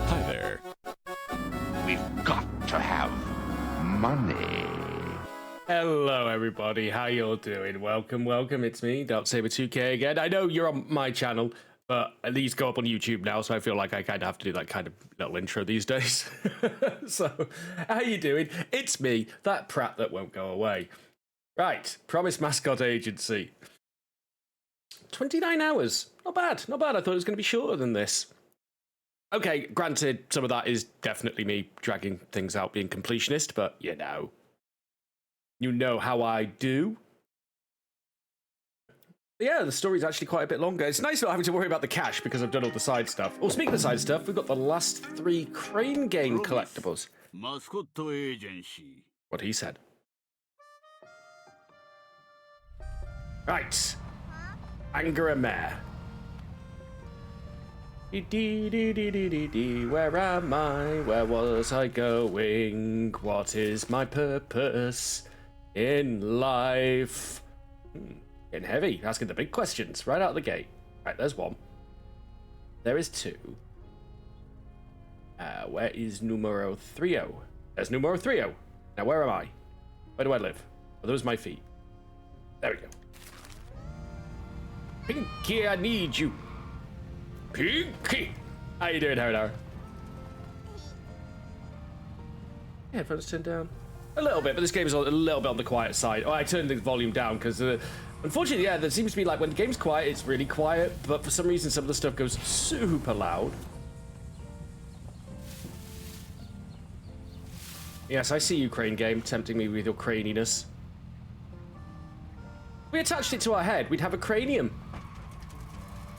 Hi there. We've got to have money. Hello everybody, how y'all doing? Welcome. It's me, Darksaber2k again. I know you're on my channel, but these go up on YouTube now, so I feel like I kind of have to do that kind of little intro these days. So, how you doing? It's me, that prat that won't go away. Right, Promised Mascot Agency. 29 hours. Not bad. I thought it was going to be shorter than this. Okay, granted, some of that is definitely me dragging things out, being completionist, but you know how I do. Yeah, the story's actually quite a bit longer. It's nice not having to worry about the cash because I've done all the side stuff. Well, speaking of side stuff, we've got the last 3 Crane Game collectibles. Mascot Agency. What he said. Right. Anger a Mare. Where am I? Where was I going? What is my purpose in life? Getting heavy, asking the big questions right out of the gate. Right, there's 1. There is 2. Where is numero 30? There's numero 30. Now, where am I? Where do I live? Oh, those are my feet. There we go. Pinky, I need you. Pinky! How you doing, Harry? Yeah, headphones turned down. A little bit, but this game is a little bit on the quiet side. Oh, I turned the volume down because, unfortunately, yeah, there seems to be like when the game's quiet, it's really quiet, but for some reason, some of the stuff goes super loud. Yes, I see you, Crane Game, tempting me with your craniness. If we attached it to our head, we'd have a cranium.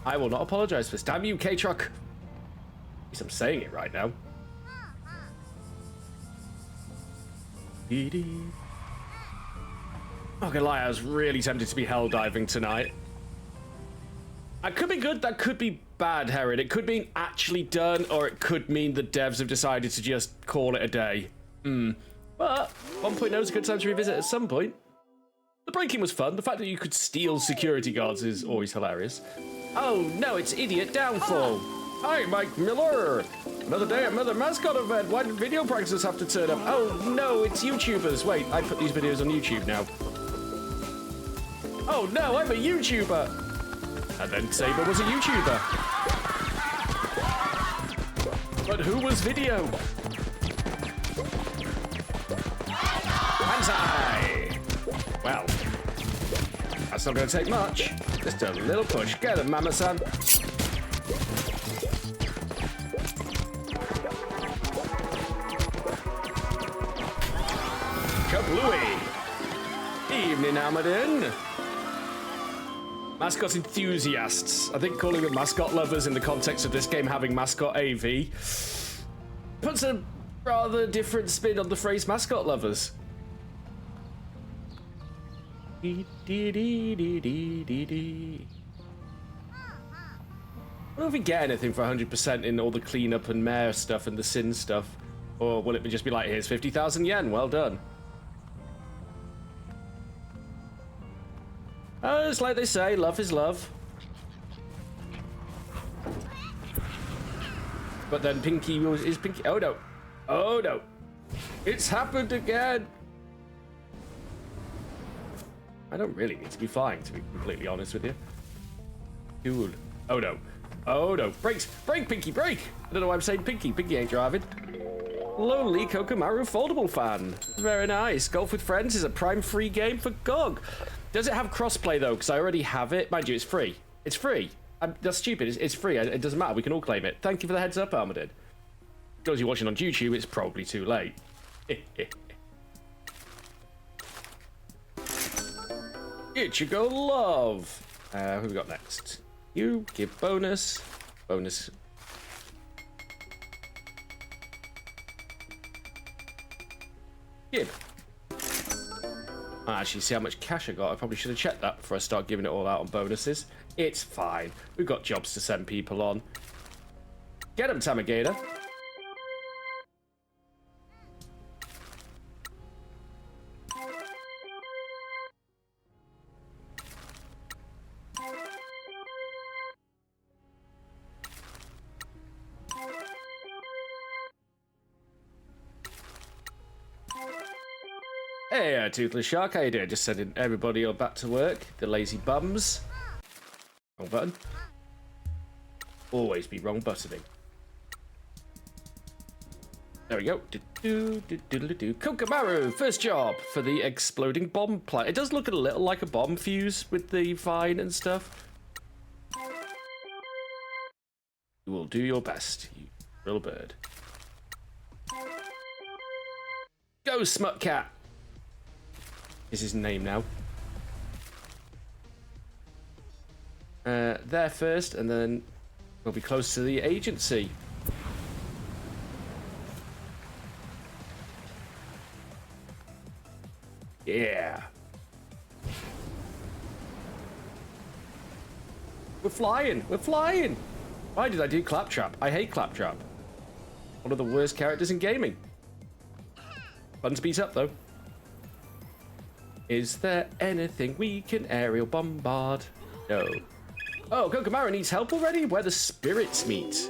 I will not apologize for this. Damn you, K-Truck. At least I'm saying it right now. Not gonna lie, I was really tempted to be hell diving tonight. That could be good, that could be bad, Herod. It could mean actually done, or it could mean the devs have decided to just call it a day. But 1.0 is a good time to revisit at some point. The breaking was fun. The fact that you could steal security guards is always hilarious. Oh no, it's Idiot Downfall. Hi, Mike Miller. Another day, another mascot event. Why did video practices have to turn up? Oh no, it's YouTubers. Wait, I put these videos on YouTube now. Oh no, I'm a YouTuber. And then Saber was a YouTuber. But who was video? Banzai! Well, that's not going to take much. Just a little push. Get him, Mama-san. Kablooey! Evening, Amadin. Mascot enthusiasts. I think calling them mascot lovers in the context of this game having mascot AV puts a rather different spin on the phrase mascot lovers. I don't know if we get anything for 100% in all the cleanup and mayor stuff and the sin stuff. Or will it just be like, here's 50,000 yen, well done. Oh, it's like they say, love is love. But then Pinky is Pinky. Oh no. Oh no. It's happened again. I don't really need to be flying, to be completely honest with you. Cool. Oh no. Oh no. Brakes! Brake, Pinky, brake! I don't know why I'm saying Pinky. Pinky ain't driving. Lonely Kokomaru foldable fan. Very nice. Golf with Friends is a prime free game for GOG. Does it have crossplay though? Because I already have it. Mind you, it's free. It's free. That's stupid. It's free. It doesn't matter. We can all claim it. Thank you for the heads up, Armadid. Those you're watching on YouTube, it's probably too late. Ichigo Love. Who have we got next? You give bonus. Bonus. Give. Actually, see how much cash I got. I probably should have checked that before I start giving it all out on bonuses. It's fine. We've got jobs to send people on. Get him, Tamagata. Hey, Toothless Shark, how you doing? Just sending everybody all back to work. The lazy bums. Wrong button. Always be wrong buttoning. There we go. Kokomaru, first job for the exploding bomb plant. It does look a little like a bomb fuse with the vine and stuff. You will do your best, you little bird. Go, Smut Cat. Is his name now. There first, and then we'll be close to the agency. Yeah. We're flying. We're flying. Why did I do Claptrap? I hate Claptrap. One of the worst characters in gaming. Fun to beat up, though. Is there anything we can aerial bombard? No. Oh, Kokomaru needs help already? Where the spirits meet.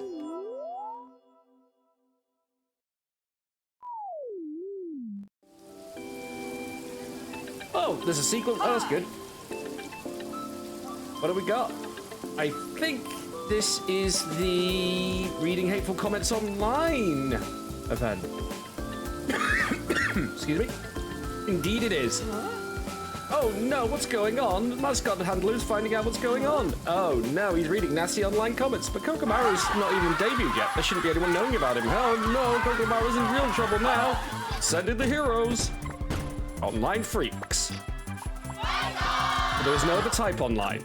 Oh, there's a sequel. Oh, that's good. What do we got? I think this is the Reading Hateful Comments Online event. Excuse me. Indeed it is. Oh no, what's going on? Mascot handler's finding out what's going on. Oh no, he's reading nasty online comments. But Kokomaru's not even debuted yet. There shouldn't be anyone knowing about him. Oh no, Kokomaru's in real trouble now. Send in the heroes. Online freaks. But there is no other type online.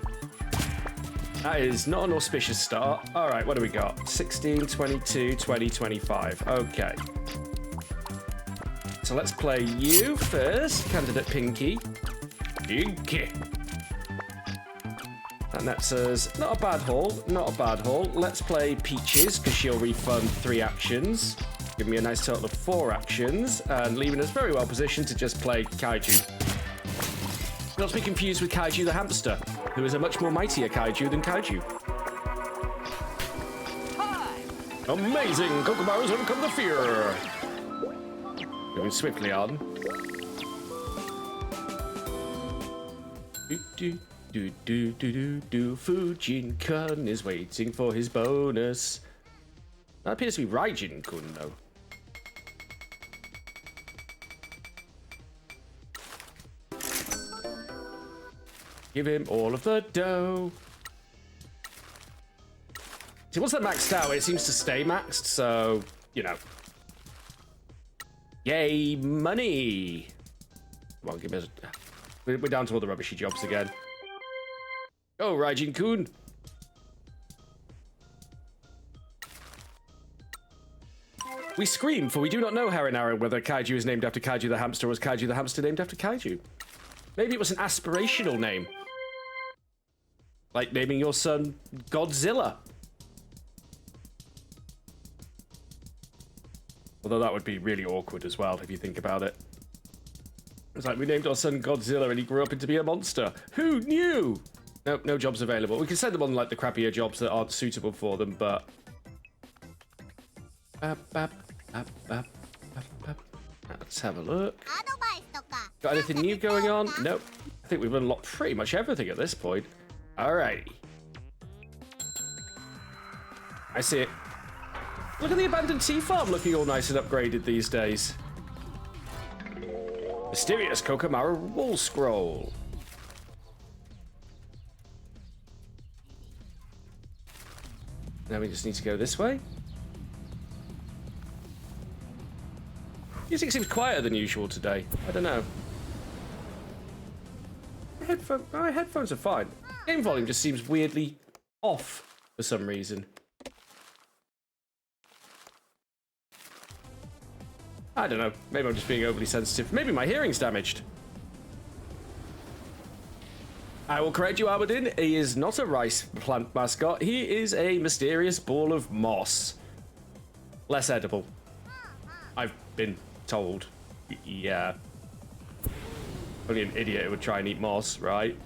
That is not an auspicious start. All right, what do we got? 16, 22, 20, 25. Okay. So let's play you first, candidate Pinky. Pinky. And that says, not a bad haul, not a bad haul. Let's play Peaches, because she'll refund 3 actions. Give me a nice total of 4 actions, and leaving us very well positioned to just play Kaiju. Not to be confused with Kaiju the hamster, who is a much more mightier Kaiju than Kaiju. Hi. Amazing! Kokomaru's overcome the fear! Moving swiftly on. Fujin-kun is waiting for his bonus. That appears to be Raijin-kun, though. Give him all of the dough. See, once they're maxed out, it seems to stay maxed, so, you know. Yay, money! Come on, give me a... We're down to all the rubbishy jobs again. Oh, Raijin-kun. We scream, for we do not know, Harinara, whether Kaiju is named after Kaiju the hamster or was Kaiju the hamster named after Kaiju. Maybe it was an aspirational name. Like naming your son Godzilla. Although that would be really awkward as well, if you think about it. It's like, we named our son Godzilla and he grew up into be a monster. Who knew? Nope, no jobs available. We can send them on, like, the crappier jobs that aren't suitable for them, but... Let's have a look. Got anything new going on? Nope. I think we've unlocked pretty much everything at this point. Alrighty. I see it. Look at the abandoned tea farm looking all nice and upgraded these days. Mysterious Kokomara wall scroll. Now we just need to go this way. Music seems quieter than usual today. I don't know. My headphones are fine. Game volume just seems weirdly off for some reason. I don't know. Maybe I'm just being overly sensitive. Maybe my hearing's damaged. I will correct you, Aberdeen. He is not a rice plant mascot. He is a mysterious ball of moss. Less edible. I've been told. Yeah. Only an idiot who would try and eat moss, right?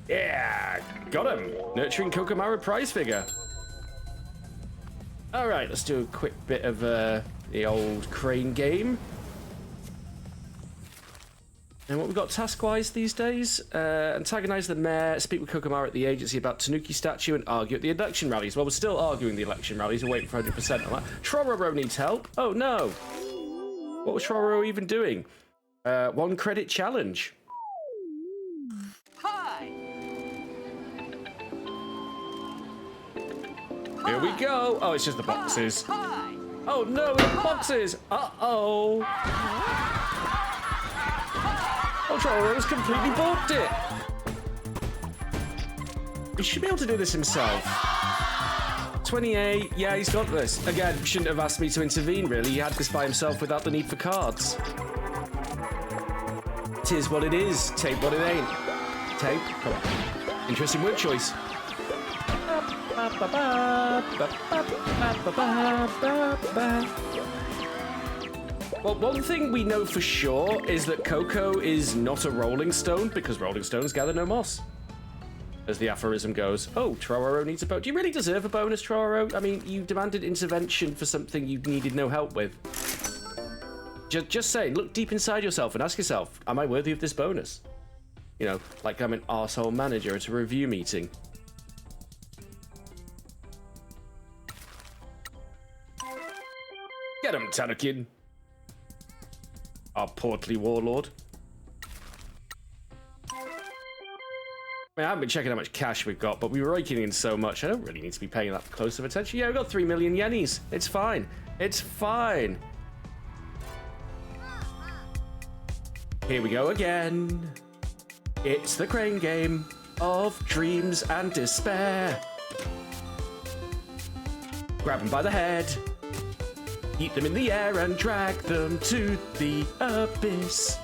Yeah, got him. Nurturing Kokomara prize figure. All right, let's do a quick bit of the old crane game. And what we've got task-wise these days, antagonize the mayor, speak with Kokomara at the agency about Tanuki statue, and argue at the election rallies. Well, we're still arguing the election rallies. We're waiting for 100% on that. Trororo needs help. Oh, no. What was Trororo even doing? 1 credit challenge. Hi. Here we go. Oh, it's just the boxes. Hi. Oh, no, it's boxes. Uh-oh. Oh, Trororo's completely balked it. He should be able to do this himself. 28. Yeah, he's got this. Again, shouldn't have asked me to intervene, really. He had this by himself without the need for cards. Tis what it is. Tape what it ain't. Tape. Come on. Interesting word choice. Well, one thing we know for sure is that Coco is not a rolling stone because rolling stones gather no moss. As the aphorism goes. Oh, Trororo needs a bonus. Do you really deserve a bonus, Trororo? I mean, you demanded intervention for something you needed no help with. Just say, look deep inside yourself and ask yourself, am I worthy of this bonus? You know, like I'm an arsehole manager at a review meeting. Get him, Tanukin. Our portly warlord. I mean, I haven't been checking how much cash we've got, but we were raking in so much. I don't really need to be paying that close of attention. Yeah, we've got 3 million yenis. It's fine. It's fine. Here we go again. It's the crane game of dreams and despair. Grab them by the head. Eat them in the air and drag them to the abyss.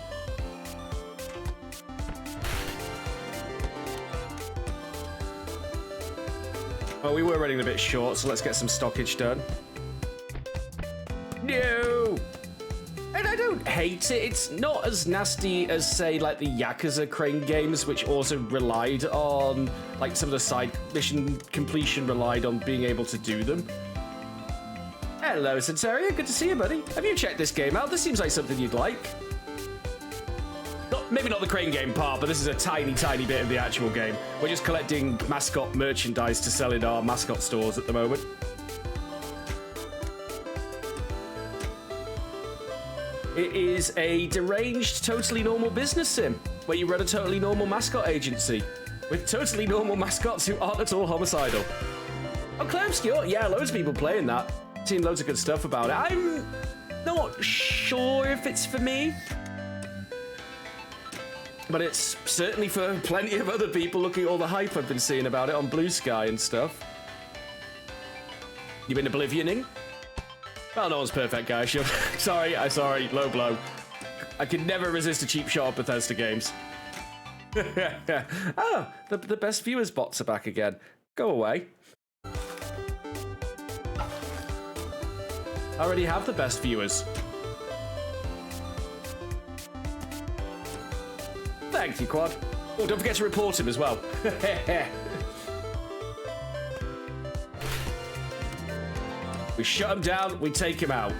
Oh, we were running a bit short, so let's get some stockage done. No! And I don't hate it. It's not as nasty as, say, like the Yakuza crane games, which also relied on, like, some of the side mission completion relied on being able to do them. Hello, Centuria. Good to see you, buddy. Have you checked this game out? This seems like something you'd like. Maybe not the crane game part, but this is a tiny, tiny bit of the actual game. We're just collecting Mascot merchandise to sell in our Mascot stores at the moment. It is a deranged, totally normal business sim, where you run a totally normal mascot agency with totally normal mascots who aren't at all homicidal. Oh, Clay Obscure? Yeah, loads of people playing that. Seen loads of good stuff about it. I'm not sure if it's for me, but it's certainly for plenty of other people looking at all the hype I've been seeing about it on Blue Sky and stuff. You been oblivioning? Well, no one's perfect, guys. Sorry, low blow. I could never resist a cheap shot of Bethesda games. Oh, the best viewers bots are back again. Go away. I already have the best viewers. Thank you, Quad. Oh, don't forget to report him as well. We shut him down, we take him out.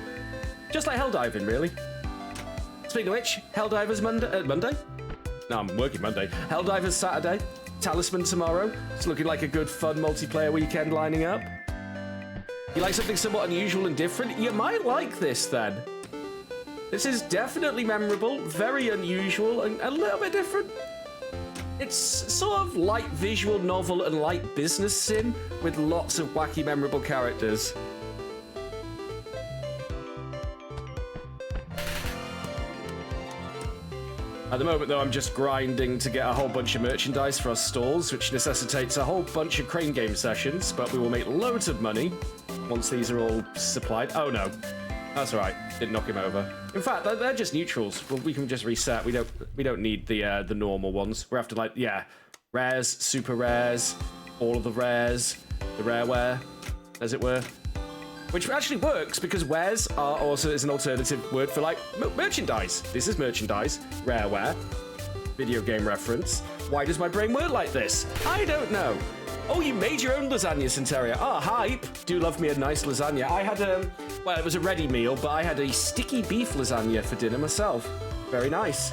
Just like Helldiving, really. Speaking of which, Helldivers Monday? No, I'm working Monday. Helldivers Saturday. Talisman tomorrow. It's looking like a good, fun multiplayer weekend lining up. You like something somewhat unusual and different? You might like this, then. This is definitely memorable, very unusual, and a little bit different. It's sort of light visual novel and light business sim with lots of wacky, memorable characters. At the moment, though, I'm just grinding to get a whole bunch of merchandise for our stalls, which necessitates a whole bunch of crane game sessions, but we will make loads of money once these are all supplied. Oh, no. That's all right. Didn't knock him over. In fact, they're just neutrals. Well, we can just reset. We don't need the normal ones. We're after, like, yeah, rares, super rares, all of the rares, the rareware, as it were. Which actually works because wares are also is an alternative word for like merchandise. This is merchandise, rareware, video game reference. Why does my brain work like this? I don't know. Oh, you made your own lasagna, Centeria. Ah, hype. Do love me a nice lasagna. I had well, it was a ready meal, but I had a sticky beef lasagna for dinner myself. Very nice.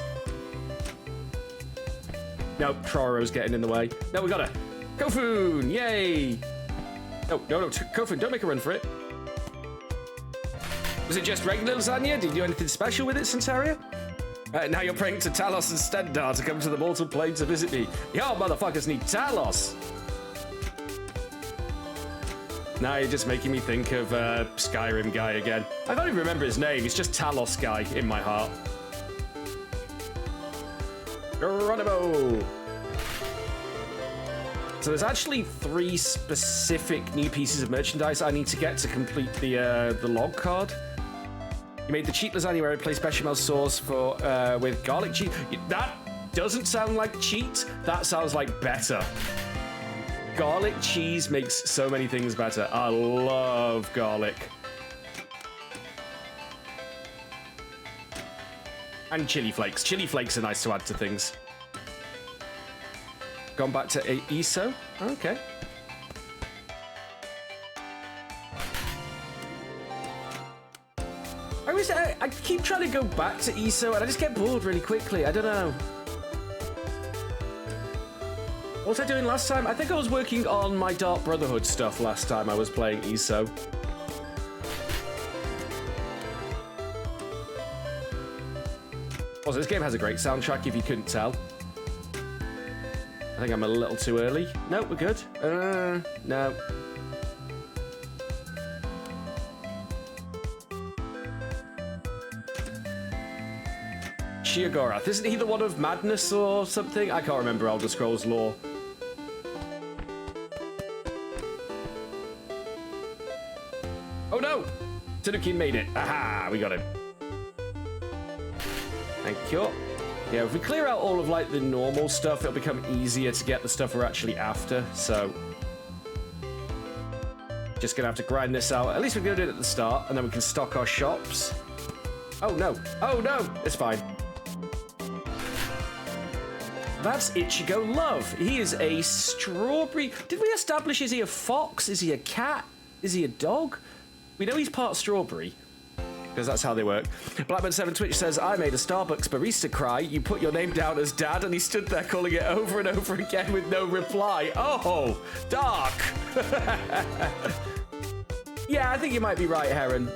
No, Troro's getting in the way. No, we got her. Kofun, yay. No, Kofun, don't make a run for it. Was it just regular lasagna? Did you do anything special with it, Centeria? Now you're praying to Talos and Stendar to come to the mortal plane to visit me. Y'all motherfuckers need Talos. Now you're just making me think of Skyrim guy again. I don't even remember his name. He's just Talos guy in my heart. Geronimo. So there's actually 3 specific new pieces of merchandise I need to get to complete the log card. You made the cheap lasagna where I replaced bechamel sauce for with garlic cheese. That doesn't sound like cheat. That sounds like better. Garlic cheese makes so many things better. I love garlic. And chili flakes. Chili flakes are nice to add to things. Gone back to ISO. Okay. I keep trying to go back to ISO and I just get bored really quickly. I don't know. What was I doing last time? I think I was working on my Dark Brotherhood stuff last time I was playing ISO. Also, this game has a great soundtrack if you couldn't tell. I think I'm a little too early. No, we're good. No. Sheogorath. Isn't he the one of Madness or something? I can't remember Elder Scrolls lore. Oh no! Tanuki made it. Aha! We got him. Thank you. Yeah, if we clear out all of like the normal stuff, it'll become easier to get the stuff we're actually after, so... Just gonna have to grind this out. At least we're gonna do it at the start, and then we can stock our shops. Oh no! Oh no! It's fine. That's Ichigo Love. He is a strawberry... Did we establish, is he a fox? Is he a cat? Is he a dog? We know he's part strawberry, because that's how they work. Blackburn7 Twitch says, I made a Starbucks barista cry. You put your name down as Dad, and he stood there calling it over and over again with no reply. Oh, dark. Yeah, I think you might be right, Heron.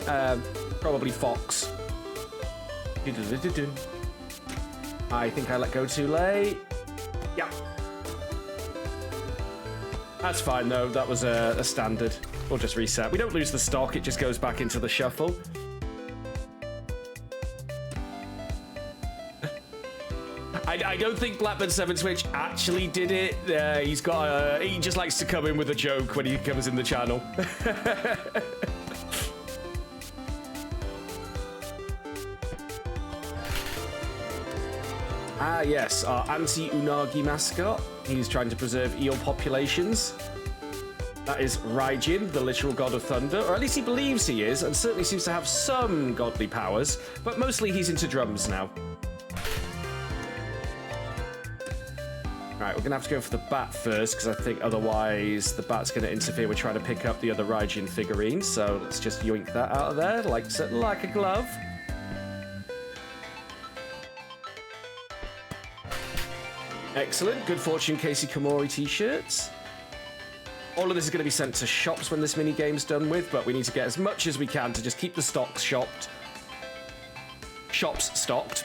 Probably fox. I think I let go too late. Yeah. That's fine, though. That was a standard. We'll just reset. We don't lose the stock. It just goes back into the shuffle. I don't think Blackburn7 Twitch actually did it. He's got he just likes to come in with a joke when he comes in the channel. Ah, yes, our anti-Unagi mascot. He's trying to preserve eel populations. That is Raijin, the literal god of thunder, or at least he believes he is, and certainly seems to have some godly powers, but mostly he's into drums now. Alright, we're going to have to go for the bat first, because I think otherwise the bat's going to interfere with trying to pick up the other Raijin figurine, so let's just yoink that out of there, like a glove. Excellent. Good Fortune Casey Komori t-shirts. All of this is going to be sent to shops when this mini game's done with, but we need to get as much as we can to just keep the stocks shops stocked.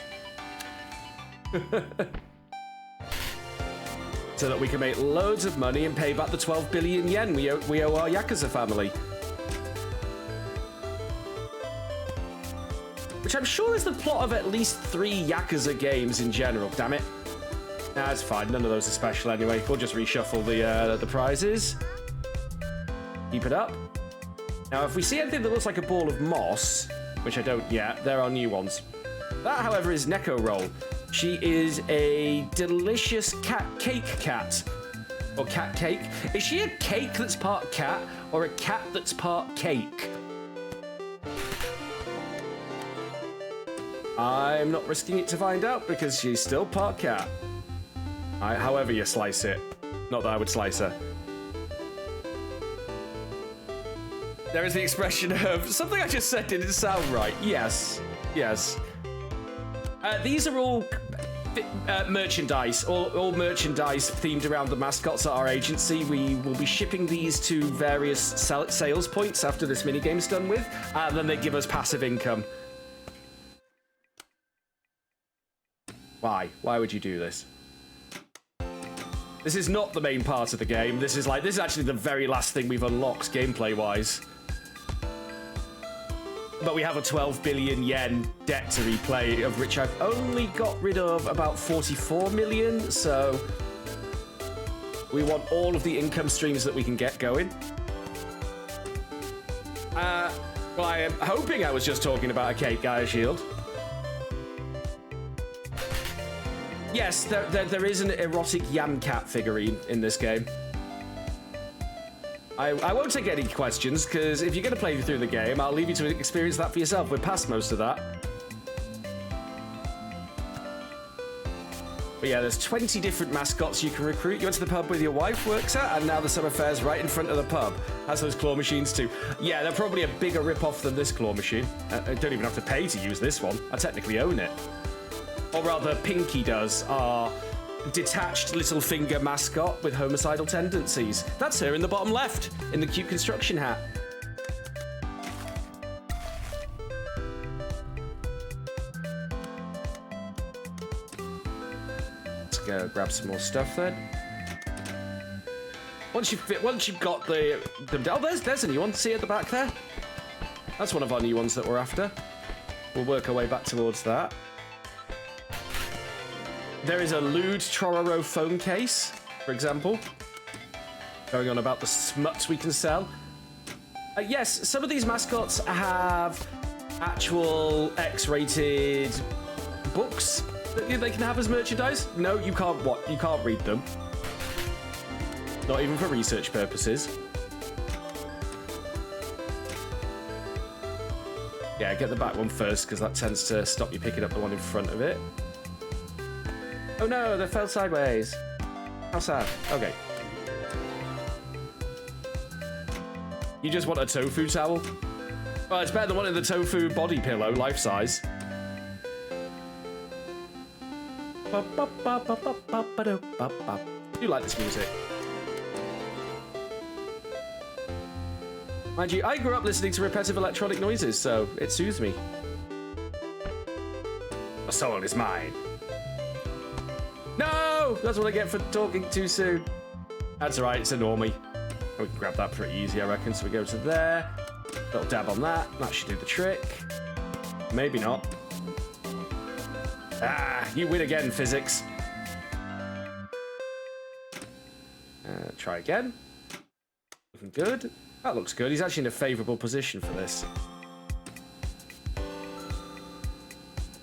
So that we can make loads of money and pay back the 12 billion yen we owe our Yakuza family. Which I'm sure is the plot of at least 3 Yakuza games in general. Damn it. Nah, it's fine. None of those are special anyway. We'll just reshuffle the prizes. Keep it up. Now, if we see anything that looks like a ball of moss, which I don't yet, there are new ones. That, however, is Neko Roll. She is a delicious cake cat. Or cat cake. Is she a cake that's part cat, or a cat that's part cake? I'm not risking it to find out because she's still part cat. However you slice it. Not that I would slice her. There is the expression of something I just said didn't sound right. Yes. Yes. These are all merchandise, all merchandise themed around the mascots at our agency. We will be shipping these to various sales points after this minigame's done with, and then they give us passive income. Why? Why would you do this? This is not the main part of the game. This is actually the very last thing we've unlocked gameplay-wise. But we have a 12 billion yen debt to repay, of which I've only got rid of about 44 million, so we want all of the income streams that we can get going. Well, I am hoping I was just talking about a Cake Gaia shield. Yes, there is an erotic Yam Cat figurine in this game. I won't take any questions, because if you're going to play through the game, I'll leave you to experience that for yourself. We're past most of that. But yeah, there's 20 different mascots you can recruit. You went to the pub with your wife, works at, and now the summer fair's right in front of the pub. Has those claw machines too. Yeah, they're probably a bigger rip-off than this claw machine. I don't even have to pay to use this one. I technically own it. Or rather, Pinky does, our detached little finger mascot with homicidal tendencies. That's her in the bottom left, in the cute construction hat. Let's go grab some more stuff then. Once you've got the oh, there's a new one. See at the back there? That's one of our new ones that we're after. We'll work our way back towards that. There is a lewd Trororo phone case, for example. Going on about the smuts we can sell. Yes, some of these mascots have actual X-rated books that they can have as merchandise. No, you can't. What? You can't read them. Not even for research purposes. Yeah, get the back one first, because that tends to stop you picking up the one in front of it. Oh no, they fell sideways. How sad. Okay. You just want a tofu towel? Well, it's better than wanting the tofu body pillow, life size. You like this music? Mind you, I grew up listening to repetitive electronic noises, so it soothes me. The soul is mine. No! That's what I get for talking too soon. That's alright, it's a normie. We can grab that pretty easy, I reckon. So we go to there. Little dab on that. That should do the trick. Maybe not. Ah, you win again, physics. Try again. Looking good. That looks good. He's actually in a favourable position for this.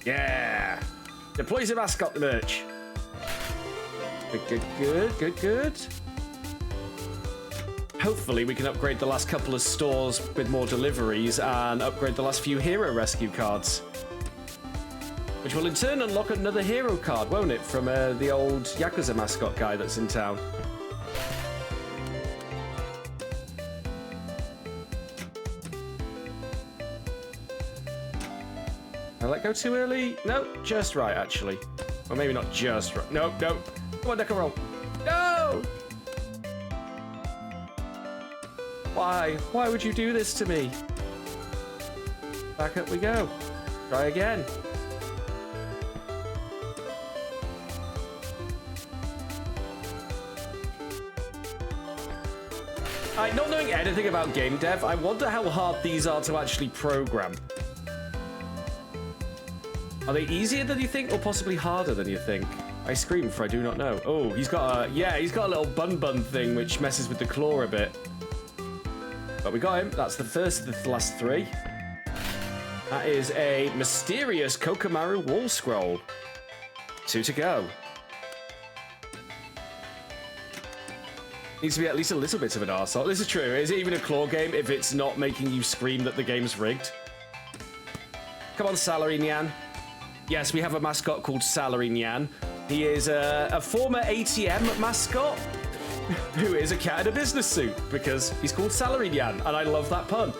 Yeah! Deploys a mascot merch. Good. Hopefully we can upgrade the last couple of stores with more deliveries and upgrade the last few hero rescue cards. Which will in turn unlock another hero card, won't it? From the old Yakuza mascot guy that's in town. Did I let go too early? No, just right, actually. Or maybe not just right. Nope. Come on, Deco Roll. No! Why? Why would you do this to me? Back up we go. Try again. Not knowing anything about game dev, I wonder how hard these are to actually program. Are they easier than you think, or possibly harder than you think? I scream, for I do not know. Oh, he's got a little bun thing which messes with the claw a bit. But we got him. That's the first of the last three. That is a mysterious Kokomaru wall scroll. 2 to go. Needs to be at least a little bit of an arsehole. This is true. Is it even a claw game if it's not making you scream that the game's rigged? Come on, Salary Nyan. Yes, we have a mascot called Salary Nyan. He is a former ATM mascot who is a cat in a business suit because he's called Salary Nyan, and I love that pun.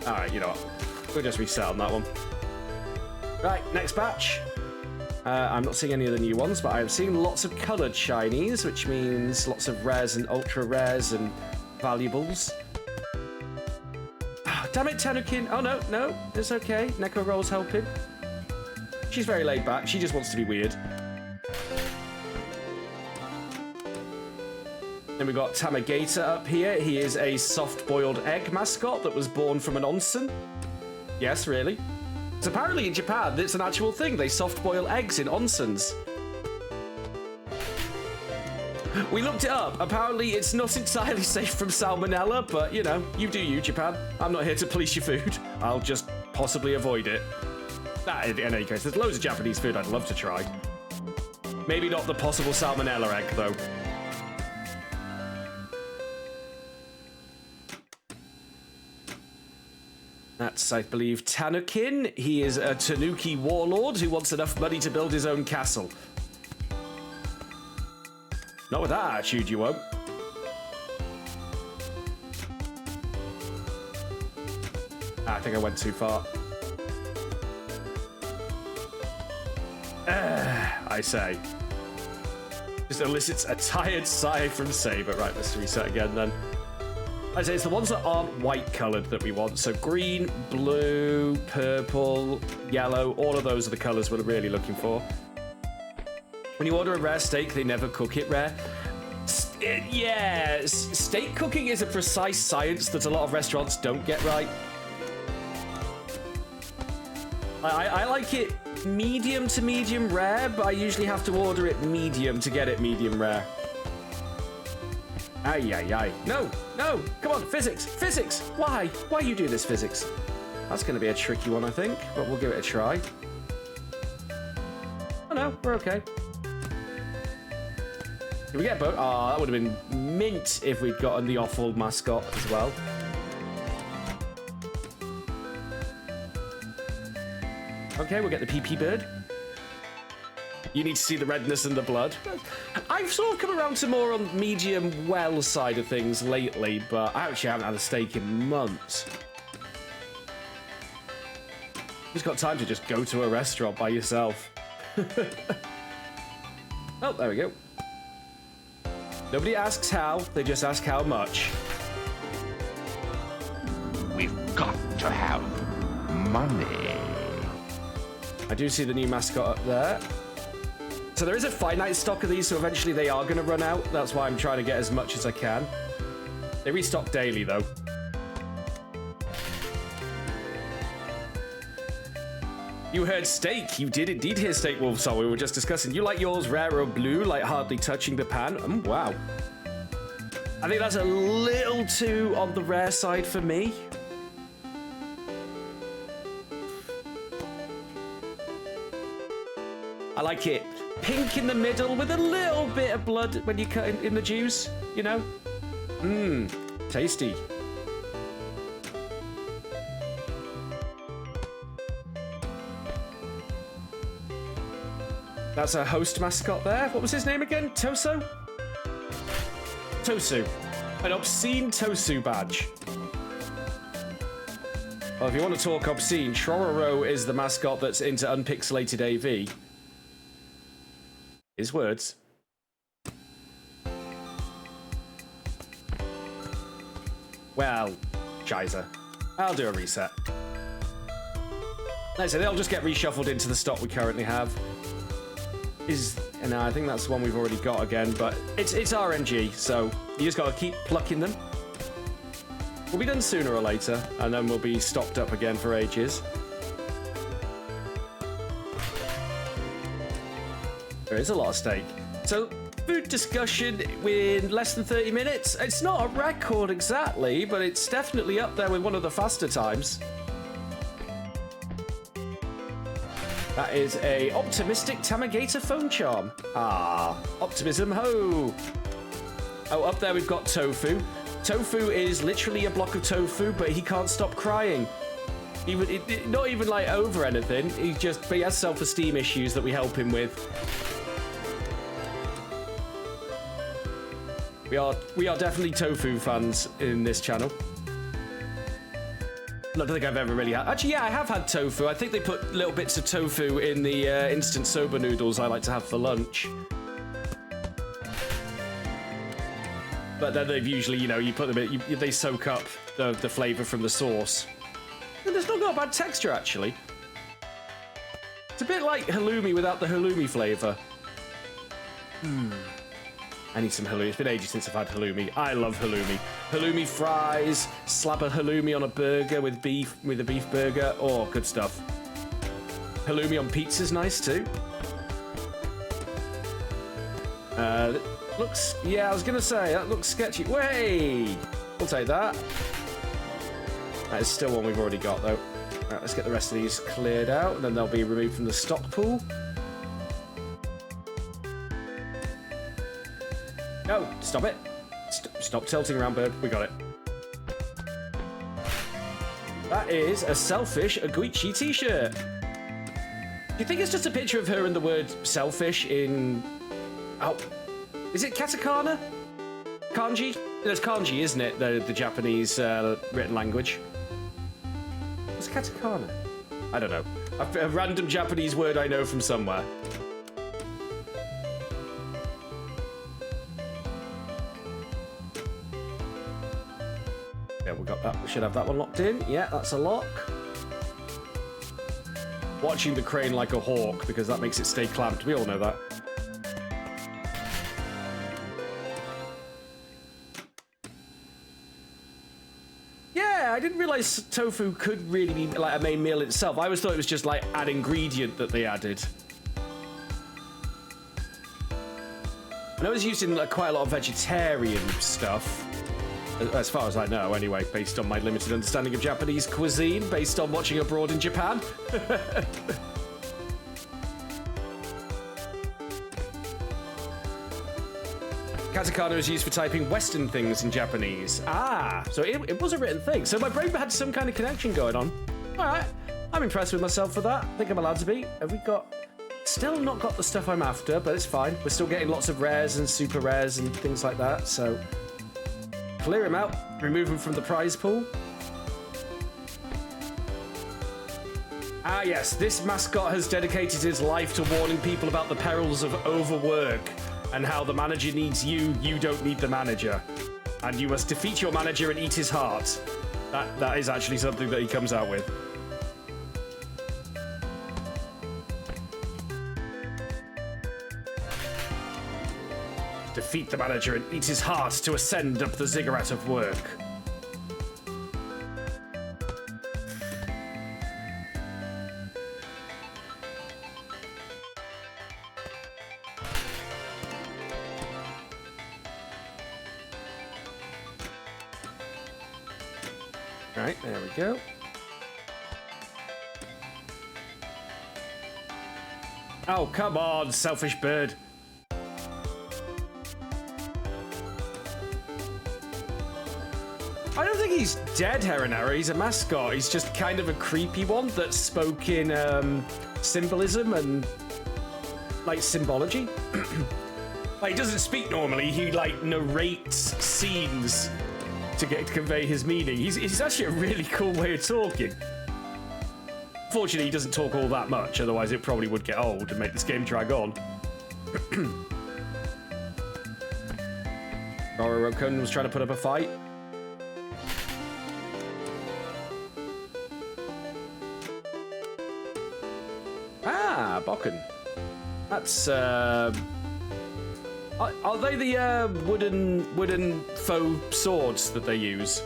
All right, you know what? We'll just reset on that one. Right, next batch. I'm not seeing any of the new ones, but I'm seeing lots of coloured shinies, which means lots of rares and ultra rares and valuables. Oh, damn it, Tanukin. Oh, no, it's okay. Neko Roll's helping. She's very laid back. She just wants to be weird. Then we've got Tamagata up here. He is a soft-boiled egg mascot that was born from an onsen. Yes, really. So apparently in Japan, it's an actual thing. They soft-boil eggs in onsens. We looked it up. Apparently it's not entirely safe from salmonella, but, you know, you do you, Japan. I'm not here to police your food. I'll just possibly avoid it. In any case, there's loads of Japanese food I'd love to try. Maybe not the possible salmonella egg, though. That's, I believe, Tanukin. He is a Tanuki warlord who wants enough money to build his own castle. Not with that attitude, you won't. I think I went too far. I say. Just elicits a tired sigh from Saber. Right, let's reset again then. I say it's the ones that aren't white coloured that we want. So green, blue, purple, yellow, all of those are the colours we're really looking for. When you order a rare steak, they never cook it rare. Yeah, steak cooking is a precise science that a lot of restaurants don't get right. I like it medium to medium rare, but I usually have to order it medium to get it medium rare. Ay. No, come on, physics. Why you do this, physics? That's going to be a tricky one, I think, but we'll give it a try. Oh no, we're okay. Did we get both? Oh, that would have been mint if we'd gotten the awful mascot as well. Okay, we'll get the PP bird. You need to see the redness and the blood. I've sort of come around to more on medium well side of things lately, but I actually haven't had a steak in months. You've got time to just go to a restaurant by yourself. Oh, there we go. Nobody asks how, they just ask how much. We've got to have money. I do see the new mascot up there. So there is a finite stock of these, so eventually they are going to run out. That's why I'm trying to get as much as I can. They restock daily, though. You heard steak. You did indeed hear steak, Wolfson. We were just discussing. You like yours rare or blue, like hardly touching the pan? Wow. I think that's a little too on the rare side for me. I like it pink in the middle with a little bit of blood when you cut in the juice, you know? Tasty. That's a host mascot there. What was his name again? Toso? Tosu. An obscene Tosu badge. Well, if you want to talk obscene, Trororo is the mascot that's into unpixelated AV. His words. Well, Shizer. I'll do a reset. Like I said, they'll just get reshuffled into the stock we currently have. No, I think that's the one we've already got again, but it's RNG, so you just got to keep plucking them. We'll be done sooner or later, and then we'll be stocked up again for ages. There is a lot of steak. So, food discussion in less than 30 minutes. It's not a record exactly, but it's definitely up there with one of the faster times. That is a optimistic Tamagata phone charm. Ah, optimism ho! Oh, up there we've got Tofu. Tofu is literally a block of tofu, but he can't stop crying. Not even like over anything. But he has self-esteem issues that we help him with. We are definitely tofu fans in this channel. I don't think I've ever really had. Actually, yeah, I have had tofu. I think they put little bits of tofu in the instant soba noodles I like to have for lunch. But then they've usually, you put them in, they soak up the flavour from the sauce. And it's not got a bad texture, actually. It's a bit like halloumi without the halloumi flavour. I need some halloumi. It's been ages since I've had halloumi. I love halloumi. Halloumi fries, slap a halloumi on a burger with a beef burger. Oh, good stuff. Halloumi on pizza's nice too. Yeah, I was gonna say, that looks sketchy. Way! We'll take that. That is still one we've already got, though. Right, let's get the rest of these cleared out, and then they'll be removed from the stock pool. No, stop it. Stop tilting around, bird. We got it. That is a selfish Aguichi t-shirt. Do you think it's just a picture of her and the word selfish in... Oh... Is it katakana? Kanji? There's kanji, isn't it? The Japanese written language. What's katakana? I don't know. A random Japanese word I know from somewhere. Yeah, we got that. We should have that one locked in. Yeah, that's a lock. Watching the crane like a hawk, because that makes it stay clamped. We all know that. I didn't realize tofu could really be like a main meal itself. I always thought it was just like an ingredient that they added. I know it's used in quite a lot of vegetarian stuff, as far as I know anyway, based on my limited understanding of Japanese cuisine, based on watching abroad in Japan. Katakana is used for typing Western things in Japanese. Ah, so it was a written thing. So my brain had some kind of connection going on. All right, I'm impressed with myself for that. I think I'm allowed to be. Have we got... Still not got the stuff I'm after, but it's fine. We're still getting lots of rares and super rares and things like that, so... Clear him out, remove him from the prize pool. Ah yes, this mascot has dedicated his life to warning people about the perils of overwork. And how the manager needs you, you don't need the manager. And you must defeat your manager and eat his heart. That is actually something that he comes out with. Defeat the manager and eat his heart to ascend up the ziggurat of work. Right, there we go. Oh, come on, selfish bird. I don't think he's dead, Heronara. He's a mascot. He's just kind of a creepy one that spoke in symbolism and, like, symbology. Like, he doesn't speak normally. He, like, narrates scenes to convey his meaning. He's actually a really cool way of talking. Fortunately, he doesn't talk all that much, otherwise it probably would get old and make this game drag on. Rokun was trying to put up a fight. Ah, Bokken. That's, are they the wooden faux swords that they use?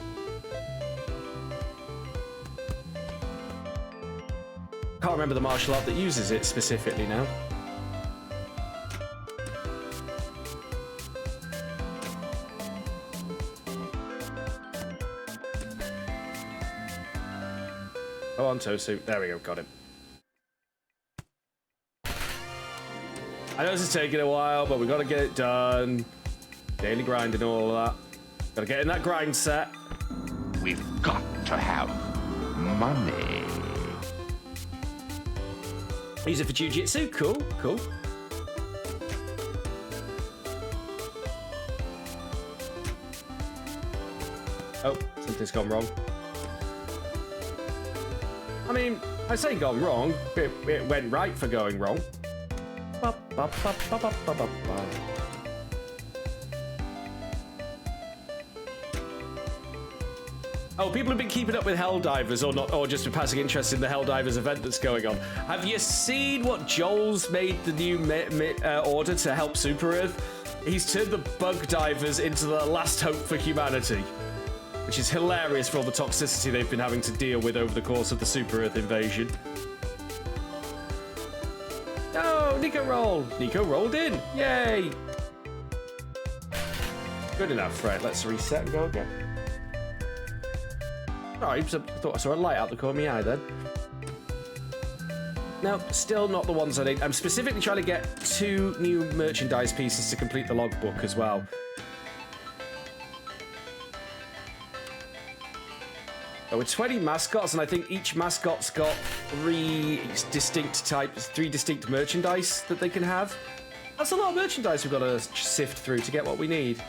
Can't remember the martial art that uses it specifically now. Go on, Tosu. There we go, got him. I know this is taking a while, but we got to get it done. Daily grinding and all of that. Got to get in that grind set. We've got to have money. Use it for jiu-jitsu. Cool, cool. Oh, something's gone wrong. I mean, I say gone wrong, but it went right for going wrong. Oh, people have been keeping up with Helldivers or not, or just been passing interest in the Helldivers event that's going on. Have you seen what Joel's made the new order to help Super Earth? He's turned the bug divers into the last hope for humanity, which is hilarious for all the toxicity they've been having to deal with over the course of the Super Earth invasion. Oh, Nico rolled. Nico rolled in. Yay. Good enough, Fred. Let's reset and go again. Sorry, I thought I saw a light out the corner of my eye then. No, still not the ones I need. I'm specifically trying to get 2 new merchandise pieces to complete the logbook as well. There were 20 mascots, and I think each mascot's got 3 distinct merchandise that they can have. That's a lot of merchandise we've got to sift through to get what we need.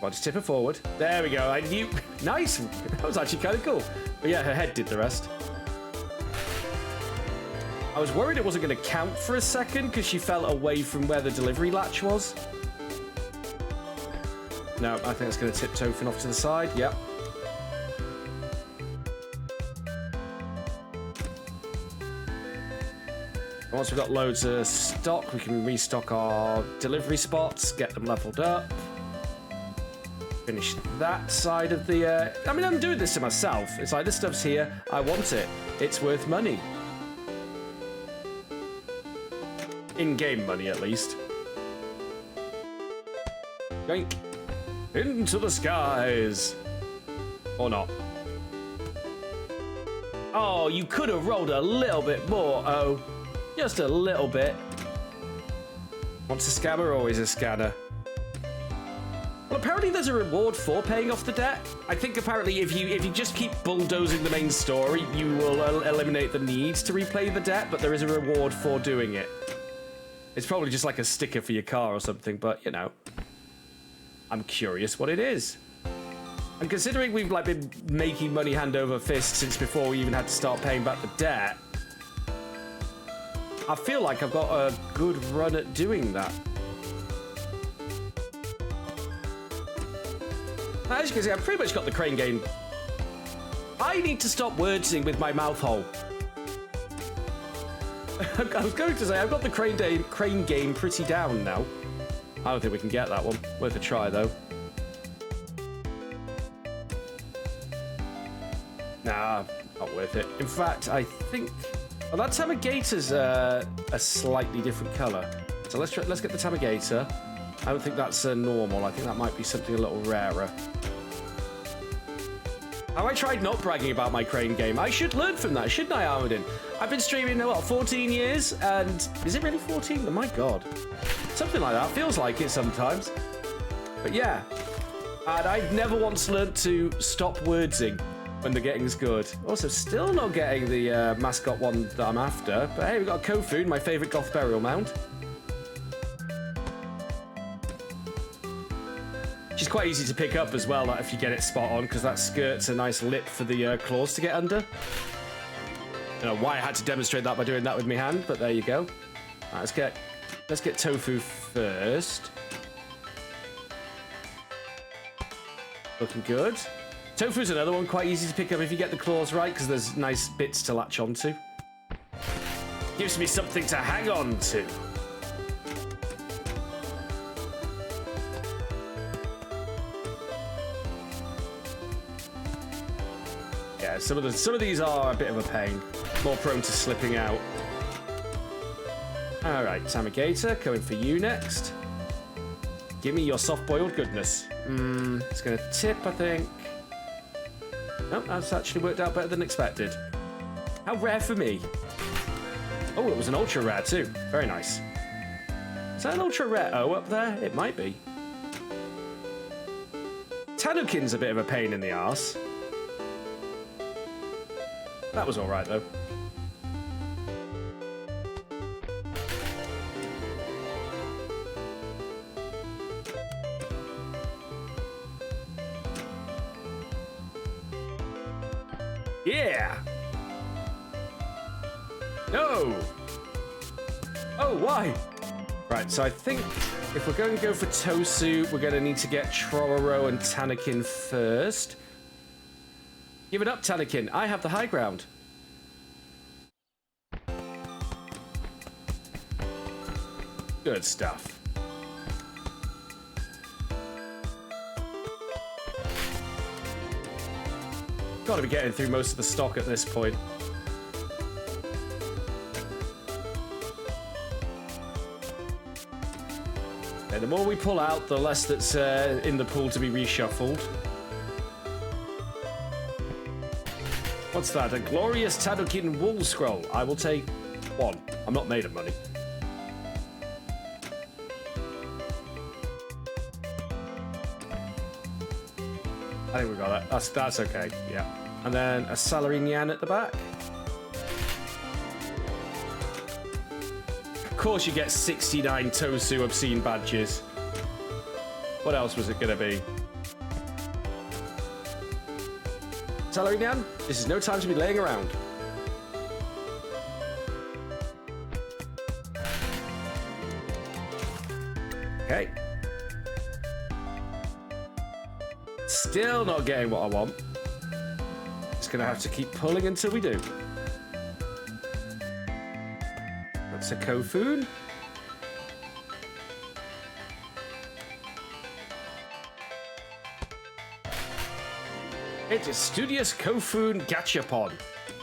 Well, just tip her forward. There we go. I knew. Nice. That was actually kind of cool. But yeah, her head did the rest. I was worried it wasn't going to count for a second because she fell away from where the delivery latch was. No, I think it's going to tip Tophin off to the side. Yep. Once we've got loads of stock, we can restock our delivery spots, get them leveled up. Finish that side of the... I mean, I'm doing this to myself. It's like, this stuff's here. I want it. It's worth money. In-game money, at least. Yoink. Into the skies. Or not. Oh, you could have rolled a little bit more. Oh, just a little bit. Once a scammer, always a scanner. Well, apparently there's a reward for paying off the debt. I think apparently if you just keep bulldozing the main story, you will eliminate the need to replay the debt, but there is a reward for doing it. It's probably just like a sticker for your car or something, but you know. I'm curious what it is. And considering we've like been making money hand over fist since before we even had to start paying back the debt, I feel like I've got a good run at doing that. As you can see, I've pretty much got the crane game. I need to stop wordsing with my mouth hole. I was going to say, I've got the crane game pretty down now. I don't think we can get that one. Worth a try, though. Nah, not worth it. In fact, I think... Well, that Tamagator's a slightly different colour. So let's get the Tamagator. I don't think that's normal. I think that might be something a little rarer. Have I tried not bragging about my crane game? I should learn from that, shouldn't I, Armadin? I've been streaming, what, 14 years? And is it really 14? Oh my god. Something like that. Feels like it sometimes. But yeah. And I've never once learnt to stop wordsing when the getting's good. Also, still not getting the mascot one that I'm after. But hey, we've got Kofu, my favourite goth burial mound. quite easy to pick up as well, like, if you get it spot on, because that skirt's a nice lip for the claws to get under. I don't know why I had to demonstrate that by doing that with my hand, but there you go. Right, let's get tofu first. Looking good. Tofu's another one quite easy to pick up if you get the claws right, because there's nice bits to latch onto. Gives me something to hang on to. Yeah, some of these are a bit of a pain. More prone to slipping out. All right, Tamigator, coming for you next. Give me your soft-boiled goodness. It's going to tip, I think. Nope, that's actually worked out better than expected. How rare for me. Oh, it was an ultra rare too. Very nice. Is that an ultra rare O up there? It might be. Tanukin's a bit of a pain in the arse. That was all right, though. Yeah! No! Oh, why? Right, so I think if we're going to go for Tosu, we're going to need to get Trororo and Tanukin first. Give it up, Tanukin. I have the high ground. Good stuff. Got to be getting through most of the stock at this point. And the more we pull out, the less that's in the pool to be reshuffled. What's that? A glorious Tanukin wool scroll. I will take one. I'm not made of money. I think we got it. That's okay. Yeah. And then a Salary Nyan at the back. Of course you get 69 Tosu obscene badges. What else was it going to be? Salary Nyan, this is no time to be laying around. Okay. Still not getting what I want. Just gonna have to keep pulling until we do. That's a Kofun. It is Studious Kofun Gachapon.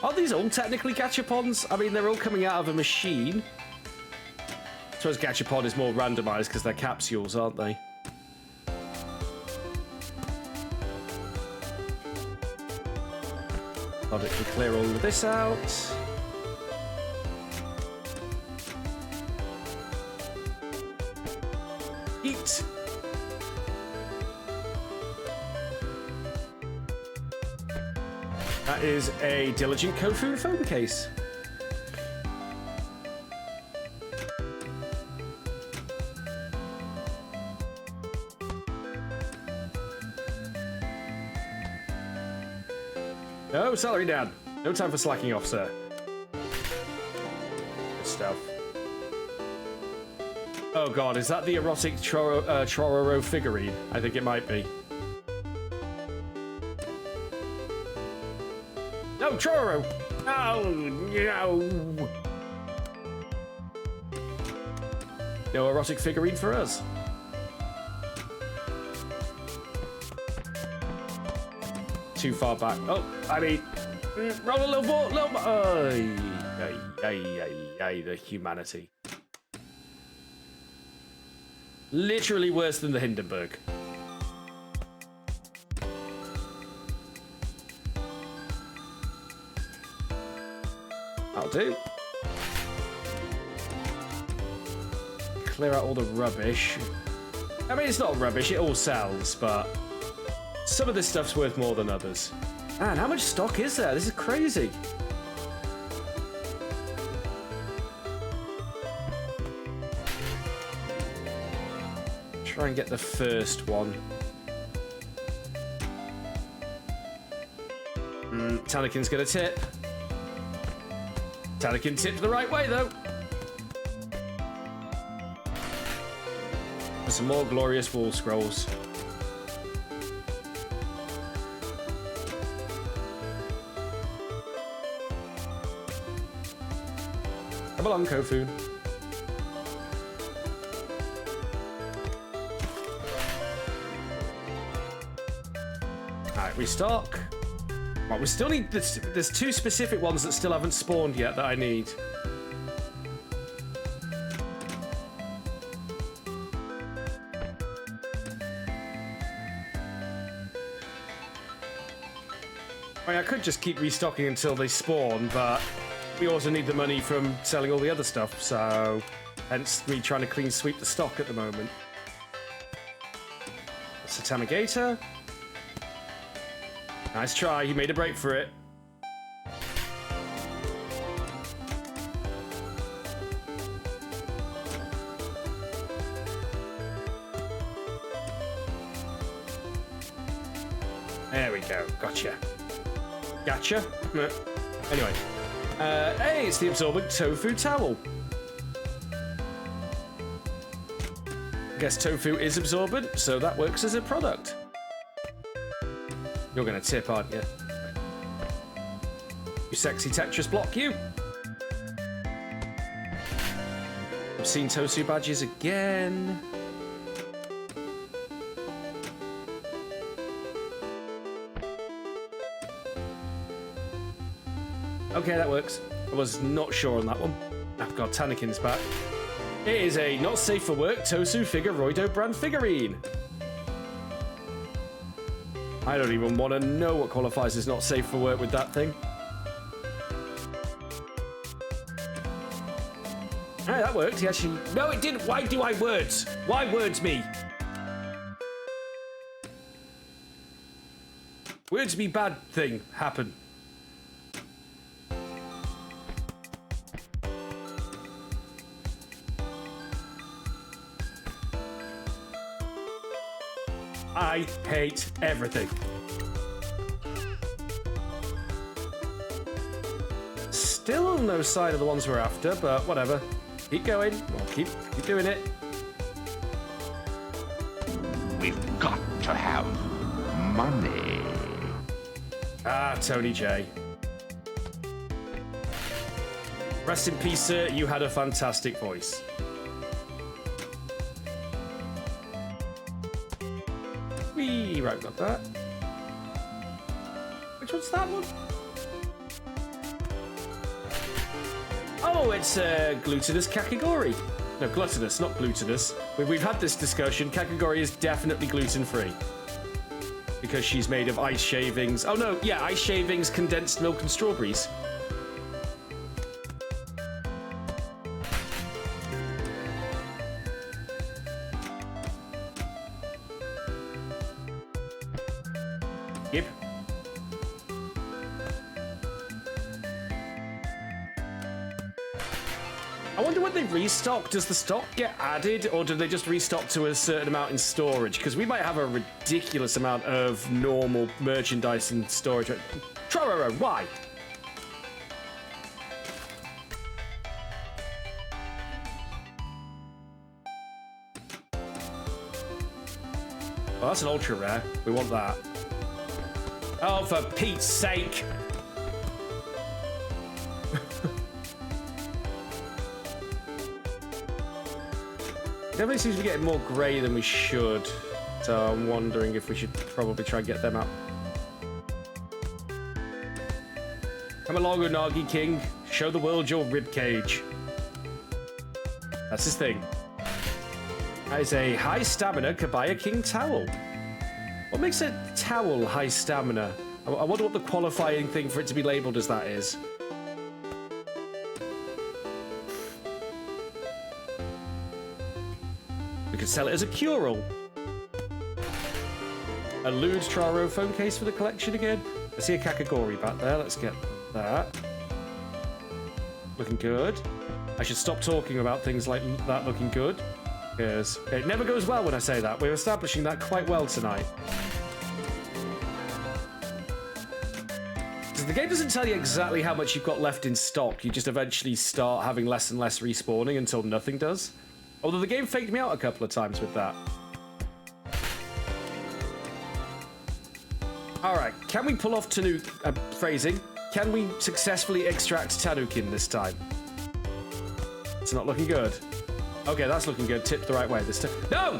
Are these all technically Gachapons? I mean, they're all coming out of a machine. I suppose Gachapon is more randomized because they're capsules, aren't they? Thought it could clear all of this out. Eat. That is a Diligent Kofun phone case. No, salary down. No time for slacking off, sir. Good stuff. Oh god, is that the erotic Trororo figurine? I think it might be. No, Trororo! Oh, no! No erotic figurine for us. Too far back. Oh, I mean, roll a little ball, the humanity. Literally worse than the Hindenburg. That'll do. Clear out all the rubbish. I mean, it's not rubbish, it all sells, but some of this stuff's worth more than others. Man, how much stock is there? This is crazy. Try and get the first one. Tanakin's gonna tip. Tanakin tipped the right way, though. For some more glorious wall scrolls. Come along, Kofu. Alright, restock. Right, we still need this. There's two specific ones that still haven't spawned yet that I need. I mean, I could just keep restocking until they spawn, but we also need the money from selling all the other stuff, so hence me trying to clean sweep the stock at the moment. That's a Tamagator. Nice try, he made a break for it. There we go, gotcha. Gotcha. Anyway. Hey, it's the absorbent tofu towel. Guess tofu is absorbent, so that works as a product. You're gonna tip, aren't you? You sexy Tetris block, you. I've seen tofu badges again. Okay, that works. I was not sure on that one. Oh god, Tanakin's back. It is a not safe for work Tosu Figueroido brand figurine. I don't even want to know what qualifies as not safe for work with that thing. Alright, that worked. He actually... No, it didn't. Why do I words? Why words me? Words me bad thing happen. I hate everything. Still no sign of the ones we're after, but whatever. Keep going. We'll keep doing it. We've got to have money. Ah, Tony J. Rest in peace, sir. You had a fantastic voice. Whee! Right, got that. Which one's that one? Oh, it's glutinous kakigori. No, gluttonous, not glutinous. We've had this discussion. Kakigori is definitely gluten-free. Because she's made of ice shavings. Oh no, yeah, ice shavings, condensed milk, and strawberries. Yep. I wonder when they restock, does the stock get added or do they just restock to a certain amount in storage? Because we might have a ridiculous amount of normal merchandise in storage. Trororo, why? Well, that's an ultra rare. We want that. Oh, for Pete's sake! Definitely seems to be getting more grey than we should, so I'm wondering if we should probably try and get them up. Come along, Unagi King. Show the world your ribcage. That's his thing. That is a high stamina Kabaya King towel. What makes a towel high stamina? I wonder what the qualifying thing for it to be labelled as that is. We could sell it as a cure-all. A lewd Traro phone case for the collection again. I see a Kakagori back there. Let's get that. Looking good. I should stop talking about things like that looking good, because it never goes well when I say that. We're establishing that quite well tonight. The game doesn't tell you exactly how much you've got left in stock. You just eventually start having less and less respawning until nothing does. Although the game faked me out a couple of times with that. Alright, can we pull off phrasing? Can we successfully extract Tanukin this time? It's not looking good. Okay, that's looking good. Tipped the right way this time. No!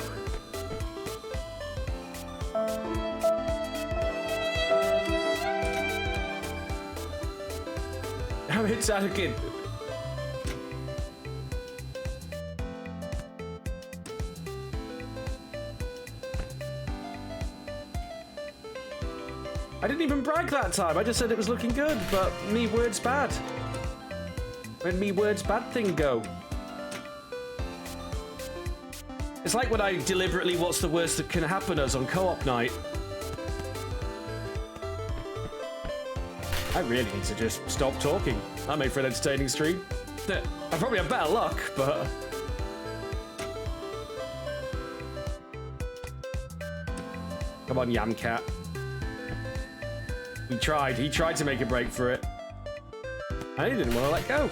Damn it, Tanukin. I didn't even brag that time. I just said it was looking good, but me words bad. Where'd me words bad thing go? It's like when I deliberately what's the worst that can happen us on co-op night. I really need to just stop talking. That made for an entertaining stream. I probably have better luck, but... Come on, Yamcat. He tried to make a break for it. And he didn't want to let go.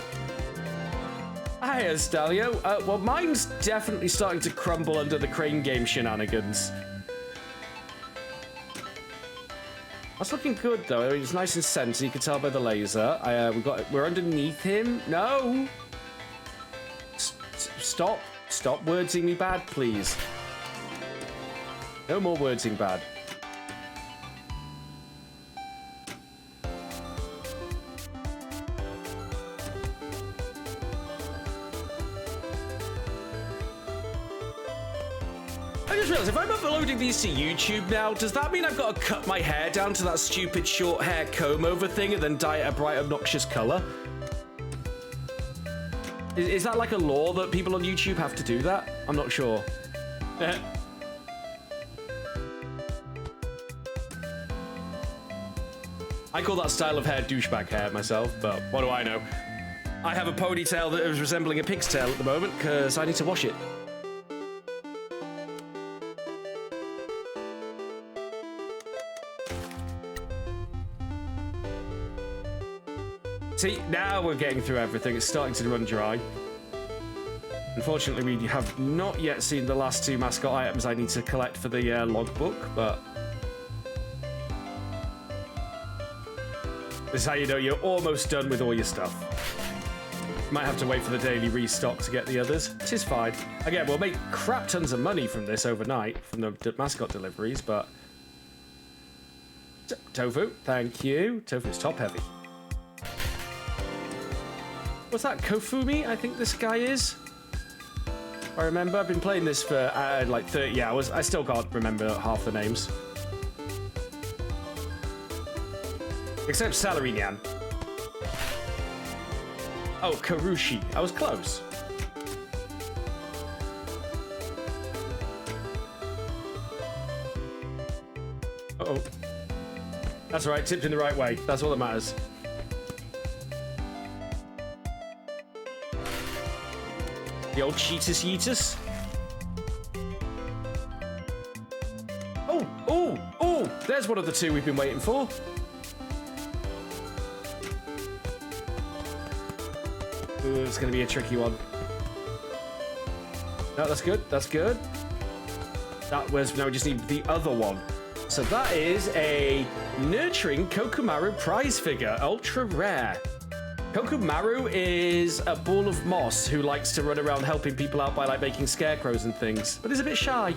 Hi, Estalio. Well, mine's definitely starting to crumble under the crane game shenanigans. That's looking good, though. I mean, it's nice and centered. You can tell by the laser. We're underneath him. No. Stop wordsing me bad, please. No more wordsing bad. If I'm uploading these to YouTube now, does that mean I've got to cut my hair down to that stupid short hair comb over thing and then dye it a bright, obnoxious color? Is that like a law that people on YouTube have to do that? I'm not sure. I call that style of hair douchebag hair myself, but what do I know? I have a ponytail that is resembling a pig's tail at the moment because I need to wash it. See, now we're getting through everything. It's starting to run dry. Unfortunately, we have not yet seen the last two mascot items I need to collect for the logbook, but... This is how you know you're almost done with all your stuff. You might have to wait for the daily restock to get the others. It is fine. Again, we'll make crap tons of money from this overnight, from the mascot deliveries, but... Tofu, thank you. Tofu's top heavy. What's that, Kofumi? I think this guy is. I remember, I've been playing this for like 30 hours. I still can't remember half the names. Except Salary Nyan. Oh, Karushi. I was close. Uh-oh. That's all right, tipped in the right way. That's all that matters. The old Cheetus Yeetus. Oh, there's one of the two we've been waiting for. Ooh, it's going to be a tricky one. No, that's good. That's good. That was... Now we just need the other one. So that is a Nurturing Kokomaru prize figure. Ultra rare. Kokomaru is a ball of moss who likes to run around helping people out by like making scarecrows and things, but is a bit shy.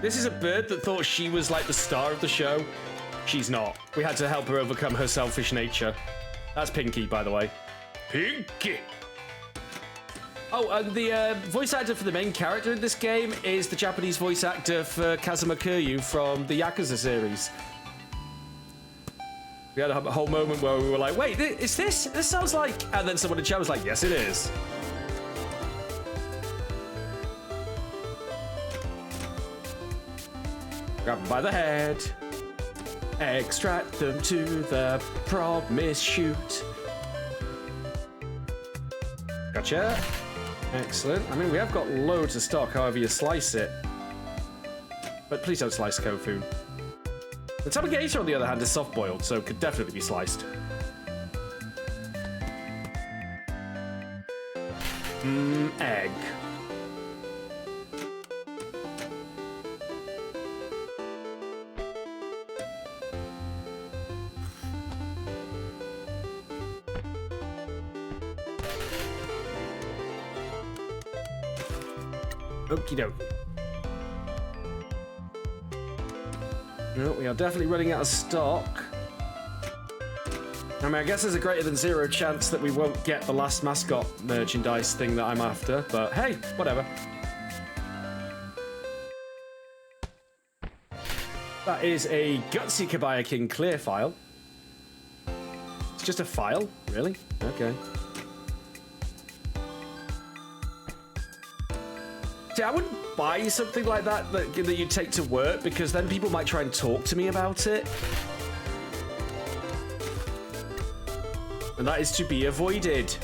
This is a bird that thought she was like the star of the show. She's not. We had to help her overcome her selfish nature. That's Pinky, by the way. Pinky! Oh, the voice actor for the main character in this game is the Japanese voice actor for Kazuma Kiryu from the Yakuza series. We had a whole moment where we were like, wait, is this? This sounds like... And then someone in chat was like, yes, it is. Grab them by the head. Extract them to the promised chute. Gotcha. Excellent. I mean, we have got loads of stock, however you slice it. But please don't slice Kofu. The Tamagator, on the other hand, is soft-boiled, so could definitely be sliced. Egg. Okie dokie. No, we are definitely running out of stock. I mean, I guess there's a greater than zero chance that we won't get the last Mascot merchandise thing that I'm after, but hey, whatever. That is a Gutsy Kabaya King clear file. It's just a file? Really? Okay. See, I wouldn't buy something like that that you take to work, because then people might try and talk to me about it. And that is to be avoided.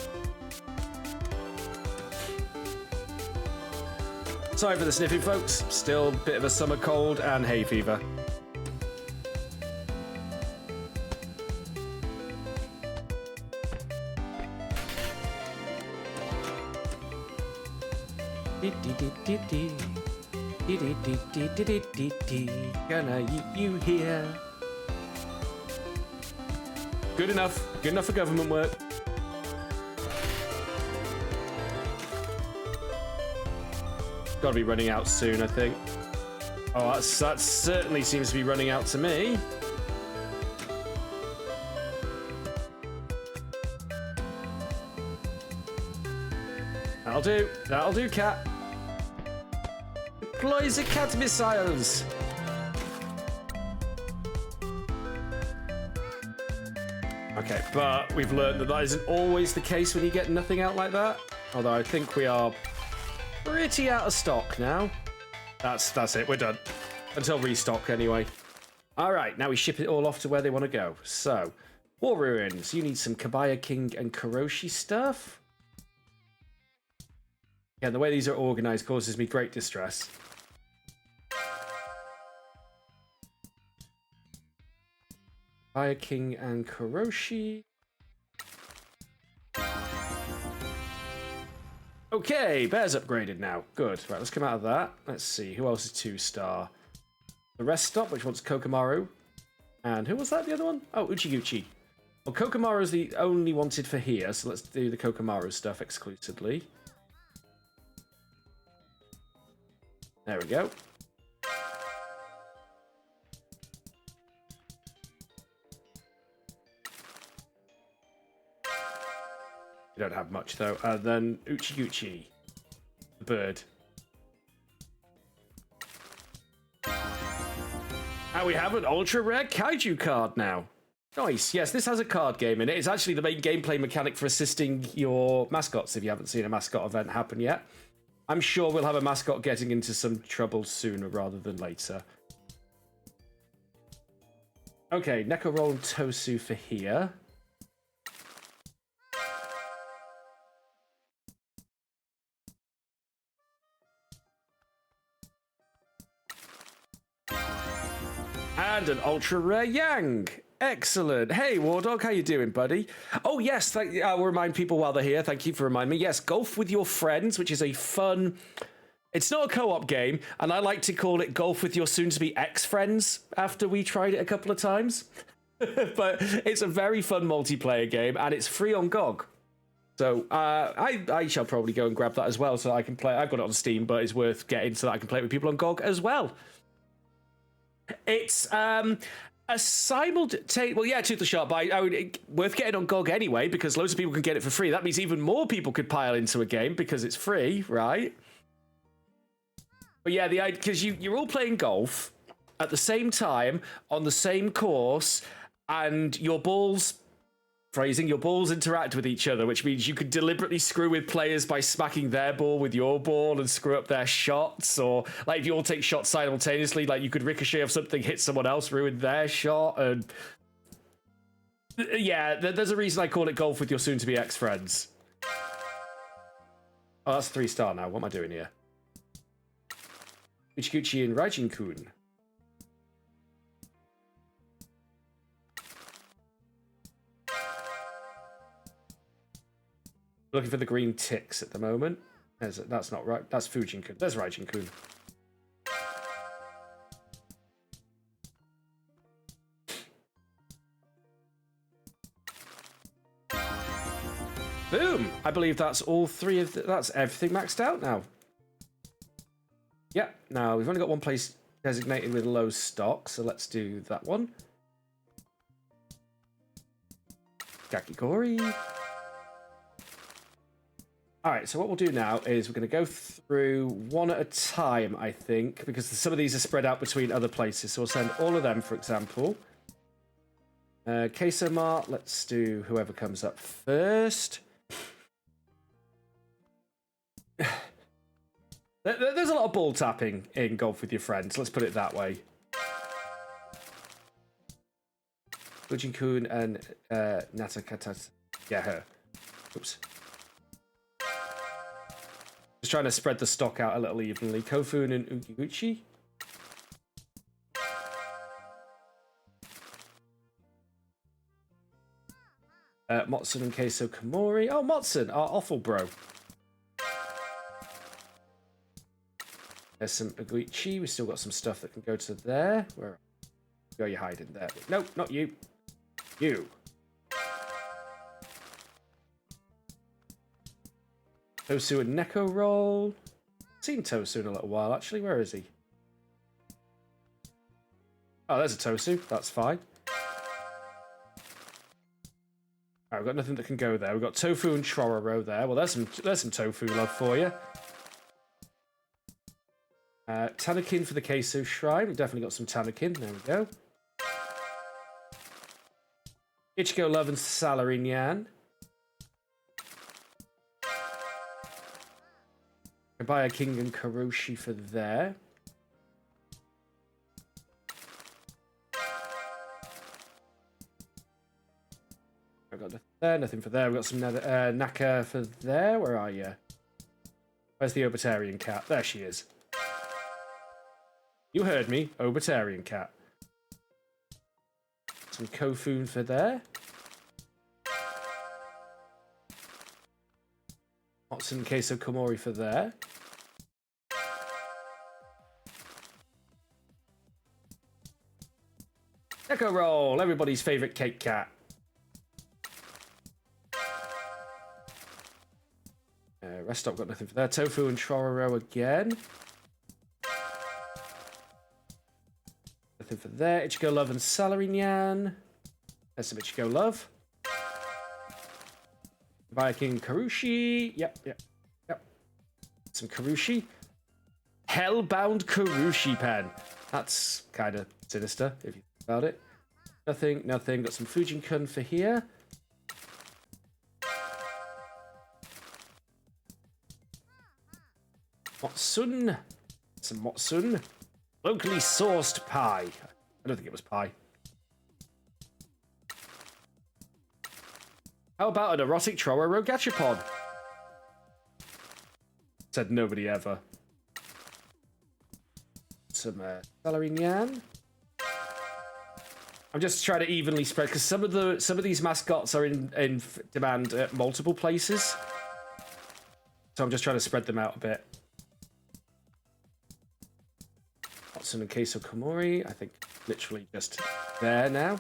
Sorry for the sniffing, folks. Still a bit of a summer cold and hay fever. Gonna eat you here. Good enough. Good enough for government work. Gotta be running out soon, I think. Oh, that certainly seems to be running out to me. That'll do. That'll do, cat. Deploy the cat missiles. Okay, but we've learned that that isn't always the case when you get nothing out like that. Although I think we are pretty out of stock now. That's it, we're done. Until restock, anyway. Alright, now we ship it all off to where they want to go. So, War Ruins, you need some Kabaya King and Kuroshi stuff. Yeah, the way these are organized causes me great distress. Kabaya King and Kuroshi. Okay, Bear's upgraded now. Good. Right, let's come out of that. Let's see. Who else is 2-star? The Rest Stop, which wants Kokomaru. And who was that, the other one? Oh, Uchiguchi. Well, Kokomaru's the only wanted for here, so let's do the Kokomaru stuff exclusively. There we go. We don't have much, though. Then Uchiguchi, the bird. And we have an ultra rare kaiju card now. Nice. Yes, this has a card game in it. It's actually the main gameplay mechanic for assisting your mascots if you haven't seen a mascot event happen yet. I'm sure we'll have a mascot getting into some trouble sooner rather than later. Okay, Neko Roll and Tosu for here. And an ultra rare Yang. Excellent. Hey, Wardog, how you doing, buddy? Oh, yes, I'll remind people while they're here. Thank you for reminding me. Yes, Golf with Your Friends, which is a fun... It's not a co-op game, and I like to call it Golf with Your soon-to-be ex-friends after we tried it a couple of times. But it's a very fun multiplayer game, and it's free on GOG. So I shall probably go and grab that as well so I can play. I've got it on Steam, but it's worth getting so that I can play it with people on GOG as well. It's a simultaneous... Well, yeah, Tooth the Sharp, but worth getting on GOG anyway, because loads of people can get it for free. That means even more people could pile into a game because it's free, right? But yeah, because you're all playing golf at the same time, on the same course, and your balls... Phrasing, your balls interact with each other, which means you could deliberately screw with players by smacking their ball with your ball and screw up their shots, or like if you all take shots simultaneously, like you could ricochet off something, hit someone else, ruin their shot, and yeah, there's a reason I call it Golf with Your soon-to-be ex-friends. Oh, that's 3-star now. What am I doing here? Uchiguchi and Raijin-kun. Looking for the green ticks at the moment. That's not right. That's Fujin-kun. There's Raijin-kun. Boom! I believe that's all three of that's everything maxed out now. Yeah, now we've only got one place designated with low stock, so let's do that one. Kakigori. Alright, so what we'll do now is we're going to go through one at a time, I think, because some of these are spread out between other places. So we'll send all of them, for example. Queso Mart, let's do whoever comes up first. There's a lot of ball tapping in Golf with Your Friends, let's put it that way. Fujin-kun and Natakata. Yeah, her. Oops. Just trying to spread the stock out a little evenly. Kofun and Ukiguchi. Motsun and Keiso Komori. Oh, Motsun, our awful bro. There's some Uguichi. We've still got some stuff that can go to there. Where are you hiding there? No, not you. You. Tosu and Neko roll. Seen Tosu in a little while, actually. Where is he? Oh, there's a Tosu. That's fine. Alright, we've got nothing that can go there. We've got Tofu and Chororo there. Well, there's some Tofu love for you. Tanukin for the Queso Shrine. We've definitely got some Tanukin. There we go. Ichigo Love and Salary Nyan. Buy a King and Karoshi for there. I've got nothing there, nothing for there. We've got some Naka for there. Where are you? Where's the Obitarian cat? There she is. You heard me, Obitarian cat. Some Kofun for there. Motsun Queso Komori for there. Echo Roll, everybody's favourite cake cat. Rest stop, got nothing for there. Tofu and Chororo again. Nothing for there. Ichigo Love and Salary Nyan. There's some Ichigo Love. Viking Karushi. Yep. Some Karushi. Hellbound Karushi pen. That's kind of sinister, if you think about it. Nothing. Got some Fujin-kun for here. Motsun. Some Motsun. Locally sourced pie. I don't think it was pie. How about an erotic Chororo Gachapon? Said nobody ever. Some Salary Nyan. I'm just trying to evenly spread because some of these mascots are in demand at multiple places. So I'm just trying to spread them out a bit. Watson and Queso Komori, I think literally just there now.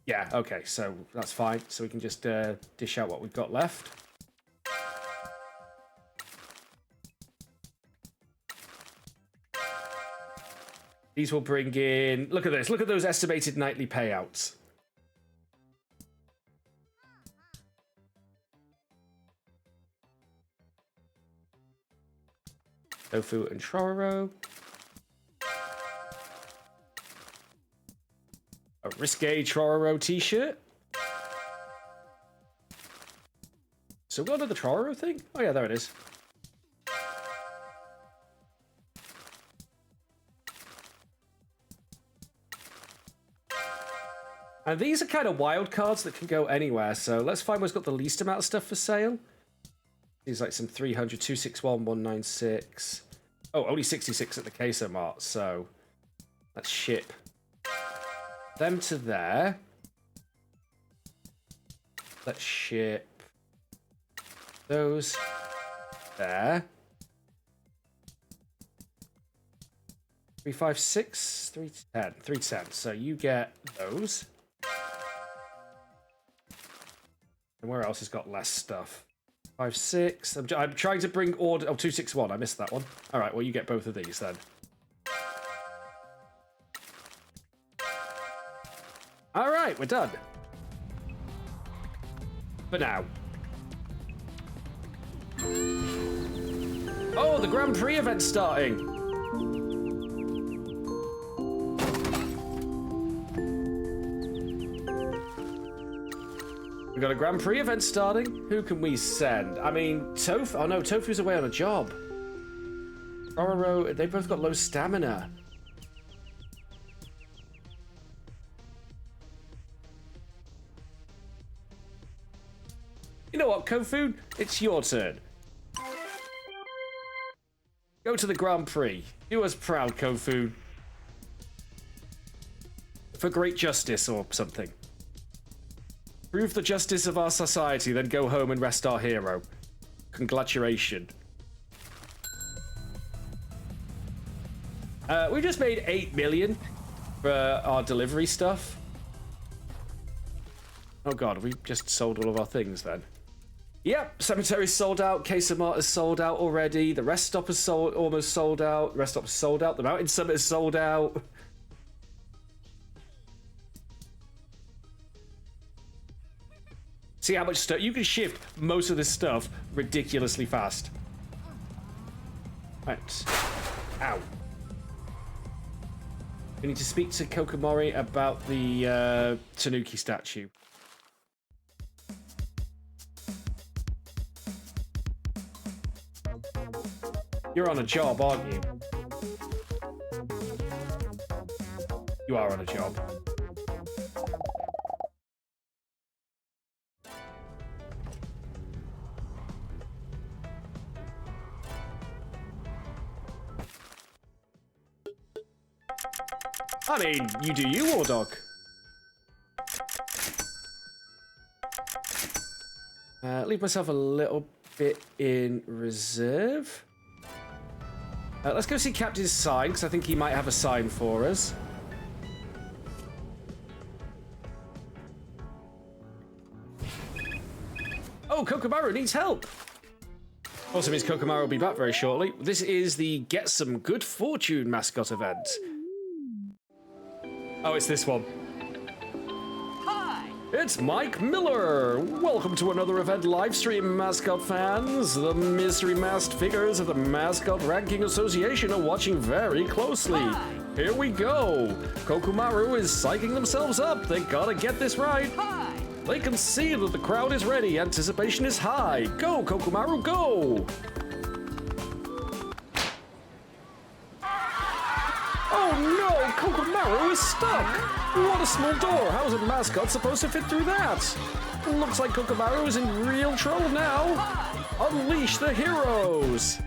Yeah, okay, so that's fine. So we can just dish out what we've got left. These will bring in... Look at this. Look at those estimated nightly payouts. Tofu and Chororo. A risque Chororo t-shirt. So what are the Chororo thing? Oh yeah, there it is. And these are kind of wild cards that can go anywhere. So let's find what's got the least amount of stuff for sale. These like some 300, 261, 196. Oh, only 66 at the Queso Mart. So let's ship them to there. Let's ship those there. 356, 310, 310. So you get those. And where else has got less stuff? 56. I'm trying to bring order. Oh, 261. I missed that one. All right. Well, you get both of these then. All right, we're done. For now. Oh, the Grand Prix event's starting. We got a Grand Prix event starting. Who can we send? I mean, Tofu. Oh no, Tofu's away on a job. Ororo, they both got low stamina. You know what, Kofu? It's your turn. Go to the Grand Prix. Do us proud, Kofu. For great justice or something. Prove the justice of our society, then go home and rest our hero. Congratulations. We just made 8 million for our delivery stuff. Oh god, we just sold all of our things then. Yep, cemetery's sold out. K-Samart is sold out already. The rest stop is almost sold out. Rest stop is sold out. The mountain summit is sold out. See how much stuff you can shift most of this stuff ridiculously fast. Right. Ow. We need to speak to Kokomori about the Tanuki statue. You're on a job, aren't you? You are on a job. I mean, you do you, War Dog. Leave myself a little bit in reserve. Let's go see Captain's sign, because I think he might have a sign for us. Oh, Kokomaru needs help! Also means Kokomaru will be back very shortly. This is the Get Some Good Fortune mascot event. Oh, it's this one. It's Mike Miller! Welcome to another event livestream, Mascot fans. The mystery masked figures of the Mascot Ranking Association are watching very closely. Here we go! Kokomaru is psyching themselves up. They gotta get this right. They can see that the crowd is ready. Anticipation is high. Go, Kokomaru, go! Oh no! Kokomaru is stuck! What a small door! How is a mascot supposed to fit through that? Looks like Kokomaru is in real trouble now! Unleash the heroes!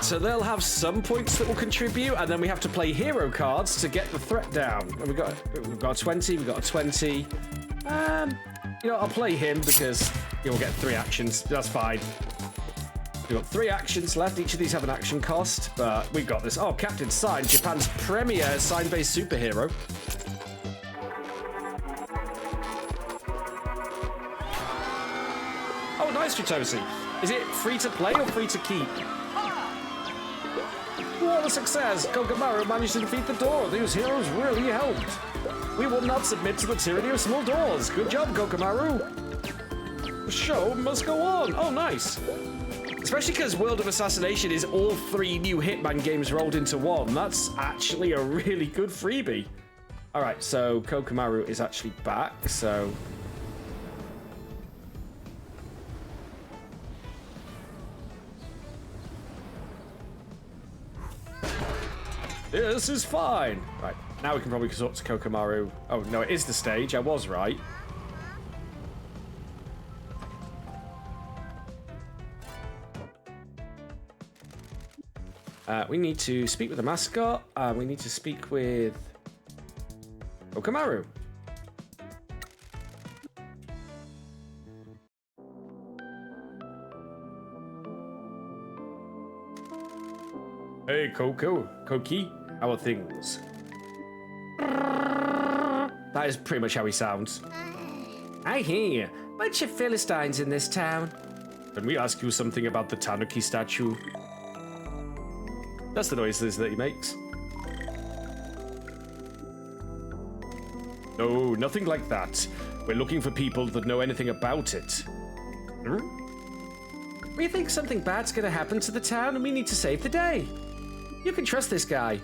So they'll have some points that will contribute, and then we have to play hero cards to get the threat down. And we've got a 20, we've got a 20. You know, I'll play him because he'll get 3 actions. That's fine. We've got 3 actions left. Each of these have an action cost, but we've got this. Oh, Captain Sign, Japan's premier sign-based superhero. Oh, nice, Chitosi. Is it free to play or free to keep? What a success! Kokomaru managed to defeat the door. These heroes really helped. We will not submit to the tyranny of small doors. Good job, Kokomaru. The show must go on. Oh, nice. Especially because World of Assassination is all 3 new Hitman games rolled into one. That's actually a really good freebie. All right, so Kokomaru is actually back, so... This is fine. Right, now we can probably talk to Kokomaru. Oh, no, it is the stage. I was right. We need to speak with the mascot. We need to speak with Okamaru. Hey, Koki, how are things? That is pretty much how he sounds. I hear bunch of Philistines in this town. Can we ask you something about the Tanuki statue? That's the noises that he makes. No, nothing like that. We're looking for people that know anything about it. We think something bad's gonna happen to the town and we need to save the day. You can trust this guy.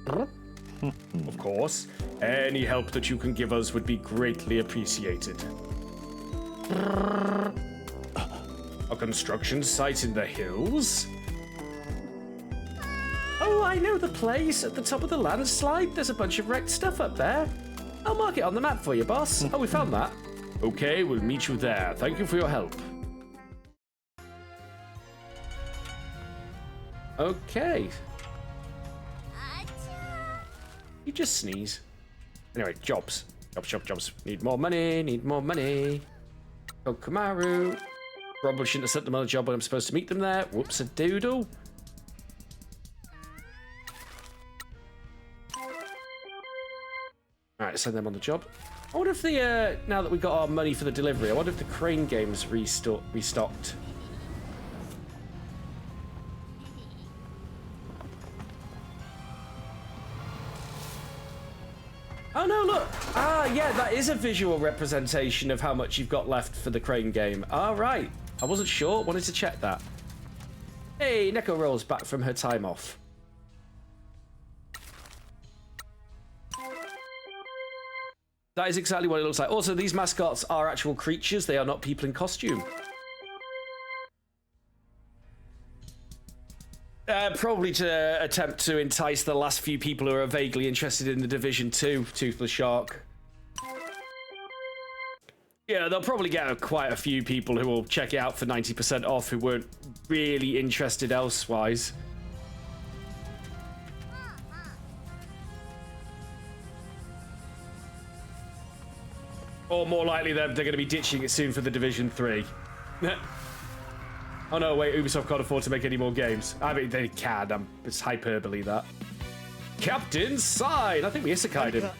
Of course. Any help that you can give us would be greatly appreciated. A construction site in the hills? Oh, I know the place. At the top of the landslide, there's a bunch of wrecked stuff up there. I'll mark it on the map for you, boss. Oh, we found that. Okay, we'll meet you there. Thank you for your help. Okay. You just sneeze. Anyway, jobs. Jobs. Need more money. Okamaru. Probably shouldn't have sent them on a job when I'm supposed to meet them there. Whoops a doodle. Alright, send them on the job. I wonder if the, now that we got our money for the delivery, I wonder if the crane game's restocked. Oh no, look! Ah, yeah, that is a visual representation of how much you've got left for the crane game. All right. I wasn't sure, wanted to check that. Hey, Neko rolls back from her time off. That is exactly what it looks like. Also, these mascots are actual creatures. They are not people in costume. Probably to attempt to entice the last few people who are vaguely interested in the Division 2 Toothless Shark. Yeah, they'll probably get quite a few people who will check it out for 90% off who weren't really interested elsewise. Or more likely, they're going to be ditching it soon for the Division 3. Oh no, wait, Ubisoft can't afford to make any more games. I mean, they can. It's hyperbole, that. Captain Sign! I think we isekai'd him.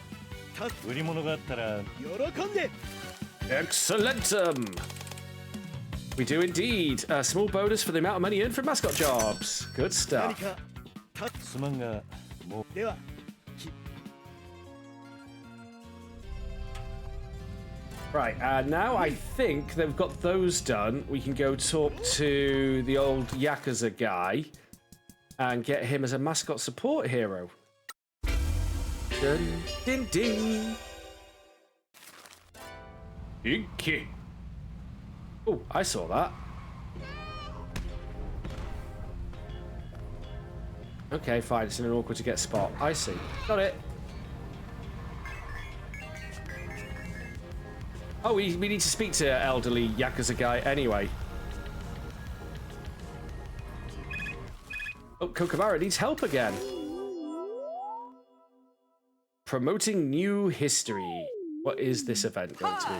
Excellentum! We do indeed. A small bonus for the amount of money earned from mascot jobs. Good stuff. Right, now I think they've got those done. We can go talk to the old Yakuza guy and get him as a mascot support hero. Dun, ding, ding. Inky. Oh, I saw that. Okay, fine. It's in an awkward to get spot. I see. Got it. Oh, we need to speak to elderly Yakuza guy anyway. Oh, Kokomara needs help again. Promoting new history. What is this event going to be?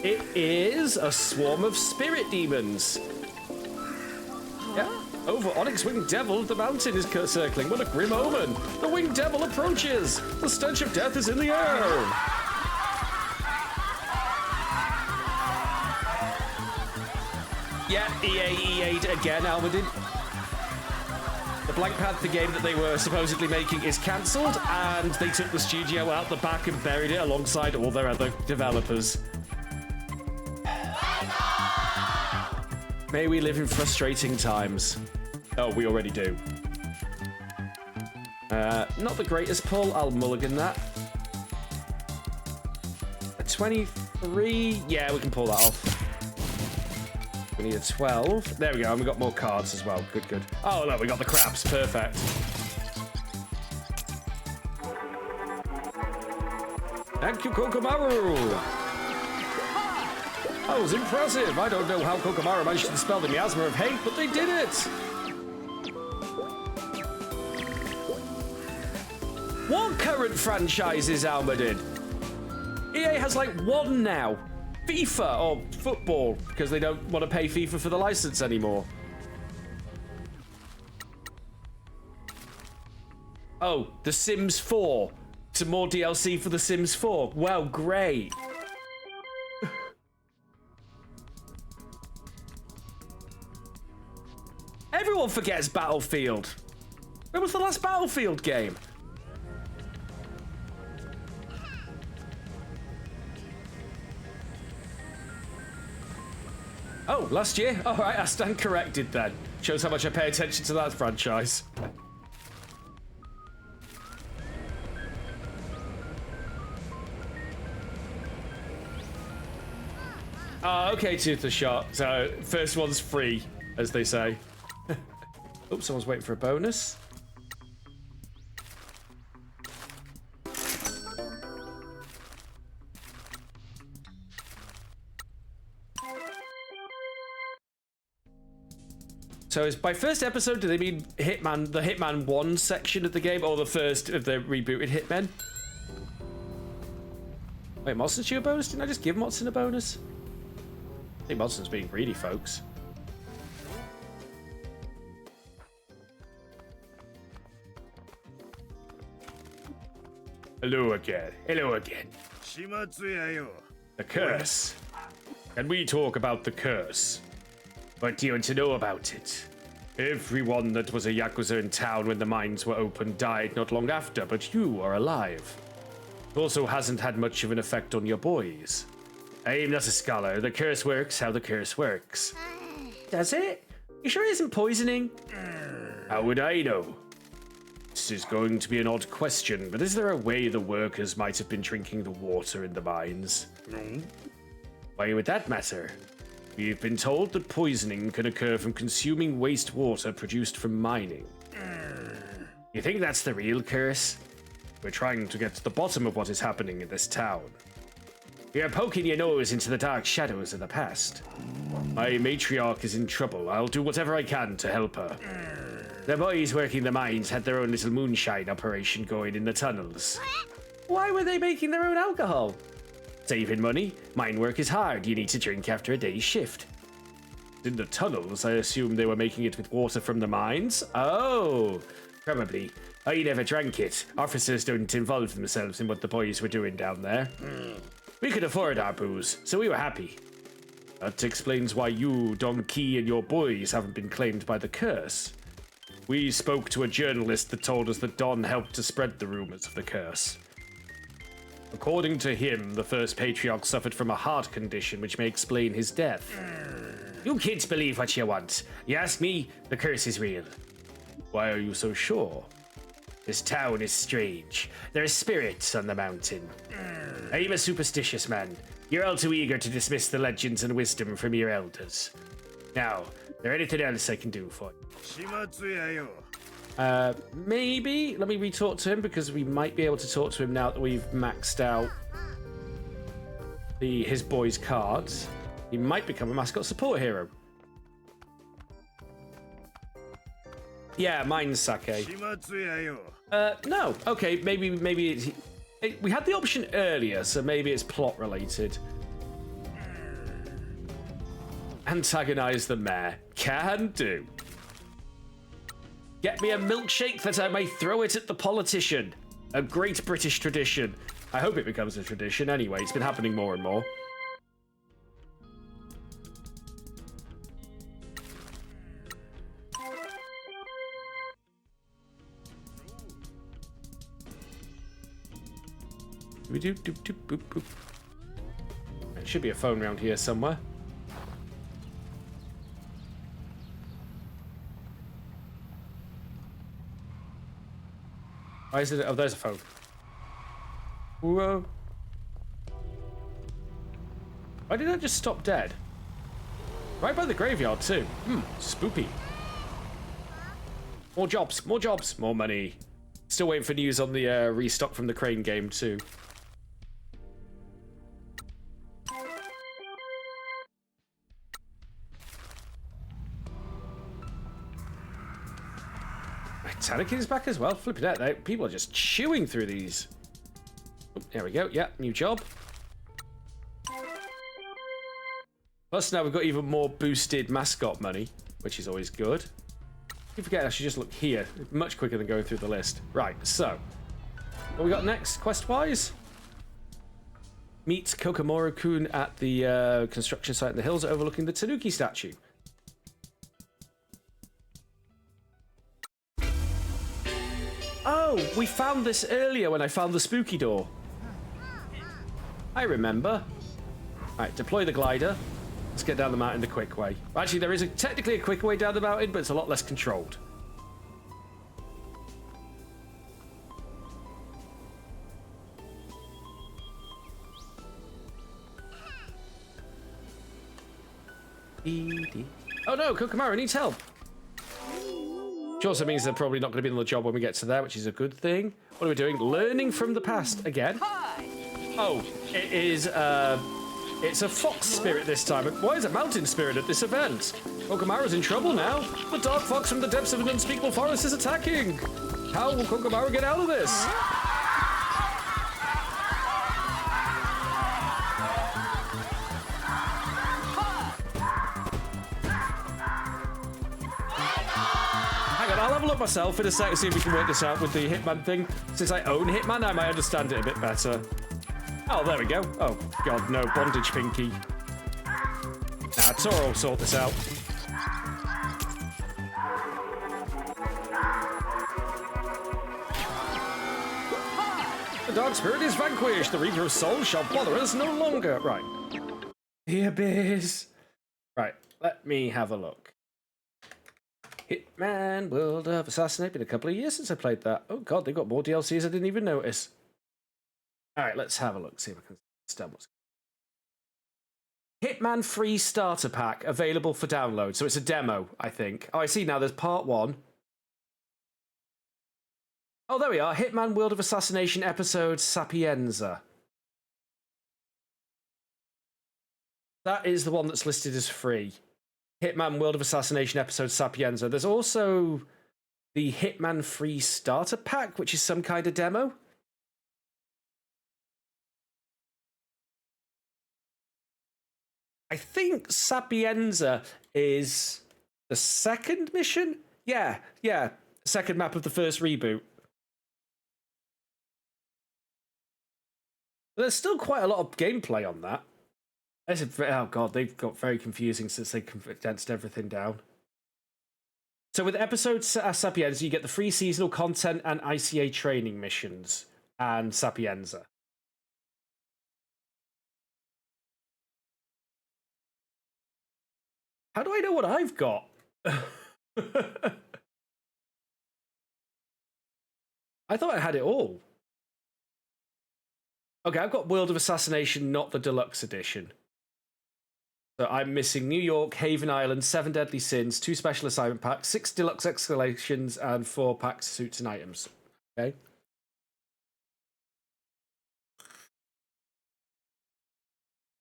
It is a swarm of spirit demons. Yeah. Over Onyx Winged Devil, the mountain is circling. What a grim omen. The Winged Devil approaches. The stench of death is in the air. Yeah, EA'd again, Almadin. The Blank Panther game that they were supposedly making is cancelled, and they took the studio out the back and buried it alongside all their other developers. May we live in frustrating times. Oh, we already do. Not the greatest pull. I'll mulligan that. A 23. Yeah, we can pull that off. We need a 12. There we go, and we got more cards as well. Good, good. Oh, look, we got the crabs. Perfect. Thank you, Kokomaru. That was impressive. I don't know how Kokomaru managed to dispel the miasma of hate, but they did it. What current franchise is Almond in? EA has like one now. FIFA or football, because they don't want to pay FIFA for the license anymore. Oh, The Sims 4. Some more DLC for The Sims 4. Well, great. Everyone forgets Battlefield. When was the last Battlefield game? Oh, last year? All right, I stand corrected then. Shows how much I pay attention to that franchise. Oh, okay, Toothless Shot. So, first one's free, as they say. Oops, someone's waiting for a bonus. So is by first episode, do they mean Hitman, the Hitman 1 section of the game, or the first of the rebooted Hitmen? Wait, Modson's you a bonus? Didn't I just give Modson a bonus? I think Modson's being greedy, folks. Hello again. Hello again. The curse. Can we talk about the curse? What do you want to know about it? Everyone that was a Yakuza in town when the mines were open died not long after, but you are alive. It also hasn't had much of an effect on your boys. I am not a scholar. The curse works how the curse works. Does it? You sure it isn't poisoning? How would I know? This is going to be an odd question, but is there a way the workers might have been drinking the water in the mines? No. Why would that matter? We've been told that poisoning can occur from consuming wastewater produced from mining. You think that's the real curse? We're trying to get to the bottom of what is happening in this town. You're poking your nose into the dark shadows of the past. My matriarch is in trouble. I'll do whatever I can to help her. The boys working the mines had their own little moonshine operation going in the tunnels. Why were they making their own alcohol? Saving money. Mine work is hard. You need to drink after a day's shift. In the tunnels, I assume they were making it with water from the mines? Oh, probably. I never drank it. Officers don't involve themselves in what the boys were doing down there. We could afford our booze, so we were happy. That explains why you, Don Key, and your boys haven't been claimed by the curse. We spoke to a journalist that told us that Don helped to spread the rumors of the curse. According to him, the first patriarch suffered from a heart condition which may explain his death. You kids believe what you want. You ask me, the curse is real. Why are you so sure? This town is strange. There are spirits on the mountain. I am a superstitious man. You're all too eager to dismiss the legends and wisdom from your elders. Now, is there anything else I can do for you? Maybe. Let me re-talk to him, because we might be able to talk to him now that we've maxed out his boy's cards. He might become a mascot support hero. Yeah, mine's sake. No. Okay, maybe it's... we had the option earlier, so maybe it's plot related. Antagonize the mayor. Can do. Get me a milkshake that I may throw it at the politician. A great British tradition. I hope it becomes a tradition anyway. It's been happening more and more. There should be a phone around here somewhere. Why is it? Oh, there's a phone. Whoa. Why did I just stop dead? Right by the graveyard, too. Spoopy. More jobs, more money. Still waiting for news on the restock from the Crane game, too. Tanakin's back as well. Flipping out. People are just chewing through these. Oh, there we go. Yeah, new job. Plus now we've got even more boosted mascot money, which is always good. You forget I should just look here. Much quicker than going through the list. Right, so. What we got next, quest-wise? Meet Kokomaru-kun at the construction site in the hills overlooking the Tanuki statue. Oh, we found this earlier when I found the spooky door. I remember. Alright, deploy the glider. Let's get down the mountain the quick way. Actually, there is technically a quick way down the mountain, but it's a lot less controlled. Oh no, Kokomaru needs help. Which also means they're probably not going to be on the job when we get to there, which is a good thing. What are we doing? Learning from the past again. Oh, it is, it's a fox spirit this time. Why is a mountain spirit at this event? Kokomaru's in trouble now. The dark fox from the depths of an unspeakable forest is attacking. How will Kokomaru get out of this? I'll have a look myself in a sec to see if we can work this out with the Hitman thing. Since I own Hitman, I might understand it a bit better. Oh, there we go. Oh, God, no. Bondage Pinky. Nah, Toro will sort this out. The dark spirit is vanquished. The Reaper of Souls shall bother us no longer. Right. The Abyss. Right, let me have a look. Hitman World of Assassinate. Been a couple of years since I played that. Oh god, they've got more DLCs I didn't even notice. Alright, let's have a look, see if I can understand what's Hitman free starter pack available for download. So it's a demo, I think. Oh, I see now there's part 1. Oh, there we are. Hitman World of Assassination episode Sapienza. That is the one that's listed as free. Hitman World of Assassination episode Sapienza. There's also the Hitman free starter pack, which is some kind of demo. I think Sapienza is the second mission? Yeah. Second map of the first reboot. There's still quite a lot of gameplay on that. Oh god, they've got very confusing since they condensed everything down. So with episode Sapienza, you get the free seasonal content and ICA training missions and Sapienza. How do I know what I've got? I thought I had it all. Okay, I've got World of Assassination, not the deluxe edition. So I'm missing New York, Haven Island, 7 Deadly Sins, 2 special assignment packs, 6 deluxe escalations, and 4 packs, suits, and items. Okay.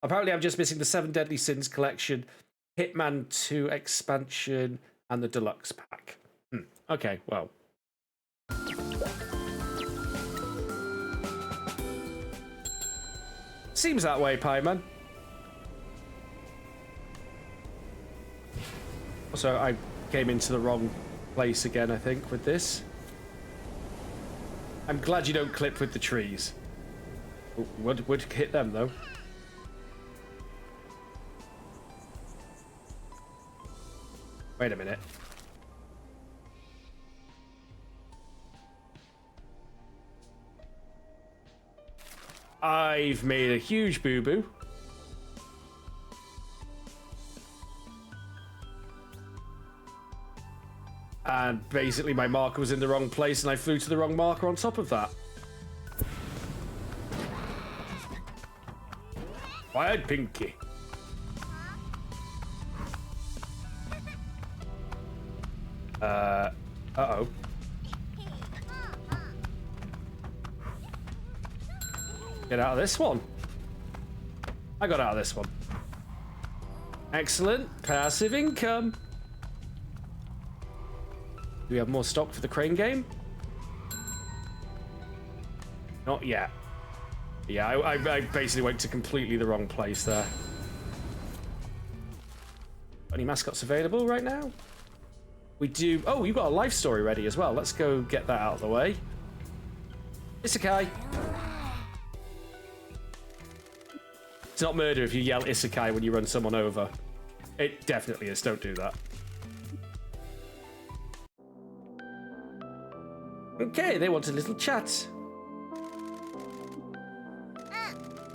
Apparently I'm just missing the 7 Deadly Sins collection, Hitman 2 expansion, and the deluxe pack. Okay, well. Seems that way, Pieman. Also, I came into the wrong place again, I think, with this. I'm glad you don't clip with the trees. Would hit them, though. Wait a minute. I've made a huge boo-boo. And basically my marker was in the wrong place and I flew to the wrong marker on top of that. Quiet, Pinky. Uh-oh. Get out of this one. I got out of this one. Excellent. Passive income. we have more stock for the crane game? Not yet. Yeah, I basically went to completely the wrong place there. Any mascots available right now? We do... Oh, you've got a life story ready as well. Let's go get that out of the way. Isekai. It's not murder if you yell Isekai when you run someone over. It definitely is. Don't do that. Okay, they want a little chat.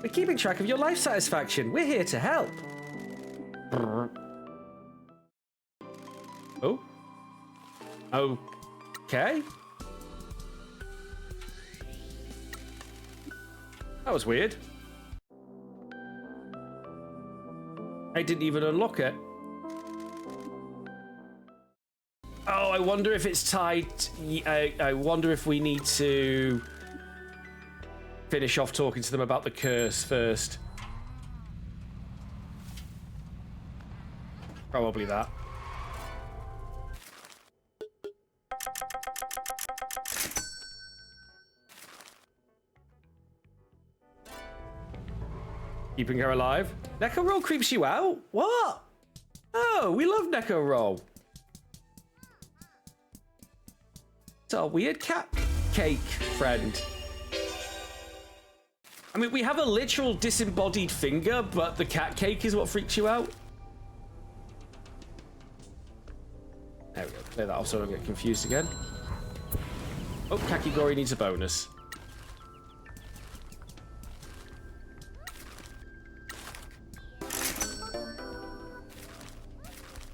We're keeping track of your life satisfaction. We're here to help. Oh. Okay. That was weird. I didn't even unlock it. Oh, I wonder if it's tied. I wonder if we need to finish off talking to them about the curse first. Probably that. Keeping her alive. Neko Roll creeps you out? What? Oh, we love Neko Roll. It's our weird cat cake friend. I mean, we have a literal disembodied finger, but the cat cake is what freaks you out. There we go. Clear that off so I don't get confused again. Oh, Kakigori needs a bonus.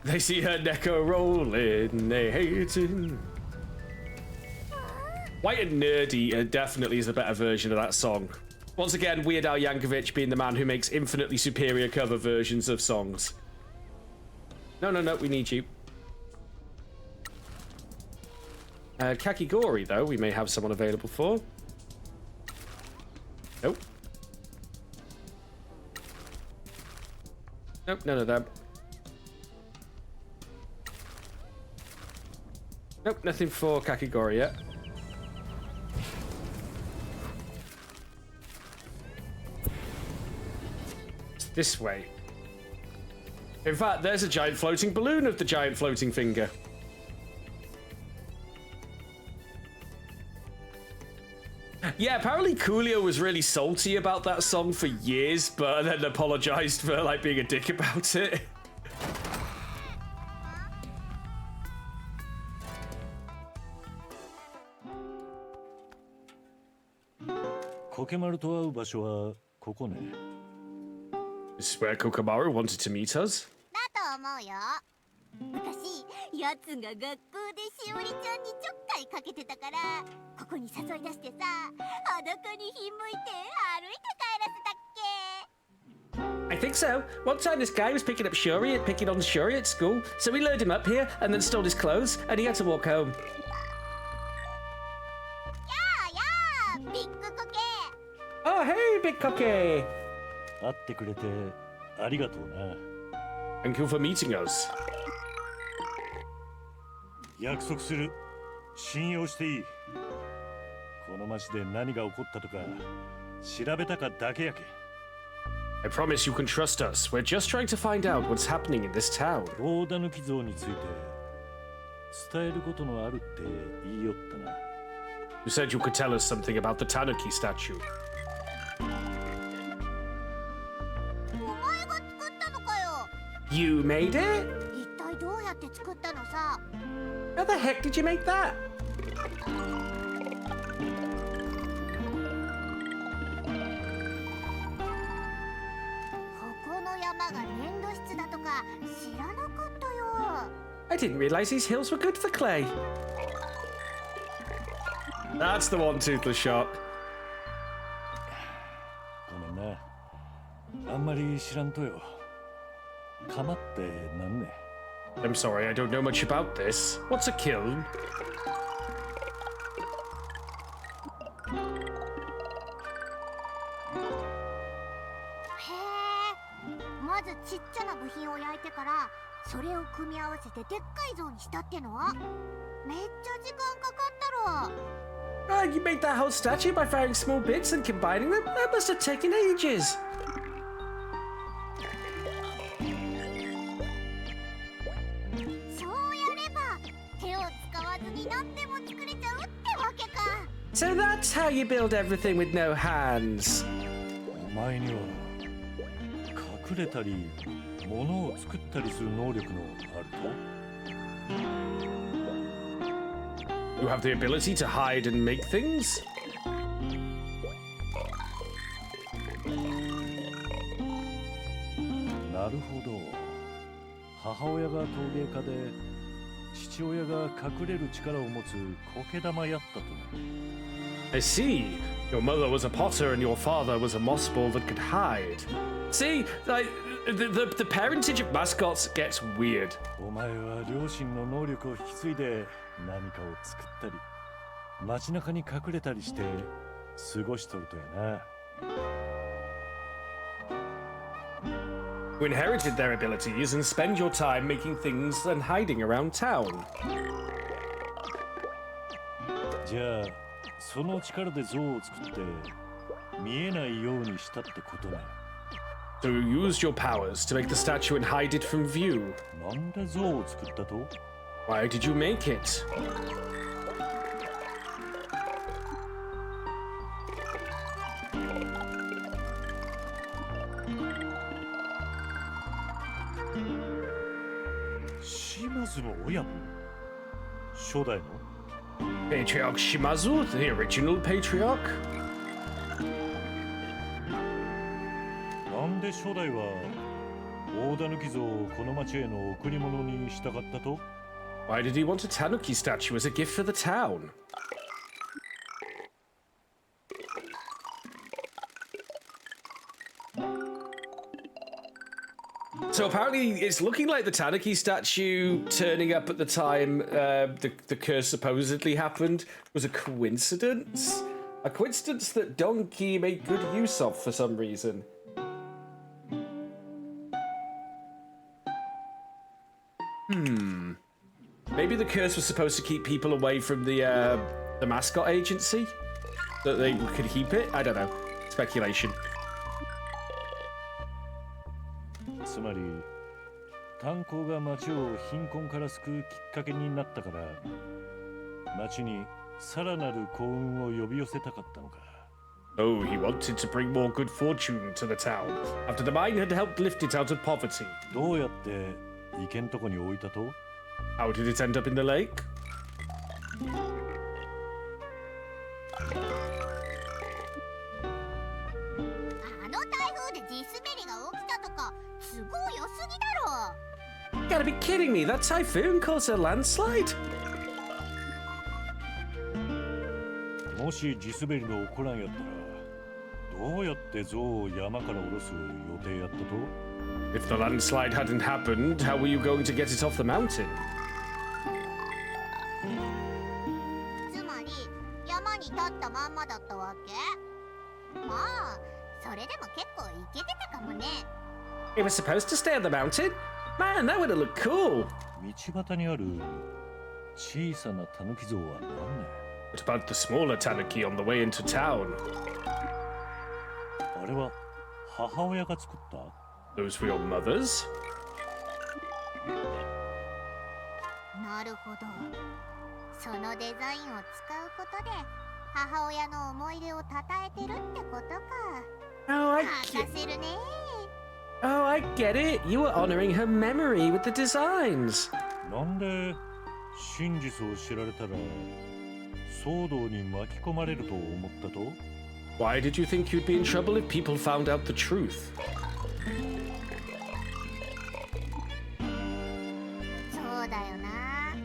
They see her Neko rolling, they hate it. White and Nerdy definitely is the better version of that song. Once again, Weird Al Yankovic being the man who makes infinitely superior cover versions of songs. No, we need you. Kakigori, though, we may have someone available for. Nope. Nope, none of them. Nope, nothing for Kakigori yet. It's this way. In fact, there's a giant floating balloon of the giant floating finger. Yeah, apparently Coolio was really salty about that song for years, but then apologized for like being a dick about it. This is where Kokamaru wanted to meet us. 昔やつが学校でしおりちゃんにちょっかいかけてたからここに誘い出してさ裸にひんむいて歩いて帰らせたっけ I think so. One time this guy was picking on Shuri at school, so we lured him up here and then stole his clothes, and he had to walk home. やあビッグコケ Oh, hey, Big Cookie! 会ってくれてありがとうな。Thank you for meeting us. 約束する。信用していい。この町で何が起こったとか調べたかだけやけ。I promise you can trust us. We're just trying to find out what's happening in this town. 大狸像について伝えることのあるって言いよったな。You said you could tell us something about the Tanuki statue. お前が作ったのかよ You made it? 一体どうやって作ったのさ How the heck did you make that? ここの山が粘土質だとか知らなかったよ I didn't realize these hills were good for clay. That's the one toothless shark. ごめんな。あんまり知らんとよ。かまってなんね。I'm sorry, I don't know much about this. What's a kiln? へえまずちっちゃな部品を焼いてからそれを組み合わせてでっかい像にしたっての？めっちゃ時間かかったろ。Oh, you made that whole statue by firing small bits and combining them? That must have taken ages. そうやれば手を使わずに何でも作れちゃうってわけか。 So that's how you build everything with no hands. お前には隠れたり物を作ったりする能力のあると？ You have the ability to hide and make things? なるほど。母親が陶芸家で父親が隠れる力を持つ苔玉やったとね。I see. Your mother was a potter and your father was a moss ball that could hide. See, like, the parentage of mascots gets weird. お前は両親の能力を引き継いで何かを作ったり街中に隠れたりして過ごしとるとやな。You inherited their abilities and spend your time making things and hiding around town. じゃあその力で像を作って見えないようにしたってことね。 So you used your powers to make the statue and hide it from view. なんで像を作ったと？ Why did you make it? 島津の親分？初代の？ Patriarch Shimazu, the original patriarch? なんで初代は大狸像をこの町への贈り物にしたかったと？ Why did he want a tanuki statue as a gift for the town? So apparently it's looking like the tanuki statue turning up at the time the curse supposedly happened was a coincidence? A coincidence that Donkey made good use of for some reason. Maybe the curse was supposed to keep people away from the Mascot agency? That they could keep it? I don't know. Speculation. つまり炭鉱が町を貧困から救うきっかけになったから町にさらなる幸運を呼び寄せたかったのか。 Oh, he wanted to bring more good fortune to the town after the mine had helped lift it out of poverty. どうやって池んとこに置いたと？ How did it end up in the lake? あの台風で地滑りが起きたとか都合良すぎだろ。 You gotta be kidding me, that typhoon caused a landslide? もし地滑りの起こらんやったらどうやって像を山から下ろす予定やったと？ If the landslide hadn't happened, how were you going to get it off the mountain? つまり山に立ったまんまだったわけ？まあそれでも結構イケてたかもね。 It was supposed to stay on the mountain? Man, that would have looked cool. 道端にある小さな狸像は何ね？ What about the smaller tanuki on the way into town? あれは母親が作った？ Those were your mothers? なるほど。そのデザインを使うことで母親の思い出をたたえてるってことか。 Oh, I 泣 get, かせるね。 oh, I get it. You were honoring her memory with the designs. なんで真実を知られたら騒動に巻き込まれると思ったと？ Why did you think you'd be in trouble if people found out the truth? そうだよな。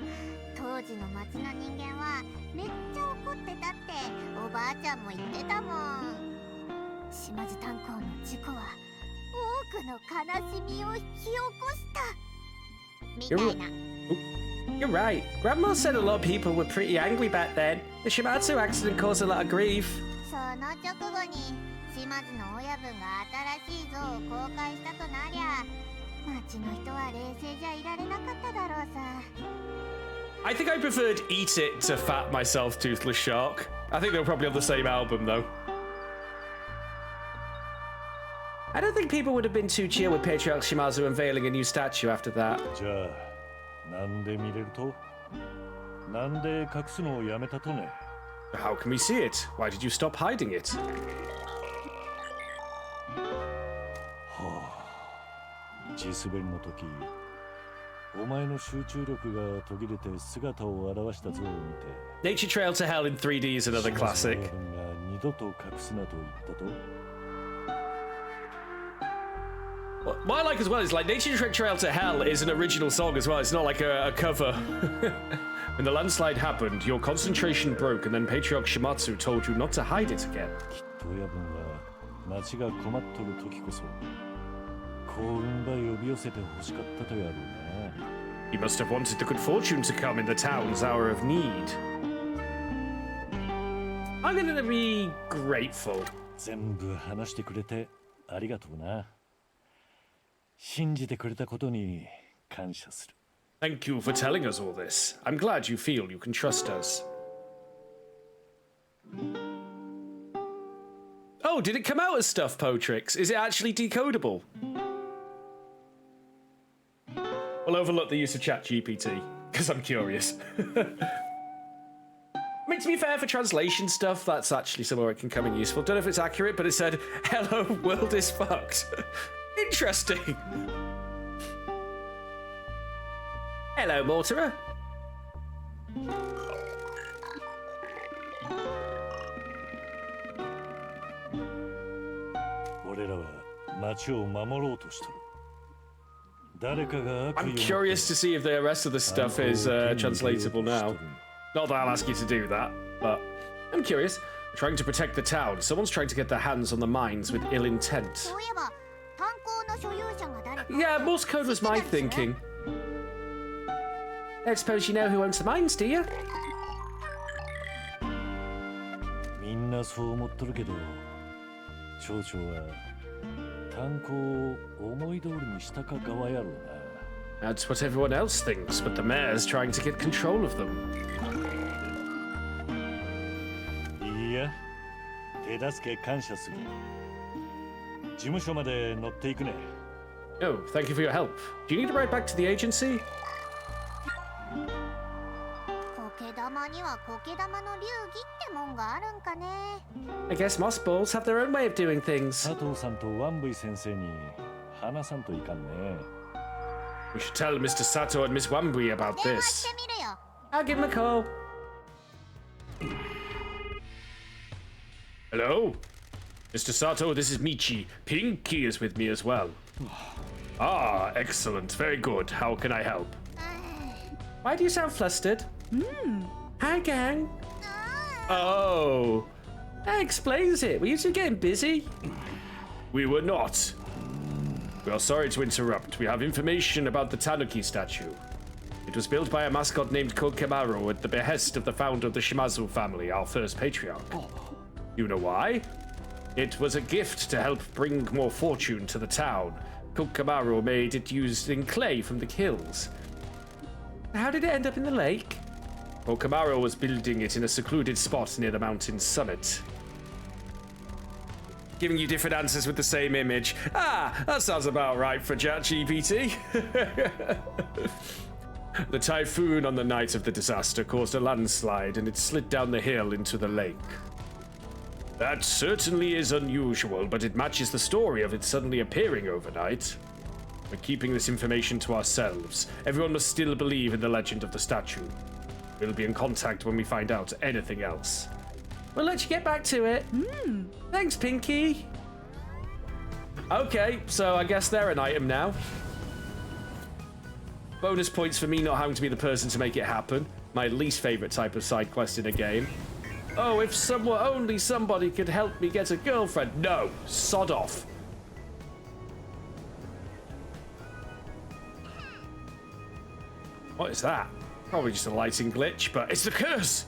当時の町の人間はめっちゃ怒ってたっておばあちゃんも言ってたもん。島津炭鉱の事故は多くの悲しみを引き起こしたみたいな。 You're right. Grandma said a lot of people were pretty angry back then. The Shimatsu accident caused a lot of grief. その直後に島津の親分が新しい像を公開したとなりゃ町の人は冷静じゃいられなかっただろうさ。 I think I preferred Eat It to Fat Myself Toothless Shark. I think they were probably on the same album, though. I don't think people would have been too chill with Patriarch Shimazu unveiling a new statue after that. じゃあなんで見れるとなんで隠すのをやめたとね How can we see it? Why did you stop hiding it? 地滑りの時お前の集中力が途切れて姿を現した像を見て Nature Trail to Hell in 3D is another classic. が二度と隠すなと言ったと What I like as well is like Nature Trail to Hell is an original song as well. It's not like a cover. When the landslide happened, your concentration broke, and then Patriarch Shimatsu told you not to hide it again. きっと親分は町が困っとる時こそ幸運ば呼び寄せて欲しかったとやろうな He must have wanted the good fortune to come in the town's hour of need. I'm gonna be grateful. 全部話してくれてありがとうな信じてくれたことに感謝する Thank you for telling us all this. I'm glad you feel you can trust us. Oh, did it come out as stuff, Potrix? Is it actually decodable? We'll overlook the use of ChatGPT, because I'm curious. I mean, to be fair, for translation stuff, that's actually somewhere it can come in useful. Don't know if it's accurate, but it said, hello, world is fucked. Interesting. Hello, Mortimer. 俺らは町を守ろうとしとる誰かが悪意を I'm curious to see if the rest of the stuff is translatable now. Not that I'll ask you to do that, but I'm curious. Trying to protect the town. Someone's trying to get their hands on the mines with ill intent. そういえば炭鉱の所有者が誰か Yeah, Morse code was my thinking. I suppose you know who owns the mines, do you? みんなそう思っとるけど町長は炭鉱を思い通りにしたか側やろうな That's what everyone else thinks, but the mayor's trying to get control of them. いや手助け感謝する事務所まで乗っていくね Oh, thank you for your help. Do you need to ride back to the agency? 苔玉には苔玉の流儀ってもんがあるんかね I guess moss balls have their own way of doing things. 佐藤さんとワンブイ先生に話さんといかんね We should tell Mr. Sato and Miss Wambui about 電話 this. してみるよ I'll give him a call. Hello? Mr. Sato, this is Michi. Pinky is with me as well. Ah, excellent. Very good. How can I help? Why do you sound flustered? Hi, gang. Oh. That explains it. Were you two getting busy? We were not. We are sorry to interrupt. We have information about the Tanuki statue. It was built by a mascot named Kokemaru at the behest of the founder of the Shimazu family, our first patriarch. You know why? It was a gift to help bring more fortune to the town. Kokemaru made it using clay from the hills. How did it end up in the lake? Kokemaru was building it in a secluded spot near the mountain's summit. Giving you different answers with the same image. Ah, that sounds about right for ChatGPT. The typhoon on the night of the disaster caused a landslide and it slid down the hill into the lake. That certainly is unusual, but it matches the story of it suddenly appearing overnight. We're keeping this information to ourselves. Everyone must still believe in the legend of the statue. We'll be in contact when we find out anything else. We'll let you get back to it. Thanks, Pinky. Okay, so I guess they're an item now. Bonus points for me not having to be the person to make it happen. My least favorite type of side quest in a game. Oh, if only somebody could help me get a girlfriend. No, sod off. What is that? Probably just a lighting glitch, but it's the curse!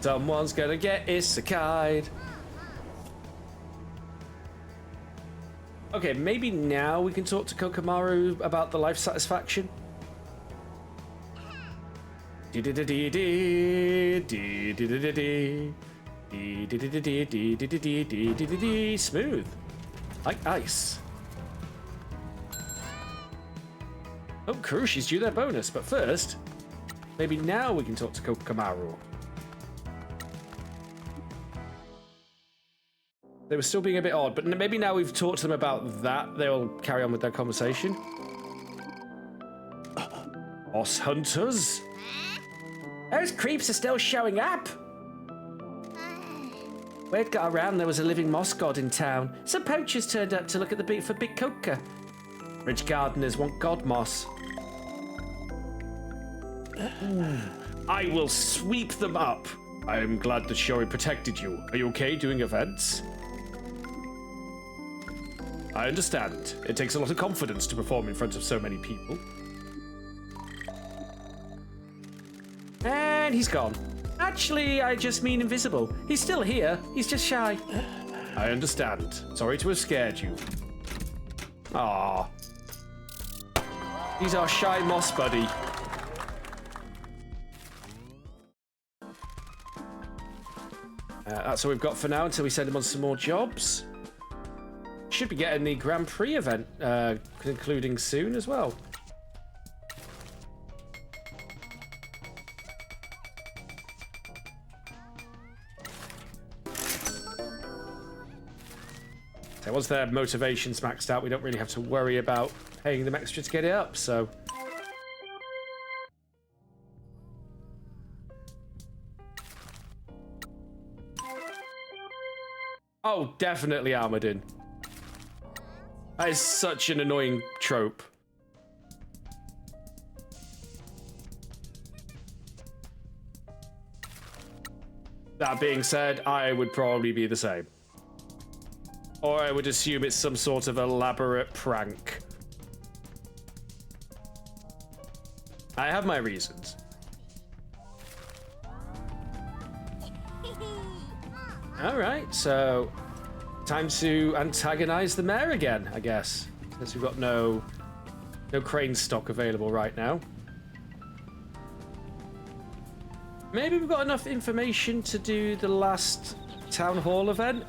Someone's gonna get isekai'd. Okay, maybe now we can talk to Kokomaru about the life satisfaction. Smooth. Like ice. Oh, Kuroshi's due their bonus, but first, maybe now we can talk to Kokomaru. They were still being a bit odd, but maybe now we've talked to them about that, they'll carry on with their conversation. Boss hunters? Those creeps are still showing up. Word got around there was a living moss god in town. Some poachers turned up to look at the beat for Big Coca. Rich gardeners want god moss. I will sweep them up. I am glad that Shori protected you. Are you okay doing events? I understand. It takes a lot of confidence to perform in front of so many people. And he's gone. Actually, I just mean invisible. He's still here. He's just shy. I understand. Sorry to have scared you. Ah. He's our shy moss buddy. That's all we've got for now until we send him on some more jobs. Should be getting the Grand Prix event concluding soon as well. So once their motivation's maxed out, we don't really have to worry about paying them extra to get it up, so... Oh, definitely Armadin. That is such an annoying trope. That being said, I would probably be the same. Or I would assume it's some sort of elaborate prank. I have my reasons. Alright, so... time to antagonize the mayor again, I guess. Since we've got no crane stock available right now. Maybe we've got enough information to do the last town hall event?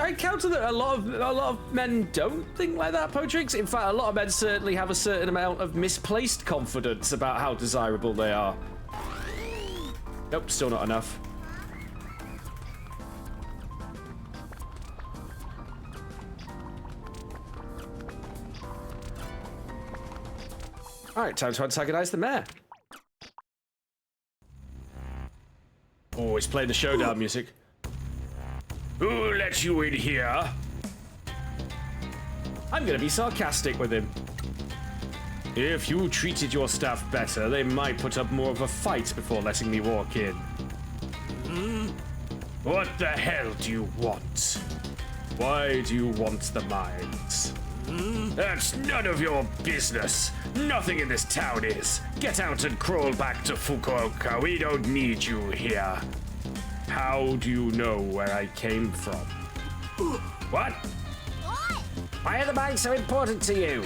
I counter that a lot of men don't think like that, Potrix. In fact, a lot of men certainly have a certain amount of misplaced confidence about how desirable they are. Nope, still not enough. Alright, time to antagonize the mayor. Oh, he's playing the showdown music. Who let you in here? I'm gonna be sarcastic with him. If you treated your staff better, they might put up more of a fight before letting me walk in. What the hell do you want? Why do you want the mines? That's none of your business. Nothing in this town is. Get out and crawl back to Fukuoka. We don't need you here. How do you know where I came from? What? Why are the mines so important to you?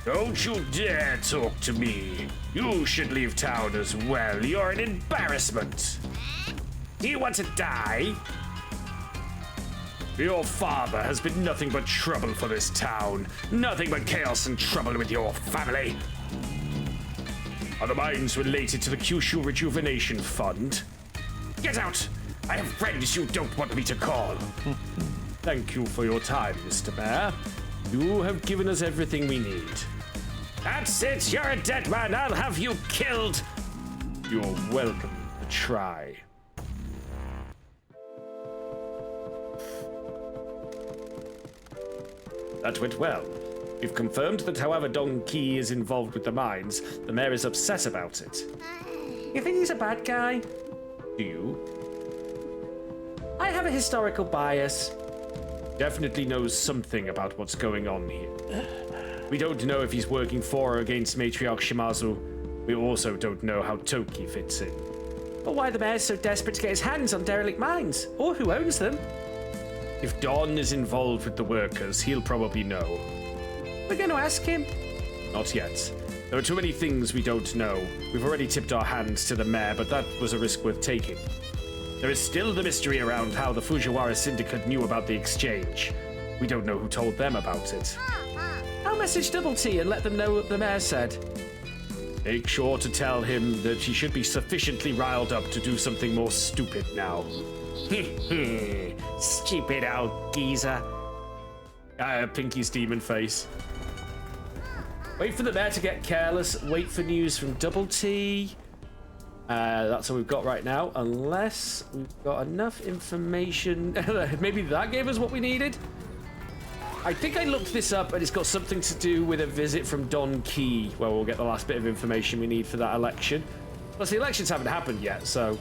Don't you dare talk to me. You should leave town as well. You're an embarrassment. Do you want to die? Your father has been nothing but trouble for this town. Nothing but chaos and trouble with your family. Are the mines related to the Kyushu Rejuvenation Fund? Get out! I have friends you don't want me to call. Thank you for your time, Mr. Mayor. You have given us everything we need. That's it! You're a dead man! I'll have you killed! You're welcome to try. That went well. We've confirmed that however Don Key is involved with the mines, the mayor is upset about it. You think he's a bad guy? Do you? I have a historical bias. Definitely knows something about what's going on here. We don't know if he's working for or against Matriarch Shimazu. We also don't know how Toki fits in. Or why the mayor's so desperate to get his hands on derelict mines, or who owns them. If Don is involved with the workers, he'll probably know. We're going to ask him. Not yet. There are too many things we don't know. We've already tipped our hands to the mayor, but that was a risk worth taking. There is still the mystery around how the Fujiwara Syndicate knew about the exchange. We don't know who told them about it. I'll message Double T and let them know what the mayor said. Make sure to tell him that he should be sufficiently riled up to do something more stupid now. Stupid old geezer. Pinky's demon face. Wait for the mayor to get careless. Wait for news from Double T. That's all we've got right now, unless we've got enough information. Maybe that gave us what we needed? I think I looked this up, and it's got something to do with a visit from Don Key, where we'll get the last bit of information we need for that election. Plus, the elections haven't happened yet, so...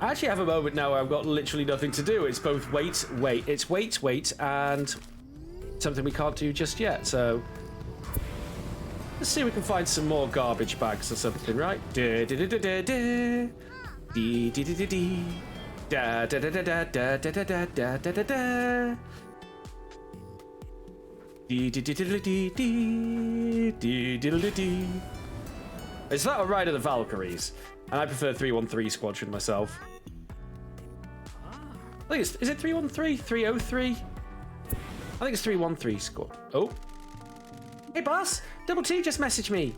I actually have a moment now where I've got literally nothing to do. It's both wait, and something we can't do just yet, so... Let's see if we can find some more garbage bags or something, right? Da da da da da da. Dee dee dee dee dee. Da da da da da da da da da da da da. Dee dee dee dee dee dee dee dee dee. Is that a Ride of the Valkyries? And I prefer 313 Squadron myself. I think it's, is it 313? 303? I think it's 313 Squad. Oh. Hey boss, Double T just messaged me.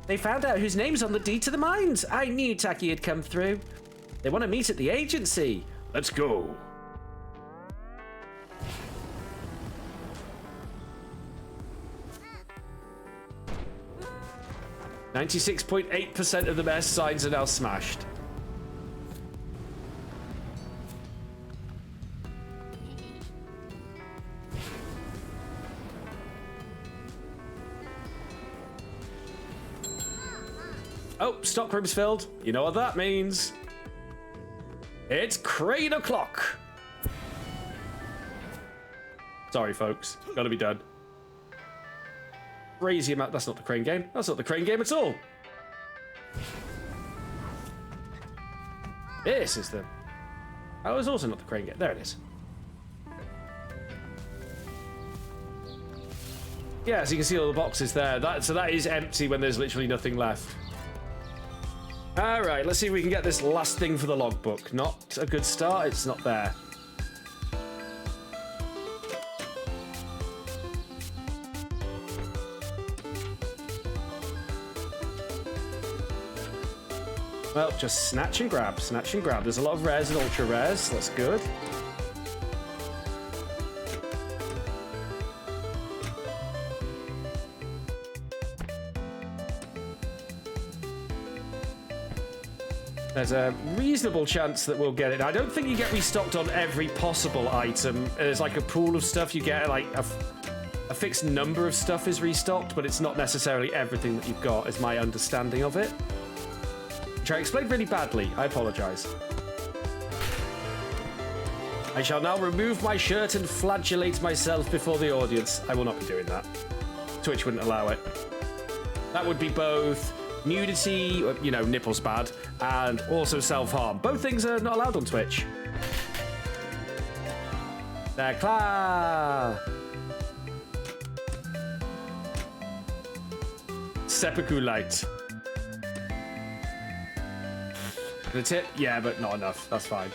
They found out whose name's on the deed to the mines. I knew Taki had come through. They want to meet at the agency. Let's go. %96.8% of the best signs are now smashed. Oh, stockroom's filled. You know what that means. It's crane o'clock. Sorry, folks. Gotta be done. Crazy amount. That's not the crane game. That's not the crane game at all. This is the... Oh, it's also not the crane game. There it is. Yeah, so you can see all the boxes there. So that is empty when there's literally nothing left. All right, let's see if we can get this last thing for the logbook. Not a good start. It's not there. Well, just snatch and grab, snatch and grab. There's a lot of rares and ultra rares. That's good. There's a reasonable chance that we'll get it. I don't think you get restocked on every possible item. There's like a pool of stuff you get, like a fixed number of stuff is restocked, but it's not necessarily everything that you've got, is my understanding of it. Which I explained really badly. I apologize. I shall now remove my shirt and flagellate myself before the audience. I will not be doing that. Twitch wouldn't allow it. That would be both nudity, you know, nipples bad, and also self-harm. Both things are not allowed on Twitch. They're klar. Seppuku light. The tip? Yeah, but not enough. That's fine.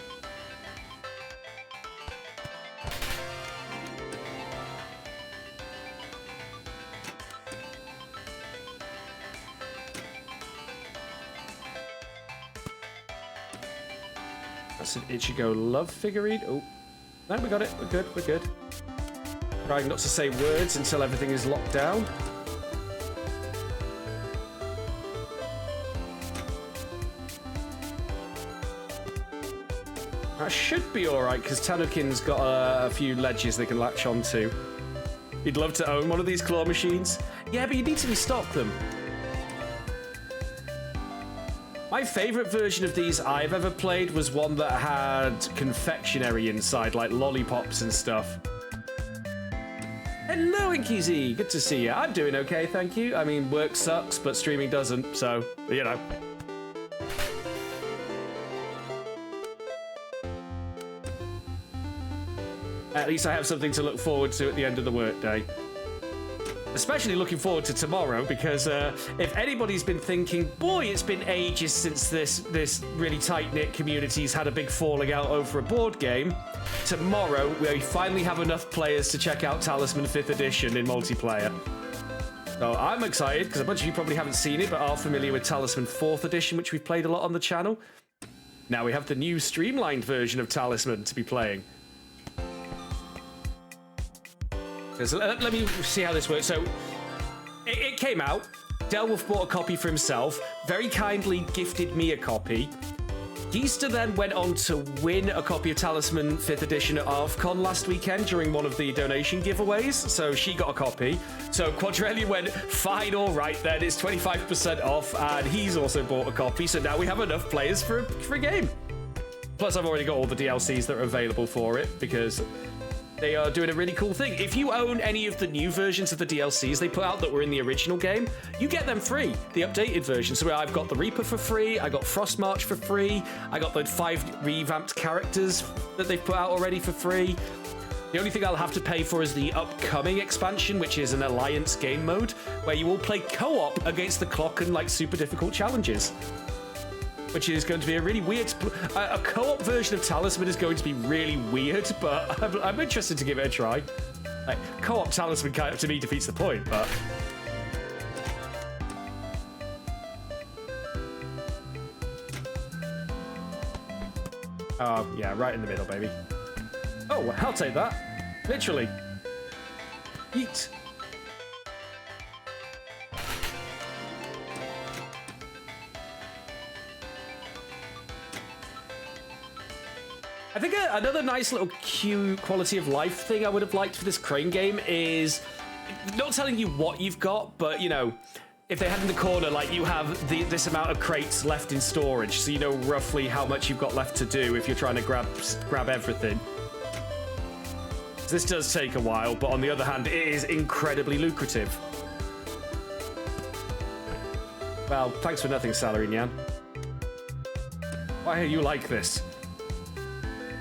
That's an Ichigo love figurine. Oh, no, we got it. We're good. We're good. Trying not to say words until everything is locked down. That should be alright, because Tanukin's got a few ledges they can latch onto. You'd love to own one of these claw machines. Yeah, but you need to restock them. My favourite version of these I've ever played was one that had confectionery inside, like lollipops and stuff. Hello, Inky. Good to see you. I'm doing okay, thank you. I mean, work sucks, but streaming doesn't, so, you know. At least I have something to look forward to at the end of the workday. Especially looking forward to tomorrow, because if anybody's been thinking, boy, it's been ages since this really tight-knit community's had a big falling out over a board game, tomorrow we finally have enough players to check out Talisman 5th Edition in multiplayer. So I'm excited, because a bunch of you probably haven't seen it, but are familiar with Talisman 4th Edition, which we've played a lot on the channel. Now we have the new streamlined version of Talisman to be playing. So let me see how this works. So it came out. Delwolf bought a copy for himself, very kindly gifted me a copy. Geester then went on to win a copy of Talisman 5th Edition at ArvCon last weekend during one of the donation giveaways, so she got a copy. So Quadrelli went, fine, all right then, it's 25% off, and he's also bought a copy, so now we have enough players for a game. Plus, I've already got all the DLCs that are available for it, because they are doing a really cool thing. If you own any of the new versions of the DLCs they put out that were in the original game, you get them free, the updated version. So I've got the Reaper for free, I got Frostmarch for free, I got the 5 revamped characters that they've put out already for free. The only thing I'll have to pay for is the upcoming expansion, which is an alliance game mode, where you all play co-op against the clock and like super difficult challenges. Which is going to be a really weird... A co-op version of Talisman is going to be really weird, but I'm interested to give it a try. Like, co-op Talisman kind of, to me, defeats the point, but... Oh, yeah, right in the middle, baby. Oh, I'll take that. Literally. Yeet. I think another nice little quality of life thing I would have liked for this crane game is not telling you what you've got, but, you know, if they had in the corner, like, you have this amount of crates left in storage, so you know roughly how much you've got left to do if you're trying to grab everything. This does take a while, but on the other hand, it is incredibly lucrative. Well, thanks for nothing, Salary Nyan. Why are you like this?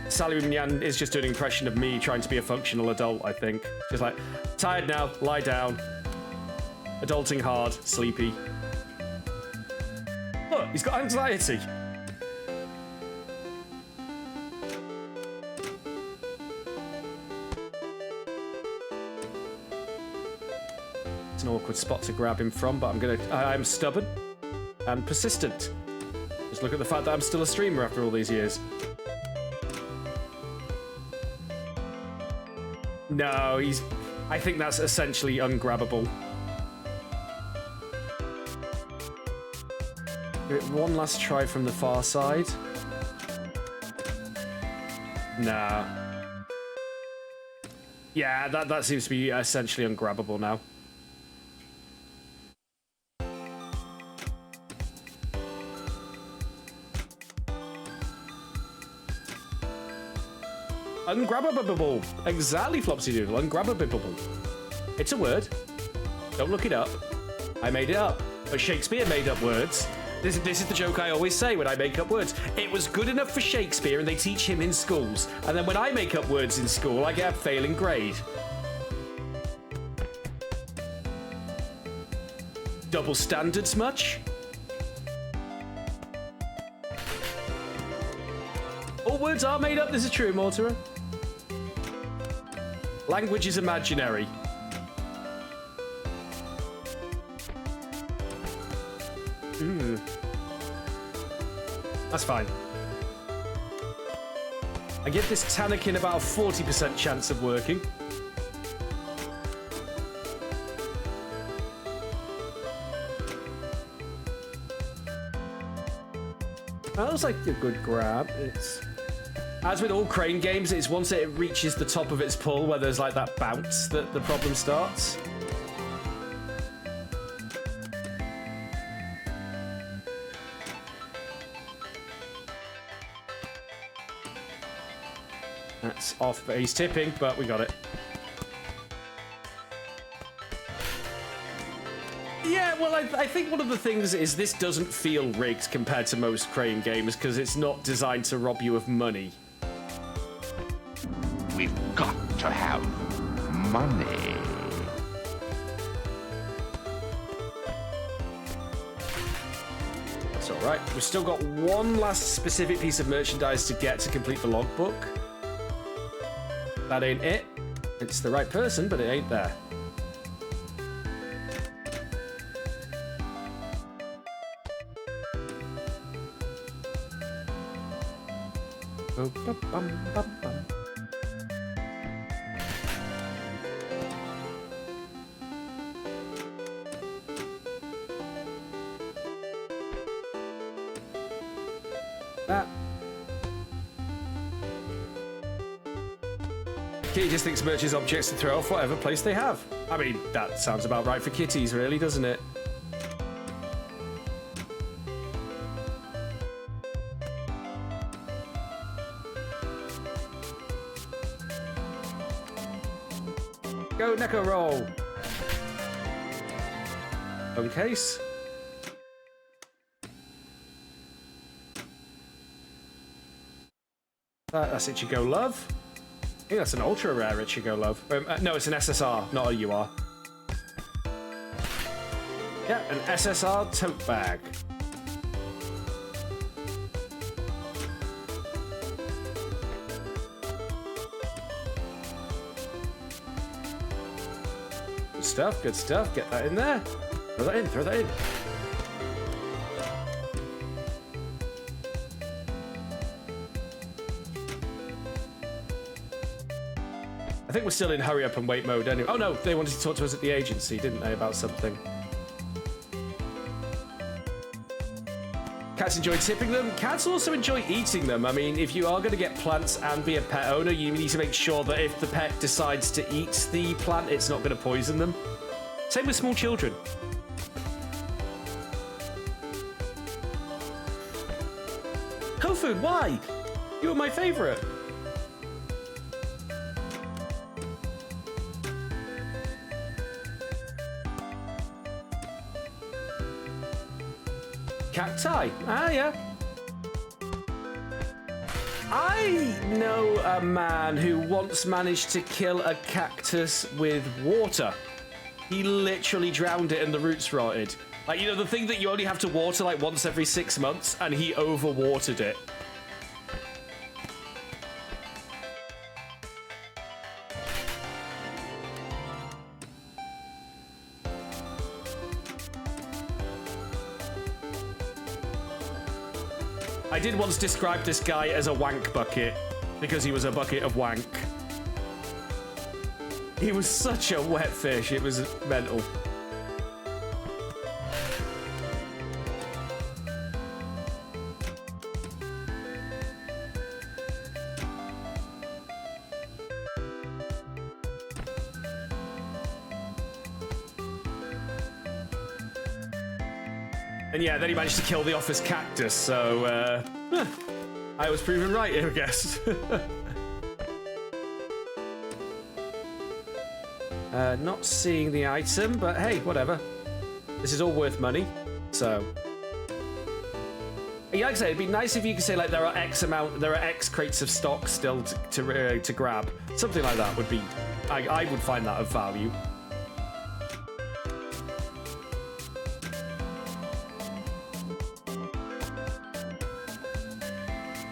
Salary Nyan is just doing an impression of me trying to be a functional adult, I think. Just like, tired now, lie down. Adulting hard, sleepy. Look, he's got anxiety. It's an awkward spot to grab him from, but I'm stubborn and persistent. Just look at the fact that I'm still a streamer after all these years. No, I think that's essentially ungrabbable. Give it one last try from the far side. Nah. Yeah, that seems to be essentially ungrabbable now. Ungrabbable. Exactly, Flopsy Doodle. Ungrabbable. It's a word. Don't look it up. I made it up. But Shakespeare made up words. This is the joke I always say when I make up words. It was good enough for Shakespeare and they teach him in schools. And then when I make up words in school, I get a failing grade. Double standards much? All words are made up, this is true, Mortimer. Language is imaginary. That's fine. I give this Tannikin about a 40% chance of working. That looks like a good grab. It's... As with all crane games, it's once it reaches the top of its pull where there's like that bounce that the problem starts. That's off, but he's tipping, but we got it. I think one of the things is this doesn't feel rigged compared to most Crane games because it's not designed to rob you of money. We've got to have money. It's alright. We've still got one last specific piece of merchandise to get to complete the logbook. That ain't it. It's the right person, but it ain't there. That. Kitty just thinks merch is objects to throw off whatever place they have. I mean, that sounds about right for kitties, really, doesn't it? Go Neko roll. Phone case. That's Ichigo Love. I think that's an ultra rare Ichigo Love. No, it's an SSR, not a UR. Yeah, an SSR tote bag. Good stuff, good stuff. Get that in there. Throw that in, throw that in. I think we're still in hurry up and wait mode anyway. Oh no, they wanted to talk to us at the agency, didn't they, about something? Cats enjoy tipping them. Cats also enjoy eating them. I mean, if you are going to get plants and be a pet owner, you need to make sure that if the pet decides to eat the plant, it's not going to poison them. Same with small children. Kofu, why? You were my favorite. Cacti. Ah, yeah. I know a man who once managed to kill a cactus with water. He literally drowned it and the roots rotted. Like, you know, the thing that you only have to water like once every 6 months, and he overwatered it. I did once describe this guy as a wank bucket because he was a bucket of wank. He was such a wet fish, it was mental. And yeah, then he managed to kill the office cactus, so I was proven right, I guess. Not seeing the item, but hey, whatever. This is all worth money, so. Yeah, like I say, it'd be nice if you could say like there are X crates of stock still to grab. Something like that would be, I would find that of value.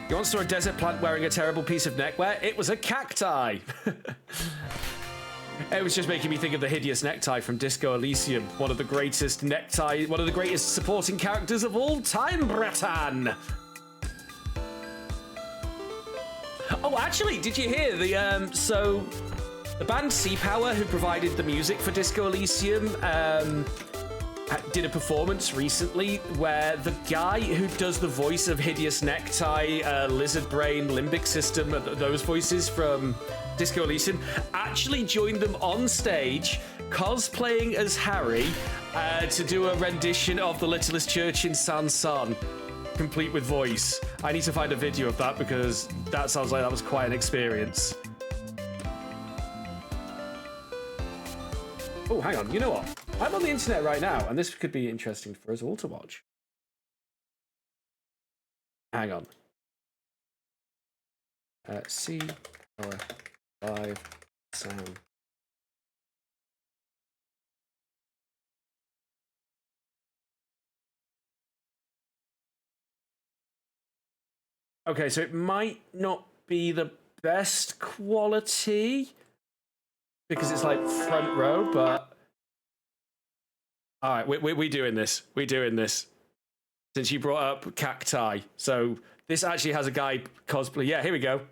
You once saw a desert plant wearing a terrible piece of neckwear? It was a cacti! It was just making me think of the hideous necktie from Disco Elysium, one of the greatest supporting characters of all time, Bretan! Oh, actually, did you hear the, so, the band Sea Power, who provided the music for Disco Elysium, did a performance recently where the guy who does the voice of Hideous Necktie, Lizard Brain, Limbic System, those voices from Disco Elysium, actually joined them on stage, cosplaying as Harry, to do a rendition of The Littlest Church in Sansan, complete with voice. I need to find a video of that because that sounds like that was quite an experience. Oh, hang on, you know what? I'm on the internet right now, and this could be interesting for us all to watch. Hang on. C Power 5 sound. Okay, so it might not be the best quality because it's like front row, but all right, we're doing this. We're doing this. Since you brought up cacti, so this actually has a guy cosplay. Yeah, here we go.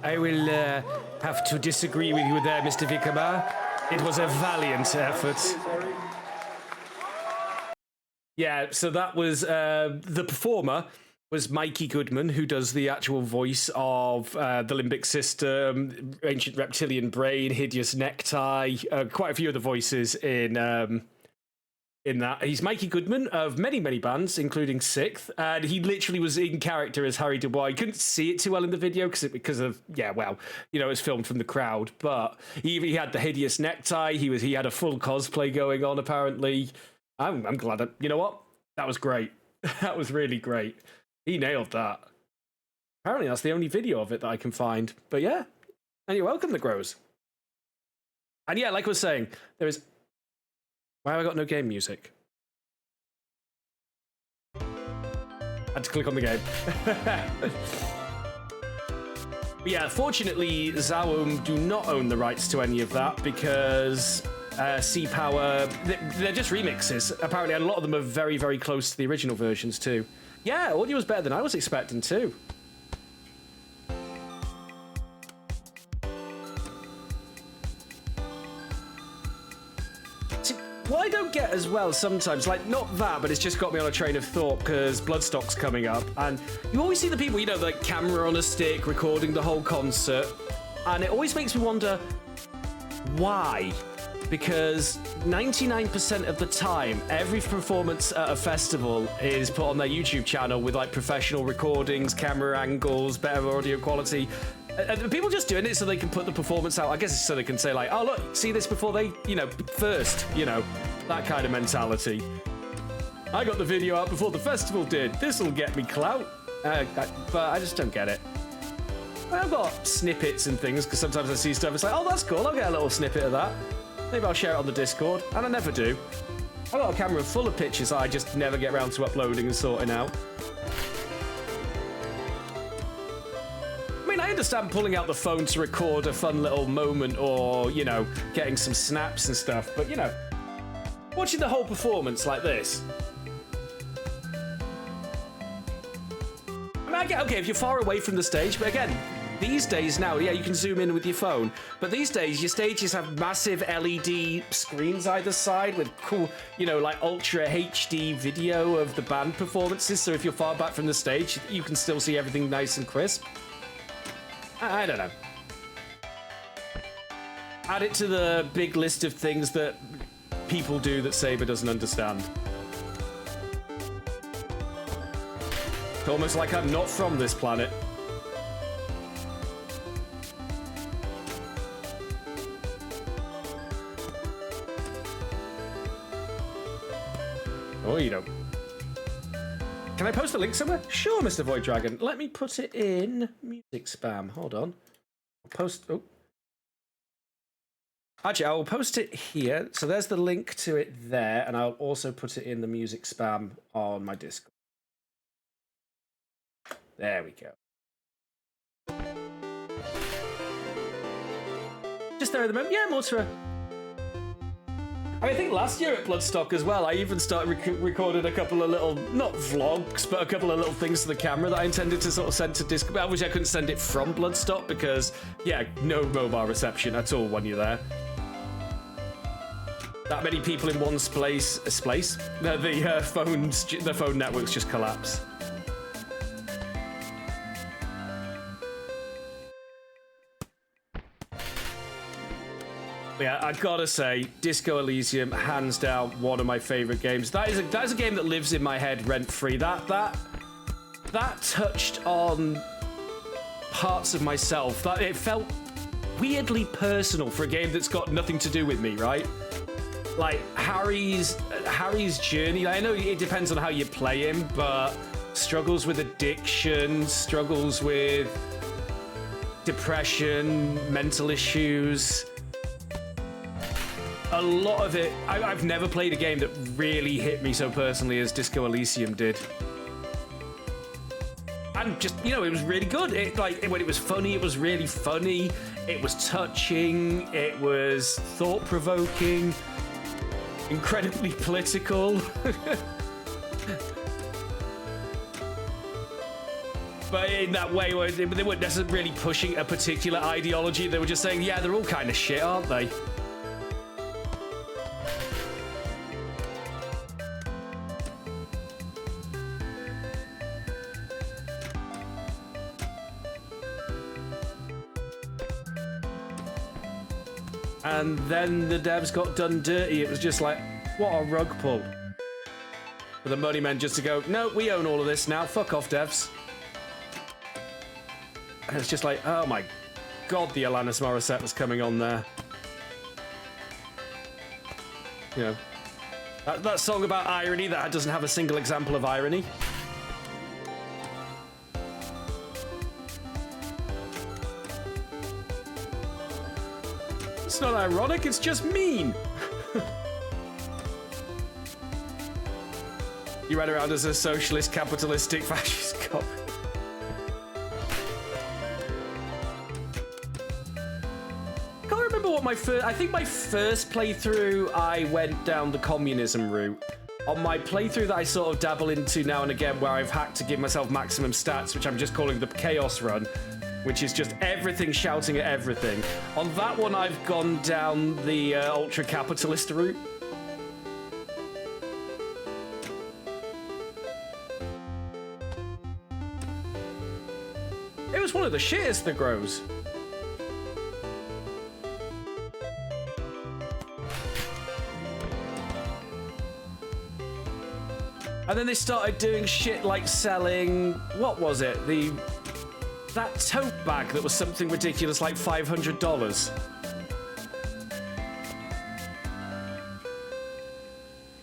I will have to disagree with you there, Mr. Vikama. It was a valiant effort. Yeah, so that was the performer was Mikey Goodman, who does the actual voice of the Limbic System, Ancient Reptilian Brain, Hideous Necktie, quite a few other voices in that. He's Mikey Goodman of many, many bands, including Sixth, and he literally was in character as Harry Dubois. You couldn't see it too well in the video because of, yeah, well, you know, it was filmed from the crowd, but he had the hideous necktie. He had a full cosplay going on, apparently. I'm glad that, you know what? That was great. That was really great. He nailed that. Apparently that's the only video of it that I can find. But yeah, and you're welcome, The Grows. And yeah, like I was saying, there is... Why have I got no game music? I had to click on the game. But yeah, fortunately, Zawum do not own the rights to any of that because C-Power, they're just remixes, apparently, and a lot of them are very, very close to the original versions too. Yeah, audio was better than I was expecting too. don't get as well sometimes, like, not that, but it's just got me on a train of thought because Bloodstock's coming up, and you always see the people, you know, the camera on a stick recording the whole concert, and it always makes me wonder why. Because 99% of the time, every performance at a festival is put on their YouTube channel with like professional recordings, camera angles, better audio quality. And people just doing it so they can put the performance out. I guess it's so they can say like, oh look, see this before they, you know, first, you know, that kind of mentality. I got the video out before the festival did. This'll get me clout. But I just don't get it. I've got snippets and things because sometimes I see stuff. It's like, oh, that's cool. I'll get a little snippet of that. Maybe I'll share it on the Discord, and I never do. I've got a camera full of pictures that I just never get around to uploading and sorting out. I mean, I understand pulling out the phone to record a fun little moment or, you know, getting some snaps and stuff, but, you know, watching the whole performance like this. I mean, I get, okay, if you're far away from the stage, but again, these days now, yeah, you can zoom in with your phone, but these days your stages have massive LED screens either side with cool, you know, like ultra HD video of the band performances, so if you're far back from the stage, you can still see everything nice and crisp. I don't know. Add it to the big list of things that people do that Saber doesn't understand. It's almost like I'm not from this planet. Oh, you don't. Can I post a link somewhere? Sure, Mr. Void Dragon. Let me put it in music spam. Hold on. I'll post. Oh. Actually, I will post it here. So there's the link to it there, and I'll also put it in the music spam on my Discord. There we go. Just there at the moment. Yeah, Mortara. I think last year at Bloodstock as well, I even started recorded a couple of little, not vlogs, but a couple of little things to the camera that I intended to sort of send to Discord. I wish I couldn't send it from Bloodstock because, yeah, no mobile reception at all when you're there. That many people in one place, the phone networks just collapse. Yeah, I gotta say, Disco Elysium, hands down, one of my favorite games. That is a game that lives in my head rent-free. That touched on parts of myself. That it felt weirdly personal for a game that's got nothing to do with me, right? Like Harry's journey. I know it depends on how you play him, but struggles with addiction, struggles with depression, mental issues. A lot of it, I've never played a game that really hit me so personally as Disco Elysium did. And just, you know, it was really good. When it was funny, it was really funny. It was touching. It was thought-provoking. Incredibly political. But in that way, where they weren't necessarily really pushing a particular ideology. They were just saying, yeah, they're all kind of shit, aren't they? And then the devs got done dirty. It was just like, what a rug pull. For the money men just to go, no, we own all of this now. Fuck off, devs. And it's just like, oh my god, the Alanis Morissette was coming on there. You know, that song about irony that doesn't have a single example of irony. It's not ironic, it's just mean. You ran around as a socialist, capitalistic, fascist cop. I can't remember what I think my first playthrough, I went down the communism route. On my playthrough that I sort of dabble into now and again, where I've hacked to give myself maximum stats, which I'm just calling the chaos run, which is just everything shouting at everything. On that one, I've gone down the ultra-capitalist route. It was one of the shittest that grows. And then they started doing shit like selling, what was it? That tote bag that was something ridiculous like $500.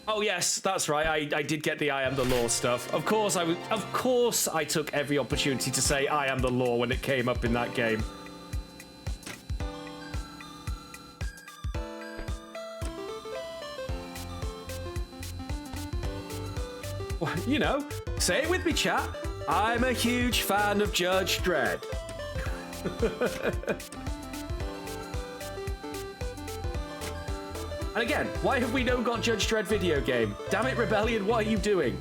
Oh yes, that's right. I did get the I am the law stuff. Of course I took every opportunity to say I am the law when it came up in that game. Well, you know, say it with me, chat. I'm a huge fan of Judge Dredd. And again, why have we not got Judge Dredd video game? Damn it, Rebellion, what are you doing?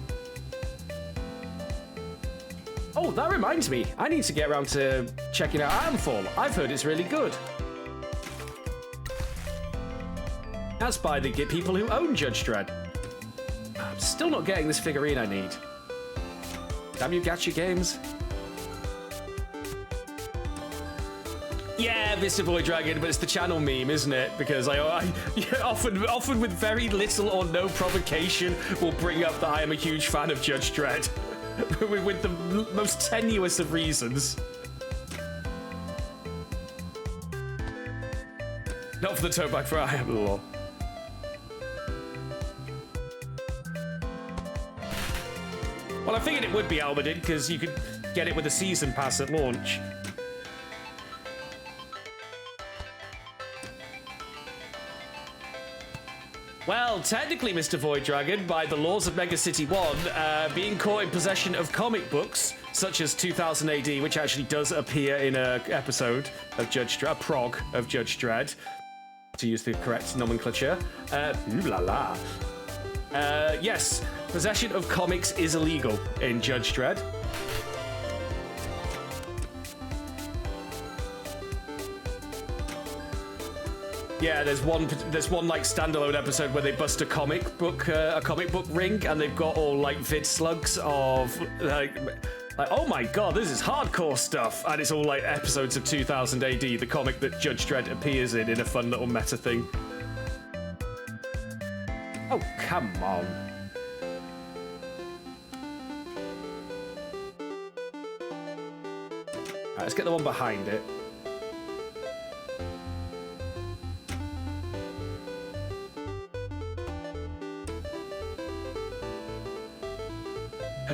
Oh, that reminds me. I need to get around to checking out Ironfall. I've heard it's really good. That's by the people who own Judge Dredd. I'm still not getting this figurine I need. Damn you, Gacha Games. Yeah, Mr. Boy Dragon, but it's the channel meme, isn't it? Because I often with very little or no provocation will bring up that I am a huge fan of Judge Dredd. with the most tenuous of reasons. Not for the tote bag, for I am the law. Well, I figured it would be Almadin, because you could get it with a season pass at launch. Well, technically, Mr. Void Dragon, by the laws of Mega City 1, being caught in possession of comic books, such as 2000 AD, which actually does appear in an episode of Judge Dredd, a prog of Judge Dredd, to use the correct nomenclature. Ooh la la. Yes, possession of comics is illegal in Judge Dredd. Yeah, there's one like standalone episode where they bust a comic book ring, and they've got all like vid slugs of like oh my god, this is hardcore stuff, and it's all like episodes of 2000 AD, the comic that Judge Dredd appears in a fun little meta thing. Oh come on. Alright, let's get the one behind it.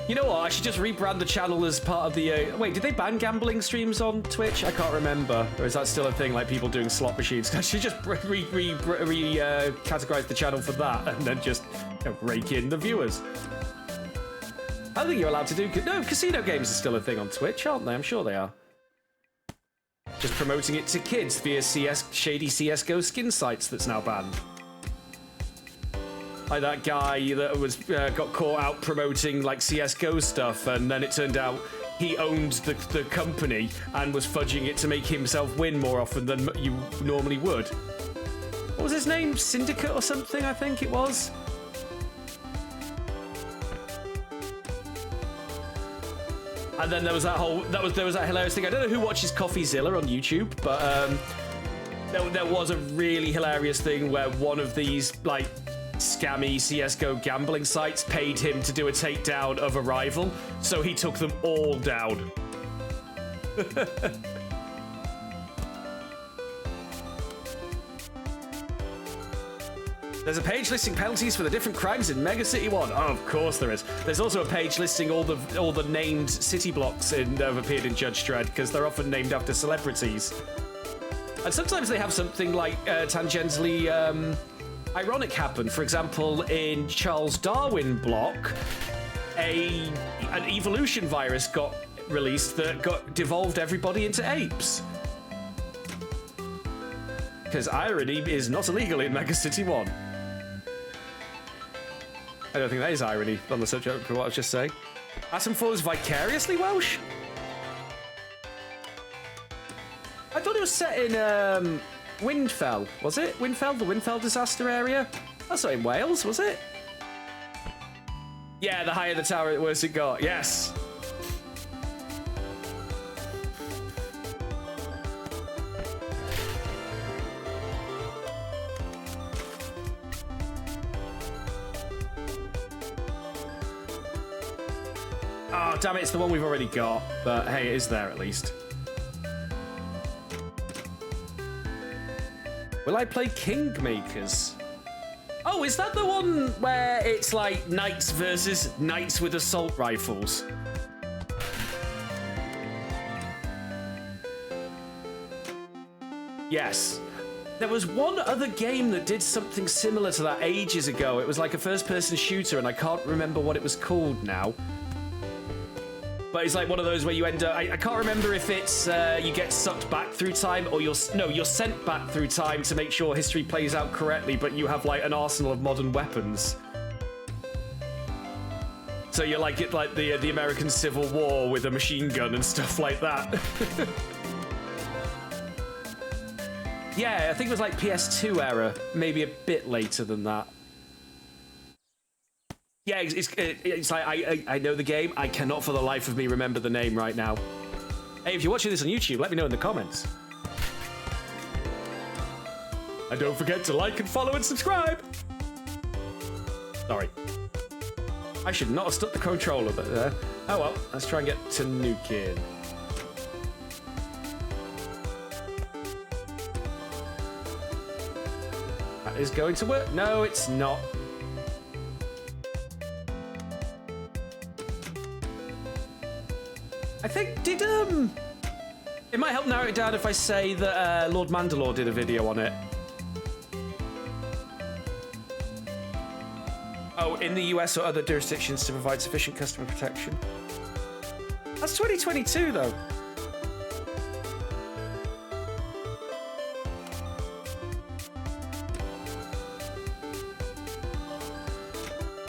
You know what? I should just rebrand the channel as part of the... Wait, did they ban gambling streams on Twitch? I can't remember. Or is that still a thing, like people doing slot machines? I should just categorize the channel for that and then just rake in the viewers. I don't think you're allowed to do... No, casino games are still a thing on Twitch, aren't they? I'm sure they are. Just promoting it to kids via shady CSGO skin sites that's now banned. Like that guy that was got caught out promoting like CSGO stuff, and then it turned out he owned the company and was fudging it to make himself win more often than you normally would. What was his name? Syndicate or something, I think it was. And then there was that hilarious thing. I don't know who watches CoffeeZilla on YouTube, but there was a really hilarious thing where one of these like scammy CSGO gambling sites paid him to do a takedown of a rival, so he took them all down. There's a page listing penalties for the different crimes in Mega City 1. Oh, of course there is. There's also a page listing all the named city blocks that have appeared in Judge Dredd, because they're often named after celebrities. And sometimes they have something like tangentially ironic happen. For example, in Charles Darwin block, an evolution virus got released that devolved everybody into apes. Because irony is not illegal in Mega City 1. I don't think that is irony on the subject of what I was just saying. Atom 4 is vicariously Welsh? I thought it was set in Windfell, was it? Windfell, the Windfell disaster area? That's not in Wales, was it? Yeah, the higher the tower, the worse it got. Yes. Oh, damn it, it's the one we've already got. But hey, it is there at least. Will I play Kingmakers? Oh, is that the one where it's like knights versus knights with assault rifles? Yes. There was one other game that did something similar to that ages ago. It was like a first-person shooter, and I can't remember what it was called now. But it's like one of those where you end up... I can't remember if it's you get sucked back through time, or you're sent back through time to make sure history plays out correctly, but you have like an arsenal of modern weapons. So you're like the American Civil War with a machine gun and stuff like that. Yeah, I think it was like PS2 era, maybe a bit later than that. Yeah, it's like, I know the game. I cannot for the life of me remember the name right now. Hey, if you're watching this on YouTube, let me know in the comments. And don't forget to like and follow and subscribe. Sorry. I should not have stuck the controller, but oh well, let's try and get to nuking. That is going to work. No, it's not. I think, it might help narrow it down if I say that Lord Mandalore did a video on it. Oh, in the US or other jurisdictions to provide sufficient customer protection. That's 2022, though.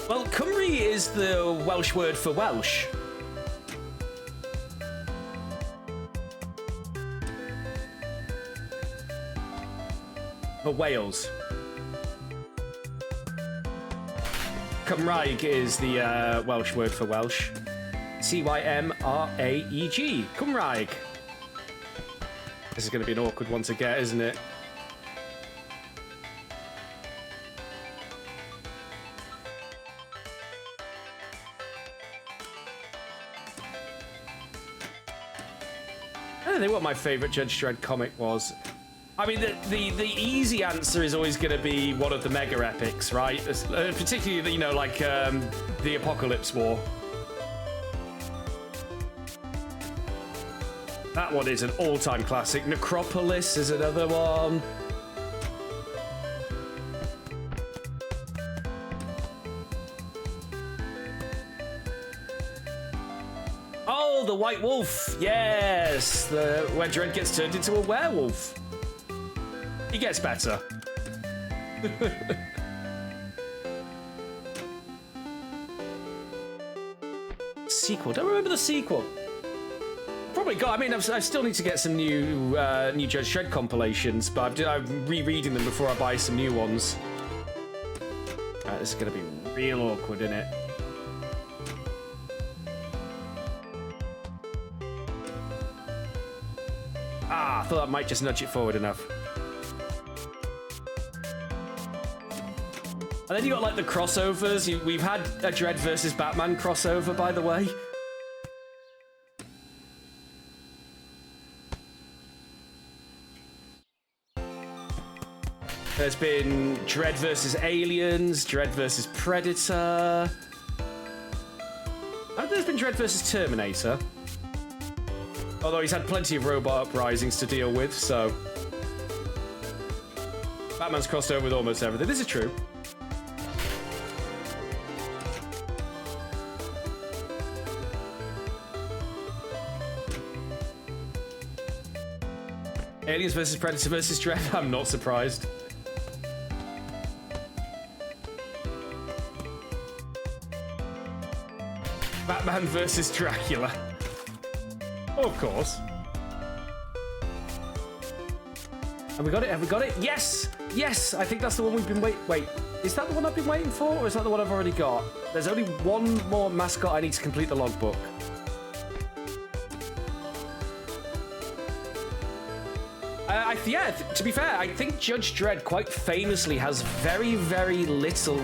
Well, Cymru is the Welsh word for Welsh. For Wales. Cymraeg is the Welsh word for Welsh. C-Y-M-R-A-E-G. Cymraeg. This is going to be an awkward one to get, isn't it? I don't know what my favourite Judge Dredd comic was. I mean, the easy answer is always going to be one of the mega epics, right? Particularly, you know, like the Apocalypse War. That one is an all-time classic. Necropolis is another one. Oh, the White Wolf. Yes, where Dredd gets turned into a werewolf. He gets better. Sequel. Don't remember the sequel. Probably got. I mean, I still need to get some new Judge Dredd compilations, but I'm rereading them before I buy some new ones. This is going to be real awkward, isn't it? Ah, I thought that might just nudge it forward enough. And then you got like the crossovers. We've had a Dredd versus Batman crossover, by the way. There's been Dredd versus Aliens, Dredd versus Predator. I think there's been Dredd versus Terminator. Although he's had plenty of robot uprisings to deal with, so... Batman's crossed over with almost everything. This is true. Aliens versus Predator versus Dredd. I'm not surprised. Batman versus Dracula. Oh, of course. Have we got it? Have we got it? Yes! Yes! I think that's the one we've been Wait, is that the one I've been waiting for, or is that the one I've already got? There's only one more mascot I need to complete the logbook. Yeah, to be fair, I think Judge Dredd quite famously has very, very little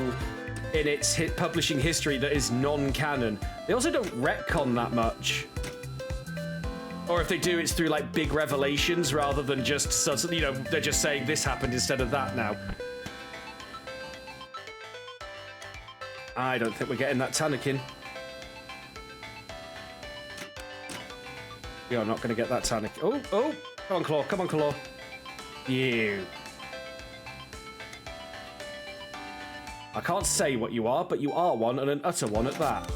in its publishing history that is non-canon. They also don't retcon that much. Or if they do, it's through like big revelations rather than just, you know, they're just saying this happened instead of that now. I don't think we're getting that Tanakin. You're not going to get that Tanakin. Oh, oh, come on, Claw, come on, Claw. You. I can't say what you are, but you are one, and an utter one at that.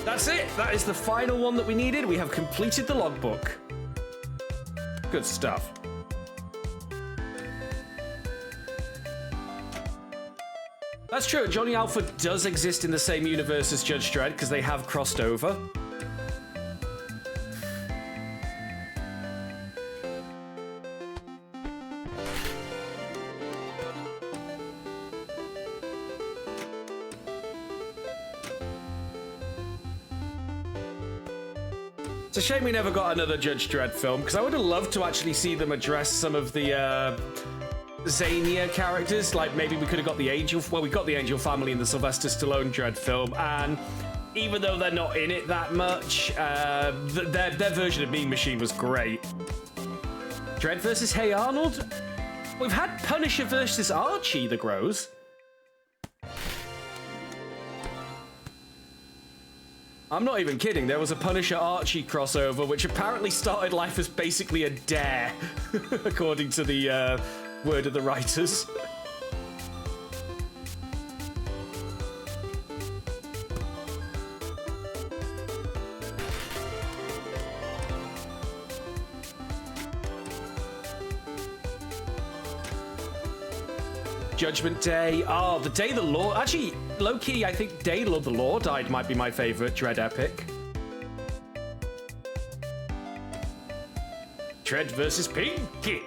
That's it. That is the final one that we needed. We have completed the logbook. Good stuff. That's true. Johnny Alpha does exist in the same universe as Judge Dredd because they have crossed over. It's a shame we never got another Judge Dredd film, because I would have loved to actually see them address some of the zanier characters. Like maybe we could have got the Angel. Well, we got the Angel family in the Sylvester Stallone Dredd film, and even though they're not in it that much, their version of Mean Machine was great. Dredd versus Hey Arnold. We've had Punisher versus Archie the Grows. I'm not even kidding. There was a Punisher Archie crossover, which apparently started life as basically a dare, according to the word of the writers. Judgment Day. Oh, the day the Law... Actually, low-key, I think Day the Law Died might be my favorite Dredd epic. Dredd versus Pinky.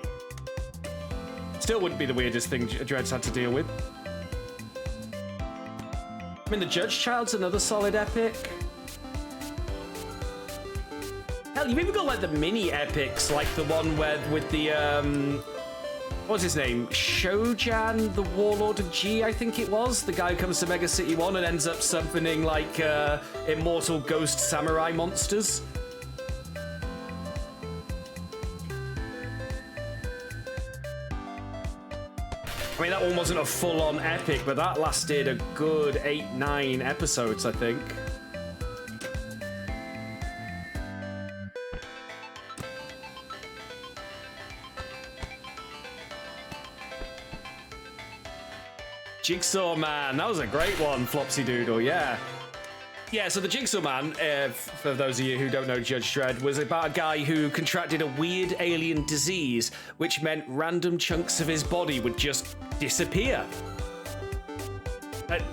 Still wouldn't be the weirdest thing Dredd's had to deal with. I mean, the Judge Child's another solid epic. Hell, you've even got, like, the mini-epics, like the one where with the, what's his name? Shojan, the Warlord of G, I think it was. The guy who comes to Mega City 1 and ends up summoning, like, immortal ghost samurai monsters. I mean, that one wasn't a full-on epic, but that lasted a good 8-9 episodes, I think. Jigsaw Man, that was a great one, Flopsy Doodle, yeah. Yeah, so the Jigsaw Man, for those of you who don't know Judge Dredd, was about a guy who contracted a weird alien disease, which meant random chunks of his body would just disappear.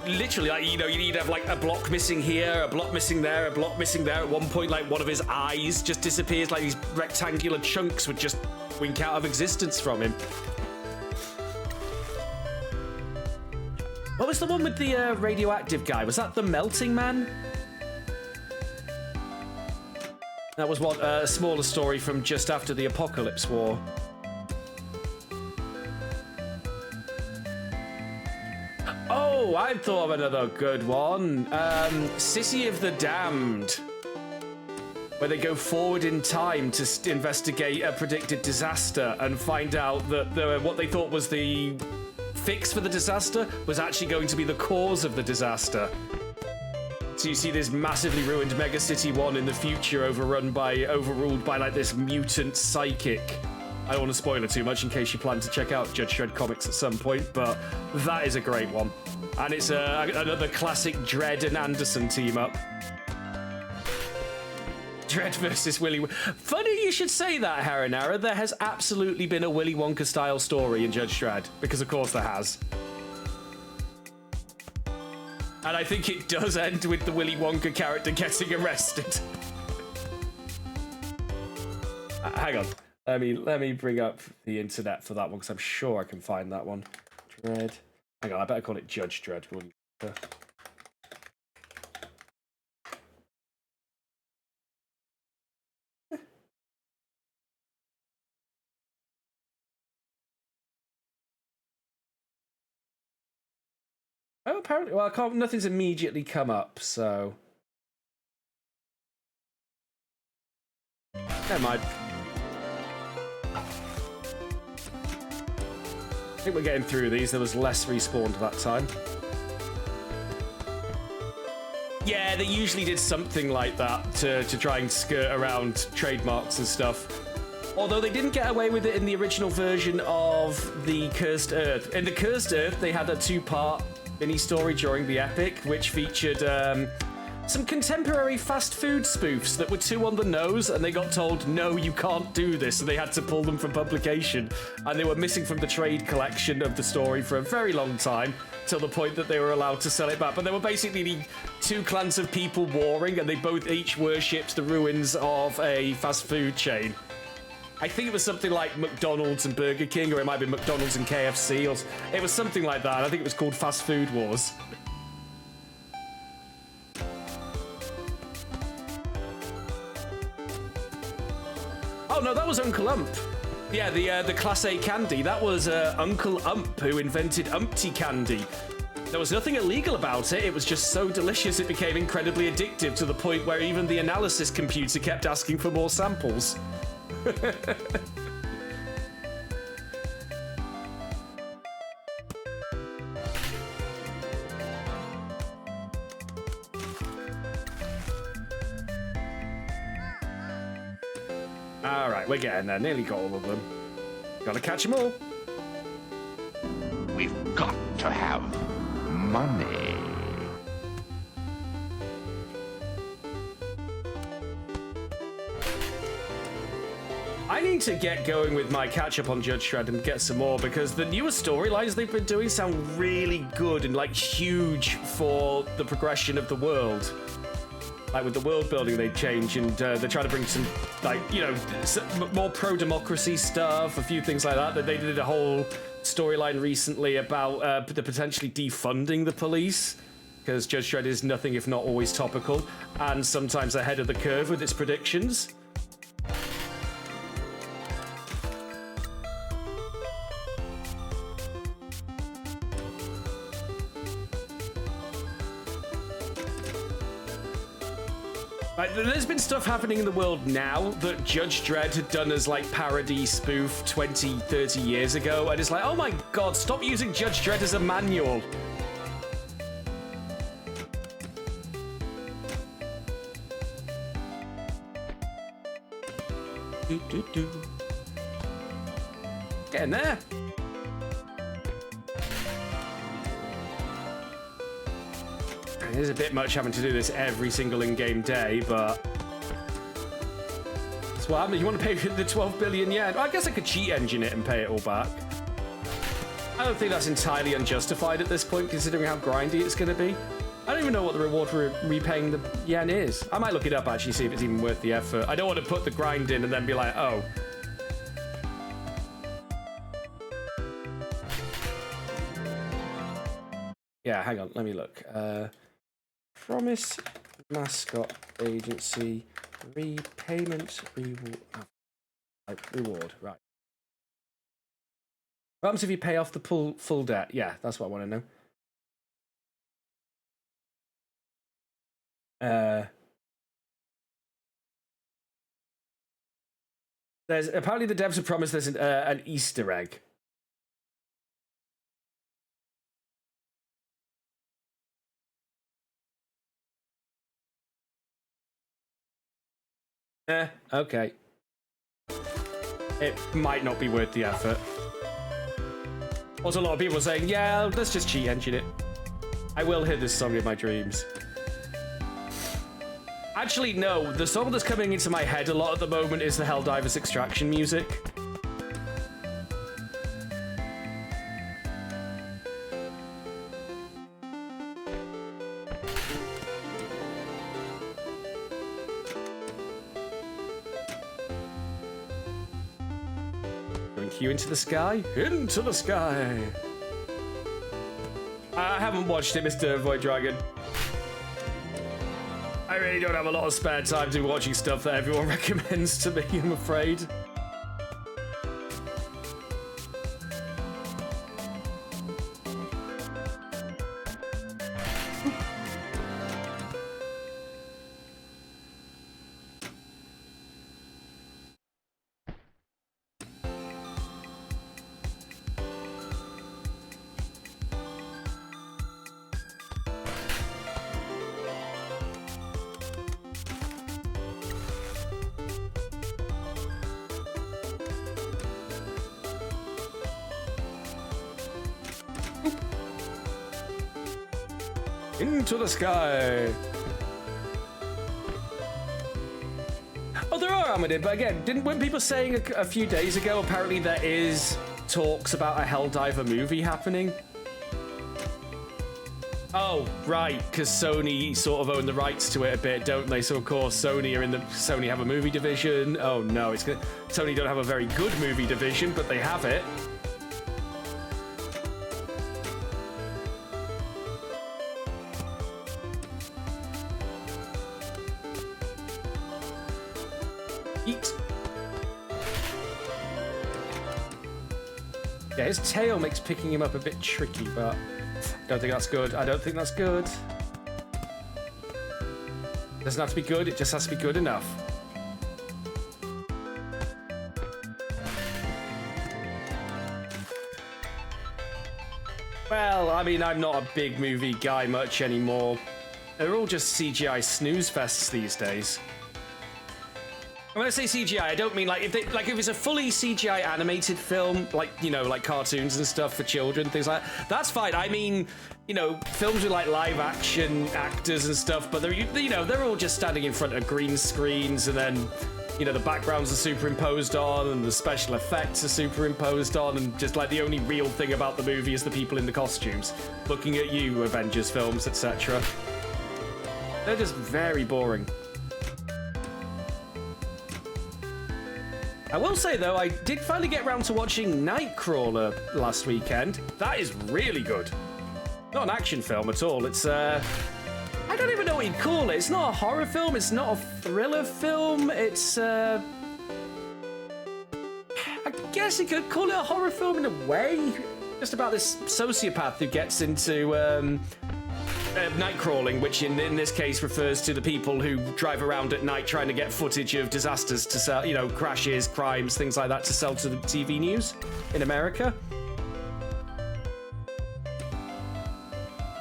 Literally, like, you know, you'd have like a block missing here, a block missing there, a block missing there. At one point, like, one of his eyes just disappears, like these rectangular chunks would just wink out of existence from him. What was the one with the radioactive guy? Was that the Melting Man? That was what, a smaller story from just after the Apocalypse War. Oh, I thought of another good one. City of the Damned. Where they go forward in time to investigate a predicted disaster and find out that what they thought was the fix for the disaster was actually going to be the cause of the disaster. So you see this massively ruined Mega City 1 in the future overruled by like this mutant psychic. I don't want to spoil it too much in case you plan to check out Judge Dredd comics at some point, but that is a great one. And it's another classic Dredd and Anderson team up. Dredd versus Willy Wonka. Funny you should say that, Harinara. There has absolutely been a Willy Wonka style story in Judge Dredd, because of course there has. And I think it does end with the Willy Wonka character getting arrested. Hang on. Let me bring up the internet for that one, because I'm sure I can find that one. Dredd. Hang on, I better call it Judge Dredd. Oh, apparently, well, I can't. Nothing's immediately come up, so never mind. I think we're getting through these. There was less respawned that time. Yeah, they usually did something like that to try and skirt around trademarks and stuff. Although they didn't get away with it in the original version of the Cursed Earth. In the Cursed Earth, they had a 2-part mini-story during the Epic, which featured some contemporary fast food spoofs that were too on the nose, and they got told, no, you can't do this, and they had to pull them from publication. And they were missing from the trade collection of the story for a very long time, till the point that they were allowed to sell it back. But there were basically 2 clans of people warring, and they both each worshipped the ruins of a fast food chain. I think it was something like McDonald's and Burger King, or it might have been McDonald's and KFC, or it was something like that. I think it was called Fast Food Wars. Oh no, that was Uncle Ump. Yeah, the Class A candy. That was Uncle Ump who invented Umpty Candy. There was nothing illegal about it. It was just so delicious it became incredibly addictive to the point where even the analysis computer kept asking for more samples. All right, we're getting there. Nearly got all of them. Gotta catch them all. We've got to have money. I need to get going with my catch-up on Judge Dredd and get some more, because the newer storylines they've been doing sound really good and, like, huge for the progression of the world. Like, with the world building they change, and they're trying to bring some, like, you know, more pro-democracy stuff, a few things like that. They did a whole storyline recently about the potentially defunding the police, because Judge Dredd is nothing if not always topical, and sometimes ahead of the curve with its predictions. Like, there's been stuff happening in the world now that Judge Dredd had done as, like, parody spoof 20, 30 years ago, and it's like, oh my god, stop using Judge Dredd as a manual. Getting there. It is a bit much having to do this every single in-game day, but that's what happens. You want to pay the 12 billion yen? I guess I could cheat engine it and pay it all back. I don't think that's entirely unjustified at this point, considering how grindy it's going to be. I don't even know what the reward for repaying the yen is. I might look it up, actually, see if it's even worth the effort. I don't want to put the grind in and then be like, oh. Yeah, hang on, let me look. Promise Mascot Agency repayment reward. Right. What happens if you pay off the full debt? Yeah, that's what I want to know. There's apparently the devs have promised there's an Easter egg. Okay. It might not be worth the effort. Also, a lot of people are saying, yeah, let's just cheat engine it. I will hear this song in my dreams. Actually, no. The song that's coming into my head a lot at the moment is the Helldivers Extraction music. You into the sky? Into the sky! I haven't watched it, Mr. Void Dragon. I really don't have a lot of spare time to be watching stuff that everyone recommends to me, I'm afraid. Into the sky. Oh, there are armored, but again, weren't people saying a few days ago, apparently there is talks about a Helldiver movie happening? Oh, right, because Sony sort of own the rights to it a bit, don't they? So, of course, Sony have a movie division. Oh, no, Sony don't have a very good movie division, but they have it. Eat. Yeah, his tail makes picking him up a bit tricky, but I don't think that's good. I don't think that's good. It doesn't have to be good, it just has to be good enough. Well, I mean, I'm not a big movie guy much anymore. They're all just CGI snooze fests these days. When I say CGI, I don't mean like if it's a fully CGI animated film, like, you know, like cartoons and stuff for children, things like that. That's fine. I mean, you know, films with like live action actors and stuff, but they're all just standing in front of green screens, and then, you know, the backgrounds are superimposed on, and the special effects are superimposed on, and just like the only real thing about the movie is the people in the costumes looking at you, Avengers films, etc. They're just very boring. I will say, though, I did finally get around to watching Nightcrawler last weekend. That is really good. Not an action film at all. It's, I don't even know what you'd call it. It's not a horror film. It's not a thriller film. It's, I guess you could call it a horror film in a way. Just about this sociopath who gets into, night crawling, which in this case refers to the people who drive around at night trying to get footage of disasters to sell, you know, crashes, crimes, things like that, to sell to the TV news in America.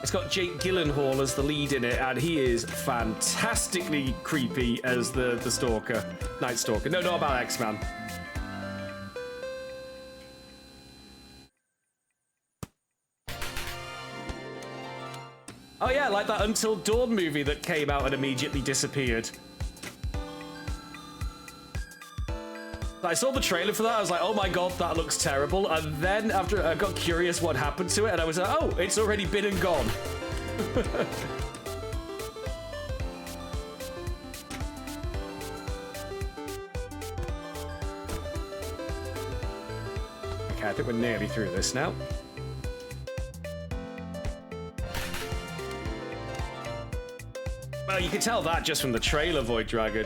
It's got Jake Gyllenhaal as the lead in it, and he is fantastically creepy as the Stalker, Night Stalker. No, not about X-Man. Oh yeah, like that Until Dawn movie that came out and immediately disappeared. I saw the trailer for that, I was like, oh my god, that looks terrible. And then after I got curious what happened to it, and I was like, oh, it's already been and gone. Okay, I think we're nearly through this now. Well, you can tell that just from the trailer, Void Dragon.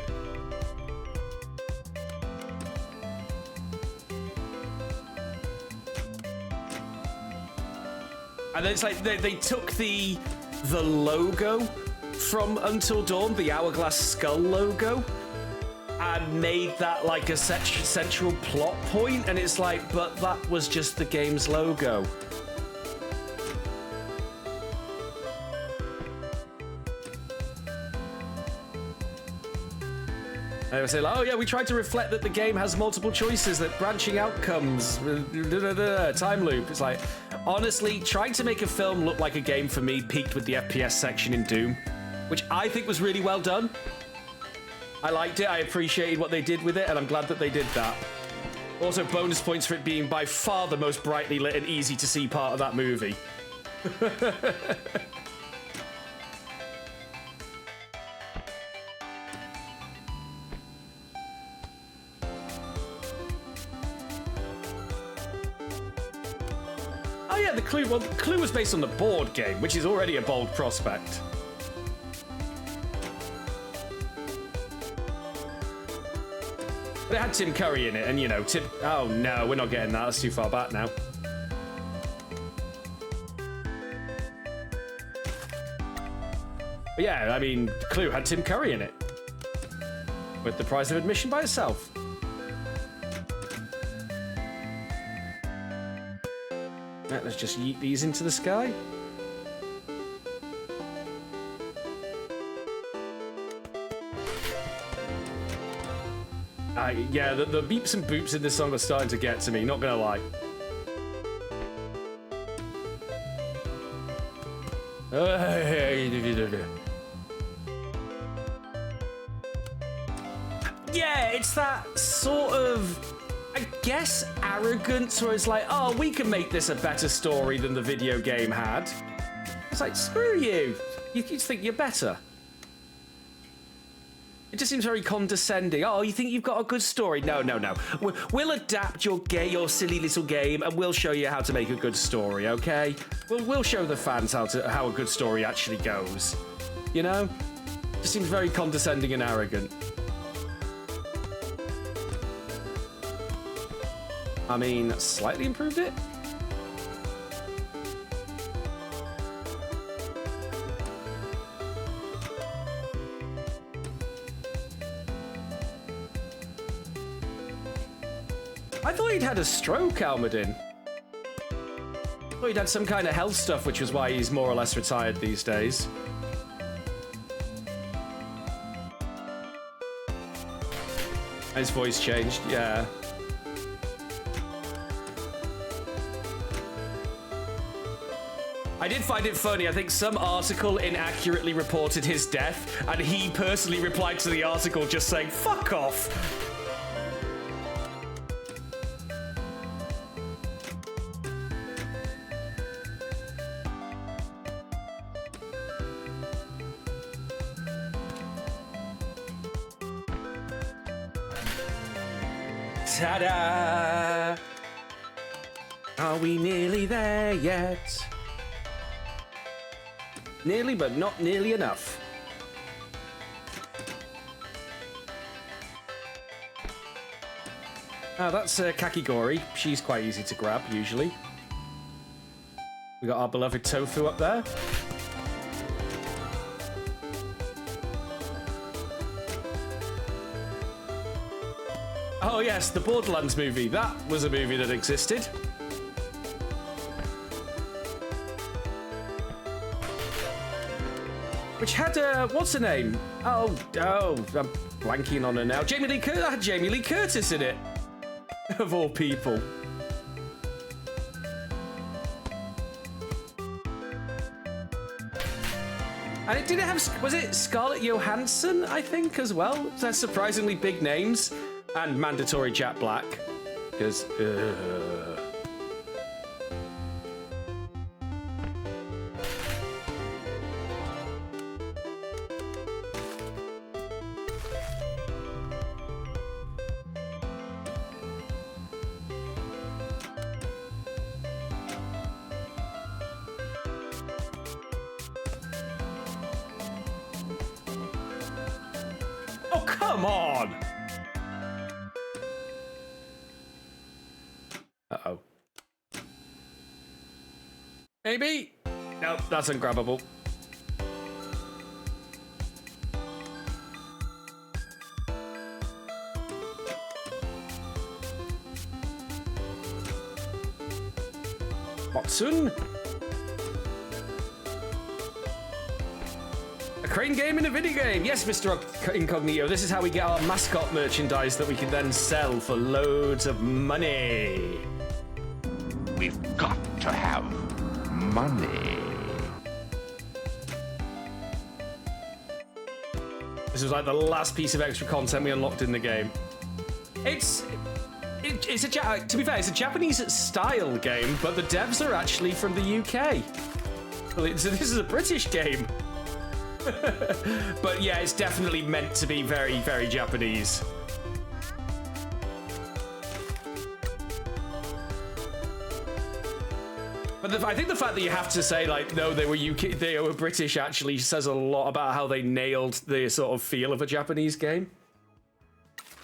And then it's like they took the logo from Until Dawn, the Hourglass Skull logo, and made that like a central plot point, and it's like, but that was just the game's logo. They would say, like, oh yeah, we tried to reflect that the game has multiple choices, that branching outcomes, time loop. It's like, honestly, trying to make a film look like a game for me peaked with the FPS section in Doom, which I think was really well done. I liked it, I appreciated what they did with it, and I'm glad that they did that. Also, bonus points for it being by far the most brightly lit and easy to see part of that movie. Oh yeah, the Clue. Well, Clue was based on the board game, which is already a bold prospect. But it had Tim Curry in it, and you know, oh no, we're not getting that. That's too far back now. But yeah, I mean, Clue had Tim Curry in it, with the price of admission by itself. Right, let's just yeet these into the sky. Yeah, the beeps and boops in this song are starting to get to me, not gonna lie. Yeah, it's that sort of, I guess, arrogance where it's like, oh, we can make this a better story than the video game had. It's like, screw you. You just think you're better. It just seems very condescending. Oh, you think you've got a good story? No, no, no. We'll adapt your silly little game, and we'll show you how to make a good story. Okay? We'll show the fans how a good story actually goes. You know? It just seems very condescending and arrogant. I mean, slightly improved it. I thought he'd had a stroke, Almadin. I thought he'd had some kind of health stuff, which was why he's more or less retired these days. His voice changed, yeah. I did find it funny. I think some article inaccurately reported his death, and he personally replied to the article just saying, "Fuck off." Ta-da! Are we nearly there yet? Nearly, but not nearly enough. That's Kakigori. She's quite easy to grab, usually. We got our beloved Tofu up there. Oh yes, the Borderlands movie. That was a movie that existed. Which had, what's her name? Oh, I'm blanking on her now. Jamie Lee Curtis. Had Jamie Lee Curtis in it. Of all people. And it didn't have, was it Scarlett Johansson, I think, as well? They're surprisingly big names. And mandatory Jack Black. Because, oh, come on! Uh-oh. Maybe? Nope, that's ungrabbable. Watson? A crane game in a video game. Yes, Mr. Incognito. This is how we get our Mascot merchandise that we can then sell for loads of money. We've got to have money. This was like the last piece of extra content we unlocked in the game. It's to be fair, it's a Japanese style game, but the devs are actually from the UK. So this is a British game. But yeah, it's definitely meant to be very, very Japanese. But I think the fact that you have to say, like, no, they were British actually says a lot about how they nailed the sort of feel of a Japanese game.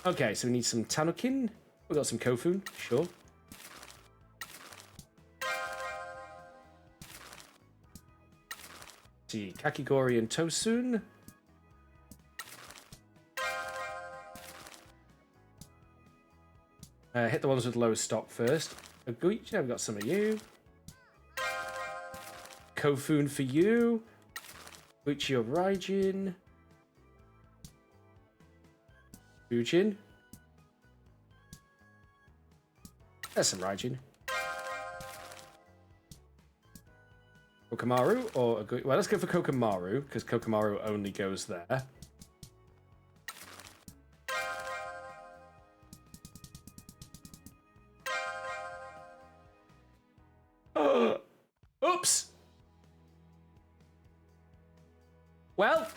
Okay, so we need some Tanukin. We got some Kofun, sure. See, Kakigori and Tosun. Hit the ones with low stock first. Oguichi, I've got some of you. Kofun for you. Uchiyo Raijin. Fujin. There's some Raijin. Kokomaru or well, let's go for Kokomaru because Kokomaru only goes there. Oops. Well,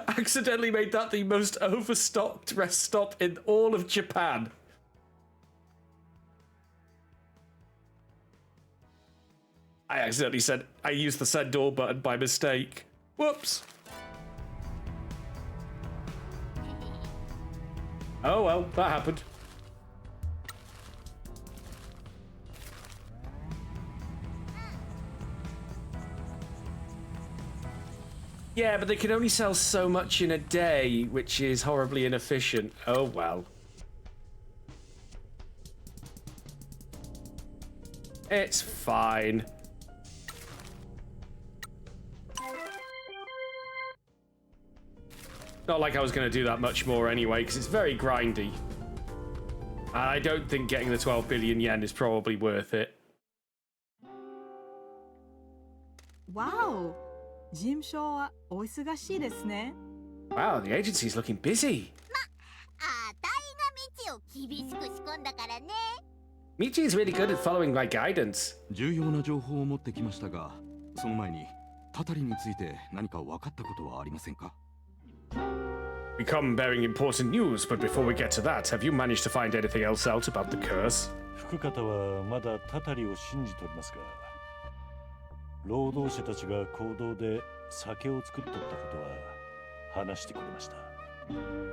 accidentally made that the most overstocked rest stop in all of Japan. I accidentally said I used the send all button by mistake. Whoops. Oh well, that happened. Yeah, but they can only sell so much in a day, which is horribly inefficient. Oh well. It's fine. Not like I was going to do that much more anyway, because it's very grindy. I don't think getting the 12 billion yen is probably worth it. Wow! 事務所はお忙しいですね。Wow, the agency's looking busy. あたいが道を厳しく仕込んだからね。Michi's really good at following my guidance. 重要な情報を持ってきましたが、その前にタタリについて何か分かったことはありませんか? We come bearing important news, but before we get to that, have you managed to find anything else out about the curse? 福方はまだタタリを信じておりますが、労働者たちが行動で酒を作っとったことは話してくれました。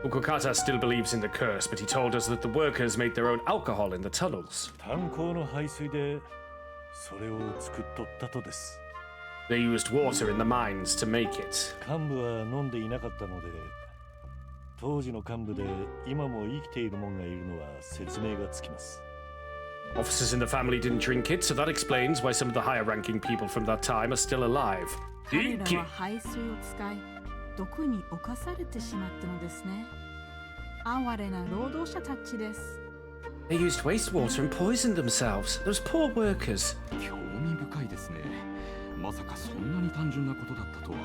Ukokata still believes in the curse, but he told us that the workers made their own alcohol in the tunnels. 炭鉱の排水でそれを作っとったとです。They used water in the mines to make it. 幹部は飲んでいなかったので、当時の幹部で今も生きている者がいるのは説明がつきます。Officers in the family didn't drink it, so that explains why some of the higher-ranking people from that time are still alive. 彼らは排水を使い、毒に侵されてしまったのですね。哀れな労働者たちです。They used wastewater and poisoned themselves. Those poor workers. 興味深いですね。まさかそんなに単純なことだったとは。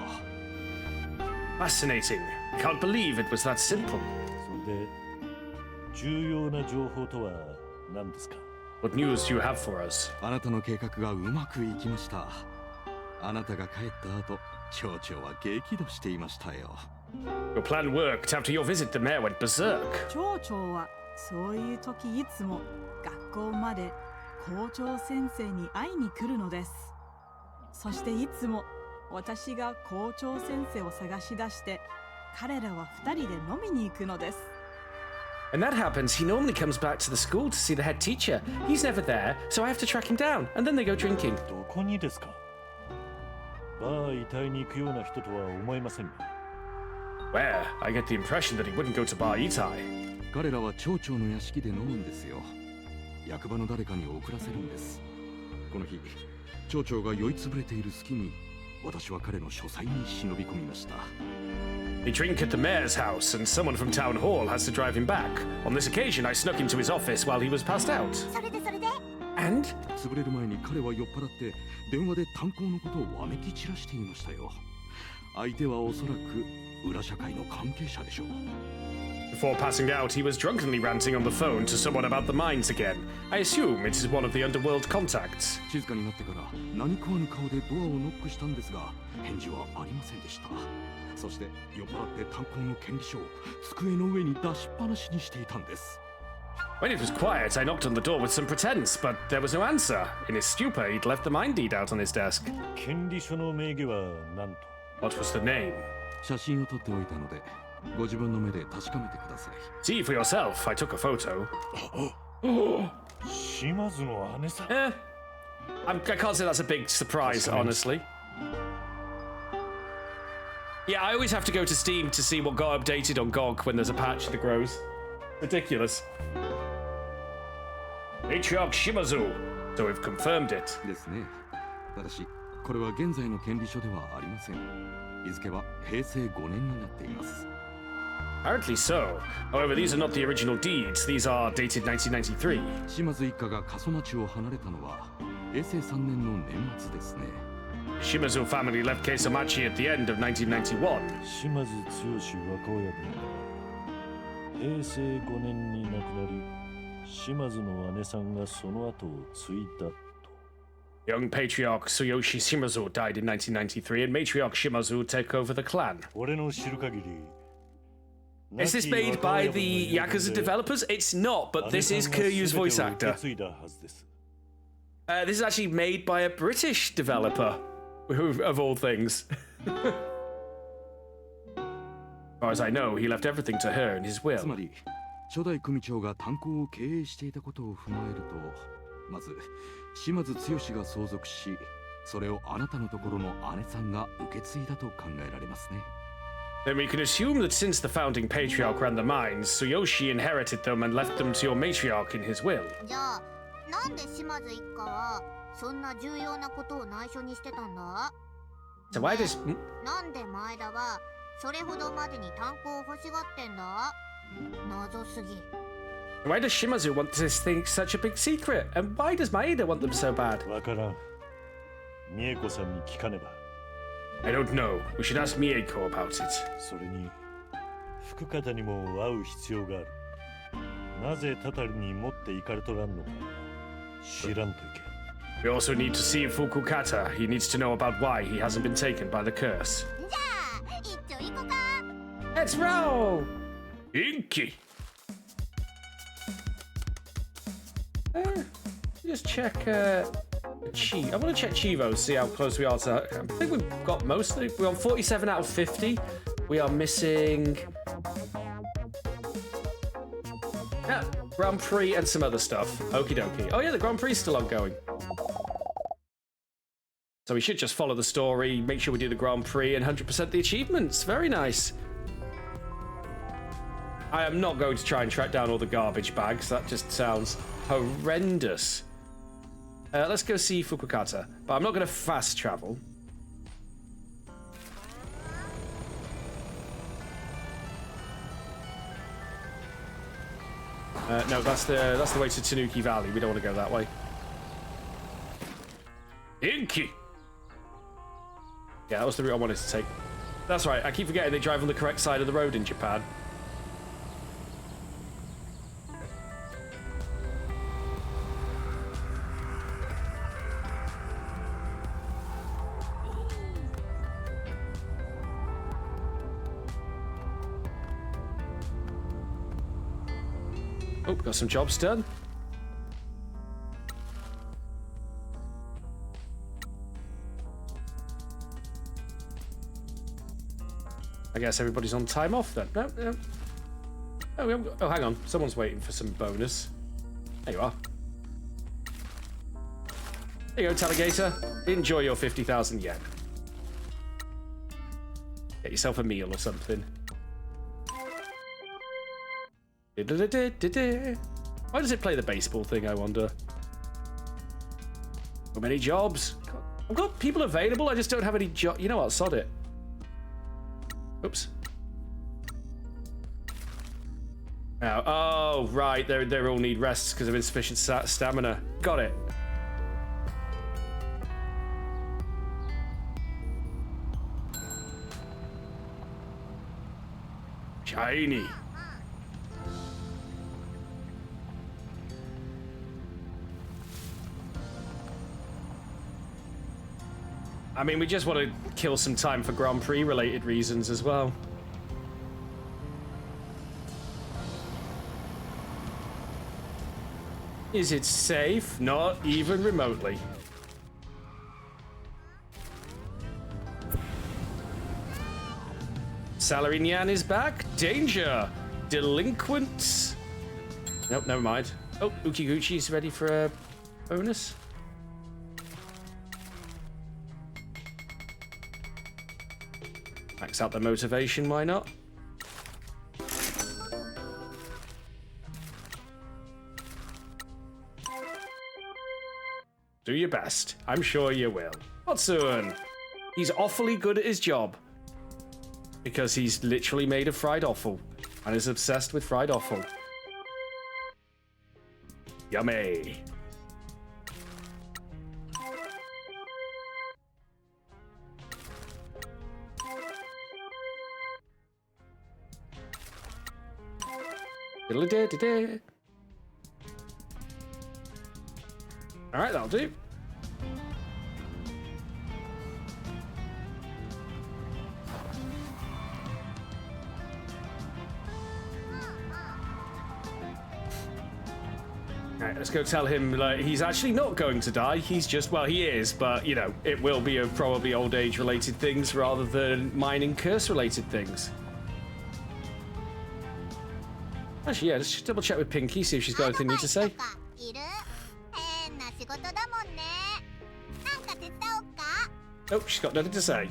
Fascinating. I can't believe it was that simple. それで重要な情報とは何ですか? What news do you have for us? あなたの計画がうまくいきました。あなたが帰った後、町長は激怒していましたよ。Your plan worked. After your visit, the mayor went berserk. 町長はそういう時いつも学校まで校長先生に会いに来るのです。そしていつも私が校長先生を探し出して、彼らは2人で飲みに行くのです。When that happens, he normally comes back to the school to see the head teacher. He's never there, so I have to track him down, and then they go drinking. どこにですか? バー遺体に行くような人とは思えませんが。Where? I get the impression that he wouldn't go to Bar Itai. 彼らは町長の屋敷で飲むんですよ。役場の誰かに送らせるんです。この日、町長が酔いつぶれている隙に、私は彼の書斎に忍び込みました。They drink at the mayor's house, and someone from town hall has to drive him back. On this occasion, I snuck into his office while he was passed out. それでそれで And? 潰れる前に彼は酔っ払って電話で炭鉱のことをわめき散らしていましたよ。相手はおそらく裏社会の関係者でしょう。Before passing out, he was drunkenly ranting on the phone to someone about the mines again. I assume it is one of the underworld contacts. 静かになってから何食わぬ顔でドアをノックしたんですが、返事はありませんでした。そして酔っ払って炭鉱の権利書を机の上に出しっぱなしにしていたんです。When it was quiet, I knocked on the door with some pretense, but there was no answer. In his stupor, he'd left the mine deed out on his desk. 権利書の名義は何と? What was the name? 写真を撮っておいたので、ご自分の目で確かめてください。See for yourself. I took a photo. 島津の姉さん。I can't say that's a big surprise, honestly. Yeah, I always have to go to Steam to see what got updated on GOG when there's a patch that grows. Ridiculous. Matriarch Shimazu. So we've confirmed it. ですね。ただし、これは現在の権利書ではありません。日付は平成5年になっています。Apparently so. However, these are not the original deeds. These are dated 1993. 島津一家が過疎町を離れたのは平成3年の年末ですね。 Shimazu family left Keisomachi at the end of 1991. 島津剛若親分が平成5年に亡くなり、島津の姉さんがその後を継いだと。 Young patriarch Tsuyoshi Shimazu died in 1993, and matriarch Shimazu took over the clan. 俺の知る限り Is this made by the Yakuza developers? It's not, but this is Kiryu's voice actor. This is actually made by a British developer, of all things. As far as I know, he left everything to her in his つ will. まり初代組長が炭鉱を経営していたことを踏まえると、まず島津剛が相続し、それをあなたのところの姉さんが受け継いだと考えられますね。 Then we can assume that since the founding patriarch ran the mines, Tsuyoshi inherited them and left them to your matriarch in his will. じゃあなんで島津一家はそんな重要なことを内緒にしてたんだ？ So why does... なんで前田はそれほどまでに炭鉱を欲しがってんだ？謎すぎ。 Why does Shimazu want this thing such a big secret? And why does Maeda want them so bad? わからん。美恵子さんに聞かねば。 I don't know. We should ask Mieko about it. それに福方にも会う必要がある。なぜタタリに持って行かれとらんのか知らんといけん。 We also need to see Fukukata. He needs to know about why he hasn't been taken by the curse. じゃあ一丁行こうか。 Let's roll! Inky! Just check, Chi. I want to check Chivo, see how close we are to... I think we've got mostly... We're on 47 out of 50. We are missing... Yeah, Grand Prix and some other stuff. Okie dokie. Oh yeah, the Grand Prix is still ongoing. So we should just follow the story, make sure we do the Grand Prix and 100% the achievements. Very nice. I am not going to try and track down all the garbage bags. That just sounds horrendous. Let's go see Fukukata. But I'm not going to fast travel. No, that's the way to Tanuki Valley. We don't want to go that way. Inky! Yeah, that was the route I wanted to take. That's right, I keep forgetting they drive on the correct side of the road in Japan. Oh, got some jobs done. I guess everybody's on time off then. No, no. Oh, we haven't got... Oh, hang on. Someone's waiting for some bonus. There you are. There you go, Taligator. Enjoy your 50,000 yen. Get yourself a meal or something. Why does it play the baseball thing, I wonder? So many jobs. I've got people available, I just don't have any job. You know what, sod it. Oops. Now, oh, right, they all need rests because of insufficient stamina. Got it. Shiny. I mean, we just want to kill some time for Grand Prix related reasons as well. Is it safe? Not even remotely. Salary Nyan is back. Danger. Delinquents. Nope, never mind. Oh, Ukiguchi's ready for a bonus. Max out the motivation, why not? Do your best. I'm sure you will. Otsun! He's awfully good at his job. Because he's literally made of fried offal. And is obsessed with fried offal. Yummy! Diddle-a-dee-dee-dee. All right, that'll do. All right, let's go tell him like he's actually not going to die. He's just, well, he is, but you know, it will be of probably old age related things rather than mining curse related things. Actually, yeah, let's just double check with Pinky, see if she's got anything new to say. いる変な仕事だもんね。なんか手伝おうか Oh, she's got nothing to say.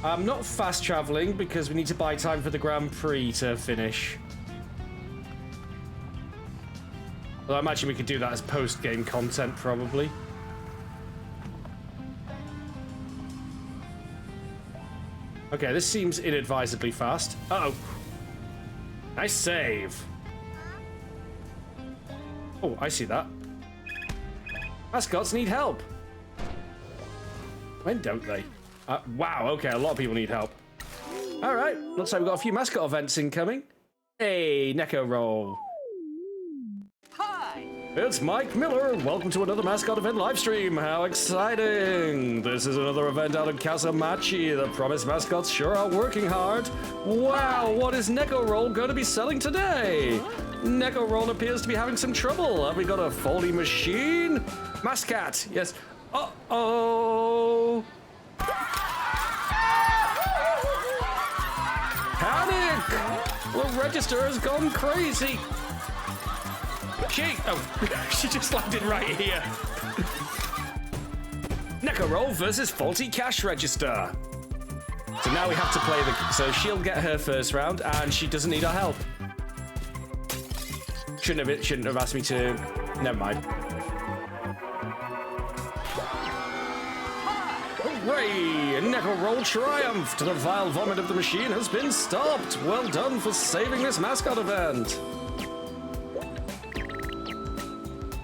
I'm not fast traveling because we need to buy time for the Grand Prix to finish. Well, I imagine we could do that as post-game content, probably. Okay, this seems inadvisably fast. Uh-oh. Nice save. Oh, I see that. Mascots need help. When don't they? Wow, okay, a lot of people need help. All right, looks like we've got a few mascot events incoming. Hey, Neko Roll. Hi! It's Mike Miller. Welcome to another mascot event live stream. How exciting! This is another event out in Casamachi. The promised mascots sure are working hard. Wow, what is Neko Roll going to be selling today? Neko Roll appears to be having some trouble. Have we got a faulty machine? Mascot, yes. Uh-oh. Panic! The register has gone crazy. She just landed right here. Neko Roll versus faulty cash register. So now we have to play so she'll get her first round and she doesn't need our help. Shouldn't have asked me to. Never mind. Hooray! Neko Roll triumphed. The vile vomit of the machine has been stopped. Well done for saving this mascot event.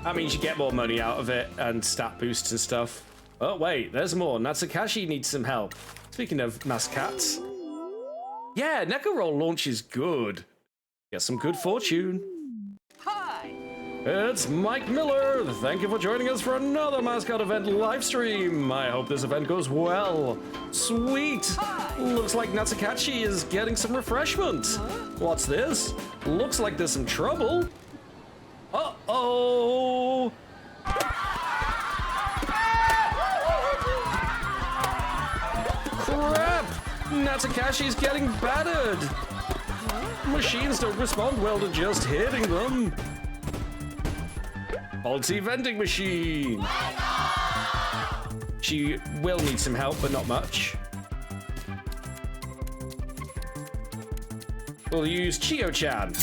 That means you get more money out of it and stat boosts and stuff. Oh wait, there's more. Natsukatsu needs some help. Speaking of mascots. Yeah, Neko Roll launch is good. Get some good fortune. Hi! It's Mike Miller. Thank you for joining us for another mascot event live stream. I hope this event goes well. Sweet. Hi. Looks like Natsukatsu is getting some refreshment. What's this? Looks like there's some trouble. Uh-oh. Crap! Natsukatsu's getting battered. Machines don't respond well to just hitting them. Faulty vending machine. She will need some help, but not much. We'll use Chio-chan.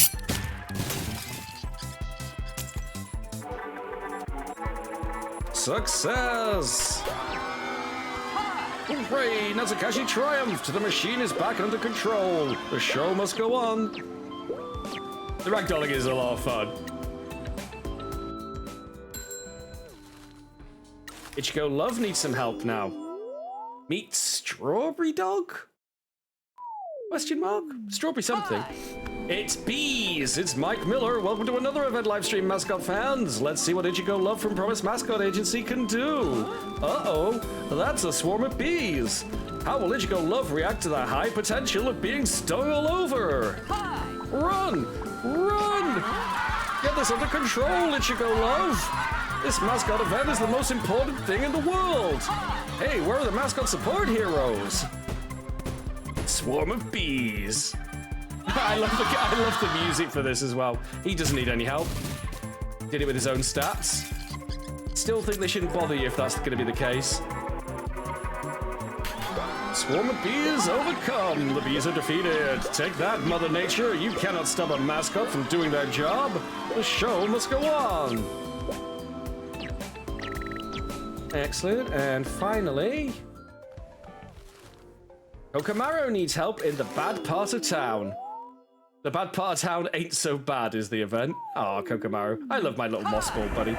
Success! Hooray! Natsukatsu triumphed! The machine is back under control. The show must go on. The ragdolling is a lot of fun. Ichigo Love needs some help now. Meet Strawberry Dog? Question mark? Strawberry something. It's Bees! It's Mike Miller. Welcome to another event live stream, mascot fans. Let's see what Ichigo Love from Promise Mascot Agency can do. Uh-oh, that's a swarm of bees. How will Ichigo Love react to the high potential of being stung all over? Run! Run! Get this under control, Ichigo Love. This mascot event is the most important thing in the world. Hey, where are the mascot support heroes? Swarm of bees. I love the music for this as well. He doesn't need any help. Did it with his own stats. Still think they shouldn't bother you if that's going to be the case. Swarm of bees overcome. The bees are defeated. Take that, Mother Nature. You cannot stop a mascot from doing their job. The show must go on. Excellent. And finally, Kokomaru needs help in the bad part of town. The bad part of town ain't so bad is the event. Aw, Kokomaru. I love my little moss ball buddy.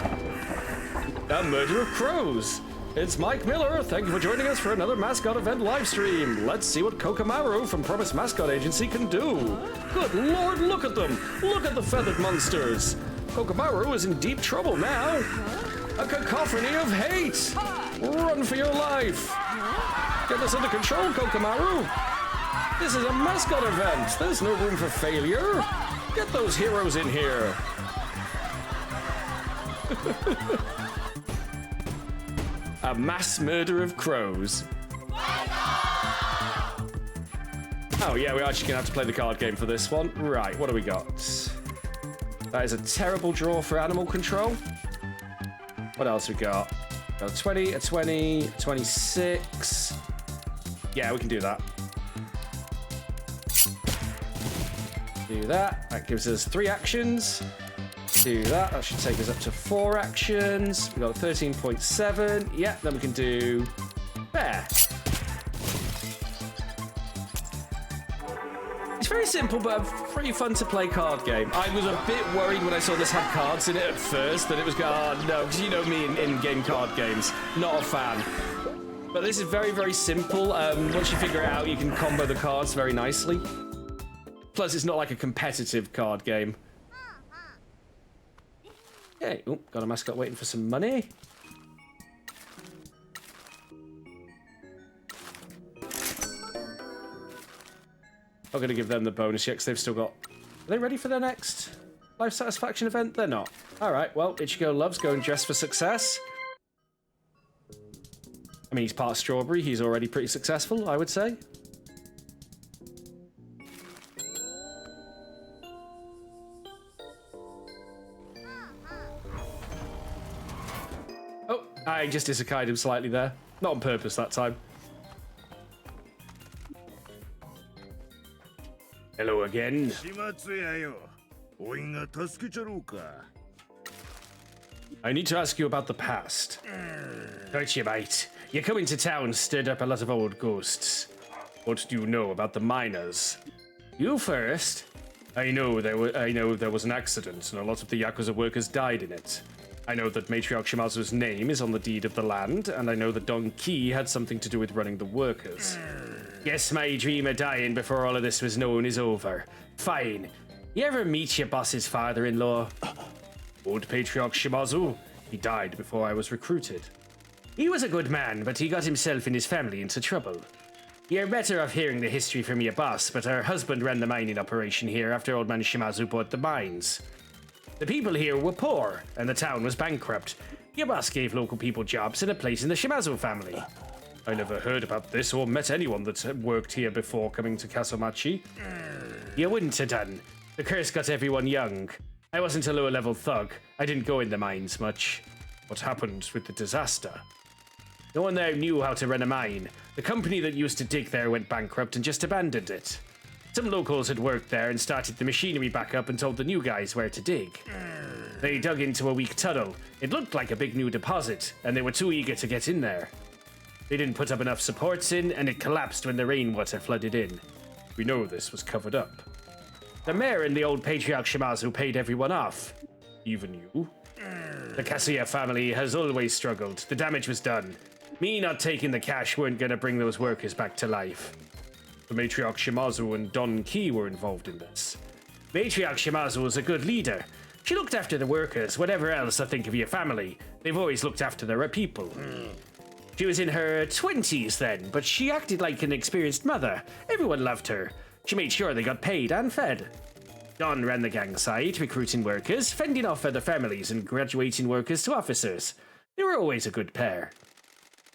A murder of crows. It's Mike Miller. Thank you for joining us for another Mascot event live stream. Let's see what Kokomaru from Promise Mascot Agency can do. Good lord, look at them. Look at the feathered monsters. Kokomaru is in deep trouble now. A cacophony of hate. Run for your life. Get this under control, Kokomaru. This is a mascot event. There's no room for failure. Get those heroes in here. A mass murder of crows. Oh yeah, we're actually gonna have to play the card game for this one. Right, what do we got? That is a terrible draw for animal control. What else we got? Got a 20, a 20, a 26. Yeah, we can do that. Do that. That gives us 3 actions. Do that. That should take us up to 4 actions. We got a 13.7. Yeah, then we can do there. It's very simple, but a pretty fun to play card game. I was a bit worried when I saw this had cards in it at first that it was going, oh no, because you know me in game card games, not a fan. But this is very, very simple. Once you figure it out, you can combo the cards very nicely. Plus, it's not like a competitive card game. Okay, oh, got a mascot waiting for some money. Not going to give them the bonus yet because they've still got... Are they ready for their next life satisfaction event? They're not. All right, well, Ichigo loves going dressed for success. I mean, he's part strawberry. He's already pretty successful, I would say. Oh, I just isekai'd him slightly there. Not on purpose that time. Hello again. I need to ask you about the past. Don't you, mate? You come into town, stirred up a lot of old ghosts. What do you know about the miners? You first. I know there was an accident, and a lot of the Yakuza workers died in it. I know that Matriarch Shimazu's name is on the deed of the land, and I know that Don Ki had something to do with running the workers. Yes, my dream of dying before all of this was known is over. Fine. You ever meet your boss's father-in-law? Old Patriarch Shimazu. He died before I was recruited. He was a good man, but he got himself and his family into trouble. You're better off hearing the history from your boss, but her husband ran the mining operation here after Old Man Shimazu bought the mines. The people here were poor, and the town was bankrupt. Your boss gave local people jobs and a place in the Shimazu family. I never heard about this or met anyone that worked here before coming to Kasumachi. You wouldn't have done. The curse got everyone young. I wasn't a lower-level thug. I didn't go in the mines much. What happened with the disaster? No one there knew how to run a mine. The company that used to dig there went bankrupt and just abandoned it. Some locals had worked there and started the machinery back up and told the new guys where to dig. They dug into a weak tunnel. It looked like a big new deposit, and they were too eager to get in there. They didn't put up enough supports in, and it collapsed when the rainwater flooded in. We know this was covered up. The mayor and the old Patriarch Shimazu paid everyone off. Even you. The Kasuya family has always struggled. The damage was done. Me not taking the cash weren't gonna bring those workers back to life. The Matriarch Shimazu and Don Ki were involved in this. Matriarch Shimazu was a good leader. She looked after the workers, whatever else I think of your family. They've always looked after their people. She was in her 20s then, but she acted like an experienced mother. Everyone loved her. She made sure they got paid and fed. Don ran the gang side, recruiting workers, fending off other families and graduating workers to officers. They were always a good pair.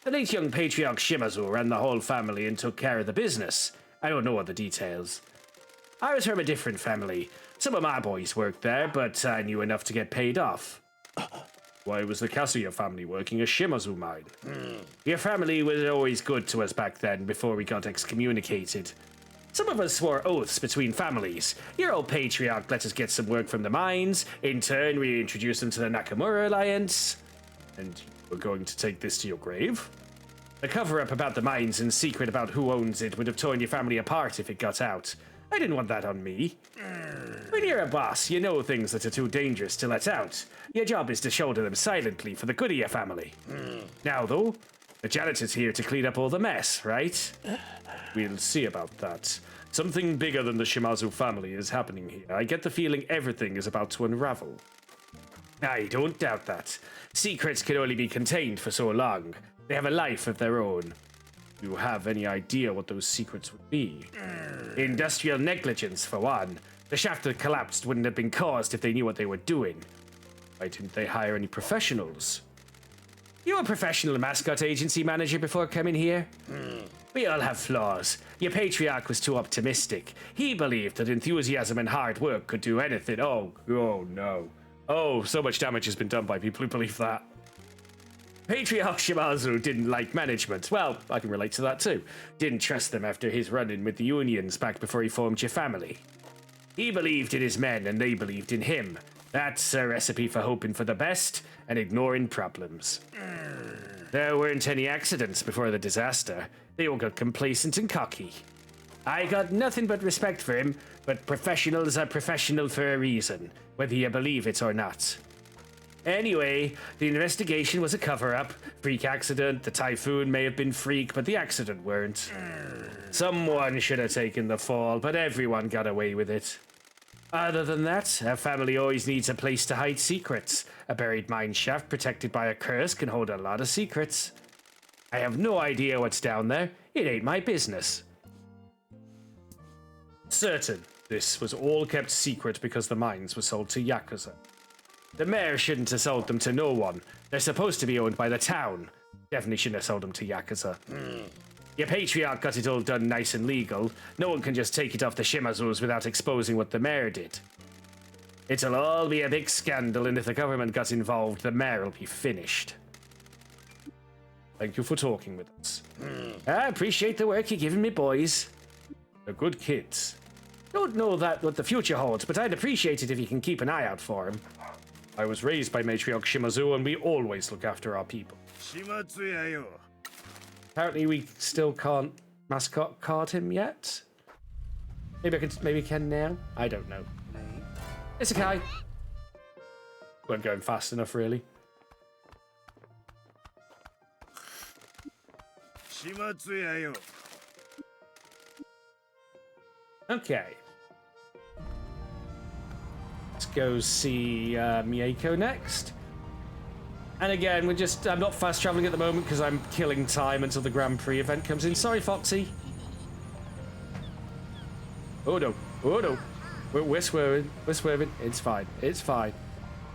The late young Patriarch Shimazu ran the whole family and took care of the business. I don't know all the details. I was from a different family. Some of my boys worked there, but I knew enough to get paid off. Why was the Kasuya family working a Shimazu mine? Your family was always good to us back then, before we got excommunicated. Some of us swore oaths between families. Your old patriarch let us get some work from the mines. In turn, we introduced them to the Nakamura Alliance. And you were going to take this to your grave? The cover-up about the mines and secret about who owns it would have torn your family apart if it got out. I didn't want that on me. When you're a boss, you know things that are too dangerous to let out. Your job is to shoulder them silently for the good of your family. Now, though, the janitor's here to clean up all the mess, right? We'll see about that. Something bigger than the Shimazu family is happening here. I get the feeling everything is about to unravel. I don't doubt that. Secrets can only be contained for so long. They have a life of their own. Do you have any idea what those secrets would be? Industrial negligence, for one. The shaft that collapsed wouldn't have been caused if they knew what they were doing. Why didn't they hire any professionals? You were a professional Mascot agency manager before coming here? We all have flaws. Your patriarch was too optimistic. He believed that enthusiasm and hard work could do anything. Oh no. Oh, so much damage has been done by people who believe that. Patriarch Shimazu didn't like management. Well, I can relate to that too. Didn't trust them after his run-in with the unions back before he formed your family. He believed in his men and they believed in him. That's a recipe for hoping for the best and ignoring problems. There weren't any accidents before the disaster. They all got complacent and cocky. I got nothing but respect for him, but professionals are professional for a reason, whether you believe it or not. Anyway, the investigation was a cover-up. Freak accident, the typhoon may have been freak, but the accident weren't. Someone should have taken the fall, but everyone got away with it. Other than that, a family always needs a place to hide secrets. A buried mine shaft protected by a curse can hold a lot of secrets. I have no idea what's down there. It ain't my business. Certain, this was all kept secret because the mines were sold to Yakuza. The mayor shouldn't have sold them to no one. They're supposed to be owned by the town. Definitely shouldn't have sold them to Yakuza. Your patriarch got it all done nice and legal. No one can just take it off the Shimazus without exposing what the mayor did. It'll all be a big scandal, and if the government got involved, the mayor will be finished. Thank you for talking with us. I appreciate the work you're giving me, boys. They're good kids. Don't know what the future holds, but I'd appreciate it if you can keep an eye out for them. I was raised by Matriarch Shimazu, and we always look after our people. Apparently, we still can't mascot card him yet. Maybe we can now. I don't know. It's okay. Weren't going fast enough, really. Okay. Let's go see Mieko next. And again, I'm not fast traveling at the moment because I'm killing time until the Grand Prix event comes in. Sorry, Foxy. Oh no. We're swerving. It's fine.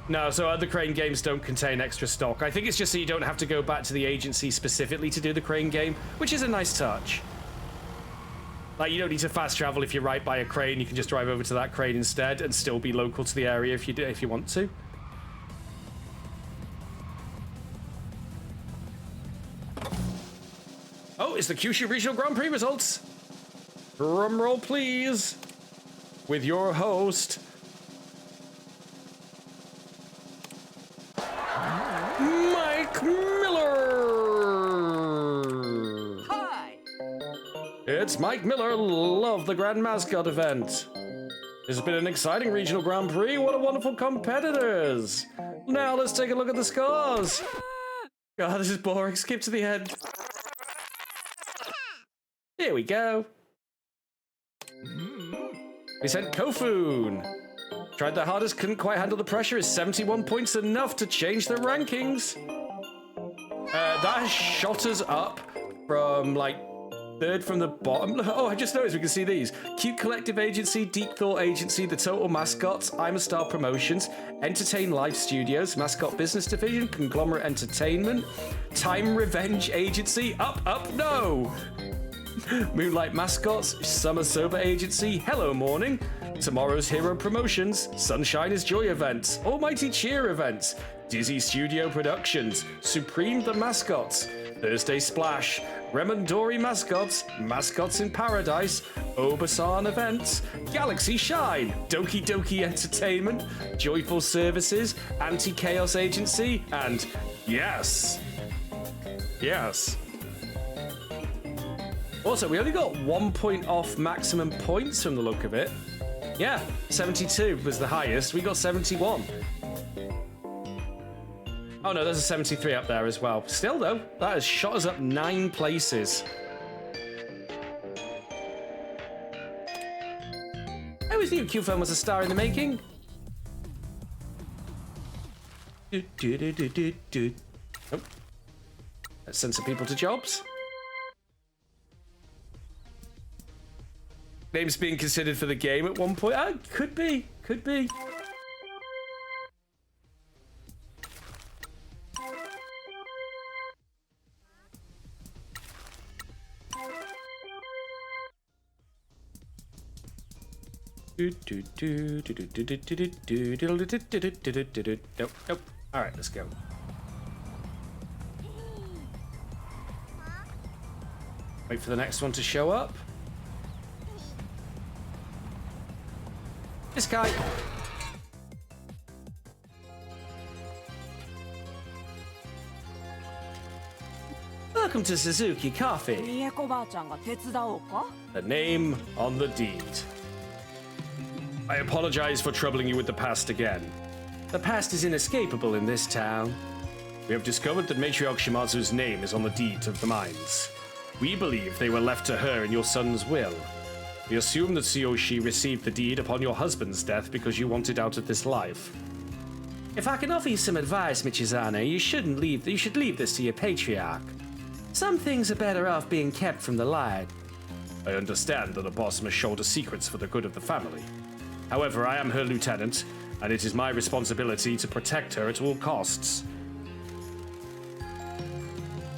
No, so other crane games don't contain extra stock. I think it's just so you don't have to go back to the agency specifically to do the crane game, which is a nice touch. Like, you don't need to fast travel if you're right by a crane. You can just drive over to that crane instead and still be local to the area if you want to. Oh, it's the Kyushu Regional Grand Prix results. Drum roll, please. With your host, Mike Miller. Hi. It's Mike Miller. Love the Grand Mascot event. This has been an exciting regional Grand Prix. What a wonderful competitors. Now let's take a look at the scores. God, this is boring. Skip to the end. Here we go. We sent Kofun. Tried their hardest, couldn't quite handle the pressure. Is 71 points enough to change the rankings? That shot us up from like third from the bottom. Oh, I just noticed we can see these. Cute Collective Agency, Deep Thought Agency, The Total Mascots, I'm a Star Promotions, Entertain Live Studios, Mascot Business Division, Conglomerate Entertainment, Time Revenge Agency, Up, No! Moonlight Mascots, Summer Sober Agency, Hello Morning, Tomorrow's Hero Promotions, Sunshine is Joy Events, Almighty Cheer Events, Dizzy Studio Productions, Supreme the Mascots, Thursday Splash, Remondori Mascots, Mascots in Paradise, Obasan Events, Galaxy Shine, Doki Doki Entertainment, Joyful Services, Anti-Chaos Agency, and yes. Also, we only got 1 point off maximum points from the look of it. Yeah, 72 was the highest. We got 71. Oh no, there's a 73 up there as well. Still though, that has shot us up 9 places. I always knew Q-Film was a star in the making. Oh. Let's send some people to jobs. Names being considered for the game at one point. Oh, could be. Could be. Nope, nope. All right, let's go. Wait for the next one to show up. This guy. Welcome to Suzuki Coffee. 三重子ばあちゃんが手伝おうか The name on the deed. I apologize for troubling you with the past again. The past is inescapable in this town. We have discovered that Matriarch Shimazu's name is on the deed of the mines. We believe they were left to her in your son's will. We assume that Tsuyoshi received the deed upon your husband's death because you wanted out of this life. If I can offer you some advice, Michizane, you should leave this to your patriarch. Some things are better off being kept from the light. I understand that a boss must shoulder secrets for the good of the family. However, I am her lieutenant, and it is my responsibility to protect her at all costs.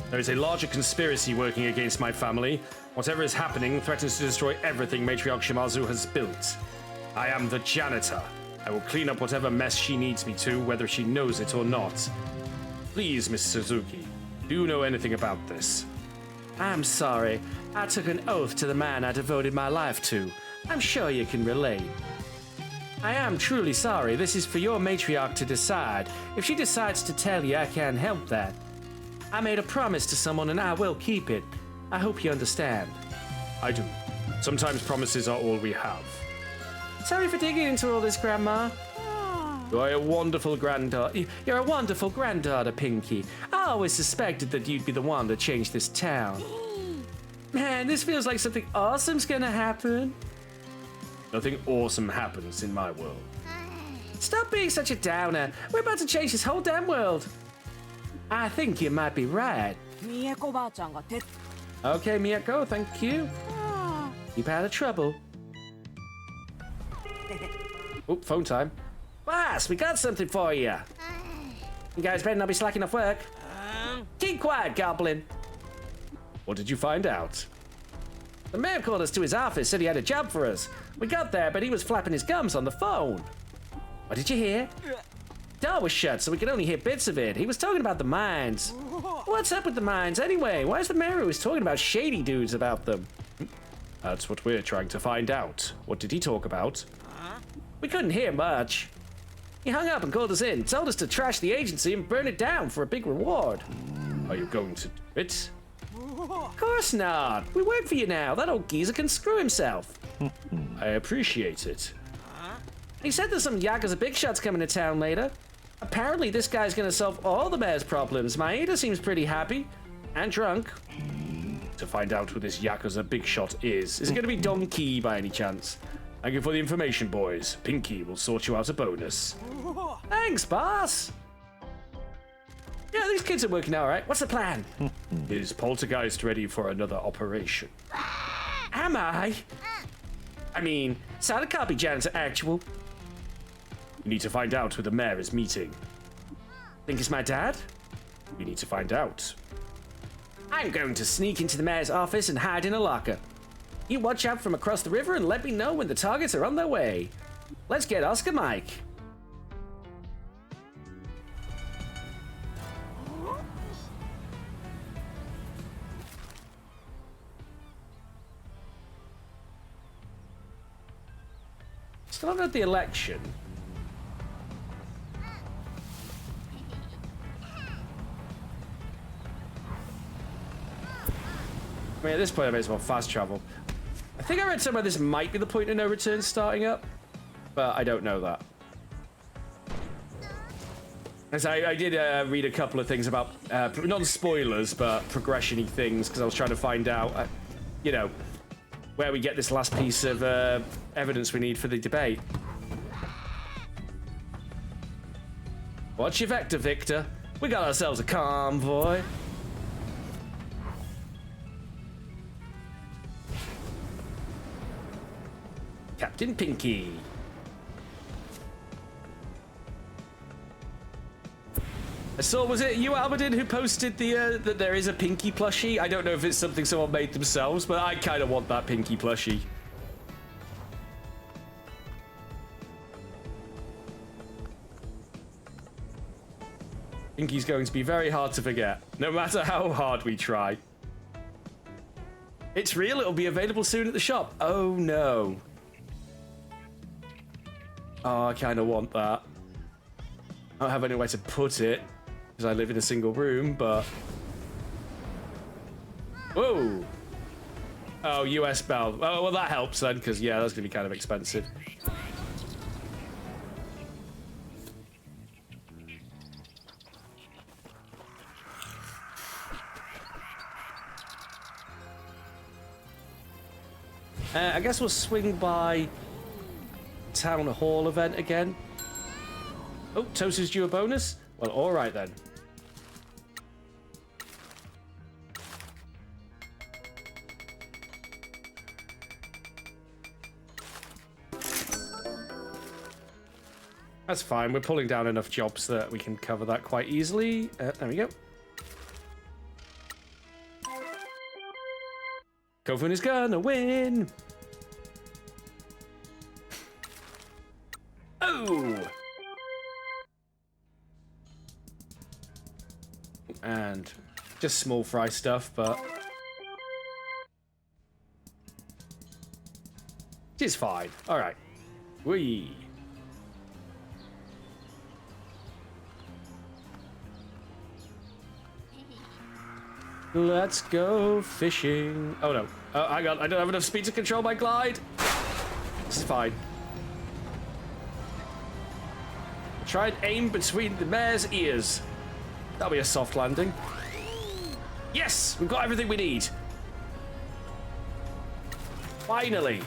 There is a larger conspiracy working against my family. Whatever is happening threatens to destroy everything Matriarch Shimazu has built. I am the janitor. I will clean up whatever mess she needs me to, whether she knows it or not. Please, Miss Suzuki, do you know anything about this? I'm sorry. I took an oath to the man I devoted my life to. I'm sure you can relate. I am truly sorry. This is for your matriarch to decide. If she decides to tell you, I can't help that. I made a promise to someone and I will keep it. I hope you understand. I do. Sometimes promises are all we have. Sorry for digging into all this, Grandma. You're a wonderful granddaughter. You're a wonderful granddaughter, Pinky. I always suspected that you'd be the one to change this town. Man, this feels like something awesome's gonna happen. Nothing awesome happens in my world. Stop being such a downer. We're about to change this whole damn world. I think you might be right. 三重子ばあちゃんが手 Okay, Miyako, thank you. Keep out of trouble. Oh, phone time. Boss, we got something for you. You guys better not be slacking off work. Keep quiet, Goblin. What did you find out? The mayor called us to his office, said he had a job for us. We got there, but he was flapping his gums on the phone. What did you hear? Door was shut, so we could only hear bits of it. He was talking about the mines. What's up with the mines, anyway? Why is the mayor always talking about shady dudes about them? That's what we're trying to find out. What did he talk about? We couldn't hear much. He hung up and called us in, told us to trash the agency and burn it down for a big reward. Are you going to do it? Of course not. We work for you now. That old geezer can screw himself. I appreciate it. He said there's some Yakuza big shots coming to town later. Apparently this guy's gonna solve all the mayor's problems. Maeda seems pretty happy. And drunk. To find out who this Yakuza big shot is it gonna be Don Key by any chance? Thank you for the information, boys. Pinky will sort you out a bonus. Thanks, boss. Yeah, these kids are working out, right? What's the plan? Is Poltergeist ready for another operation? Am I? I mean, solid copy, Janitor Actual. We need to find out who the mayor is meeting. Think it's my dad? We need to find out. I'm going to sneak into the mayor's office and hide in a locker. You watch out from across the river and let me know when the targets are on their way. Let's get Oscar Mike. Still not the election. I mean, at this point, I may as well fast travel. I think I read somewhere this might be the point of no return starting up. but I don't know that. As I did read a couple of things about, not spoilers, but progression-y things, because I was trying to find out, you know, where we get this last piece of evidence we need for the debate. What's your vector, Victor? We got ourselves a convoy. Captain Pinky. I saw, was it you, Albadin, who posted the that there is a Pinky plushie? I don't know if it's something someone made themselves, but I kind of want that Pinky plushie. Pinky's going to be very hard to forget, no matter how hard we try. It's real, it'll be available soon at the shop. Oh no. Oh, I kind of want that. I don't have anywhere to put it, because I live in a single room, but... Whoa! Oh, US bell. Oh, well, that helps then, because, yeah, that's going to be kind of expensive. I guess we'll swing by Town Hall event again. Oh, Tosu's due a bonus? Well, alright then. That's fine, we're pulling down enough jobs that we can cover that quite easily. There we go. Kofun is gonna win! Oh! And just small fry stuff, but it is fine. All right, wee. Let's go fishing. Oh no! I don't have enough speed to control my glide. This is fine. Try and aim between the mare's ears. That'll be a soft landing. Yes! We've got everything we need. Finally.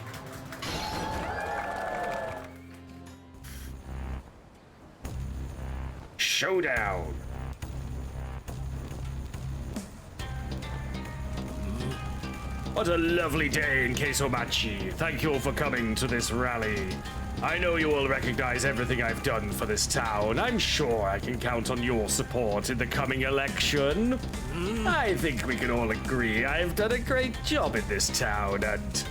Showdown. What a lovely day in Keisomachi. Thank you all for coming to this rally. I know you all recognize everything I've done for this town. I'm sure I can count on your support in the coming election. I think we can all agree I've done a great job in this town and...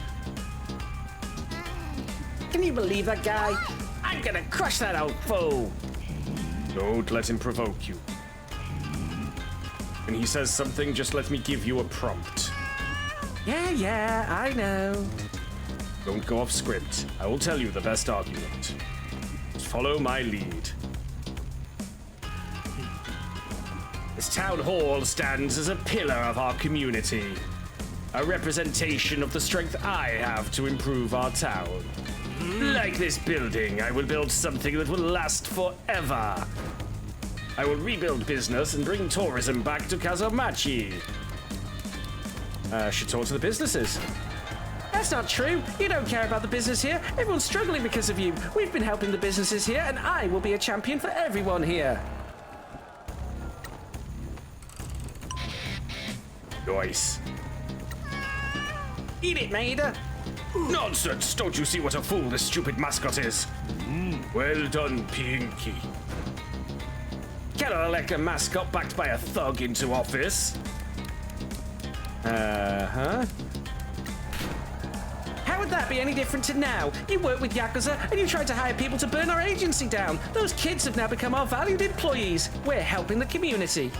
Can you believe that guy? I'm gonna crush that old foe. Don't let him provoke you. When he says something, just let me give you a prompt. Yeah, I know. Don't go off script. I will tell you the best argument. Just follow my lead. This town hall stands as a pillar of our community. A representation of the strength I have to improve our town. Like this building, I will build something that will last forever. I will rebuild business and bring tourism back to Kazomachi. Should talk to the businesses. That's not true. You don't care about the business here. Everyone's struggling because of you. We've been helping the businesses here, and I will be a champion for everyone here. Nice. Eat it, Maida. Nonsense! Don't you see what a fool this stupid mascot is? Well done, Pinky. Cannot elect a mascot backed by a thug into office. Uh-huh. How would that be any different to now? You work with Yakuza and you tried to hire people to burn our agency down. Those kids have now become our valued employees. We're helping the community.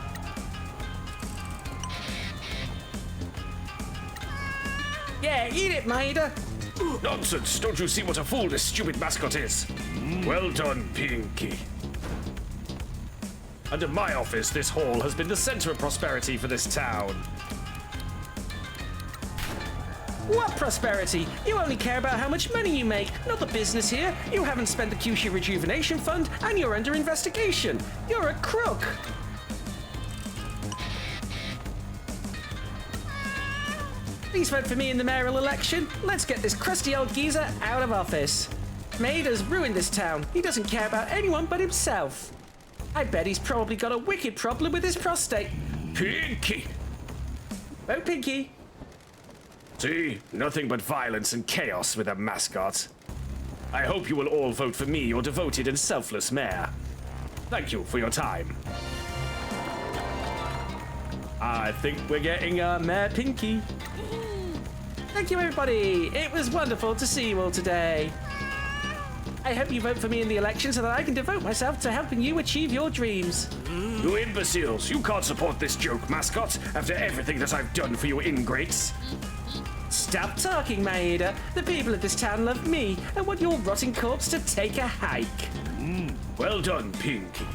Yeah, eat it, Maida. Nonsense! Don't you see what a fool this stupid mascot is? Well done, Pinky. Under my office, this hall has been the center of prosperity for this town. What prosperity? You only care about how much money you make, not the business here. You haven't spent the Kyushu Rejuvenation Fund, and you're under investigation. You're a crook. Please vote for me in the mayoral election. Let's get this crusty old geezer out of office. Maida's ruined this town. He doesn't care about anyone but himself. I bet he's probably got a wicked problem with his prostate. Pinky! Vote Pinky. See, nothing but violence and chaos with a mascot. I hope you will all vote for me, your devoted and selfless mayor. Thank you for your time. I think we're getting Mayor Pinky. Thank you, everybody. It was wonderful to see you all today. I hope you vote for me in the election so that I can devote myself to helping you achieve your dreams. You imbeciles, you can't support this joke, mascot, after everything that I've done for you ingrates. Stop talking, Maeda. The people of this town love me and want your rotting corpse to take a hike. Well done, Pinky.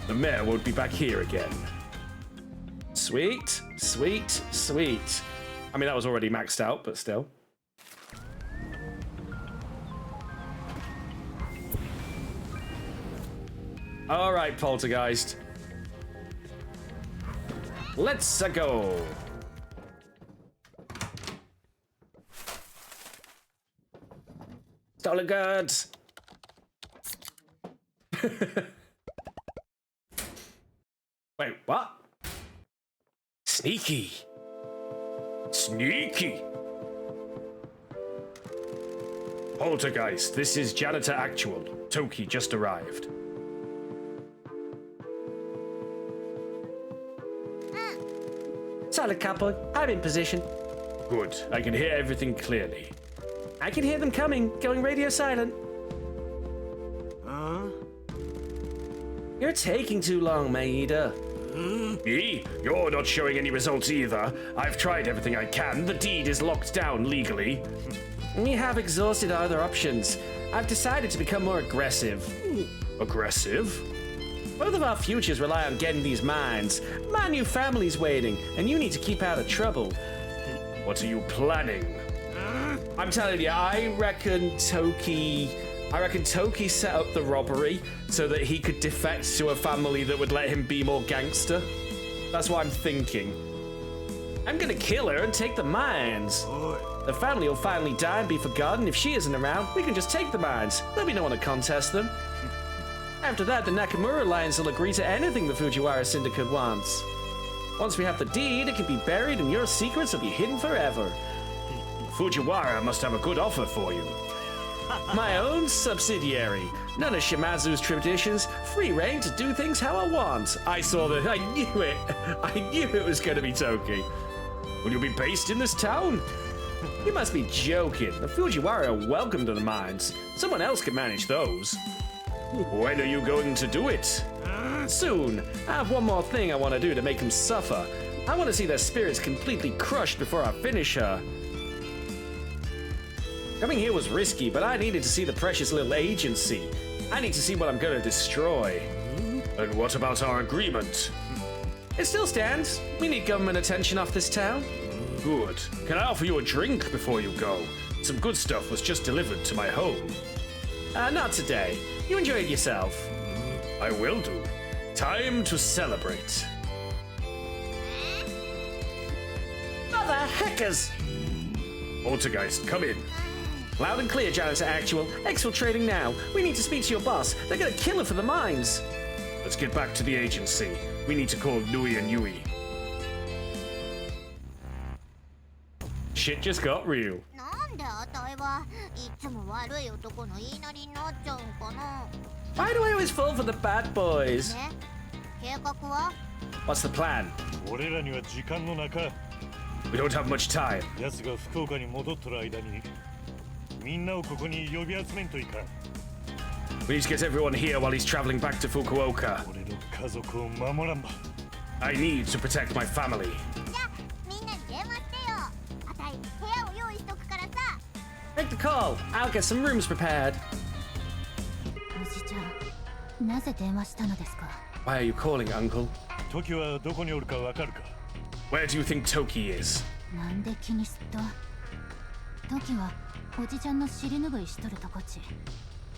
The mayor won't be back here again. Sweet, sweet, sweet. I mean, that was already maxed out, but still. All right, Poltergeist. Let's go. Stolen goods. Wait, what? Sneaky. Sneaky. Poltergeist, this is Janitor Actual. Toki just arrived. Solid couple. I'm in position. Good. I can hear everything clearly. I can hear them coming, going radio silent. You're taking too long, Maeda. Me? You're not showing any results either. I've tried everything I can. The deed is locked down legally. We have exhausted our other options. I've decided to become more aggressive. Aggressive? Both of our futures rely on getting these mines. My new family's waiting, and you need to keep out of trouble. What are you planning? I'm telling you, I reckon Toki set up the robbery so that he could defect to a family that would let him be more gangster. That's what I'm thinking. I'm gonna kill her and take the mines. The family will finally die and be forgotten. If she isn't around, we can just take the mines. There'll be no one to contest them. After that, the Nakamura Alliance will agree to anything the Fujiwara Syndicate wants. Once we have the deed, it can be buried and your secrets will be hidden forever. Fujiwara must have a good offer for you. My own subsidiary. None of Shimazu's traditions. Free reign to do things how I want. I saw that. I knew it. I knew it was going to be Toki. Will you be based in this town? You must be joking. The Fujiwara are welcome to the mines. Someone else can manage those. When are you going to do it? Soon. I have one more thing I want to do to make them suffer. I want to see their spirits completely crushed before I finish her. Coming here was risky, but I needed to see the precious little agency. I need to see what I'm going to destroy. And what about our agreement? It still stands. We need government attention off this town. Good. Can I offer you a drink before you go? Some good stuff was just delivered to my home. Not today. You enjoyed yourself. I will do. Time to celebrate. Mother heckers! Poltergeist, come in. Loud and clear, Janitor Actual. Exfiltrating now. We need to speak to your boss. They're gonna kill her for the mines. Let's get back to the agency. We need to call Nui and Yui. Shit just got real. なんであたいはいつも悪い男の言いなりになっちゃうんかな。 Why do I always fall for the bad boys? ね、計画は？ What's the plan? 俺らには時間の中 We don't have much time. 奴が福岡に戻っとる間にみんなをここに呼び集めんといかん We need to get everyone here while he's traveling back to Fukuoka. 俺の家族を守らんば I need to protect my family. じゃあみんなに電話してよ。あたい部屋を用意しとくからさ。 Make the call. I'll get some rooms prepared. おじちゃん、なぜ電話したのですか？ Why are you calling, Uncle? 時はどこにおるかわかるか Where do you think Toki is? なんで気にすっとトキはおじちゃんの尻拭いしとるとこち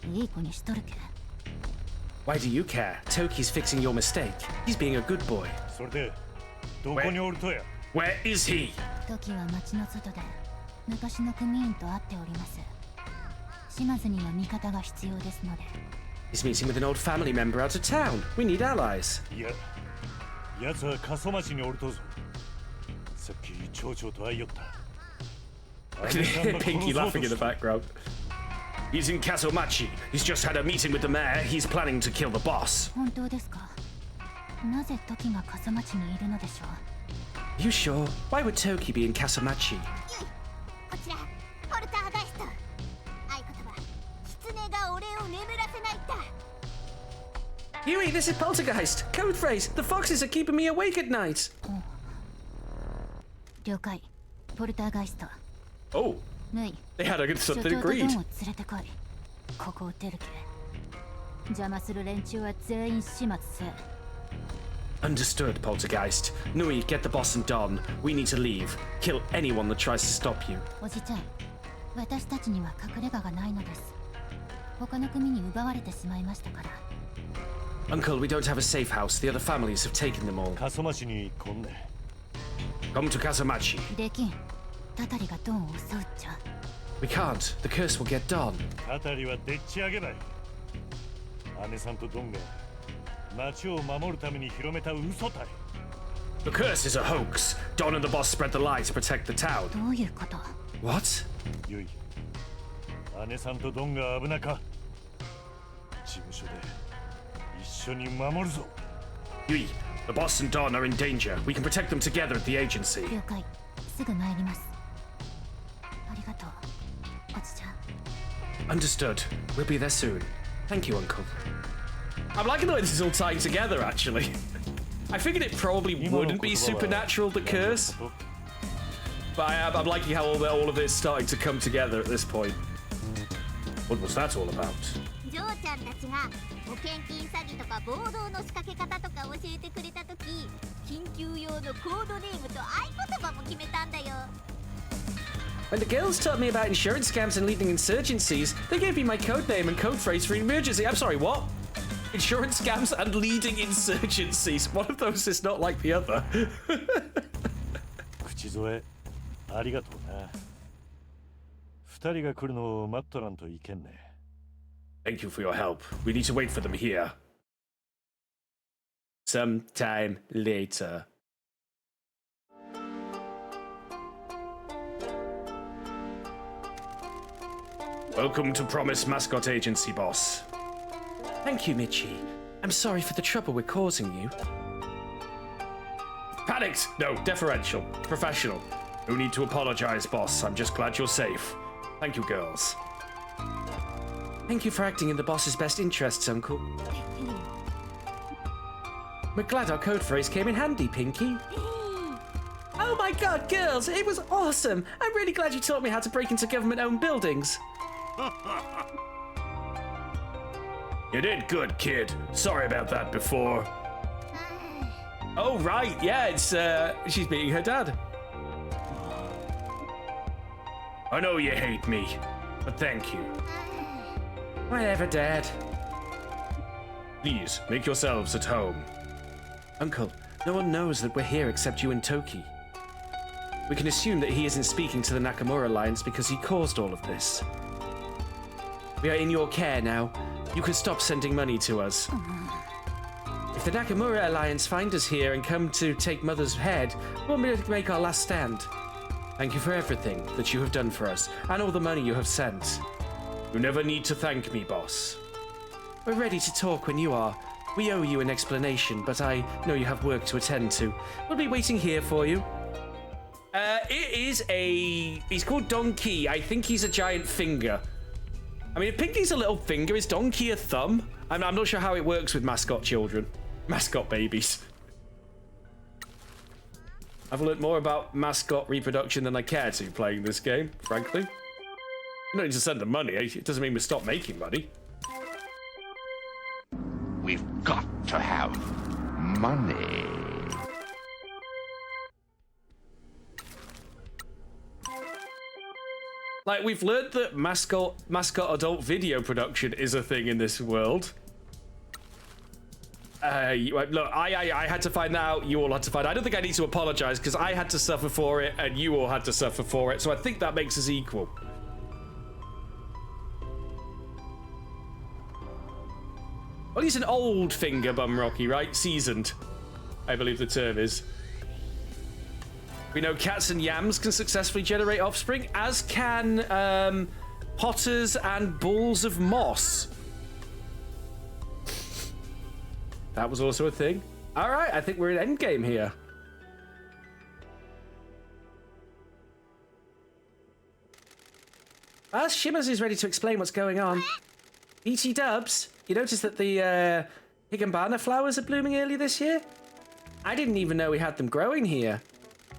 いい子にしとるけ。 Why do you care? Toki's fixing your mistake. He's being a good boy. それでどこにおるとや。 Where is he? トキは町の外で昔の組員と会っております。島津には味方が必要ですので。 He's meeting with an old family member out of town. We need allies. いや、奴は過疎町におるとぞ。さっき町長と会いよった。 I can hear Pinky laughing in the background. He's in Kasomachi. He's just had a meeting with the mayor. He's planning to kill the boss. 本当ですか。なぜトキが過疎町にいるのでしょう。 You sure? Why would Toki be in Kasomachi? こちらポルターガイスト。合言葉狐が俺を眠らせないだ。 Yui, this is Poltergeist. Code phrase. The foxes are keeping me awake at night. 了解。ポルターガイスト。 Oh, ヌイ。 they had a good 所 something 長とド agreed. ンを連れてこい。ここを出るけ。邪魔する連中は全員始末せ。 Understood, Poltergeist. Nui, get the boss and Don. We need to leave. Kill anyone that tries to stop you. おじちゃん、私たちには隠れ家がないのです。他の組に奪われてしまいましたから。 Uncle, we don't have a safe house. The other families have taken them all. 過疎町に来んね。 Come to Kasomachi. できん。タタリがドンを襲うっちゃ。 We can't. The curse will get Don. あたりはでっち上げない。姉さんとドンが町を守るために広めた嘘たり。 The curse is a hoax. Don and the boss spread the lie to protect the town. どういうこと？ What? ゆい、姉さんとドンが危なか。事務所で一緒に守るぞ。 Yui, the boss and Don are in danger. We can protect them together at the agency. 了解。すぐ参ります。ありがとう、おじちゃん。 Understood. We'll be there soon. Thank you, Uncle. I'm liking the way this is all tying together, actually. I figured it probably wouldn't be supernatural, the curse. But I'm liking how all of it's starting to come together at this point. What was that all about? ジョーちゃんたちが保険金詐欺とか暴動の仕掛け方とか教えてくれたとき、緊急用のコードネームと合言葉も決めたんだよ。 When the girls taught me about insurance scams and leading insurgencies, they gave me my code name and code phrase for emergency. I'm sorry, what? Insurance scams and leading insurgencies. One of those is not like the other. 口添えありがとうな。二人が来るのを待っとらんといけんね。 Thank you for your help. We need to wait for them here. Sometime later. Welcome to Promise Mascot Agency, boss. Thank you, Michi. I'm sorry for the trouble we're causing you. Panicked! No, deferential. Professional. No need to apologize, boss. I'm just glad you're safe. Thank you, girls. Thank you for acting in the boss's best interests, Uncle. We're glad our code phrase came in handy, Pinky. Oh my god, girls! It was awesome! I'm really glad you taught me how to break into government-owned buildings. You did good, kid. Sorry about that before. Oh, right, yeah, it's, she's beating her dad. I know you hate me, but thank you. Whatever, Dad. Please, make yourselves at home. Uncle, no one knows that we're here except you and Toki. We can assume that he isn't speaking to the Nakamura Alliance because he caused all of this. We are in your care now. You can stop sending money to us. If the Nakamura Alliance find us here and come to take Mother's head, we'll make our last stand. Thank you for everything that you have done for us, and all the money you have sent. You never need to thank me, boss. We're ready to talk when you are. We owe you an explanation, but I know you have work to attend to. We'll be waiting here for you. He's called Donkey. I think he's a giant finger. I mean, if Pinky's a little finger, is Donkey a thumb? I'm not sure how it works with mascot children. Mascot babies. I've learned more about mascot reproduction than I care to playing this game, frankly. You don't need to send them money. It doesn't mean we stop making money. We've got to have money. Like, we've learned that mascot adult video production is a thing in this world. Look, I had to find that out. You all had to find out. I don't think I need to apologize because I had to suffer for it and you all had to suffer for it. So I think that makes us equal. Well, he's an old finger bum Rocky, right? Seasoned, I believe the term is. We know cats and yams can successfully generate offspring, as can potters and balls of moss. That was also a thing. All right, I think we're in endgame here. As Shimmers is ready to explain what's going on. BT Dubs, you noticed that the Higambana flowers are blooming early this year? I didn't even know we had them growing here.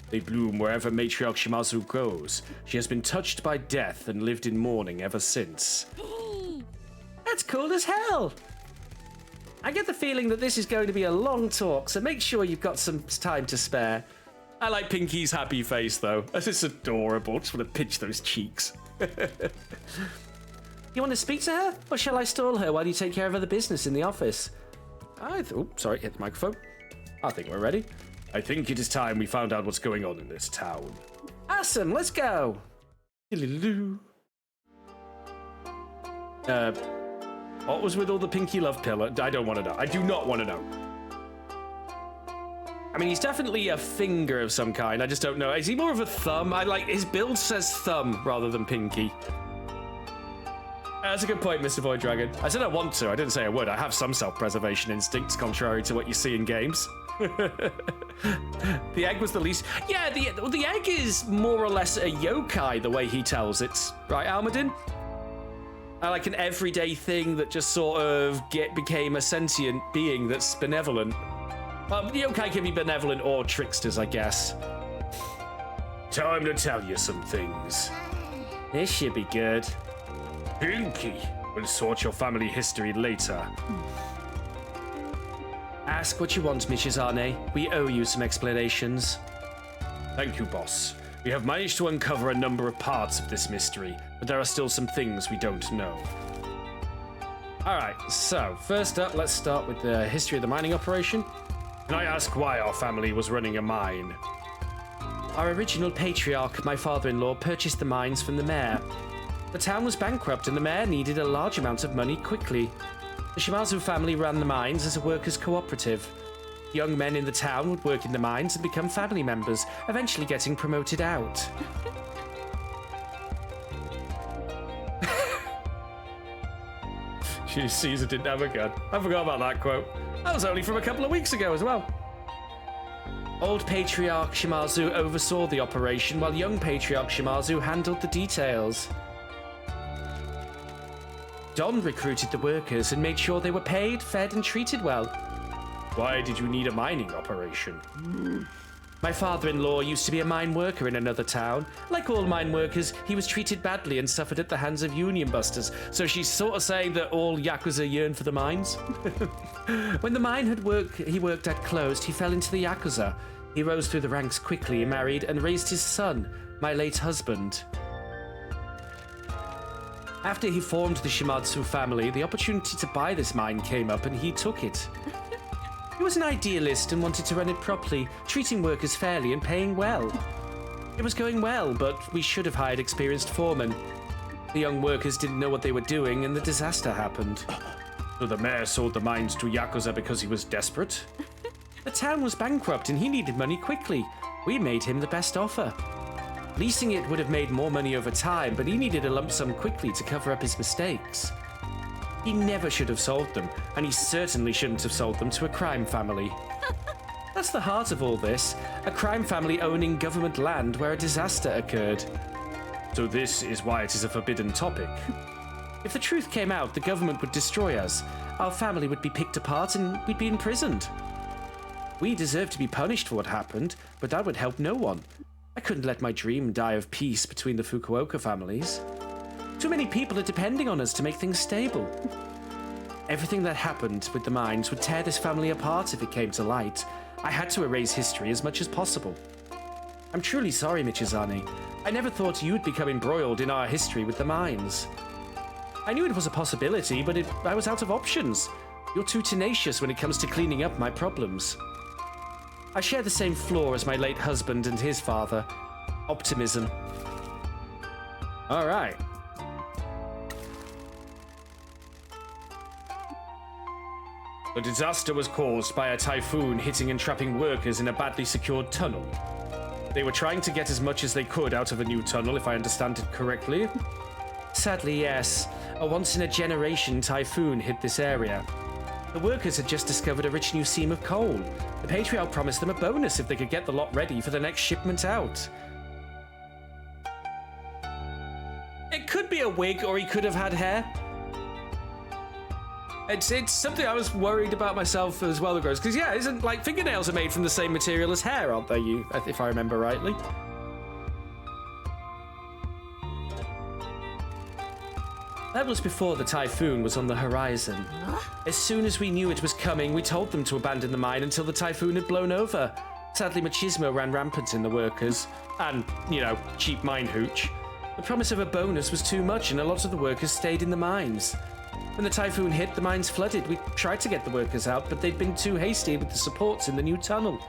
They bloom wherever Matriarch Shimazu goes. She has been touched by death and lived in mourning ever since. That's cool as hell! I get the feeling that this is going to be a long talk, so make sure you've got some time to spare. I like Pinky's happy face, though. It's adorable. Just want to pinch those cheeks. You want to speak to her? Or shall I stall her while you take care of other business in the office? Sorry, hit the microphone. I think we're ready. I think it is time we found out what's going on in this town. Awesome, let's go. What was with all the Pinky love pillar? I don't want to know. I do not want to know. I mean, he's definitely a finger of some kind. I just don't know. Is he more of a thumb? His build says thumb rather than Pinky. That's a good point, Mr. Void Dragon. I said I want to. I didn't say I would. I have some self-preservation instincts, contrary to what you see in games. The egg was the least... Yeah, the egg is more or less a yokai, the way he tells it. Right, Almadin? Like an everyday thing that just sort of became a sentient being that's benevolent. Well, yokai can be benevolent or tricksters, I guess. Time to tell you some things. This should be good. Pinky, we'll sort your family history later. Ask what you want, Michizane. We owe you some explanations. Thank you, boss. We have managed to uncover a number of parts of this mystery, but there are still some things we don't know. Alright, so first up, let's start with the history of the mining operation. Can I ask why our family was running a mine? Our original patriarch, my father-in-law, purchased the mines from the mayor. The town was bankrupt and the mayor needed a large amount of money quickly. The Shimazu family ran the mines as a workers' cooperative. Young men in the town would work in the mines and become family members, eventually getting promoted out. Caesar didn't have a gun. I forgot about that quote. That was only from a couple of weeks ago as well. Old Patriarch Shimazu oversaw the operation while young Patriarch Shimazu handled the details. Don recruited the workers and made sure they were paid, fed, and treated well. Why did you need a mining operation? My father-in-law used to be a mine worker in another town. Like all mine workers, he was treated badly and suffered at the hands of union busters. So she's sort of saying that all Yakuza yearn for the mines. When the mine he worked at closed, he fell into the Yakuza. He rose through the ranks quickly, married, and raised his son, my late husband. After he formed the Shimazu family, the opportunity to buy this mine came up and he took it. He was an idealist and wanted to run it properly, treating workers fairly and paying well. It was going well, but we should have hired experienced foremen. The young workers didn't know what they were doing and the disaster happened. So the mayor sold the mines to Yakuza because he was desperate? The town was bankrupt and he needed money quickly. We made him the best offer. Leasing it would have made more money over time, but he needed a lump sum quickly to cover up his mistakes. He never should have sold them, and he certainly shouldn't have sold them to a crime family. That's the heart of all this, a crime family owning government land where a disaster occurred. So this is why it is a forbidden topic. If the truth came out, the government would destroy us, our family would be picked apart, and we'd be imprisoned. We deserve to be punished for what happened, but that would help no one. I couldn't let my dream die of peace between the Fukuoka families. Too many people are depending on us to make things stable. Everything that happened with the mines would tear this family apart if it came to light. I had to erase history as much as possible. I'm truly sorry, Michizane. I never thought you'd become embroiled in our history with the mines. I knew it was a possibility, but I was out of options. You're too tenacious when it comes to cleaning up my problems. I share the same flaw as my late husband and his father. Optimism. All right. The disaster was caused by a typhoon hitting and trapping workers in a badly secured tunnel. They were trying to get as much as they could out of a new tunnel, if I understand it correctly. Sadly, yes. A once-in-a-generation typhoon hit this area. The workers had just discovered a rich new seam of coal. The patriarch promised them a bonus if they could get the lot ready for the next shipment out. It could be a wig, or he could have had hair. It's something I was worried about myself as well, Gross, because yeah, isn't like fingernails are made from the same material as hair, aren't they? If I remember rightly. That was before the typhoon was on the horizon. As soon as we knew it was coming, we told them to abandon the mine until the typhoon had blown over. Sadly, machismo ran rampant in the workers, and, you know, cheap mine hooch. The promise of a bonus was too much, and a lot of the workers stayed in the mines. When the typhoon hit, the mines flooded. We tried to get the workers out, but they'd been too hasty with the supports in the new tunnel.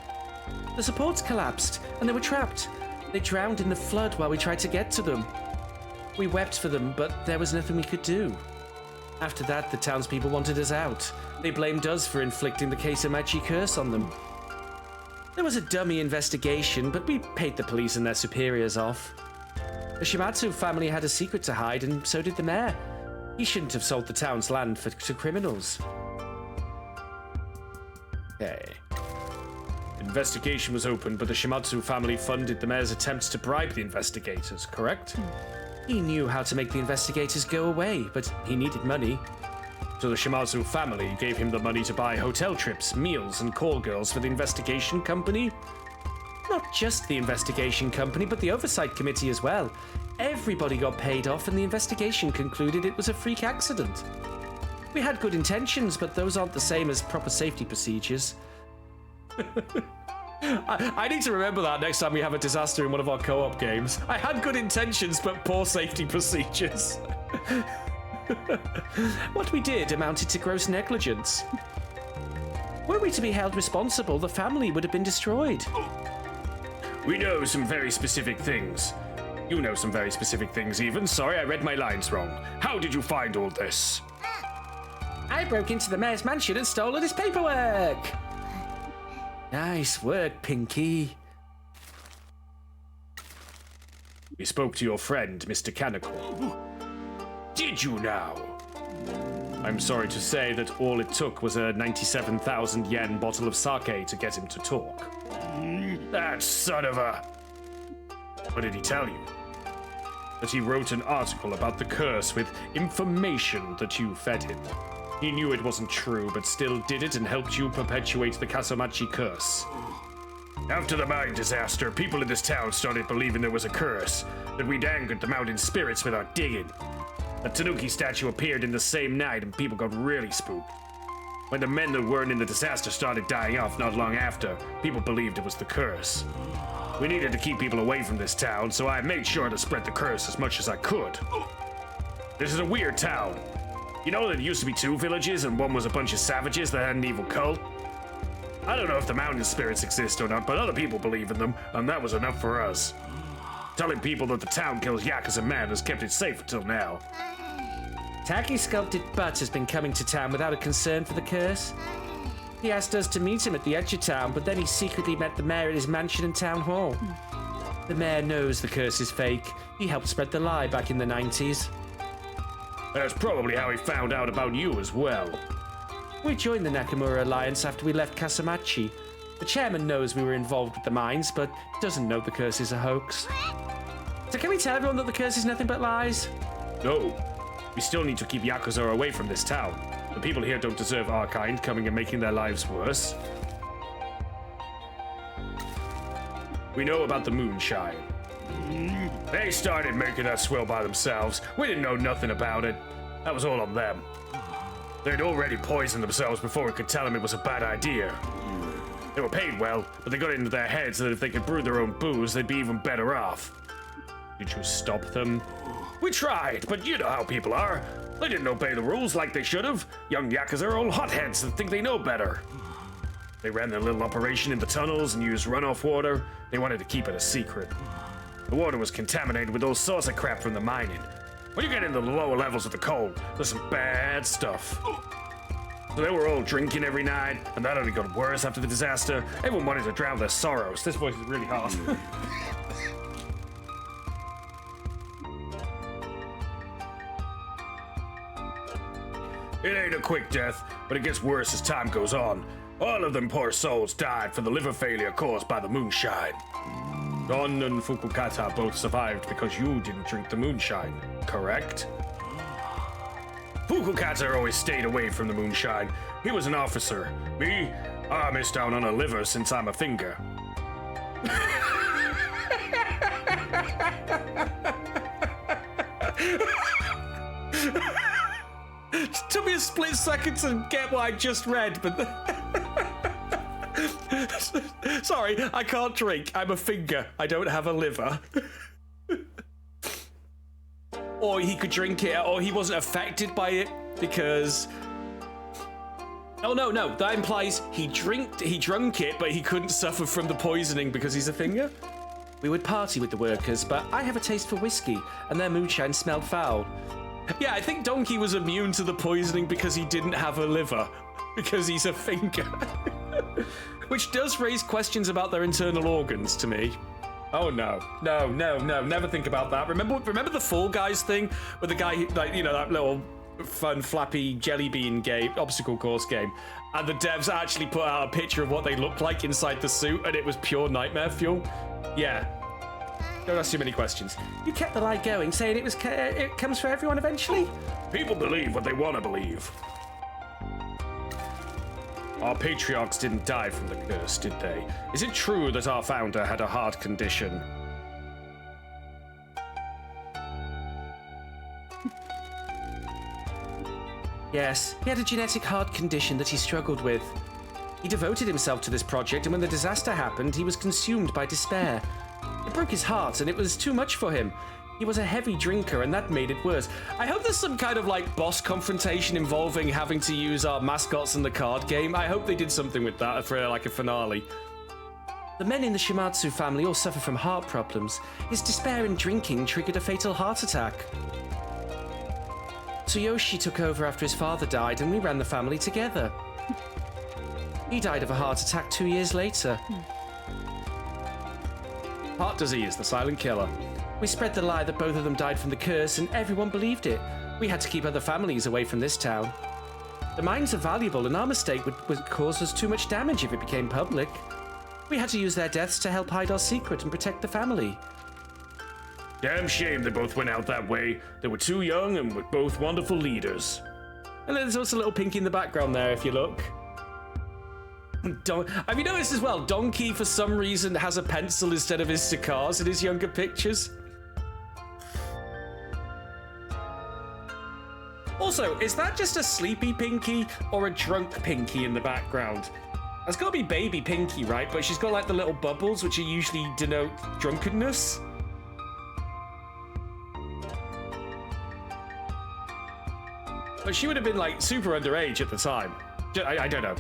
The supports collapsed, and they were trapped. They drowned in the flood while we tried to get to them. We wept for them, but there was nothing we could do. After that, the townspeople wanted us out. They blamed us for inflicting the Kasamachi curse on them. There was a dummy investigation, but we paid the police and their superiors off. The Shimatsu family had a secret to hide, and so did the mayor. He shouldn't have sold the town's land to criminals. Okay. Investigation was opened, but the Shimatsu family funded the mayor's attempts to bribe the investigators, correct? He knew how to make the investigators go away, but he needed money. So the Shimatsu family gave him the money to buy hotel trips, meals, and call girls for the investigation company. Not just the investigation company, but the oversight committee as well. Everybody got paid off, and the investigation concluded it was a freak accident. We had good intentions, but those aren't the same as proper safety procedures. I need to remember that next time we have a disaster in one of our co-op games. I had good intentions, but poor safety procedures. What we did amounted to gross negligence. Were we to be held responsible, the family would have been destroyed. We know some very specific things. You know some very specific things even. Sorry, I read my lines wrong. How did you find all this? I broke into the mayor's mansion and stole all his paperwork. Nice work, Pinky. We spoke to your friend, Mr. Kaneko. Did you now? I'm sorry to say that all it took was a 97,000 yen bottle of sake to get him to talk. That son of a... What did he tell you? That he wrote an article about the curse with information that you fed him. He knew it wasn't true, but still did it and helped you perpetuate the Kasamachi curse. After the mine disaster, people in this town started believing there was a curse, that we'd angered the mountain spirits with our digging. A Tanuki statue appeared in the same night and people got really spooked. When the men that weren't in the disaster started dying off not long after, people believed it was the curse. We needed to keep people away from this town, so I made sure to spread the curse as much as I could. This is a weird town. You know there used to be 2 villages and one was a bunch of savages that had an evil cult? I don't know if the mountain spirits exist or not, but other people believe in them, and that was enough for us. Telling people that the town kills Yakuza men has kept it safe until now. Taki's sculpted butt has been coming to town without a concern for the curse. He asked us to meet him at the edge of town, but then he secretly met the mayor at his mansion and town hall. The mayor knows the curse is fake. He helped spread the lie back in the 90s. That's probably how he found out about you as well. We joined the Nakamura Alliance after we left Kasamachi. The chairman knows we were involved with the mines, but doesn't know the curse is a hoax. So can we tell everyone that the curse is nothing but lies? No. We still need to keep Yakuza away from this town. The people here don't deserve our kind coming and making their lives worse. We know about the moonshine. They started making that swill by themselves. We didn't know nothing about it. That was all on them. They'd already poisoned themselves before we could tell them it was a bad idea. They were paid well, but they got it into their heads that if they could brew their own booze, they'd be even better off. Did you stop them? We tried, but you know how people are. They didn't obey the rules like they should have. Young yakas are all hotheads that think they know better. They ran their little operation in the tunnels and used runoff water. They wanted to keep it a secret. The water was contaminated with all sorts of crap from the mining. When you get into the lower levels of the coal, there's some bad stuff. So they were all drinking every night, and that only got worse after the disaster. Everyone wanted to drown their sorrows. This voice is really hard. It ain't a quick death, but it gets worse as time goes on. All of them poor souls died from the liver failure caused by the moonshine. Don and Fukukata both survived because you didn't drink the moonshine, correct? Fukukata always stayed away from the moonshine. He was an officer. Me, I missed out on a liver since I'm a finger. It took me a split second to get what I just read, but... Sorry, I can't drink. I'm a finger. I don't have a liver. Or he could drink it, or he wasn't affected by it because... Oh, no, that implies he drunk it, but he couldn't suffer from the poisoning because he's a finger? We would party with the workers, but I have a taste for whiskey, and their moonshine smelled foul. Yeah, I think Donkey was immune to the poisoning because he didn't have a liver, because he's a finger. Which does raise questions about their internal organs to me. Oh no, never think about that. Remember the Fall Guys thing? With the guy, like, you know, that little fun flappy jelly bean game, obstacle course game, and the devs actually put out a picture of what they looked like inside the suit, and it was pure nightmare fuel? Yeah. Don't ask too many questions. You kept the lie going, saying it comes for everyone eventually? People believe what they want to believe. Our patriarchs didn't die from the curse, did they? Is it true that our founder had a heart condition? Yes, he had a genetic heart condition that he struggled with. He devoted himself to this project, and when the disaster happened, he was consumed by despair. It broke his heart, and it was too much for him. He was a heavy drinker, and that made it worse. I hope there's some kind of, like, boss confrontation involving having to use our mascots in the card game. I hope they did something with that for, like, a finale. The men in the Shimatsu family all suffer from heart problems. His despair and drinking triggered a fatal heart attack. Tsuyoshi took over after his father died, and we ran the family together. He died of a heart attack 2 years later. Heart disease, the silent killer. We spread the lie that both of them died from the curse, and everyone believed it. We had to keep other families away from this town. The mines are valuable, and our mistake would cause us too much damage if it became public. We had to use their deaths to help hide our secret and protect the family. Damn shame they both went out that way. They were too young and were both wonderful leaders. And there's also a little Pinky in the background there, if you look. Have you noticed as well, Donkey, for some reason, has a pencil instead of his cigars in his younger pictures? Also, is that just a sleepy Pinky or a drunk Pinky in the background? That's got to be baby Pinky, right? But she's got like the little bubbles, which usually denote drunkenness. But she would have been like super underage at the time. I don't know.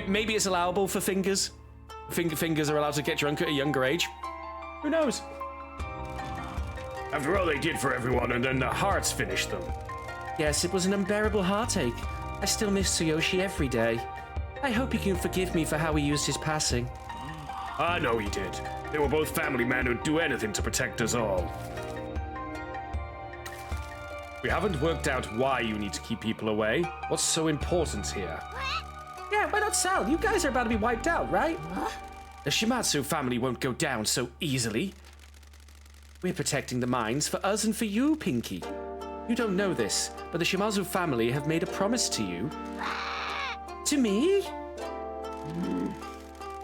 Maybe it's allowable for fingers. Fingers are allowed to get drunk at a younger age. Who knows? After all they did for everyone, and then the hearts finished them. Yes, it was an unbearable heartache. I still miss Tsuyoshi every day. I hope you can forgive me for how he used his passing. I know he did. They were both family men who'd do anything to protect us all. We haven't worked out why you need to keep people away. What's so important here? Yeah, why not sell? You guys are about to be wiped out, right? The Shimatsu family won't go down so easily. We're protecting the mines for us and for you, Pinky. You don't know this, but the Shimatsu family have made a promise to you. To me?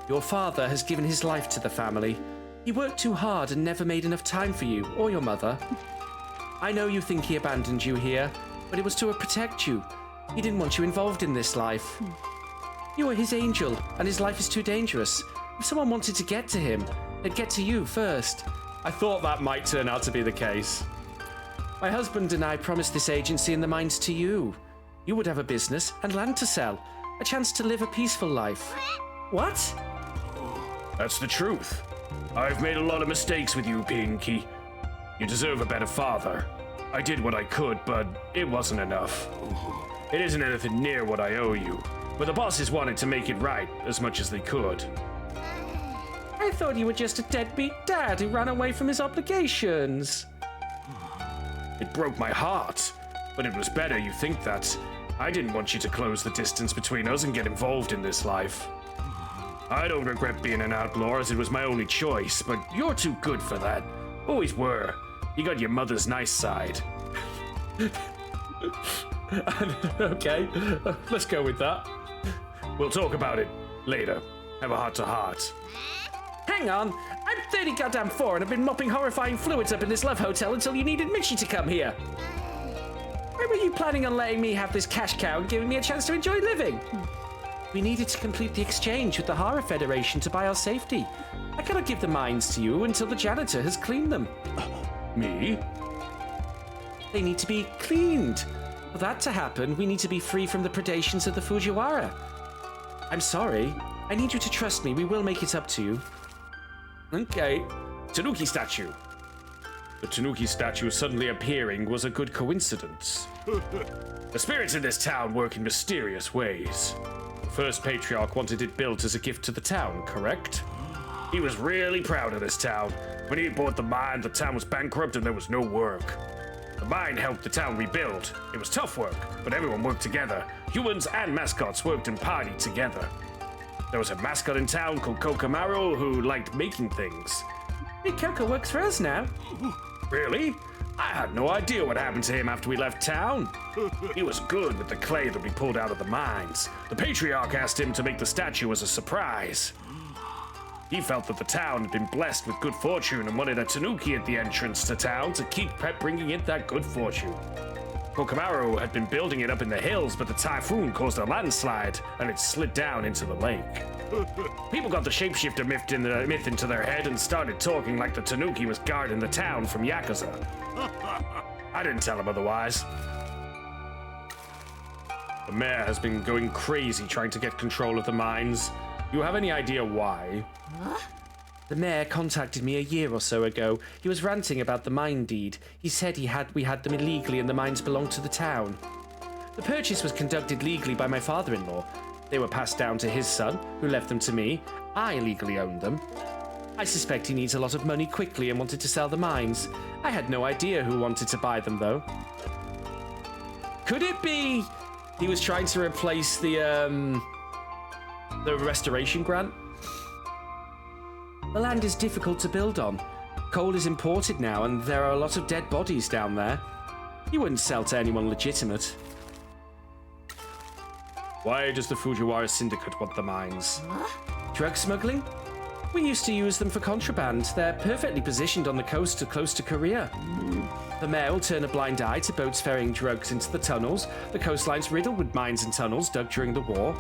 Your father has given his life to the family. He worked too hard and never made enough time for you or your mother. I know you think he abandoned you here, but it was to protect you. He didn't want you involved in this life. You are his angel, and his life is too dangerous. If someone wanted to get to him, they'd get to you first. I thought that might turn out to be the case. My husband and I promised this agency and the mines to you. You would have a business and land to sell, a chance to live a peaceful life. What? That's the truth. I've made a lot of mistakes with you, Pinky. You deserve a better father. I did what I could, but it wasn't enough. It isn't anything near what I owe you, but the bosses wanted to make it right as much as they could. I thought you were just a deadbeat dad who ran away from his obligations. It broke my heart, but it was better you think that. I didn't want you to close the distance between us and get involved in this life. I don't regret being an outlaw as it was my only choice, but you're too good for that. Always were. You got your mother's nice side. Okay, let's go with that. We'll talk about it later. Have a heart-to-heart. Hang on, I'm 30 goddamn 4 and I've been mopping horrifying fluids up in this love hotel until you needed Mitchie to come here. When were you planning on letting me have this cash cow and giving me a chance to enjoy living? We needed to complete the exchange with the Horror Federation to buy our safety. I cannot give the mines to you until the janitor has cleaned them. Me? They need to be cleaned. For that to happen, we need to be free from the predations of the Fujiwara. I'm sorry. I need you to trust me. We will make it up to you. Okay. Tanuki statue. The Tanuki statue suddenly appearing was a good coincidence. The spirits in this town work in mysterious ways. The first patriarch wanted it built as a gift to the town, correct? He was really proud of this town. When he bought the mine, the town was bankrupt and there was no work. The mine helped the town rebuild. It was tough work, but everyone worked together. Humans and mascots worked and partied together. There was a mascot in town called Kokomaru who liked making things. Hey, Coco works for us now. Really? I had no idea what happened to him after we left town. He was good with the clay that we pulled out of the mines. The patriarch asked him to make the statue as a surprise. He felt that the town had been blessed with good fortune and wanted a tanuki at the entrance to town to keep bringing it that good fortune. Kokomaru had been building it up in the hills, but the typhoon caused a landslide and it slid down into the lake. People got the shapeshifter myth into their head and started talking like the tanuki was guarding the town from Yakuza. I didn't tell him otherwise. The mayor has been going crazy trying to get control of the mines. Do you have any idea why? The mayor contacted me a year or so ago. He was ranting about the mine deed. He said we had them illegally and the mines belonged to the town. The purchase was conducted legally by my father-in-law. They were passed down to his son, who left them to me. I legally owned them. I suspect he needs a lot of money quickly and wanted to sell the mines. I had no idea who wanted to buy them, though. Could it be he was trying to replace the restoration grant? The land is difficult to build on. Coal is imported now, and there are a lot of dead bodies down there. You wouldn't sell to anyone legitimate. Why does the Fujiwara Syndicate want the mines? Drug smuggling? We used to use them for contraband. They're perfectly positioned on the coast close to Korea. The mayor will turn a blind eye to boats ferrying drugs into the tunnels. The coastline's riddled with mines and tunnels dug during the war.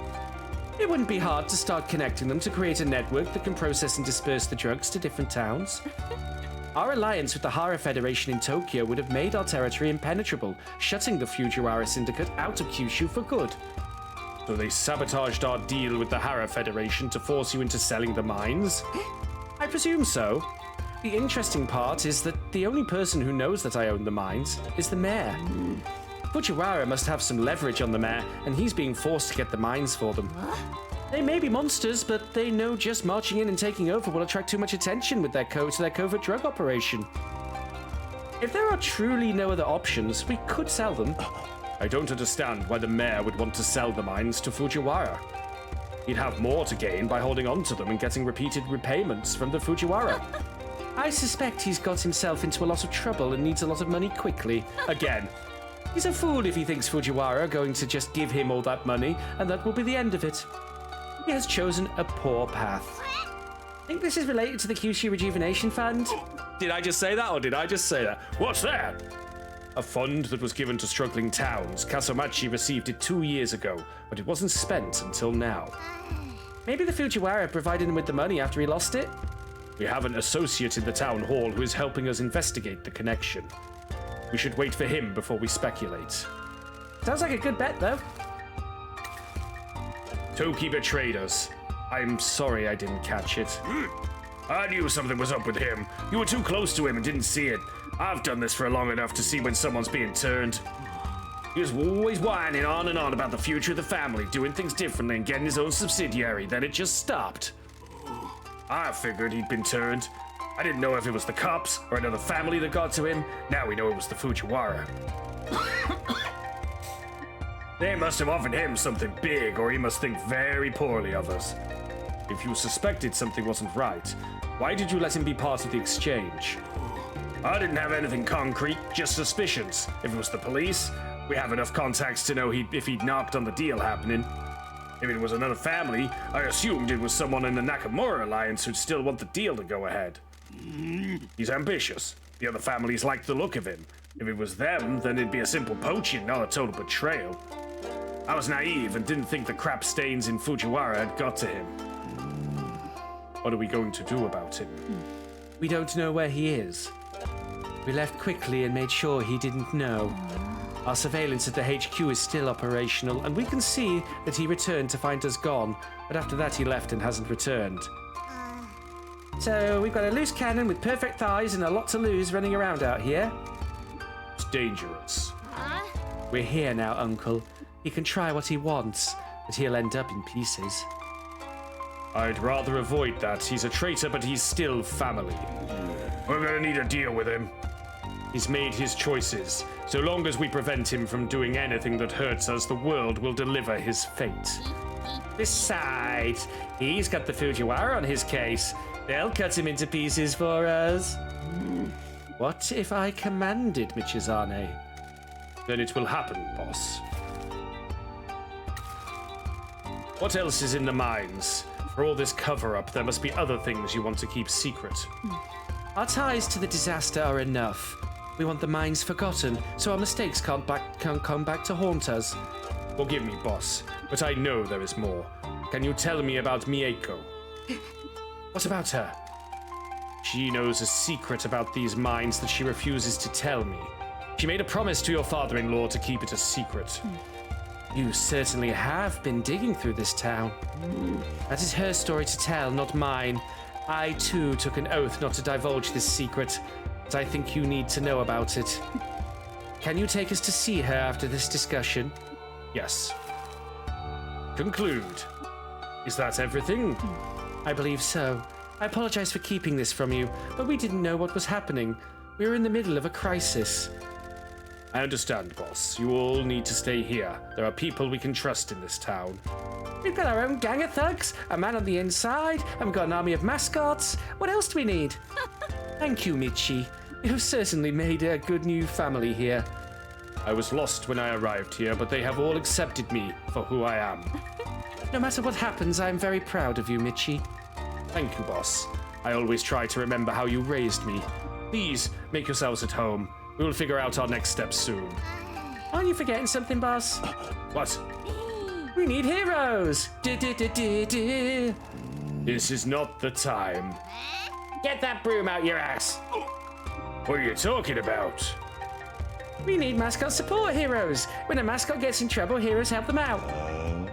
It wouldn't be hard to start connecting them to create a network that can process and disperse the drugs to different towns. Our alliance with the Horror Federation in Tokyo would have made our territory impenetrable, shutting the Fujiwara Syndicate out of Kyushu for good. So they sabotaged our deal with the Horror Federation to force you into selling the mines? I presume so. The interesting part is that the only person who knows that I own the mines is the mayor. Fujiwara must have some leverage on the mayor, and he's being forced to get the mines for them. They may be monsters, but they know just marching in and taking over will attract too much attention with their covert drug operation. If there are truly no other options, we could sell them. I don't understand why the mayor would want to sell the mines to Fujiwara. He'd have more to gain by holding on to them and getting repeated repayments from the Fujiwara. I suspect he's got himself into a lot of trouble and needs a lot of money quickly. Again. He's a fool if he thinks Fujiwara are going to just give him all that money, and that will be the end of it. He has chosen a poor path. I think this is related to the Kyushu Rejuvenation Fund. Did I just say that, or did I just say that? What's that? A fund that was given to struggling towns. Kasumachi received it 2 years ago, but it wasn't spent until now. Maybe the Fujiwara provided him with the money after he lost it? We have an associate in the town hall who is helping us investigate the connection. We should wait for him before we speculate. Sounds like a good bet, though. Toki betrayed us. I'm sorry I didn't catch it. I knew something was up with him. You were too close to him and didn't see it. I've done this for long enough to see when someone's being turned. He was always whining on and on about the future of the family, doing things differently and getting his own subsidiary. Then it just stopped. I figured he'd been turned. I didn't know if it was the cops or another family that got to him. Now we know it was the Fujiwara. They must have offered him something big, or he must think very poorly of us. If you suspected something wasn't right, why did you let him be part of the exchange? I didn't have anything concrete, just suspicions. If it was the police, we have enough contacts to know if he'd knocked on the deal happening. If it was another family, I assumed it was someone in the Nakamura alliance who'd still want the deal to go ahead. He's ambitious. The other families like the look of him. If it was them, then it'd be a simple poaching, not a total betrayal. I was naive and didn't think the crap stains in Fujiwara had got to him. What are we going to do about him? We don't know where he is. We left quickly and made sure he didn't know. Our surveillance at the HQ is still operational, and we can see that he returned to find us gone, but after that he left and hasn't returned. So we've got a loose cannon with perfect thighs and a lot to lose running around out here. It's dangerous. We're here now, Uncle. He can try what he wants, but he'll end up in pieces. I'd rather avoid that. He's a traitor, but he's still family. We're gonna need to deal with him. He's made his choices. So long as we prevent him from doing anything that hurts us, the world will deliver his fate. Besides, he's got the Fujiwara on his case. They'll cut him into pieces for us. What if I commanded Michizane? Then it will happen, boss. What else is in the mines? For all this cover-up, there must be other things you want to keep secret. Our ties to the disaster are enough. We want the mines forgotten, so our mistakes can't come back to haunt us. Forgive me, boss, but I know there is more. Can you tell me about Mieko? What about her? She knows a secret about these mines that she refuses to tell me. She made a promise to your father-in-law to keep it a secret. You certainly have been digging through this town. That is her story to tell, not mine. I, too, took an oath not to divulge this secret, but I think you need to know about it. Can you take us to see her after this discussion? Yes. Conclude. Is that everything? I believe so. I apologize for keeping this from you, but we didn't know what was happening. We were in the middle of a crisis. I understand, boss. You all need to stay here. There are people we can trust in this town. We've got our own gang of thugs, a man on the inside, and we've got an army of mascots. What else do we need? Thank you, Michi. You've certainly made a good new family here. I was lost when I arrived here, but they have all accepted me for who I am. No matter what happens, I am very proud of you, Michi. Thank you, boss. I always try to remember how you raised me. Please, make yourselves at home. We will figure out our next steps soon. Aren't you forgetting something, boss? What? We need heroes! This is not the time. Get that broom out your ass! What are you talking about? We need mascot support heroes. When a mascot gets in trouble, heroes help them out.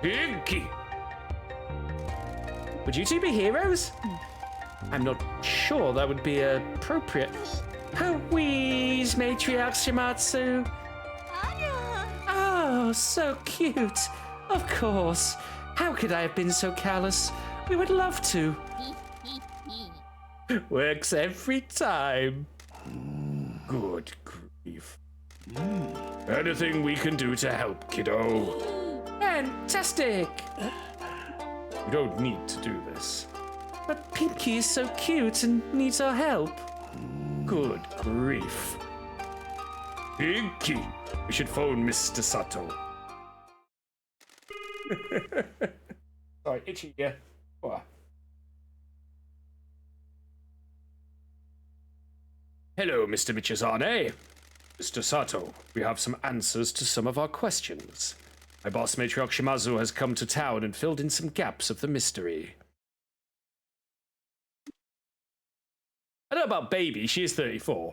Pinky! Would you two be heroes? I'm not sure that would be appropriate. Please, Matriarch Shimatsu. Oh, so cute. Of course. How could I have been so callous? We would love to. Works every time. Good grief. Anything we can do to help, kiddo? Fantastic. You don't need to do this. But Pinky is so cute and needs our help. Good grief. Pinky! We should phone Mr. Sato. Sorry, itchy, yeah. What? Hello, Mr. Michizane. Mr. Sato, we have some answers to some of our questions. My boss, Matriarch Shimazu, has come to town and filled in some gaps of the mystery. I know about baby, she is 34.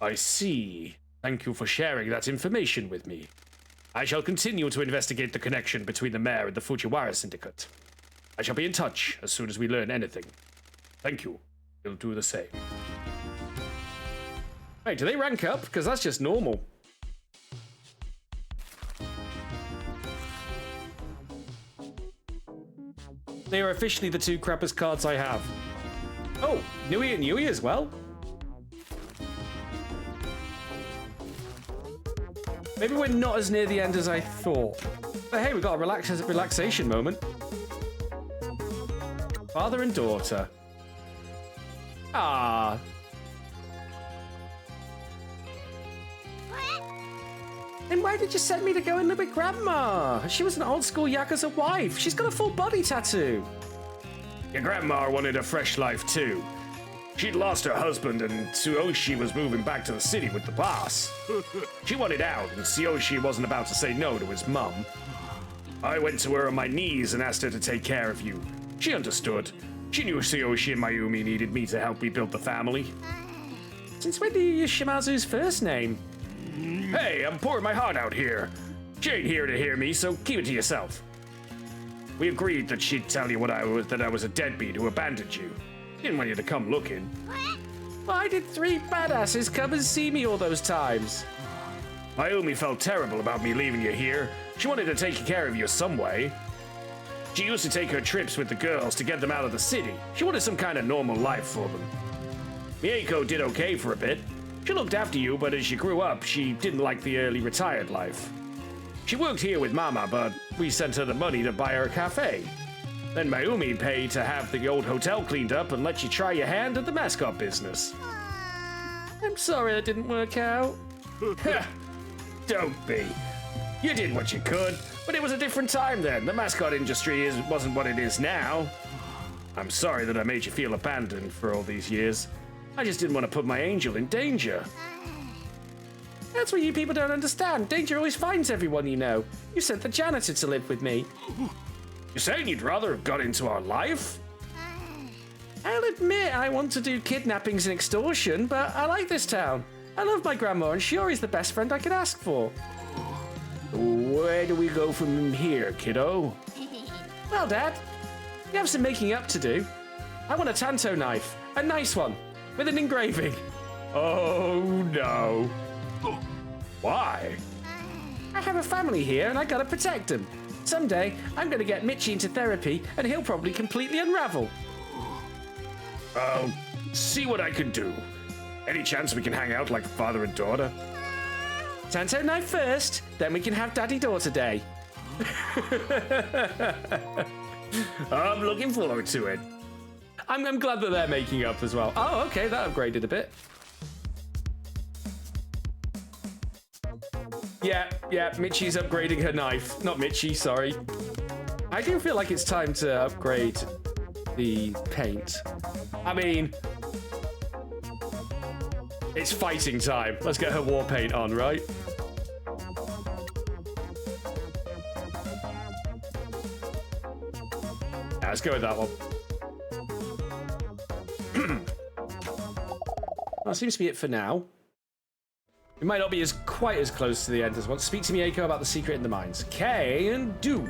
I see. Thank you for sharing that information with me. I shall continue to investigate the connection between the mayor and the Fujiwara Syndicate. I shall be in touch as soon as we learn anything. Thank you. We'll do the same. Wait, do they rank up? Because that's just normal. They are officially the two crappiest cards I have. Oh, Nui and Yui as well? Maybe we're not as near the end as I thought. But hey, we got a relaxation moment. Father and daughter. Ah. Then why did you send me to go and live with Grandma? She was an old school Yakuza wife. She's got a full body tattoo. Your grandma wanted a fresh life too. She'd lost her husband and Tsuyoshi was moving back to the city with the boss. She wanted out and Tsuyoshi wasn't about to say no to his mum. I went to her on my knees and asked her to take care of you. She understood. She knew Tsuyoshi and Mayumi needed me to help rebuild the family. Since when do you use Shimazu's first name? Hey, I'm pouring my heart out here. She ain't here to hear me, so keep it to yourself. We agreed that she'd tell you that I was a deadbeat who abandoned you. Didn't want you to come looking. Why did three badasses come and see me all those times? Mayumi felt terrible about me leaving you here. She wanted to take care of you some way. She used to take her trips with the girls to get them out of the city. She wanted some kind of normal life for them. Mieko did okay for a bit. She looked after you, but as she grew up, she didn't like the early retired life. She worked here with Mama, but we sent her the money to buy her a cafe. Then Mayumi paid to have the old hotel cleaned up and let you try your hand at the Mascot business. I'm sorry that didn't work out. Don't be. You did what you could, but it was a different time then. The Mascot industry wasn't what it is now. I'm sorry that I made you feel abandoned for all these years. I just didn't want to put my angel in danger. That's what you people don't understand. Danger always finds everyone you know. You sent the janitor to live with me. You're saying you'd rather have got into our life? I'll admit I want to do kidnappings and extortion, but I like this town. I love my grandma, and she is the best friend I could ask for. Where do we go from here, kiddo? Well, Dad, you have some making up to do. I want a tanto knife, a nice one, with an engraving. Oh, no. Why? I have a family here, and I gotta protect them. Someday, I'm gonna get Michi into therapy, and he'll probably completely unravel. I'll see what I can do. Any chance we can hang out like father and daughter? Tanto knife first, then we can have daddy-daughter day. I'm looking forward to it. I'm glad that they're making up as well. Oh, okay, that upgraded a bit. Yeah, Michi's upgrading her knife. Not Michi, sorry. I do feel like it's time to upgrade the paint. I mean, it's fighting time. Let's get her war paint on, right? Yeah, let's go with that one. Well, that seems to be it for now. We might not be quite as close to the end as once. Speak to Mieko about the secret in the mines. Can do.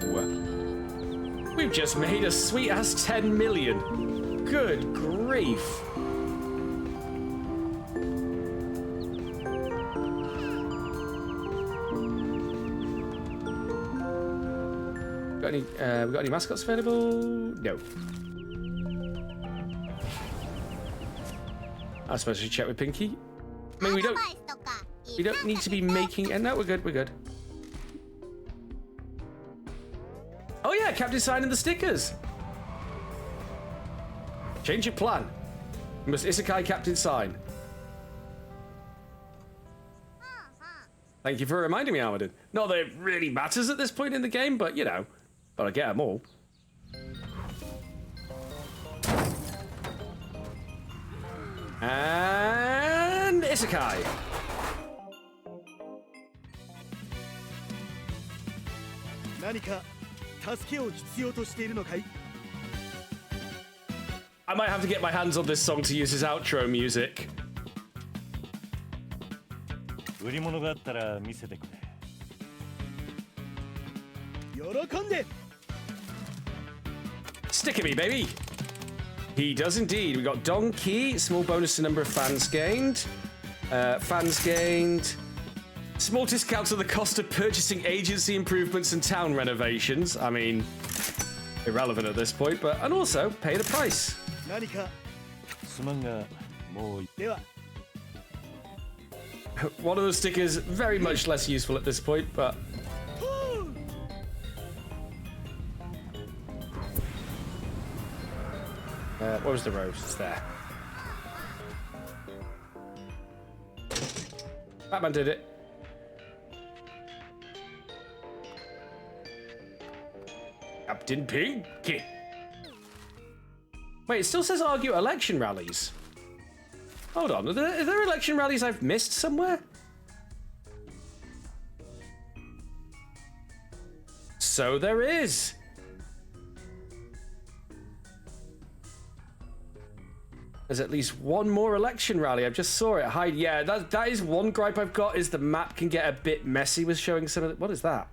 We've just made a sweet-ass 10 million. Good grief. We got any mascots available? No. I suppose we should check with Pinky. I mean, we don't need to be making. And no, we're good. Oh yeah, Captain signing the stickers. Change your plan. You must Isekai Captain sign. Thank you for reminding me, Armadin. Not that it really matters at this point in the game, but you know, gotta get them all. And Isekai. I might have to get my hands on this song to use as outro music. 売り物があったら見せてくれ。喜んで Stick at me, baby. He does indeed. We got Donkey, small bonus to number of fans gained. Fans gained. Small discount to the cost of purchasing agency improvements and town renovations. I mean, irrelevant at this point, but and also pay the price. 何かすまんがもうでは One of those stickers very much less useful at this point, but where was the rose? It's there. Batman did it. Captain Pinky. Wait, it still says argue election rallies. Hold on, are there election rallies I've missed somewhere? So there is. There's at least one more election rally. I just saw it. Hide. Yeah, that is one gripe I've got, is the map can get a bit messy with showing some of the... What is that?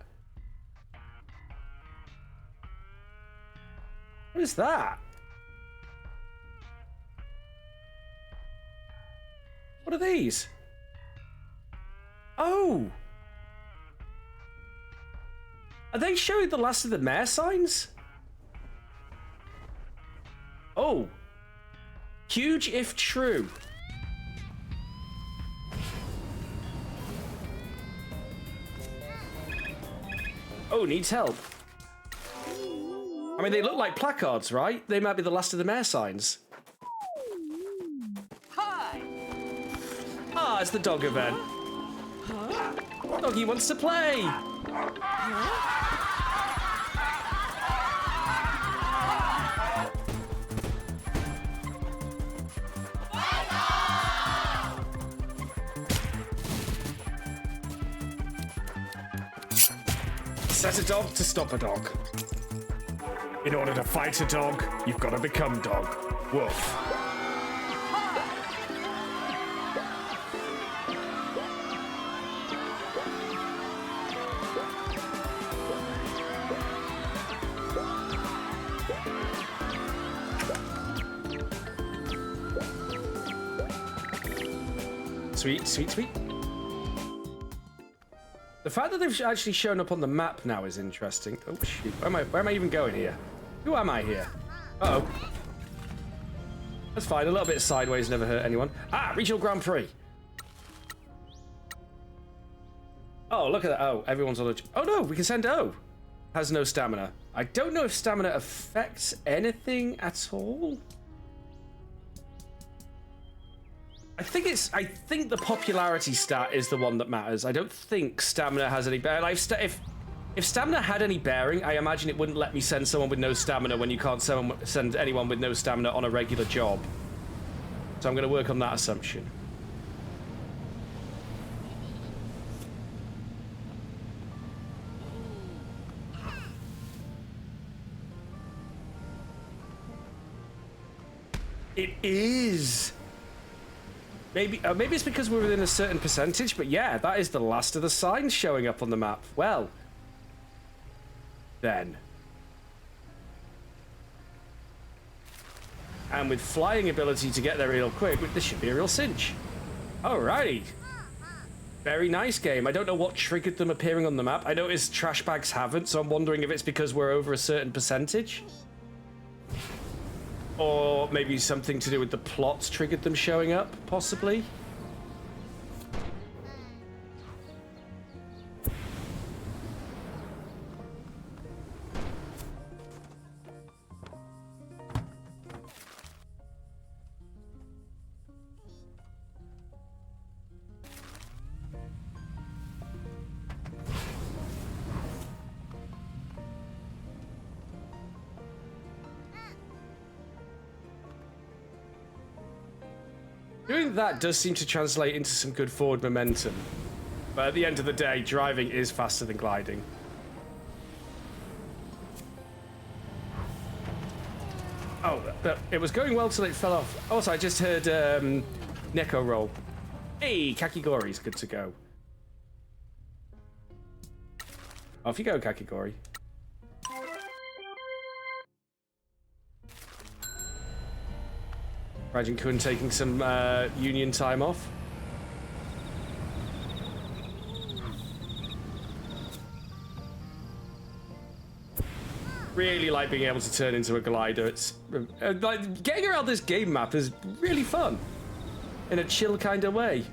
What is that? What are these? Oh! Are they showing the last of the mayor signs? Oh. Huge if true. Oh, needs help. I mean, they look like placards, right? They might be the last of the mayor signs. Hi. Ah, it's the dog event. Doggy wants to play. Set a dog to stop a dog. In order to fight a dog, you've got to become dog. Woof. Sweet, sweet, sweet. The fact that they've actually shown up on the map now is interesting. Oh shoot, where am I even going here? Who am I here? Uh-oh. That's fine, a little bit sideways never hurt anyone. Ah, Regional Grand Prix. Oh, look at that. Oh, everyone's on a... Oh no, we can send O. Has no stamina. I don't know if stamina affects anything at all. I think the popularity stat is the one that matters. I don't think stamina has any bearing. If stamina had any bearing, I imagine it wouldn't let me send someone with no stamina when you can't send anyone with no stamina on a regular job. So I'm going to work on that assumption. It is. Maybe it's because we're within a certain percentage, but yeah, that is the last of the signs showing up on the map. Well, then. And with flying ability to get there real quick, this should be a real cinch. Alrighty. Very nice game. I don't know what triggered them appearing on the map. I noticed trash bags haven't, so I'm wondering if it's because we're over a certain percentage. Or maybe something to do with the plots triggered them showing up, possibly. Doing that does seem to translate into some good forward momentum. But at the end of the day, driving is faster than gliding. Oh, but it was going well till it fell off. Also, I just heard Neko roll. Hey, Kakigori's good to go. Off you go, Kakigori. Raijin Kun taking some union time off. Really like being able to turn into a glider. It's like getting around this game map is really fun in a chill kind of way.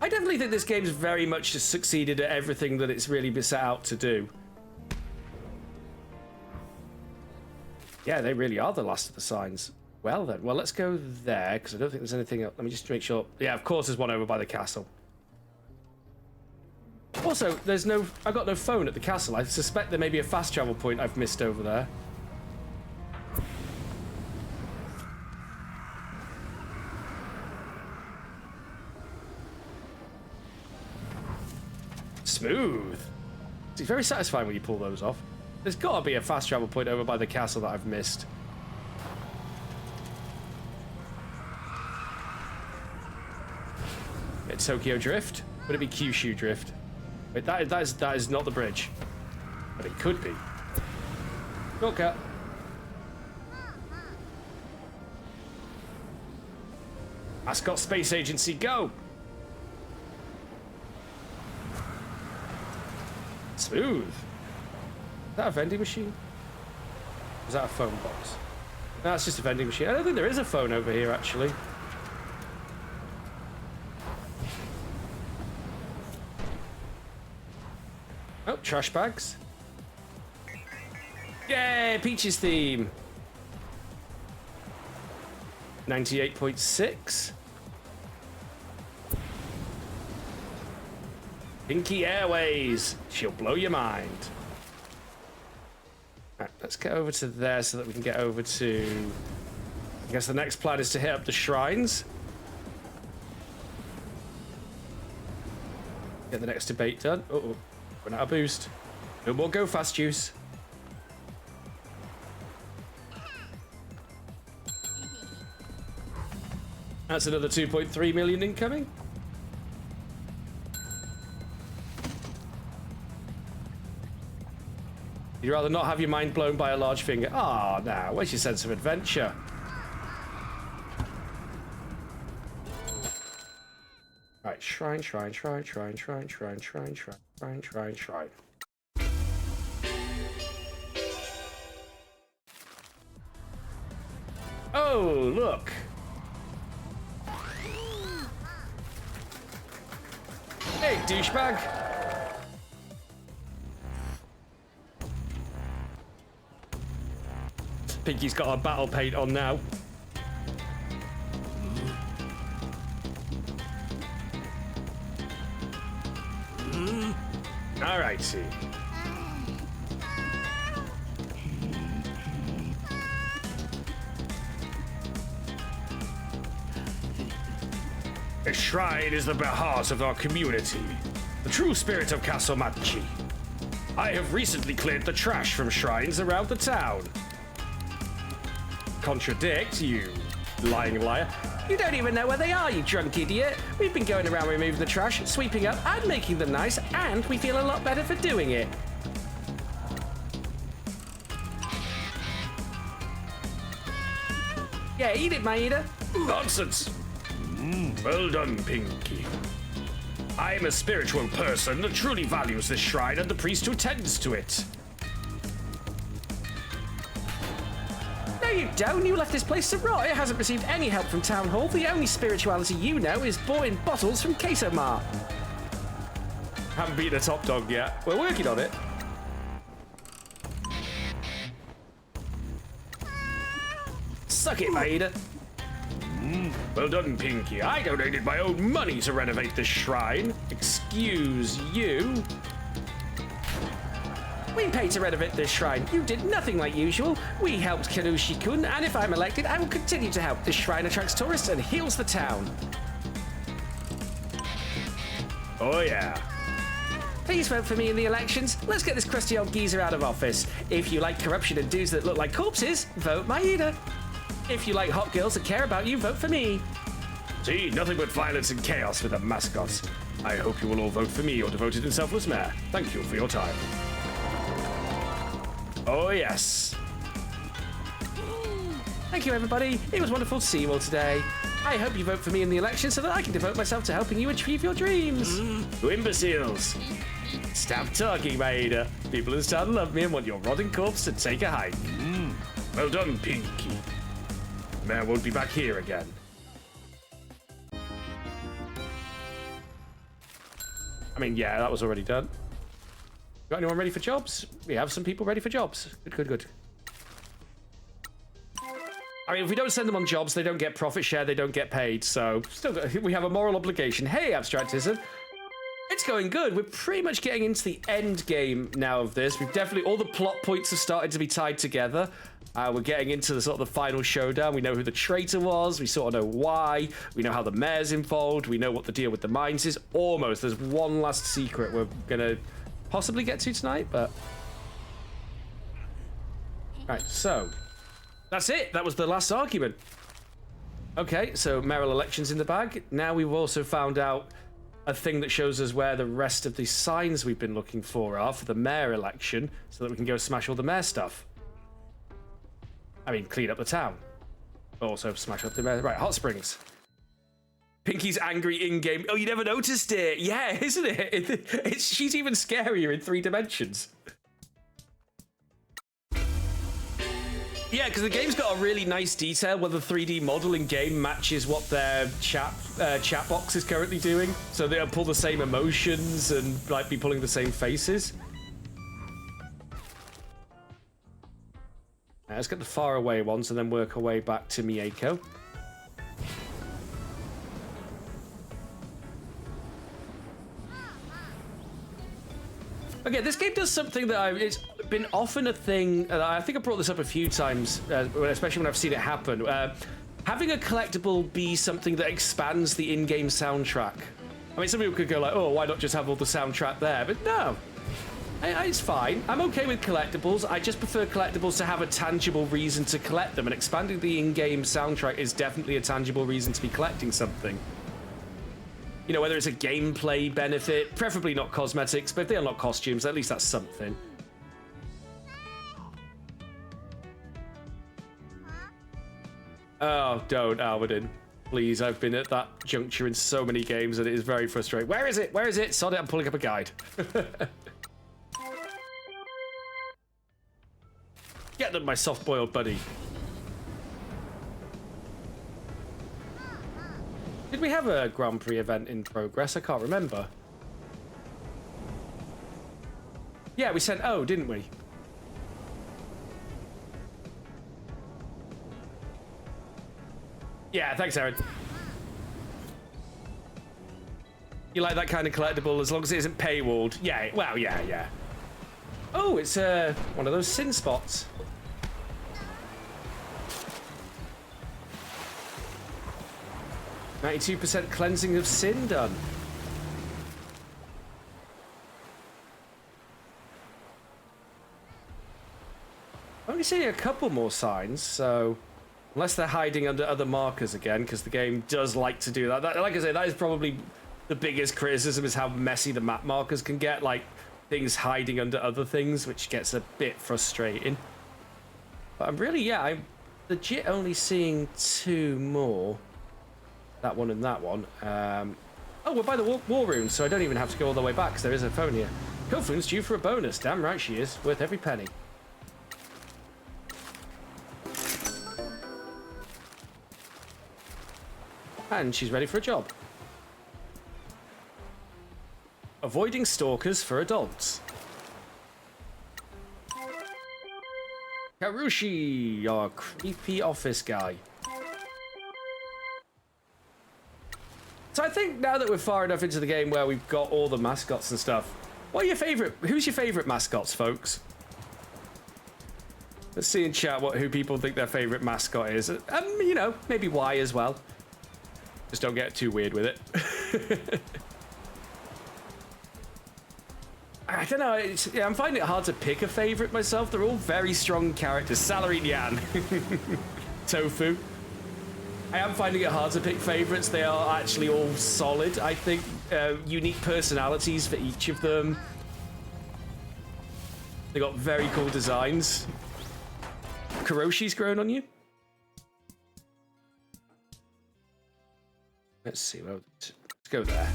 I definitely think this game's very much just succeeded at everything that it's really been set out to do. Yeah, they really are the last of the signs. Well then, well let's go there because I don't think there's anything else. Let me just make sure. Yeah, of course there's one over by the castle. Also, there's no. I got no phone at the castle. I suspect there may be a fast travel point I've missed over there. Smooth. It's very satisfying when you pull those off. There's got to be a fast travel point over by the castle that I've missed. Get Tokyo Drift. Would it be Kyushu Drift? Wait, that is not the bridge, but it could be. Shortcut. Mascot Space Agency, go! Smooth. Is that a vending machine? Or is that a phone box? No, it's just a vending machine. I don't think there is a phone over here, actually. Oh, trash bags. Yay, Peach's theme. 98.6. Pinky Airways. She'll blow your mind. Right, let's get over to there so that we can get over to... I guess the next plan is to hit up the shrines. Get the next debate done. Uh-oh. Run out of boost. No more go fast juice. That's another 2.3 million incoming. You'd rather not have your mind blown by a large finger. Ah, now, where's your sense of adventure? Right, shrine, shrine, shrine, shrine, shrine, shrine, shrine, shrine, shrine, shrine, shrine. Oh, look. Hey, douchebag. Pinky's got a battle paint on now. All right, see. The shrine is the heart of our community, the true spirit of Castle Machi. I have recently cleared the trash from shrines around the town. Contradict, you lying liar. You don't even know where they are, you drunk idiot. We've been going around removing the trash, sweeping up and making them nice, and we feel a lot better for doing it. Yeah, eat it, Maeda. Nonsense. Well done, Pinky. I am a spiritual person that truly values this shrine and the priest who tends to it. No, you don't. You left this place to rot. It hasn't received any help from Town Hall. The only spirituality you know is bought in bottles from Queso Mart. Haven't beaten a top dog yet. We're working on it. Suck it, Maeda. Well done, Pinky. I donated my own money to renovate this shrine. Excuse you. We paid to renovate this shrine. You did nothing like usual. We helped Kanushi-kun, and if I'm elected, I will continue to help. This shrine attracts tourists and heals the town. Oh, yeah. Please vote for me in the elections. Let's get this crusty old geezer out of office. If you like corruption and dudes that look like corpses, vote Maeda. If you like hot girls that care about you, vote for me. See, nothing but violence and chaos with the mascots. I hope you will all vote for me, your devoted and selfless mayor. Thank you for your time. Oh, yes. Thank you, everybody. It was wonderful to see you all today. I hope you vote for me in the election so that I can devote myself to helping you achieve your dreams. You imbeciles. Stop talking, Maeda. People in town love me and want your rotting corpse to take a hike. Well done, Pinky. Mayor won't be back here again. I mean, yeah, that was already done. Got anyone ready for jobs? We have some people ready for jobs. Good. I mean, if we don't send them on jobs, they don't get profit share, they don't get paid. So, still, we have a moral obligation. Hey, Abstractism. It's going good. We're pretty much getting into the end game now of this. We've definitely, all the plot points have started to be tied together. We're getting into the sort of the final showdown. We know who the traitor was. We sort of know why. We know how the mayor's involved. We know what the deal with the mines is. Almost. There's one last secret we're going to possibly get to tonight, but... Right, so... That's it. That was the last argument. Okay, so mayoral elections in the bag. Now we've also found out a thing that shows us where the rest of the signs we've been looking for are for the mayor election, so that we can go smash all the mayor stuff. I mean, clean up the town. Also smash up the mayor. Right, hot springs. Pinky's angry in-game. Oh, you never noticed it? Yeah, isn't it? She's even scarier in 3 dimensions. Yeah, because the game's got a really nice detail where the 3D model in game matches what their chat box is currently doing. So they'll pull the same emotions and like be pulling the same faces. Now, let's get the far away ones and then work our way back to Mieko. Okay, this game does something that it's been often a thing. I think I brought this up a few times, especially when I've seen it happen. Having a collectible be something that expands the in-game soundtrack. I mean, some people could go like, oh, why not just have all the soundtrack there? But no, it's fine. I'm okay with collectibles. I just prefer collectibles to have a tangible reason to collect them, and expanding the in-game soundtrack is definitely a tangible reason to be collecting something. You know, whether it's a gameplay benefit, preferably not cosmetics, but if they unlock costumes, at least that's something. Oh, don't, Alvin. Please, I've been at that juncture in so many games and it is very frustrating. Where is it? Where is it? Sod it, I'm pulling up a guide. Get them, my soft-boiled buddy. Did we have a Grand Prix event in progress? I can't remember. Yeah, we sent O, didn't we? Yeah, thanks, Aaron. You like that kind of collectible as long as it isn't paywalled? Yeah, well, yeah. Oh, it's one of those sin spots. %92 cleansing of sin done. Only seeing a couple more signs, so unless they're hiding under other markers again, because the game does like to do that. Like I say, that is probably the biggest criticism, is how messy the map markers can get, like things hiding under other things, which gets a bit frustrating. But I'm legit only seeing 2 more. That one and that one. Oh, we're by the war room, so I don't even have to go all the way back, because there is a phone here. Kofu's due for a bonus. Damn right she is. Worth every penny. And she's ready for a job. Avoiding stalkers for adults. Karushi, your creepy office guy. So I think now that we're far enough into the game where we've got all the mascots and stuff, who's your favorite mascots, folks? Let's see in chat who people think their favorite mascot is. You know, maybe why as well. Just don't get too weird with it. don't know. I'm finding it hard to pick a favorite myself. They're all very strong characters. Salaried Yan. Tofu. I am finding it hard to pick favorites. They are actually all solid, I think. Unique personalities for each of them. They got very cool designs. Kuroshi's grown on you? Let's see. Well, let's go there.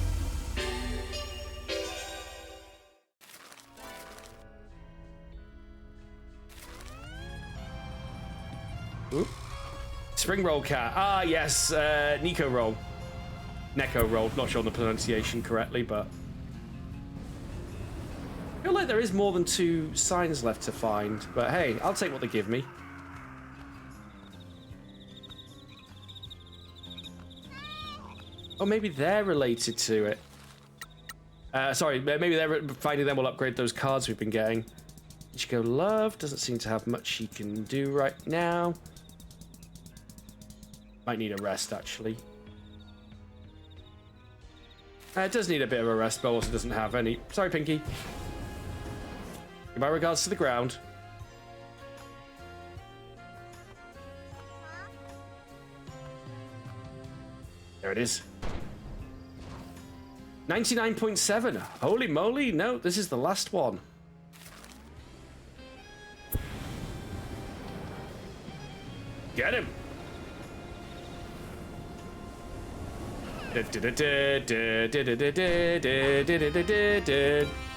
Ooh. Spring roll cat. Ah, yes. Nico roll. Neko roll. Not sure on the pronunciation correctly, but I feel like there is more than 2 signs left to find. But hey, I'll take what they give me. Oh, maybe they're related to it. Sorry, maybe finding them will upgrade those cards we've been getting. Ichigo Love doesn't seem to have much he can do right now. Might need a rest, actually. It does need a bit of a rest, but also doesn't have any. Sorry, Pinky. My regards to the ground. There it is. 99.7. Holy moly. No, this is the last one. Get him.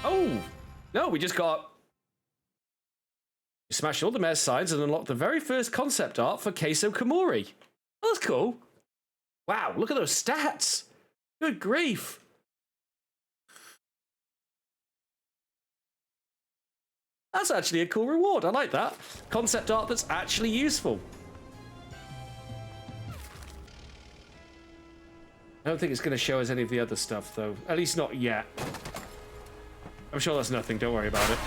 Oh, no, we just got... We smashed all the mayor's signs and unlocked the very first concept art for Keiso Komori. Oh, that's cool. Wow, look at those stats. Good grief. That's actually a cool reward. I like that. Concept art that's actually useful. I don't think it's going to show us any of the other stuff, though. At least not yet. I'm sure that's nothing. Don't worry about it.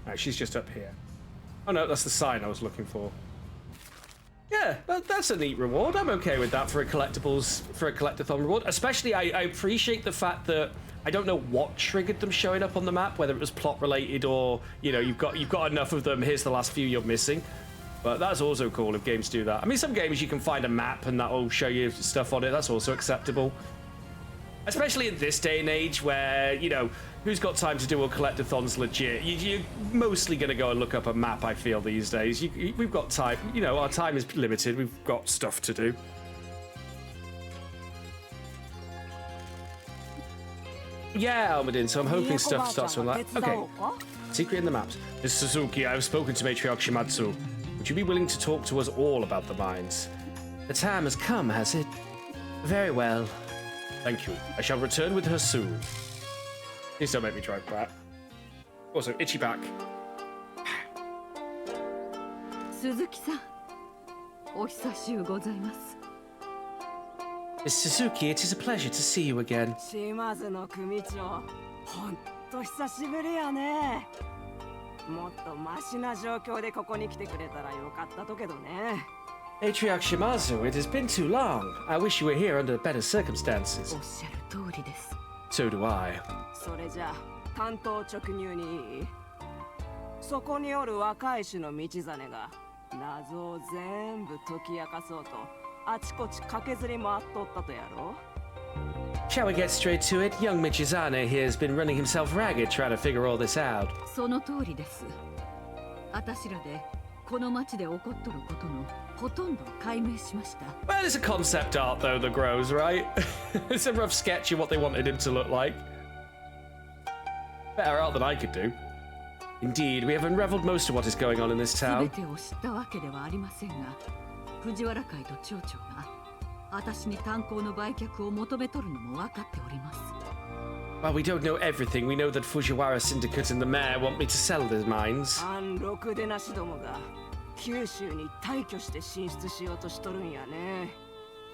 Alright, she's just up here. Oh no, that's the sign I was looking for. Yeah, that's a neat reward. I'm okay with that for a collectathon reward. Especially, I appreciate the fact that I don't know what triggered them showing up on the map, whether it was plot related or, you know, you've got enough of them. Here's the last few you're missing. But that's also cool if games do that. I mean, some games you can find a map and that will show you stuff on it. That's also acceptable. Especially in this day and age where, you know, who's got time to do a collectathons legit? You're mostly going to go and look up a map, I feel, these days. We've got time. You know, our time is limited. We've got stuff to do. Yeah, Almadin, so I'm hoping stuff starts to unlock. Okay. Secret in the maps. Miss Suzuki, I've spoken to Matriarch Shimatsu. Would you be willing to talk to us all about the mines? The time has come, has it? Very well. Thank you. I shall return with her soon. Please don't make me drive back. Also, itchy back. Suzuki-san, お久しゅうございます。 Miss Suzuki, it is a pleasure to see you again. 島津の組長、ほんと久しぶりやね。もっとマシな状況でここに来てくれたらよかったとけどね。Matriarch Shimazu, it has been too long. I wish you were here under better circumstances. おっしゃる通りです。 So do I. それじゃあ担当直入にいい？そこにおる若い種の道真が謎を全部解き明かそうとあちこち駆けずり回っとったとやろ。 Shall we get straight to it? Young Michizane here has been running himself ragged trying to figure all this out. その通りです。私らでこの町で起こっとることのほとんどを解明しました。 Well, it's a concept art though that grows, right? It's a rough sketch of what they wanted him to look like. Better art than I could do. Indeed, we have unraveled most of what is going on in this すべ town. てを知ったわけではありませんが、藤原会と町長が私に炭鉱の売却を求めとるのも分かっております。 While we don't know everything, we know that Fujiwara Syndicate and the mayor want me to sell their mines. ろくでなしどもが九州に大挙して進出しようとしとるんやね。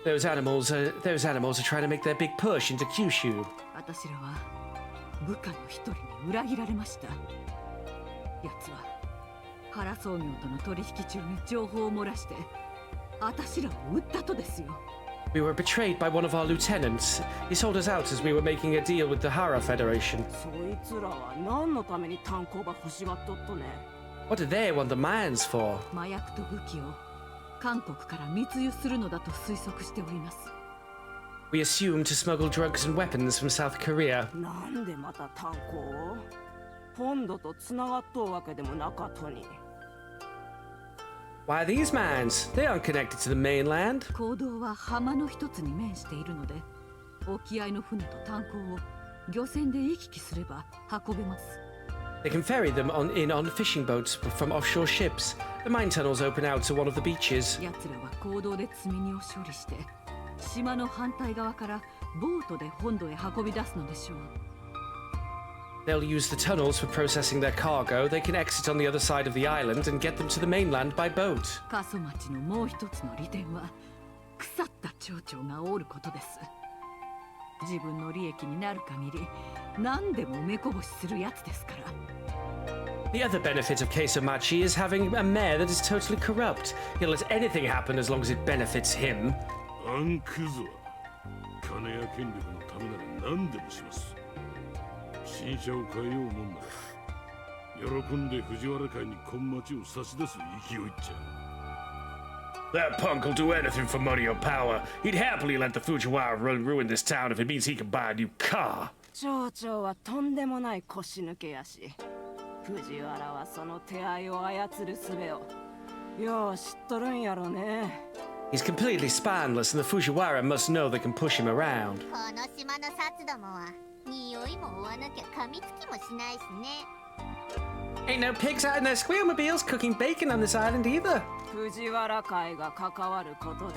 Those animals are trying to make their big push into Kyushu. 私らは部下の一人に裏切られました。奴は原総業との取引中に情報を漏らして私らを撃ったとですよ。We were betrayed by one of our lieutenants. He sold us out as we were making a deal with the Hara Federation. そいつらは何のために炭鉱が欲しがっとっとね。What do they want the mines for? 麻薬と武器を韓国から密輸するのだと推測しております。We assumed to smuggle drugs and weapons from South Korea. なんでまた炭鉱？本土とつながっとうわけでもなかとに。Why these mines? They aren't connected to the mainland. 坑道は浜の一つに面しているので、沖合の船と炭鉱を漁船で行き来すれば運べます。They can ferry them on fishing boats from offshore ships. The mine tunnels open out to one of the beaches. 奴らは坑道で積み荷を処理して、島の反対側からボートで本土へ運び出すのでしょう。They'll use the tunnels for processing their cargo. They can exit on the other side of the island and get them to the mainland by boat. 過疎町のもう一つの利点は、腐った町長がおることです。自分の利益になる限り、何でも目こぼしするやつですから。The other benefit of Kesomachi is having a mayor that is totally corrupt. He'll let anything happen as long as it benefits him. アンクズは金や権力のためなら何でもします。新車を変えようもんなら喜んで藤原会にこん町を差し出す勢いっちゃ。 That punk will do anything for money or power. He'd happily let the Fujiwara ruin this town if it means he can buy a new car. 町長はとんでもない腰抜けやし、藤原はその手合いを操る術をよう知っとるんやろね。He's completely spineless, and the Fujiwara must know they can push him around. この島の札どもは匂いも追わなきゃ噛みつきもしないしね。 Ain't no pigs out in their squealmobiles cooking bacon on this island either. 藤原会が関わることで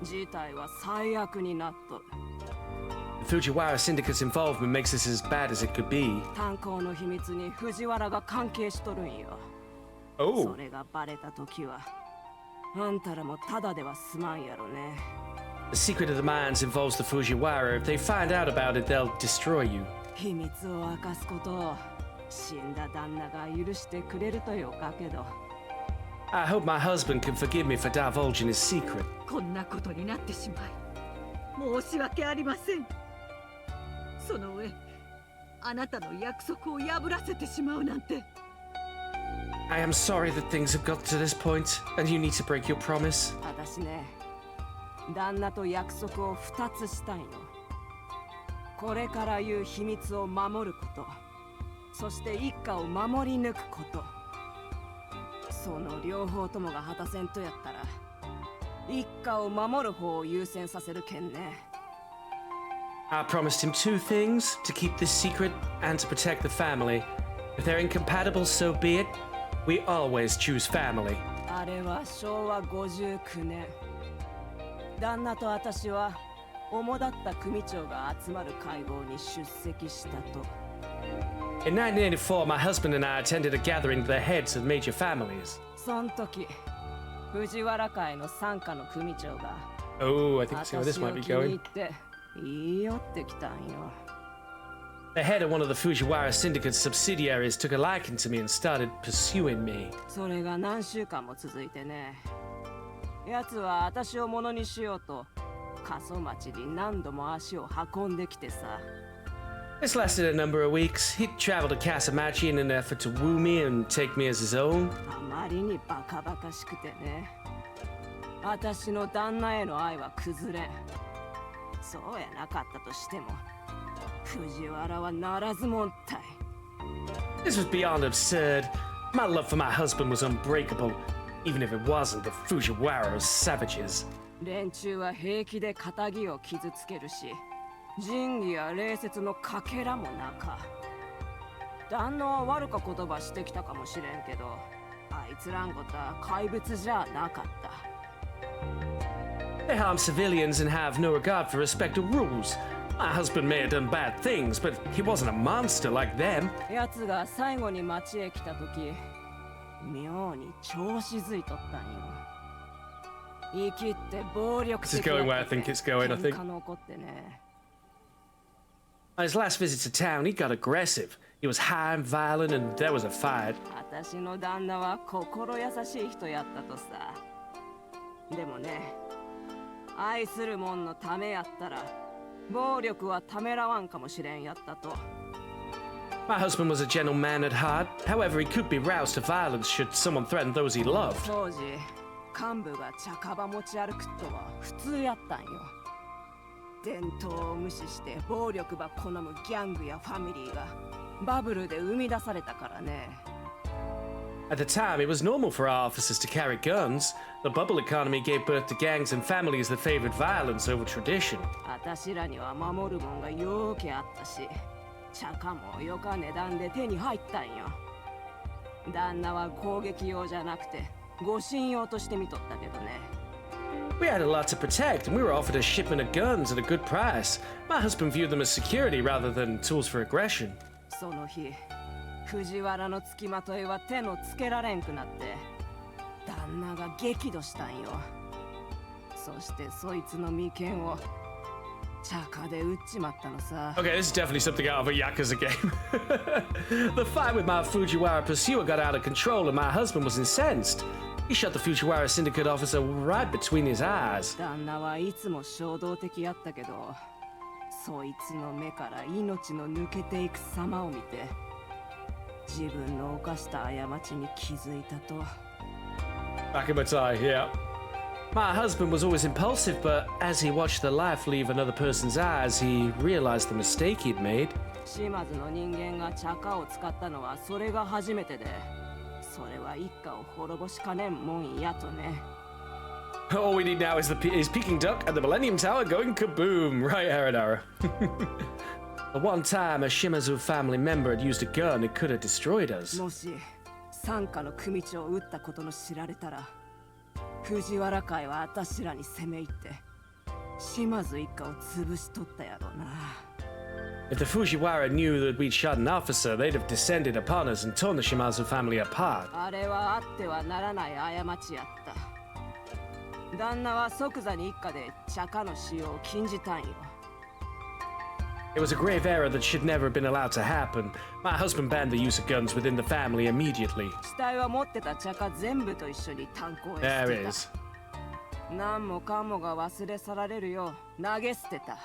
事態は最悪になっとる。 The Fujiwara syndicate's involvement makes this as bad as it could be. 炭鉱の秘密に藤原が関係しとるんよ。Oh. それがバレた時はあんたらもただでは済まんやろね。 The secret of the mines involves the Fujiwara. If they find out about it, they'll destroy you. 秘密を明かすことを死んだ旦那が許してくれるとよかけど。 I hope my husband can forgive me for divulging his secret. こんなことになってしまい、申し訳ありません。その上、あなたの約束を破らせてしまうなんて。 I am sorry that things have got to this point, and you need to break your promise. 私ね、旦那と約束を2つしたんよ。これから言う秘密を守ること、そして一家を守り抜くこと。その両方ともが果たせんとやったら、一家を守る方を優先させるけんね。 I promised him two things: to keep this secret and to protect the family. If they're incompatible, so be it. We always choose family. あれは昭和59年。旦那と私は主だった組長が集まる会合に出席したと。 In 1984, my husband and I attended a gathering of the heads of major families. そん時、藤原会の傘下の組長が Oh, I think I see how this 私 might を be 気に入 going. って言い寄ってきたんよ。 The head of one of the Fujiwara syndicate's subsidiaries took a liking to me and started pursuing me. それが何週間も続いてね。奴は私をものにしようと過疎町に何度も足を運んできてさ。 This lasted a number of weeks. He'd traveled to Casamachi in an effort to woo me and take me as his own. あまりにバカバカしくてね。私の旦那への愛は崩れん。そうやなかったとしても、藤原はならずもんたい。 This was beyond absurd. My love for my husband was unbreakable, even if it wasn't the Fujiwara's savages. 連中は平気で仇を傷つけるし、仁義や礼節のかけらもなか。旦那は悪か言葉してきたかもしれんけど、あいつらんことは怪物じゃなかった。 They harm civilians and have no regard for respect or rules. My husband may have done bad things, but he wasn't a monster like them. 奴が最後に町へ来た時、妙に調子づいとったんよ。生きって暴力的 This is going where I think it's going, I think. 喧嘩の起こってね。 On his last visit to town, he got aggressive. He was high and violent, and there was a fight. 私の旦那は心優しい人やったとさ。でもね、愛する者のためやったら暴力はためらわんかもしれんやったと。 My husband was a gentleman at heart. However, he could be roused to violence should someone threaten those he loved. 当時幹部が茶カバ持ち歩くとは普通やったんよ。伝統を無視して暴力ば好むギャングやファミリーがバブルで生み出されたからね。 At the time, it was normal for our officers to carry guns. The bubble economy gave birth to gangs and families that favored violence over tradition. あたしらには守るもんがよーけあったし、茶カもよか値段で手に入ったんよ。旦那は攻撃用じゃなくて護身用として見とったけどね。 We had a lot to protect, and we were offered a shipment of guns at a good price. My husband viewed them as security rather than tools for aggression. その日、藤原の付きまといは手のつけられんくなって、旦那が激怒したんよ。そしてそいつの眉間を茶化で撃っちまったのさ。 Okay, this is definitely something out of a Yakuza game. The fight with my Fujiwara pursuer got out of control, and my husband was incensed. He shot the Fujiwara syndicate officer right between his eyes. 旦那はいつも衝動的やったけど、そいつの目から命の抜けていく様を見て、自分の犯した過ちに気づいたと。 Back in my tie, yeah. My husband was always impulsive, but as he watched the life leave another person's eyes, he realized the mistake he'd made. 島津の人間が茶化を使ったのはそれが初めてで、それは一家を滅ぼしかねんもんやとね。 All we need now is is Peking Duck and the Millennium Tower going kaboom! Right, Haradara. At one time, a Shimazu family member had used a gun and could have destroyed us. もし傘下の組長を撃ったことの知られたら、藤原会はあたしらに攻め入って島津一家を潰しとったやろうな。 If the Fujiwara knew that we'd shot an officer, they'd have descended upon us and torn the Shimazu family apart. あれはあってはならない過ちやった。旦那は即座に一家で茶化の使用を禁じたんよ。 It was a grave error that should never have been allowed to happen. My husband banned the use of guns within the family immediately. 死体は持ってた茶化全部と一緒に炭鉱へ There 捨 it て is. た。何もかもが忘れ去られるよう投げ捨てた。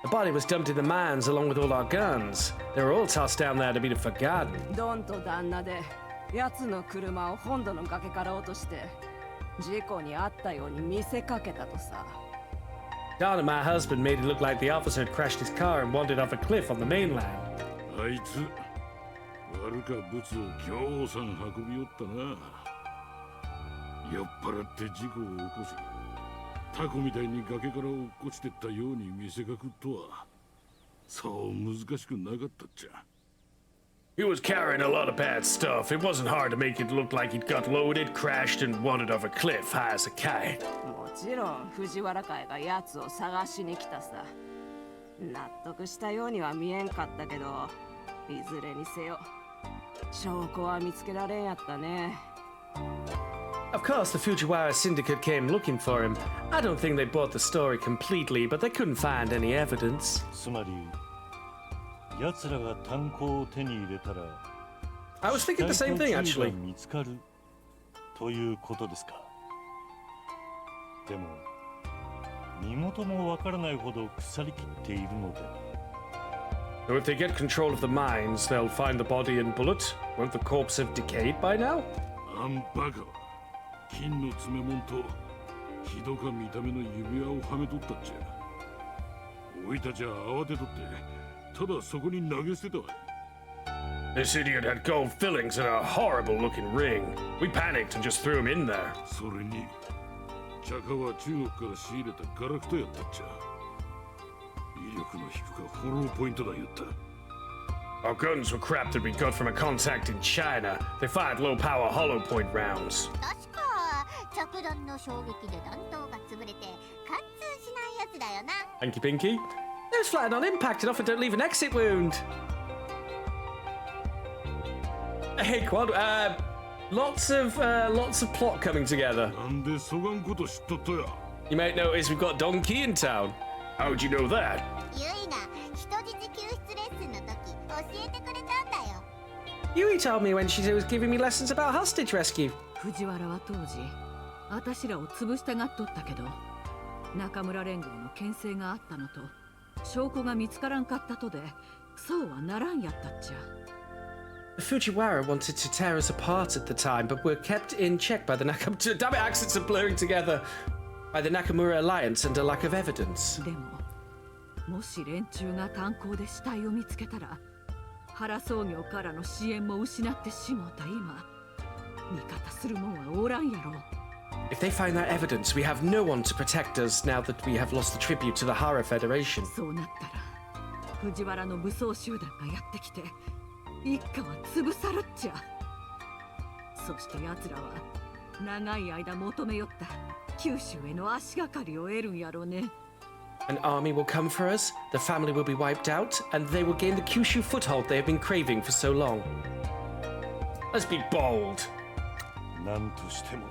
The body was dumped in the mines along with all our guns. They were all tossed down there to be forgotten. ドンと旦那で奴の車を本土の崖から落として事故に遭ったように見せかけたとさ。 Don and my husband made it look like the officer had crashed his car and wandered off a cliff on the mainland. あいつ悪か物をぎょうさん運びよったな。酔っ払って事故を起こし、タコみたいに崖から落っこちてったように見せかくとは、そう難しくなかったっちゃ。 He was carrying a lot of bad stuff. It wasn't hard to make it look like he'd got loaded, crashed, and wandered off a cliff high as a kite. もちろん藤原会が奴を探しに来たさ。納得したようには見えんかったけど、いずれにせよ証拠は見つけられんやったね。 Of course, the Fujiwara syndicate came looking for him. I don't think they bought the story completely, but they couldn't find any evidence. つまり奴らが炭鉱を手に入れたら I was thinking the same thing, actually. 見つかるということですか。でも身元もわからないほど腐りきっているので。 So if they get control of the mines, they'll find the body and bullet. Won't the corpse have decayed by now? あんバカは金の詰め物とひどか見た目の指輪をはめとったっちゃ。おいたちは慌てとってただそこに投げ捨てたわ。 This idiot had gold fillings and a horrible looking ring. We panicked and just threw him in there. それに茶化は中国から仕入れたガラクタやったっちゃ。威力の低かホローポイント弾やった。 Our guns were crap that we got from a contact in China. They fired low-power hollow point rounds. 確か着弾の衝撃で弾頭が潰れて貫通しないやつだよな。 Thank you, Pinky. It was flattened on impact and often don't leave an exit wound. Hey, Quad. Lots of plot coming together. なんでそがんこと知っとったや。 You might notice we've got Donkey in town. How'd you know that? ユイが人質救出レッスンの時教えてくれたんだよ。 Yui told me when she was giving me lessons about hostage rescue. 藤原は当時私らを潰したがっとったけど、中村連合の牽制があったのと証拠が見つからんかったとで、そうはならんやったっちゃ。The Fujiwara wanted to tear us apart at the time, but were kept in check by the Nakamura. Damn it, accents are blurring together. By the Nakamura alliance and a lack of evidence. でも、もし連中が炭鉱で死体を見つけたら、原創業からの支援も失ってしもうた今、味方するもんはおらんやろ。If they find that evidence, we have no one to protect us now that we have lost the tribute to the Hara Federation. そうなったら、藤原の武装集団がやってきて、一家は潰さるっちゃ。そして奴らは長い間求めよった九州への足がかりを得るんやろね。An army will come for us, the family will be wiped out, and they will gain the Kyushu foothold they have been craving for so long. Let's be bold. なんとしても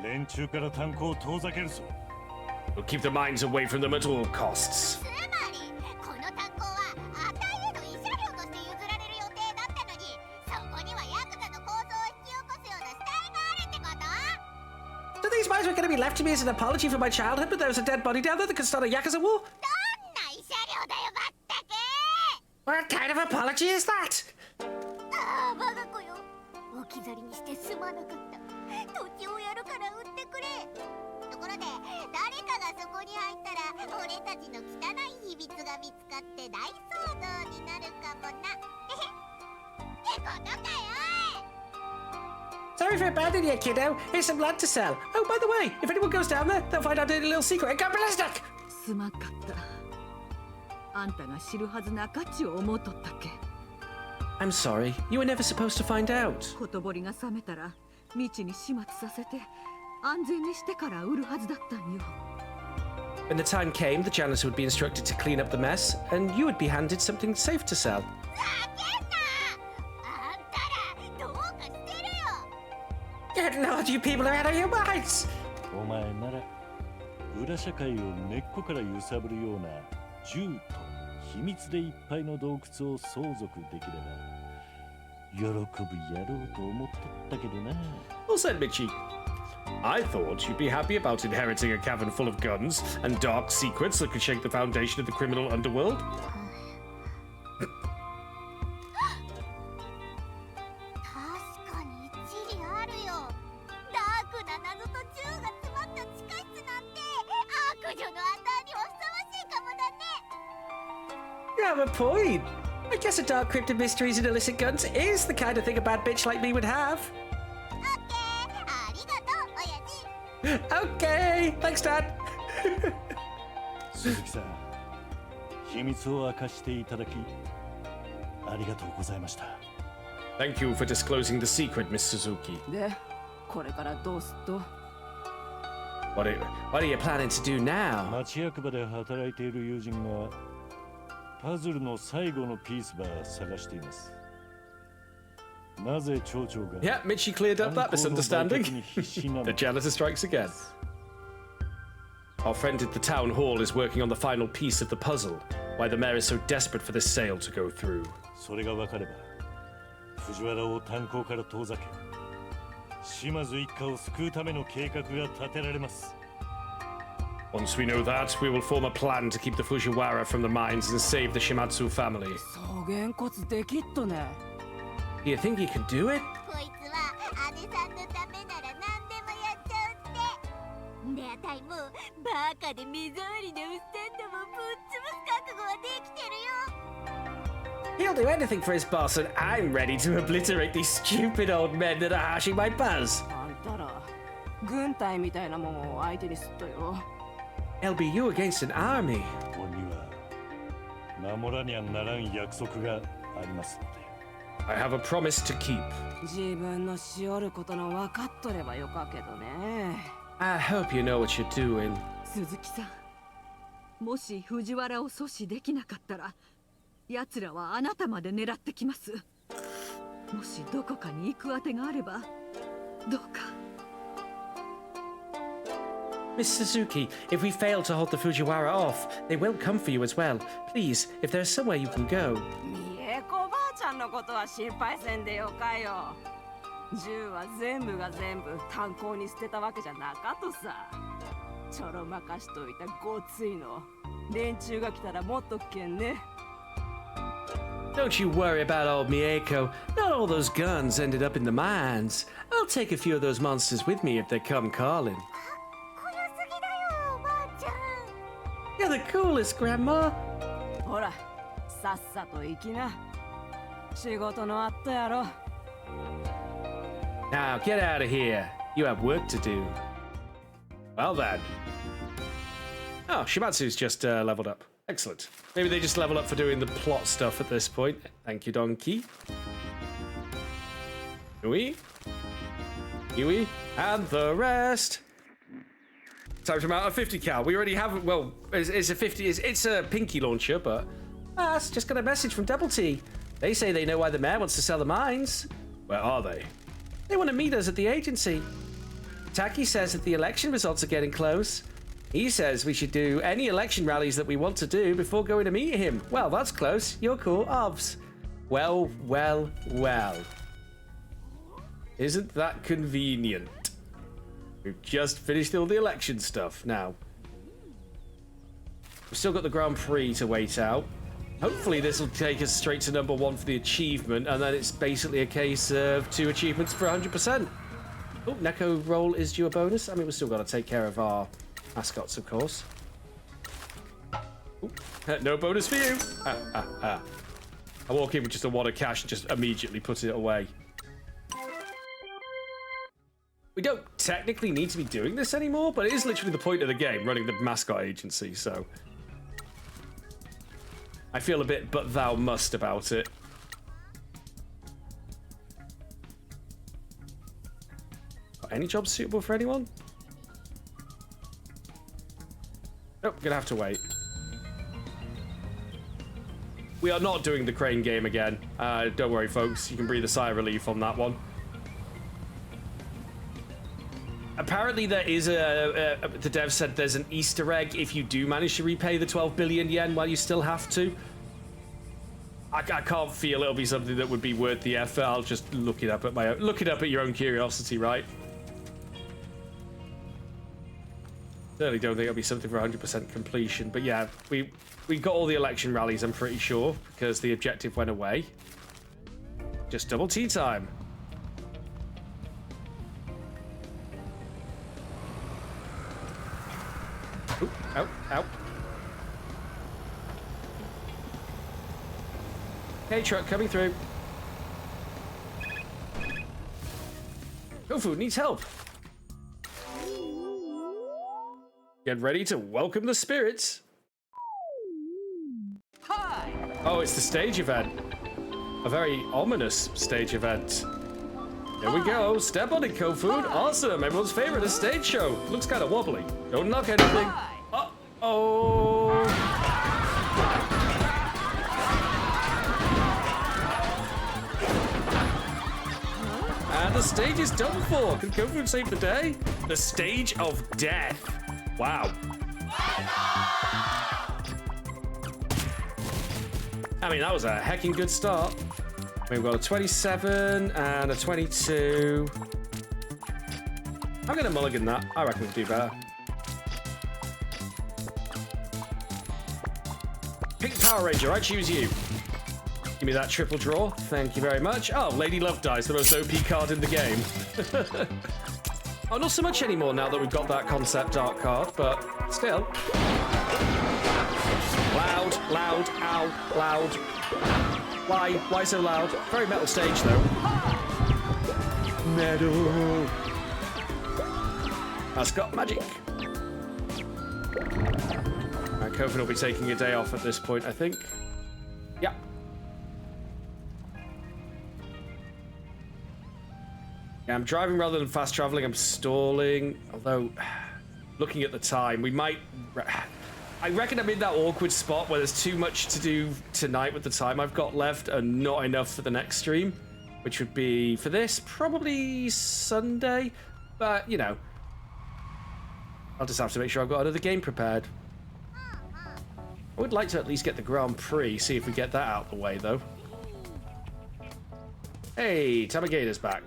連中から炭鉱を遠ざけるぞ。 We'll keep the mines away from them at all costs. つまりこの炭鉱はあたいへの慰謝料として譲られる予定だったのに、そこにはヤクザの抗争を引き起こすような死体があるってこと？ So these mines were going to be left to me as an apology for my childhood, but there was a dead body down there that could start a Yakuza war? どんな慰謝料だよまったく。 What kind of apology is that? ああ我が子よ、置き去りにしてすまなかった。土地をやるから売ってくれ。ところで誰かがそこに入ったら俺たちの汚い秘密が見つかって大騒動になるかもな。ってことかよ。 Sorry for abandoning you, kiddo. Here's some land to sell. Oh, by the way, if anyone goes down there, they'll find our dirty little secret. It got ballistic! すまんかった。あんたが知るはずな価値を思うとったっけ。 I'm sorry. You were never supposed to find out. ほとぼりが冷めたら道に始末させて安全にしてから売るはずだったんよ。 When the time came, the janitor would be instructed to clean up the mess, and you would be handed something safe to sell. ざけんな。あんたらどうかしてるよ。 Good lord, you people are out of your minds! お前なら裏社会を根っこから揺さぶるような銃と秘密でいっぱいの洞窟を相続できれば喜ぶやろうと思っとったけどな。 Well said, Michi. I thought you'd be happy about inheriting a cavern full of guns and dark secrets that could shake the foundation of the criminal underworld. 確かに一理あるよ。ダークな謎と銃が詰まった地下室なんて悪女のアターにはふさわしいかもだね。 You have a point. I guess a dark cryptid mysteries and illicit guns is the kind of thing a bad bitch like me would have. オッケー、ありがとう、親父。 Okay, thanks, Dad. 鈴木さん、秘密を明かしていただきありがとうございました。 Thank you for disclosing the secret, Miss Suzuki. で、これからどうすっと？ What are you planning to do now? 町役場で働いている友人がパズルの最後のピースば探しています。なぜ町長が Yeah, Michi cleared up that misunderstanding. The janitor strikes again. Our friend at the town hall is working on the final piece of the puzzle, why the mayor is so desperate for this sale to go through. それが分かれば藤原を炭鉱から遠ざけ島津一家を救うための計画が立てられます。 Once we know that, we will form a plan to keep the Fujiwara from the mines and save the Shimatsu family. そうげんこつできっとね。 Do you think you can do it? こいつは姉さんのためなら何でもやっちゃうって。で、あたいもバカで目障りなウッサンドもぶっ潰す覚悟はできてるよ。 He'll do anything for his boss, and I'm ready to obliterate these stupid old men that are hashing my buzz. あんたら軍隊みたいなもんを相手にすっとよ。 It'll be you against an army. ここには守らにゃならん約束がありますので。 I have a promise to keep. 自分のしおることの分かっとればよかけどね。 I hope you know what you're doing. 鈴木さん、もし藤原を阻止できなかったら、奴らはあなたまで狙ってきます。もしどこかに行くあてがあれば、どうか。 Miss Suzuki, if we fail to hold the Fujiwara off, they will come for you as well. Please, if there's somewhere you can go. 三重子ばあちゃんのことは心配せんでよかよ。銃は全部が全部炭鉱に捨てたわけじゃなかとさ。ちょろまかしといたごついの。連中が来たらもっと危険ね。Don't you worry about old Mieko. Not all those guns ended up in the mines. I'll take a few of those monsters with me if they come calling. かっこよすぎだよおばあちゃん。 You're the coolest, Grandma. ほら、さっさと行きな。仕事のあったやろ。Now get out of here. You have work to do. Well then. Oh, Shimatsu's just leveled up. Excellent. Maybe they just level up for doing the plot stuff at this point. Thank you, Donkey. Yui. And the rest. Time to mount a 50 cal. We already have, well, it's a 50, it's a pinky launcher, but that's just got a message from Double T. They say they know why the mayor wants to sell the mines. Where are they? They want to meet us at the agency. Taki says that the election results are getting close. He says we should do any election rallies that we want to do before going to meet him. Well, that's close. You're cool. Obvs. Well. Isn't that convenient? We've just finished all the election stuff now. We've still got the Grand Prix to wait out. Hopefully this will take us straight to number 1 for the achievement, and then it's basically a case of 2 achievements for 100%. Oh, Neko roll is due a bonus. I mean, we've still got to take care of our mascots, of course. Ooh, no bonus for you. I walk in with just a wad of cash and just immediately put it away. We don't technically need to be doing this anymore, but it is literally the point of the game, running the mascot agency, so I feel a bit but thou must about it. Got any jobs suitable for anyone? Nope, gonna have to wait. We are not doing the crane game again. Don't worry, folks. You can breathe a sigh of relief on that one. Apparently there is the dev said there's an Easter egg if you do manage to repay the 12 billion yen while you still have to. I can't feel it'll be something that would be worth the effort. I'll just look it up at your own curiosity, right? Certainly don't think it'll be something for 100% completion, but yeah, we got all the election rallies, I'm pretty sure, because the objective went away. Just double tea time. Ooh, ow. Okay, truck coming through. Kofu needs help. Get ready to welcome the spirits. Hi. Oh, it's the stage event. A very ominous stage event. Here we go. Step on it, Kofu. Awesome. Everyone's favorite, a stage show. Looks kind of wobbly. Don't knock anything. Uh-oh. And the stage is done for. Can Kofu save the day? The stage of death. Wow. I mean, that was a hecking good start. We've got a 27 and a 22. I'm going to mulligan that. I reckon we can do better. Pink Power Ranger, I choose you. Give me that triple draw. Thank you very much. Oh, Lady Love Dice, the most OP card in the game. Oh, not so much anymore now that we've got that concept art card, but still. Loud, ow, loud. Why? Why so loud? Very metal stage, though. Metal. Mascot magic. Alright, Kofen will be taking a day off at this point, I think. Yeah. Yeah, I'm driving rather than fast traveling. I'm stalling. Although, looking at the time, we might... I reckon I'm in that awkward spot where there's too much to do tonight with the time I've got left and not enough for the next stream, which would be, for this, probably Sunday. But, you know, I'll just have to make sure I've got another game prepared. I would like to at least get the Grand Prix, see if we get that out of the way, though. Hey, Tamagata's back.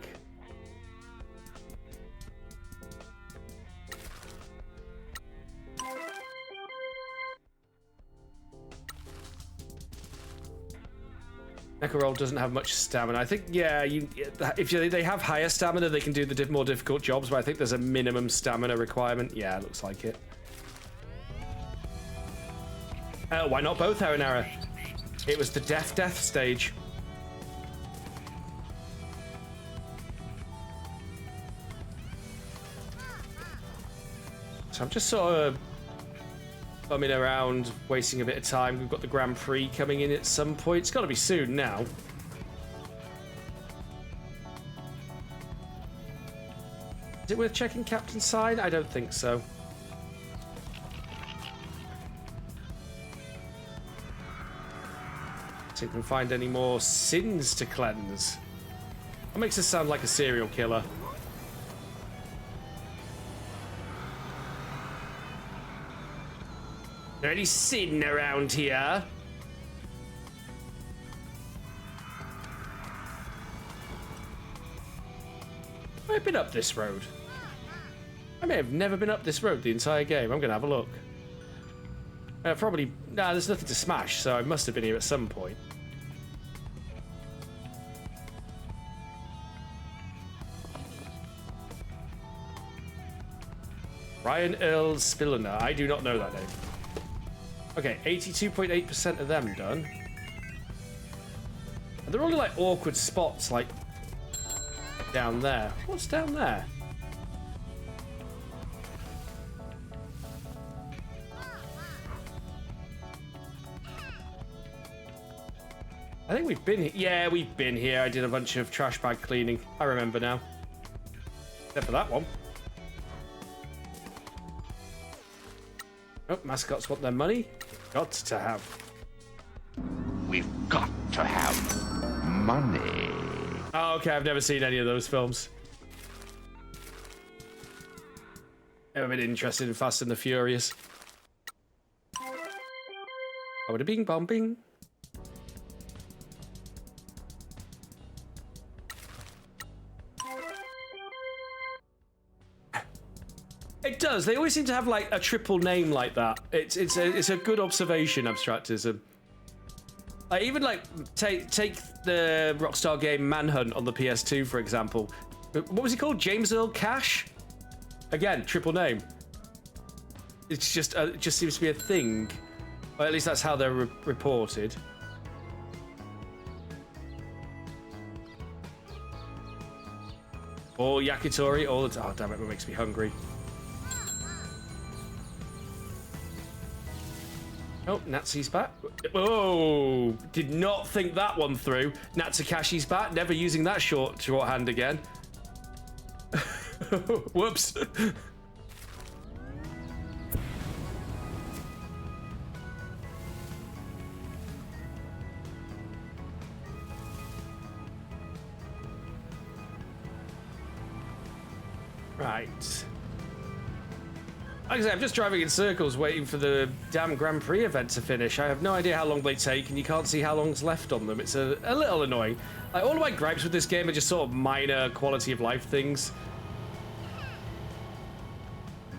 Neckerol doesn't have much stamina. I think, yeah, if they have higher stamina, they can do the more difficult jobs, but I think there's a minimum stamina requirement. Yeah, it looks like it. Why not both, Harinara? It was the death stage. So I'm just sort of bumming around, wasting a bit of time. We've got the Grand Prix coming in at some point. It's got to be soon now. Is it worth checking Captain's sign? I don't think so. See if we can find any more sins to cleanse. That makes us sound like a serial killer. Is there any sin around here? I've been up this road. I may have never been up this road the entire game. I'm gonna have a look. Probably. Nah, there's nothing to smash, so I must have been here at some point. Ryan Earl Spilliner. I do not know that name. Okay, 82.8% of them done. And they're only like awkward spots, like down there. What's down there? I think we've been here. Yeah, we've been here. I did a bunch of trash bag cleaning. I remember now. Except for that one. Oh, mascots want their money. Got to have. We've got to have money. Oh, okay. I've never seen any of those films. Never been interested in Fast and the Furious. I would have been bombing. It does. They always seem to have like a triple name like that. It's a good observation, Abstractism. Like even like take the Rockstar game Manhunt on the PS2 for example. What was he called? James Earl Cash? Again, triple name. It's just it just seems to be a thing. Or at least that's how they're reported. Or yakitori all the time. Oh damn it! It makes me hungry. Oh, Natsu's back. Oh, did not think that one through. Natsukashi's back, never using that shorthand again. Whoops. Right. Like I say, I'm just driving in circles waiting for the damn Grand Prix event to finish. I have no idea how long they take, and you can't see how long's left on them. It's a little annoying. Like, all of my gripes with this game are just sort of minor quality of life things.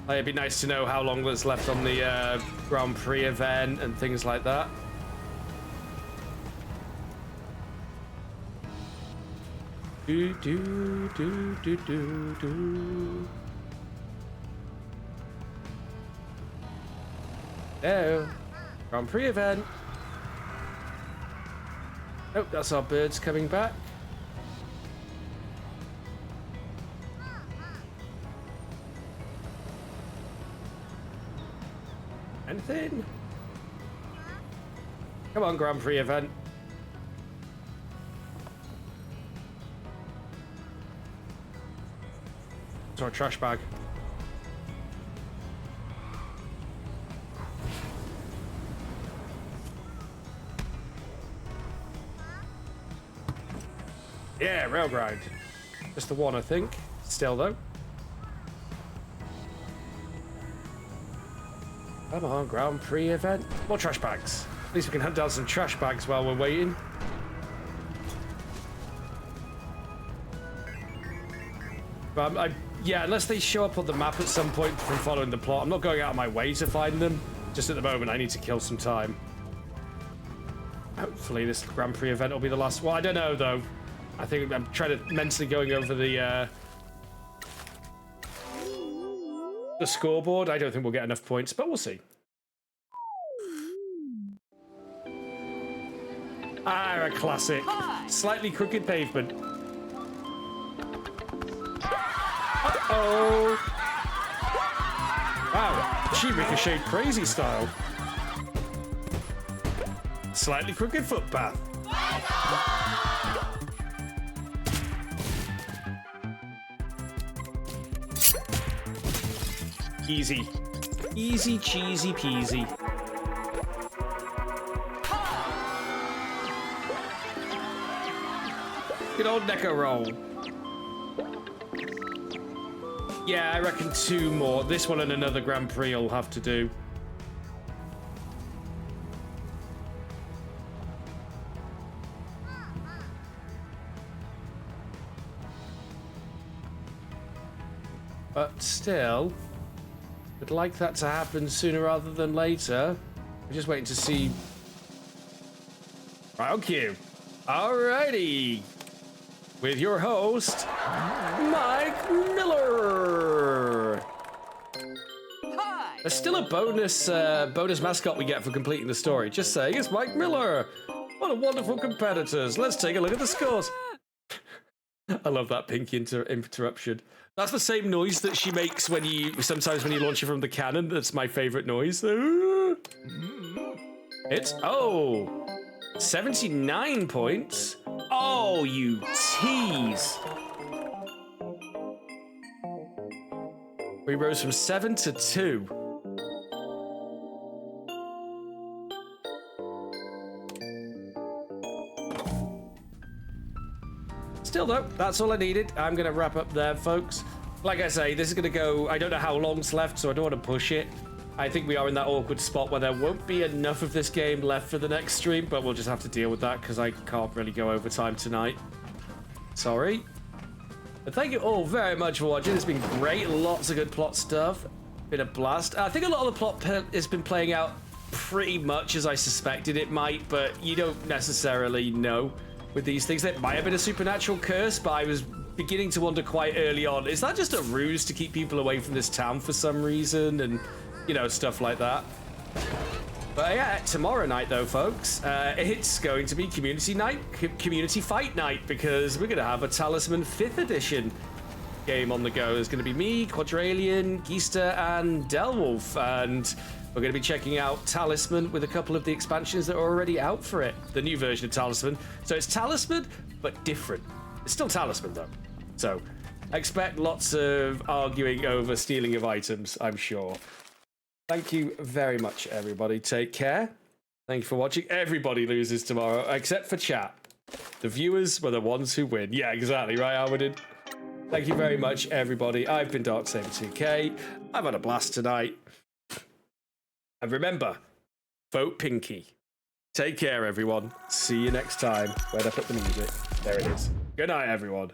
Like, it'd be nice to know how long there's left on the Grand Prix event and things like that. Do do do do do do. Oh, Grand Prix event. Oh, that's our birds coming back. Anything? Come on, Grand Prix event. It's our trash bag. Yeah, rail grind. Just the one, I think. Still, though. Come on, Grand Prix event. More trash bags. At least we can hunt down some trash bags while we're waiting. But yeah, unless they show up on the map at some point from following the plot, I'm not going out of my way to find them. Just at the moment, I need to kill some time. Hopefully this Grand Prix event will be the last one. I don't know, though. I think I'm trying to mentally going over the scoreboard. I don't think we'll get enough points, but we'll see. Ah, a classic. Slightly crooked pavement. Uh-oh. Wow, she ricocheted crazy style. Slightly crooked footpath. Easy. Easy cheesy peasy. Good old Neko roll. Yeah, I reckon 2 more. This one and another Grand Prix will have to do. But still, would like that to happen sooner rather than later. We're just waiting to see. Round cue. Alrighty. With your host, Mike Miller. There's still a bonus mascot we get for completing the story. Just saying, it's Mike Miller. What a wonderful competitors. Let's take a look at the scores. I love that Pinky interruption. That's the same noise that she makes when sometimes when you launch it from the cannon. That's my favorite noise. It's 79 points. Oh, you tease. We rose from 7 to 2. Still though, that's all I needed. I'm gonna wrap up there, folks. Like I say, this is gonna go, I don't know how long's left, so I don't want to push it. I think we are in that awkward spot where there won't be enough of this game left for the next stream, but we'll just have to deal with that because I can't really go overtime tonight. Sorry. But thank you all very much for watching. It's been great. Lots of good plot stuff. Been a blast. I think a lot of the plot has been playing out pretty much as I suspected it might, but you don't necessarily know with these things. There might have been a supernatural curse, but I was beginning to wonder quite early on, is that just a ruse to keep people away from this town for some reason? And you know, stuff like that. But yeah, tomorrow night though, folks, it's going to be community fight night, because we're going to have a Talisman 5th edition game on the go. There's going to be me, Quadralian, Geista, and Delwolf, and we're going to be checking out Talisman with a couple of the expansions that are already out for it. The new version of Talisman. So it's Talisman, but different. It's still Talisman though. So expect lots of arguing over stealing of items, I'm sure. Thank you very much, everybody. Take care. Thank you for watching. Everybody loses tomorrow, except for chat. The viewers were the ones who win. Yeah, exactly, right, Armadin? Thank you very much, everybody. I've been Darksaber2k. I've had a blast tonight. And remember, vote Pinky. Take care, everyone. See you next time. Where'd I put the music? There it is. Good night, everyone.